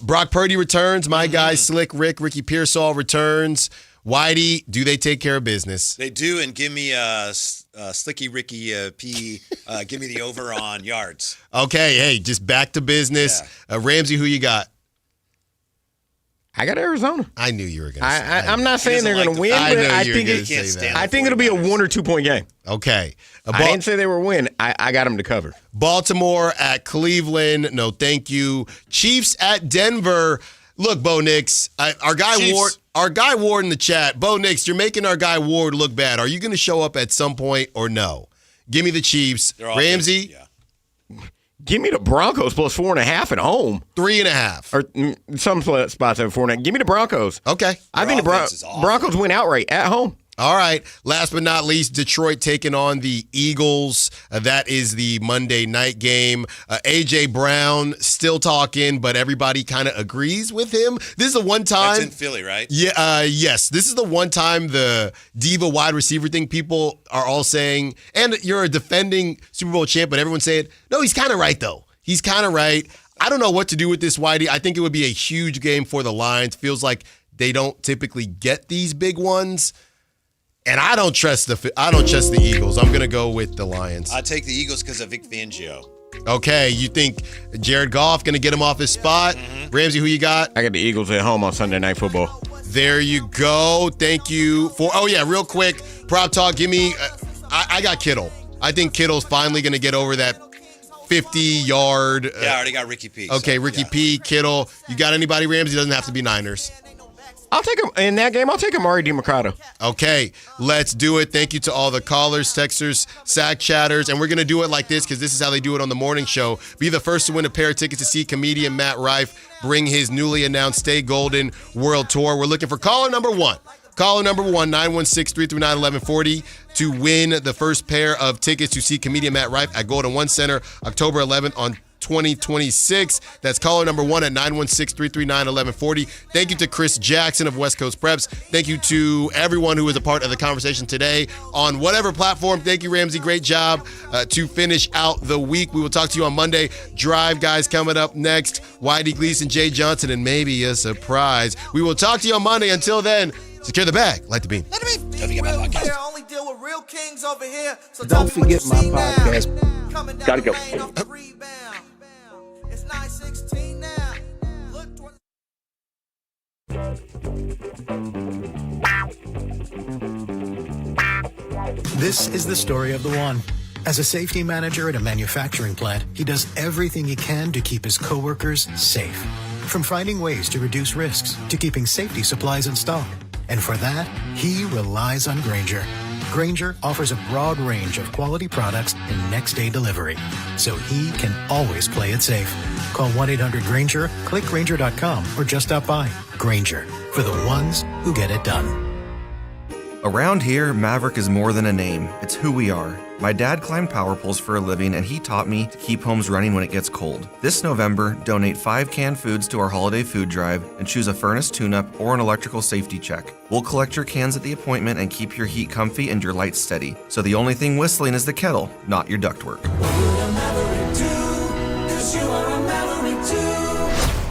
Brock Purdy returns. My guy, Slick Ricky Pearsall returns. Whitey, do they take care of business? They do, and give me Slicky Ricky P. Give me the over on yards. Okay, hey, just back to business. Yeah. Ramsey, who you got? I got Arizona. I knew you were going to say that. I'm not saying they're going to win, but I think it'll be a 1 or 2 point game. Okay. I didn't say they were win. I got them to cover. Baltimore at Cleveland. No, thank you. Chiefs at Denver. Look, Bo Nix, our guy Ward in the chat. Bo Nix, you're making our guy Ward look bad. Are you going to show up at some point or no? Give me the Chiefs. Ramsey? Give me the Broncos plus 4.5 at home. 3.5. Or some spots have 4.5. Give me the Broncos. Okay. I think the Broncos win outright at home. All right. Last but not least, Detroit taking on the Eagles. That is the Monday night game. A.J. Brown still talking, but everybody kind of agrees with him. This is the one time. That's in Philly, right? Yeah. Yes. This is the one time the diva wide receiver thing people are all saying, and you're a defending Super Bowl champ, but everyone's saying, no, he's kind of right, though. He's kind of right. I don't know what to do with this, Whitey. I think it would be a huge game for the Lions. Feels like they don't typically get these big ones. And I don't trust the Eagles. I'm going to go with the Lions. I take the Eagles because of Vic Fangio. Okay, you think Jared Goff going to get him off his spot? Mm-hmm. Ramsey, who you got? I got the Eagles at home on Sunday Night Football. There you go. Thank you for. Oh yeah, real quick, prop talk. Give me. I got Kittle. I think Kittle's finally going to get over that 50-yard. I already got Ricky P. Okay, Ricky P. Kittle. You got anybody? Ramsey doesn't have to be Niners. I'll take him in that game. I'll take Amari DiMercato. Okay, let's do it. Thank you to all the callers, texters, Sack chatters, and we're gonna do it like this because this is how they do it on the morning show. Be the first to win a pair of tickets to see comedian Matt Rife bring his newly announced Stay Golden World Tour. We're looking for caller number one. Caller number 1, 916-339-1140 to win the first pair of tickets to see comedian Matt Rife at Golden One Center, October 11th on 2026. That's caller number 1 at 916-339-1140. Thank you to Chris Jackson of West Coast Preps. Thank you to everyone who was a part of the conversation today on whatever platform. Thank you, Ramsey. Great job to finish out the week. We will talk to you on Monday. Drive guys coming up next. Whitey Gleason, Jay Johnson, and maybe a surprise. We will talk to you on Monday. Until then, secure the bag. Light the beam. Don't forget my podcast. Only deal with real kings over here. So don't forget my podcast. Gotta go. It's 9:16 now. This is the story of the one. As a safety manager at a manufacturing plant, he does everything he can to keep his coworkers safe. From finding ways to reduce risks to keeping safety supplies in stock. And for that, he relies on Grainger. Grainger offers a broad range of quality products and next-day delivery, so he can always play it safe. Call 1-800-GRAINGER, click Grainger.com, or just stop by. Grainger, for the ones who get it done. Around here, Maverick is more than a name. It's who we are. My dad climbed power poles for a living, and he taught me to keep homes running when it gets cold. This November, donate 5 canned foods to our holiday food drive and choose a furnace tune-up or an electrical safety check. We'll collect your cans at the appointment and keep your heat comfy and your lights steady. So the only thing whistling is the kettle, not your ductwork.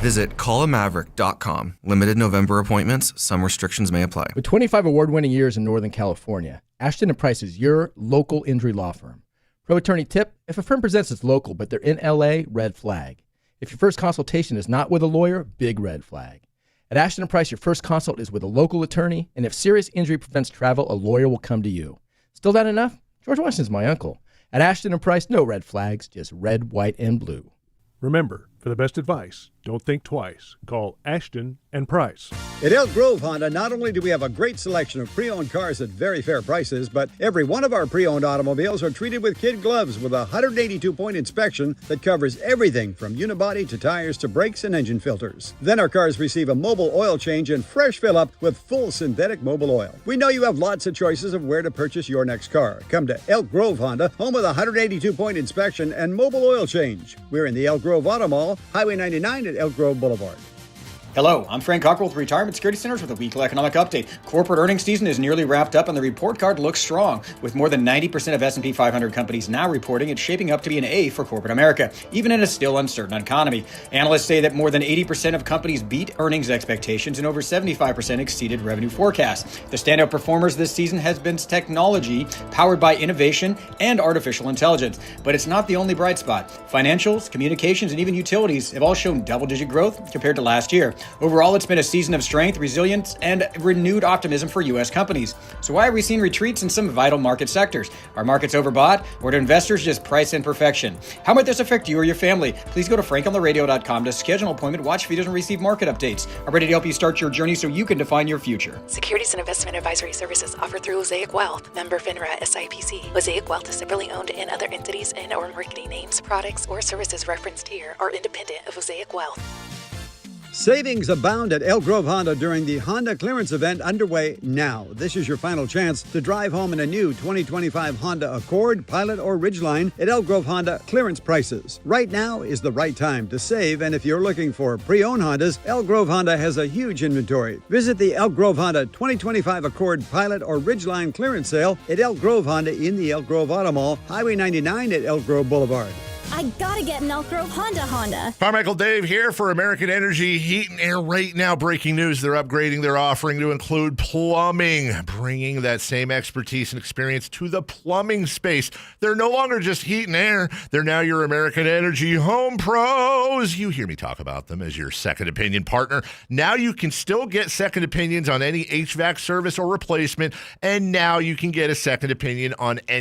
Visit callamaverick.com. Limited November appointments. Some restrictions may apply. With 25 award-winning years in Northern California, Ashton & Price is your local injury law firm. Pro attorney tip: if a firm presents as local but they're in LA, red flag. If your first consultation is not with a lawyer, big red flag. At Ashton & Price, your first consult is with a local attorney, and if serious injury prevents travel, a lawyer will come to you. Still not enough? George Washington's my uncle. At Ashton & Price, no red flags, just red, white, and blue. Remember, for the best advice, don't think twice. Call Ashton and Price. At Elk Grove Honda, not only do we have a great selection of pre-owned cars at very fair prices, but every one of our pre-owned automobiles are treated with kid gloves with a 182-point inspection that covers everything from unibody to tires to brakes and engine filters. Then our cars receive a mobile oil change and fresh fill-up with full synthetic mobile oil. We know you have lots of choices of where to purchase your next car. Come to Elk Grove Honda, home of the 182-point inspection and mobile oil change. We're in the Elk Grove Auto Mall, Highway 99 at Elk Grove Boulevard. Hello, I'm Frank Cockrell with Retirement Security Centers with a weekly economic update. Corporate earnings season is nearly wrapped up and the report card looks strong. With more than 90% of S&P 500 companies now reporting, it's shaping up to be an A for corporate America, even in a still uncertain economy. Analysts say that more than 80% of companies beat earnings expectations and over 75% exceeded revenue forecasts. The standout performers this season has been technology, powered by innovation and artificial intelligence. But it's not the only bright spot. Financials, communications, and even utilities have all shown double-digit growth compared to last year. Overall, it's been a season of strength, resilience, and renewed optimism for U.S. companies. So why are we seeing retreats in some vital market sectors? Are markets overbought, or do investors just price in perfection? How might this affect you or your family? Please go to frankontheradio.com to schedule an appointment, watch videos, and receive market updates. I'm ready to help you start your journey so you can define your future. Securities and investment advisory services offered through Mosaic Wealth, member FINRA SIPC. Mosaic Wealth is separately owned, and other entities and or marketing names, products, or services referenced here are independent of Mosaic Wealth. Savings abound at Elk Grove Honda during the Honda clearance event underway now. This is your final chance to drive home in a new 2025 Honda Accord, Pilot, or Ridgeline at Elk Grove Honda clearance prices. Right now is the right time to save, and if you're looking for pre-owned Hondas, Elk Grove Honda has a huge inventory. Visit the Elk Grove Honda 2025 Accord, Pilot, or Ridgeline clearance sale at Elk Grove Honda in the Elk Grove Auto Mall, Highway 99 at Elk Grove Boulevard. I gotta get an Elk Grove Honda. Carmichael Dave here for American Energy Heat and Air. Right now, breaking news, they're upgrading their offering to include plumbing, bringing that same expertise and experience to the plumbing space. They're no longer just heat and air. They're now your American Energy home pros. You hear me talk about them as your second opinion partner. Now you can still get second opinions on any HVAC service or replacement, and now you can get a second opinion on any